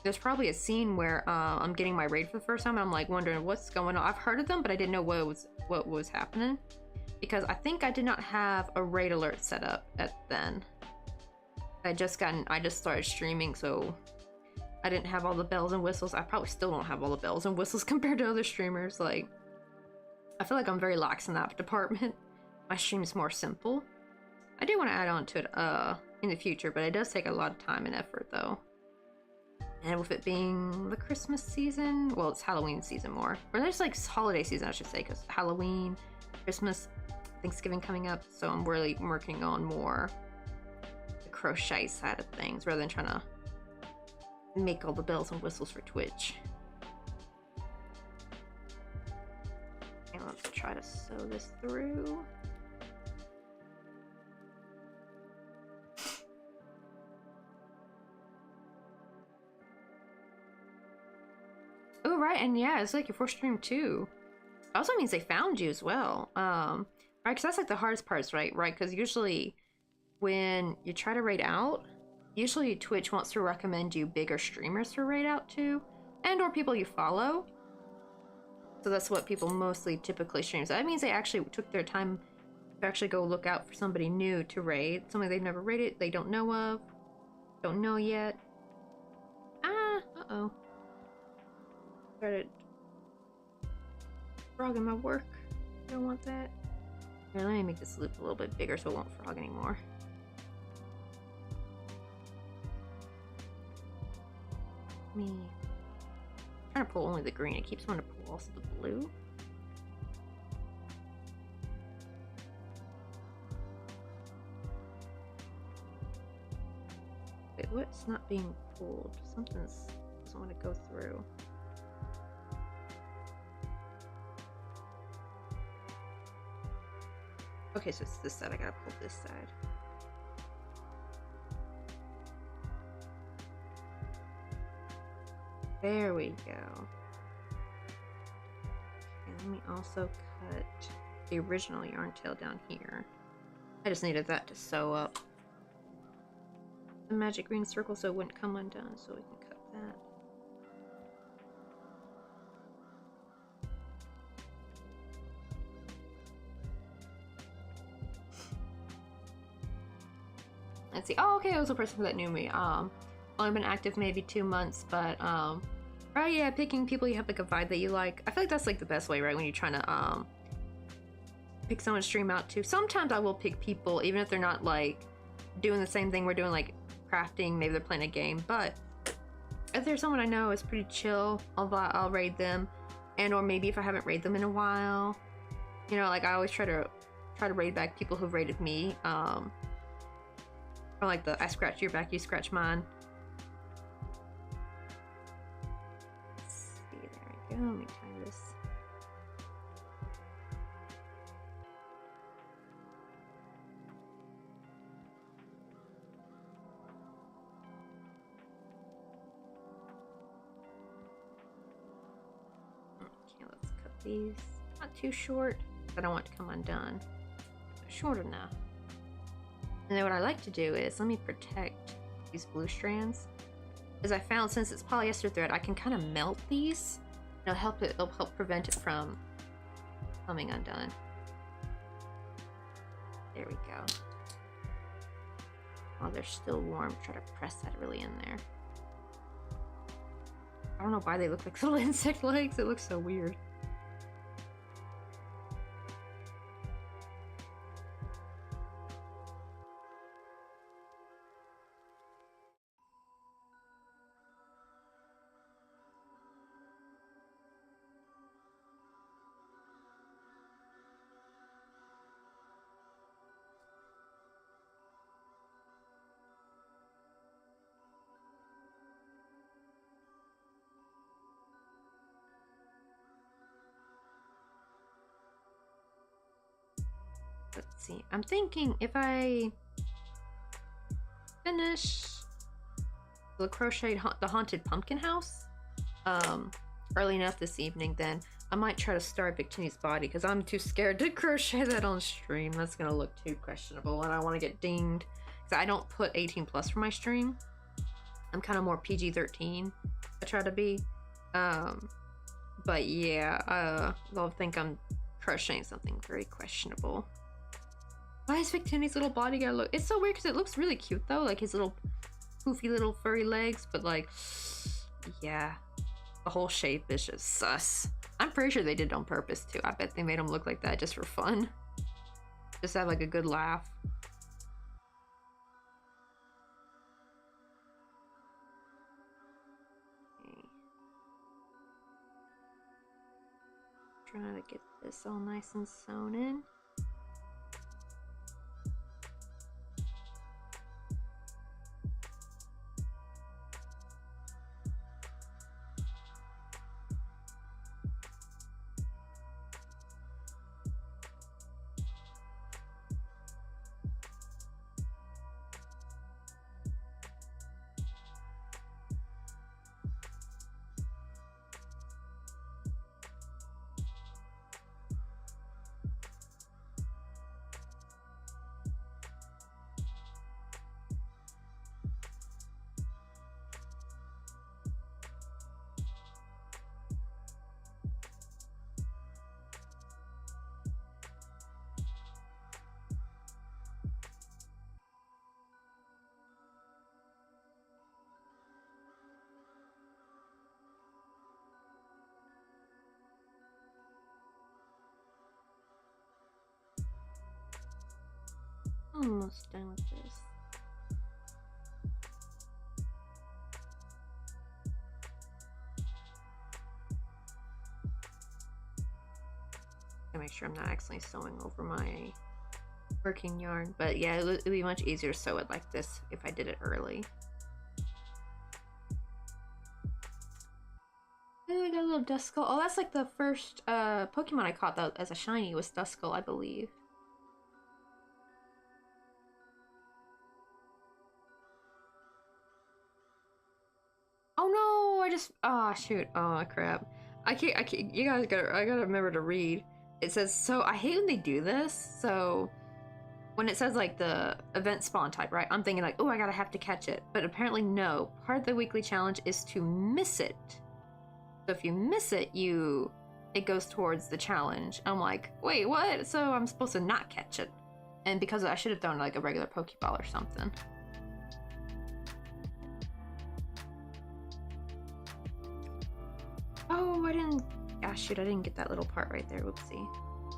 There's probably a scene where I'm getting my raid for the first time and I'm like wondering what's going on. I've heard of them, but I didn't know what was happening because I think I did not have a raid alert set up at then. I just started streaming, so I didn't have all the bells and whistles. I probably still don't have all the bells and whistles compared to other streamers. Like, I feel like I'm very lax in that department. My stream is more simple. I do want to add on to it in the future, but it does take a lot of time and effort though. And with it being the Christmas season, well, it's Halloween season more. Or there's like holiday season, I should say, because Halloween, Christmas, Thanksgiving coming up. So I'm really working on more the crochet side of things rather than trying to make all the bells and whistles for Twitch. And let's try to sew this through. Oh, right, and yeah, it's like your first stream too. Also means they found you as well. Right, because that's like the hardest parts, right? Right, because usually when you try to raid out, usually Twitch wants to recommend you bigger streamers to raid out to, and or people you follow. So that's what people mostly typically stream. So that means they actually took their time to actually go look out for somebody new to raid. Somebody they've never raided, they don't know of, don't know yet. Ah, uh-oh. Started frogging my work. I don't want that. Here, let me make this loop a little bit bigger so it won't frog anymore. I'm trying to pull only the green. It keeps wanting to pull also the blue. Wait, what's not being pulled? Something's doesn't want to go through. Okay, so it's this side. I gotta pull this side. There we go. And let me also cut the original yarn tail down here. I just needed that to sew up the magic green circle so it wouldn't come undone, so we can cut that. Let's see. Oh, okay, I was a person that knew me. Only been active maybe 2 months, but right, yeah, picking people you have like a vibe that you like. I feel like that's like the best way, right? When you're trying to pick someone to stream out to. Sometimes I will pick people, even if they're not like doing the same thing we're doing, like crafting. Maybe they're playing a game, but if there's someone I know is pretty chill, I'll raid them, and or maybe if I haven't raided them in a while, you know, like I always try to raid back people who've raided me. Or like the I scratch your back, you scratch mine. Let's see, there we go. Let me try this. Okay, let's cut these. Not too short. I don't want it to come undone. Short enough. And then what I like to do is, let me protect these blue strands. As I found, since it's polyester thread, I can kind of melt these. It'll help prevent it from coming undone. There we go. While they're still warm, try to press that really in there. I don't know why they look like little insect legs. It looks so weird. Let's see. I'm thinking if I finish the the haunted pumpkin house early enough this evening, then I might try to start Victini's body, because I'm too scared to crochet that on stream. That's gonna look too questionable, and I want to get dinged because I don't put 18+ for my stream. I'm kind of more PG-13. I try to be, but yeah, they'll think I'm crocheting something very questionable. Why is Victini's little body gotta look? It's so weird because it looks really cute though, like his little poofy little furry legs, but like, yeah, the whole shape is just sus. I'm pretty sure they did it on purpose too. I bet they made him look like that just for fun. Just have like a good laugh. Okay. Trying to get this all nice and sewn in. Almost done with this. Gotta make sure I'm not accidentally sewing over my working yarn, but yeah, it'd be much easier to sew it like this if I did it early. Oh, I got a little Duskull. Oh, that's like the first Pokemon I caught that as a shiny was Duskull, I believe. Oh no, I just, oh shoot, oh crap. I can't, you guys I gotta remember to read. It says, so I hate when they do this, so when it says like the event spawn type, right? I'm thinking like, oh, I gotta have to catch it. But apparently no, part of the weekly challenge is to miss it. So if you miss it, it goes towards the challenge. I'm like, wait, what? So I'm supposed to not catch it. And because I should have thrown like a regular Pokeball or something. Oh, I didn't. Ah, shoot, I didn't get that little part right there. Whoopsie.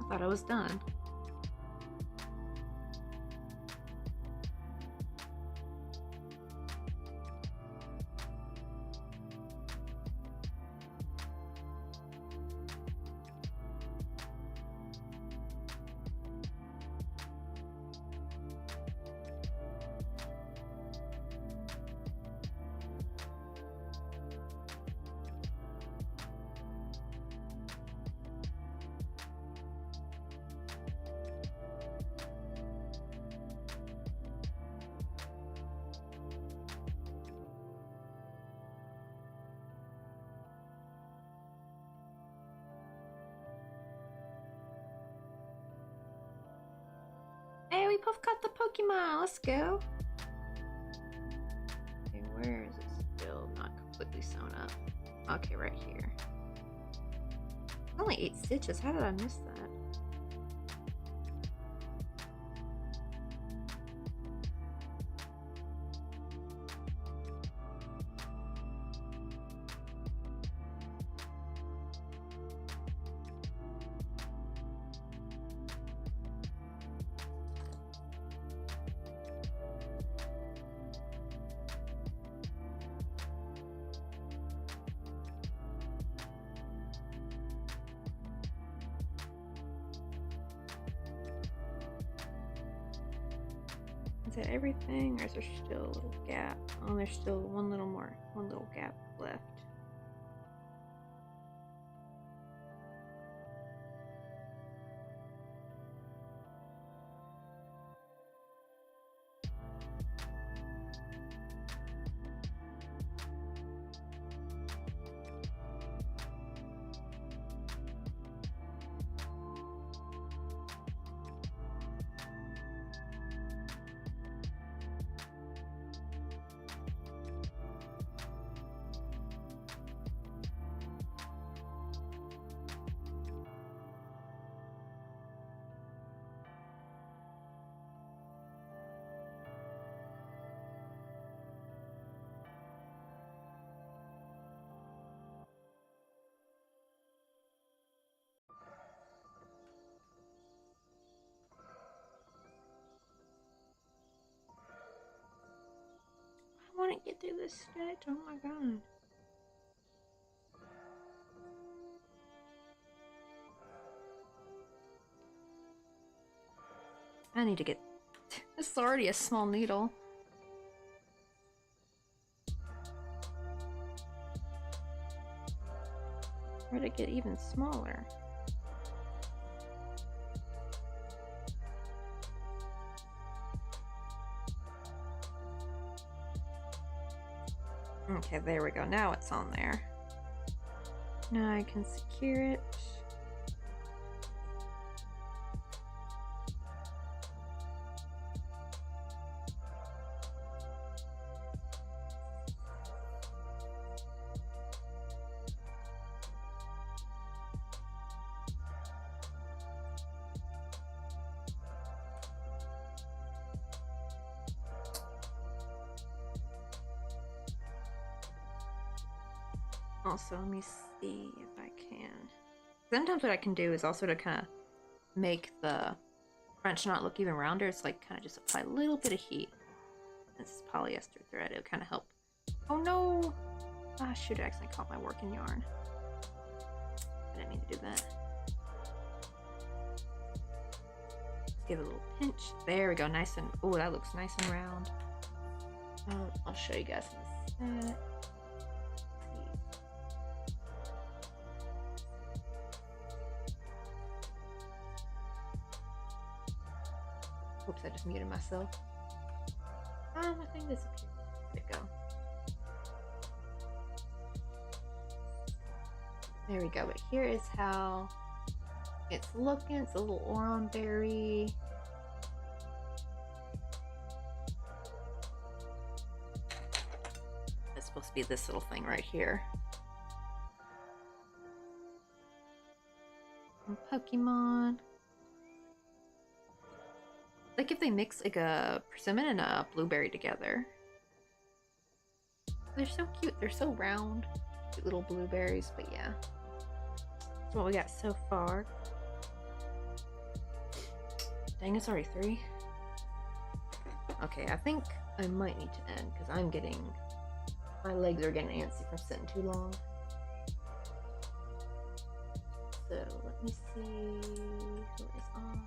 I thought I was done. Hey, we both got the Pokemon. Let's go. Okay, where is it still not completely sewn up? Okay, right here. Only 8 stitches. How did I miss that? Is that everything, or is there still a little gap? Oh, there's still one little gap left. I want to get through this stitch. Oh my god. I need to get. This is already a small needle. Where'd it get even smaller? Okay, there we go. Now it's on there. Now I can secure it. Also, let me see if I can. Sometimes what I can do is also to kind of make the French knot look even rounder. It's like kind of just apply a little bit of heat. This is polyester thread. It'll kind of help. Oh no! Ah, shoot, I accidentally caught my working yarn. I didn't mean to do that. Let's give it a little pinch. There we go. Nice and. Oh, that looks nice and round. I'll show you guys in a sec. Oops, I just muted myself. Ah, my thing disappeared. There we go. There we go. But here is how it's looking. It's a little Oron berry. It's supposed to be this little thing right here. And Pokemon. Like if they mix like a persimmon and a blueberry together. They're so cute. They're so round. Cute little blueberries, but yeah. That's what we got so far. Dang, it's already 3. Okay, I think I might need to end because I'm getting... My legs are getting antsy from sitting too long. So, let me see who is on.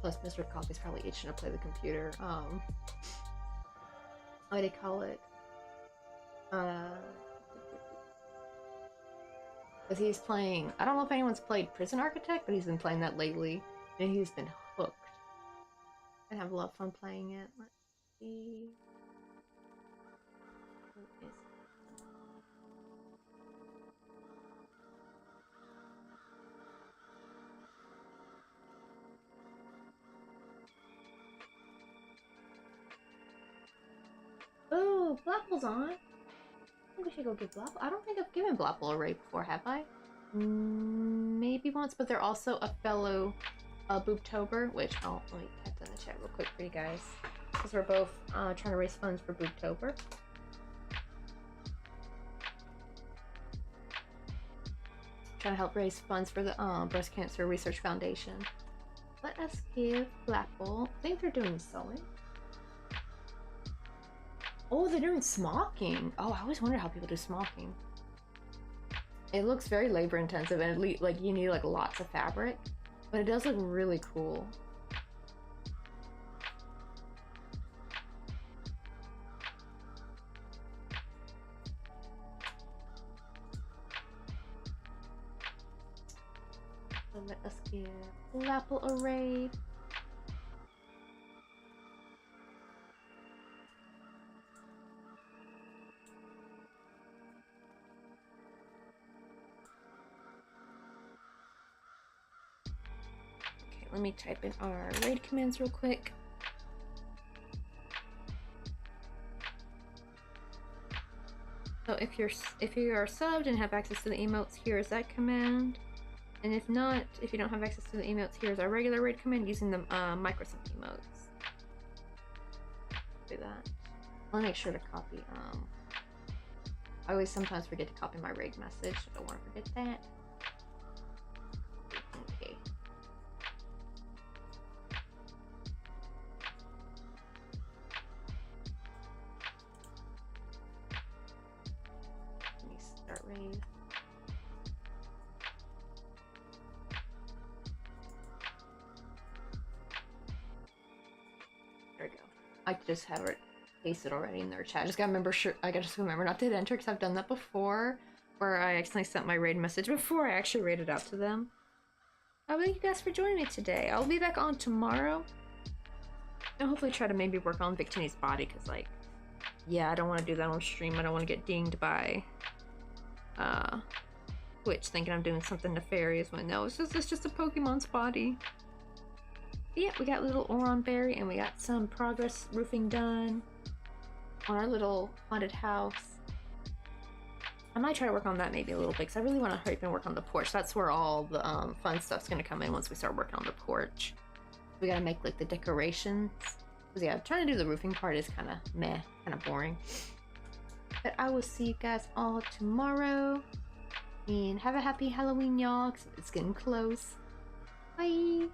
Plus, Mr. Coffee's probably itching to play the computer. What do they call it? Because he's playing, I don't know if anyone's played Prison Architect, but he's been playing that lately, and he's been hooked. I have a lot of fun playing it. Let's see. Who is it? Oh, Blapple's on. I think we should go give Blapple. I don't think I've given Blapple a raid before, have I? Maybe once, but they're also a fellow Booptober, which let me type that in the chat real quick for you guys. Because we're both trying to raise funds for Booptober. Trying to help raise funds for the Breast Cancer Research Foundation. Let us give Blapple. I think they're doing sewing. Oh, they're doing smocking. Oh, I always wonder how people do smocking. It looks very labor intensive and like you need like lots of fabric, but it does look really cool. So let us give Blapple a raid. Let me type in our raid commands real quick. So if you are subbed and have access to the emotes, here is that command. And if not, if you don't have access to the emotes, here's our regular raid command using the Microsoft emotes. Do that. I'll make sure to copy. I always sometimes forget to copy my raid message. I don't want to forget that. Okay. Raid. There we go. I just have it pasted already in their chat. I just gotta remember not to hit enter because I've done that before, where I accidentally sent my raid message before I actually raided out to them. Thank you guys for joining me today. I'll be back on tomorrow. And hopefully try to maybe work on Victini's body because, like, yeah, I don't want to do that on stream. I don't want to get dinged by Twitch thinking I'm doing something nefarious when no, it's just a Pokemon's body. But yeah, we got little Oron Berry and we got some progress roofing done on our little haunted house. I might try to work on that maybe a little bit because I really want to hurry up and work on the porch. That's where all the fun stuff's gonna come in once we start working on the porch. We gotta make like the decorations. Because yeah, trying to do the roofing part is kind of meh, kind of boring. But I will see you guys all tomorrow. And have a happy Halloween, y'all, 'cause it's getting close. Bye!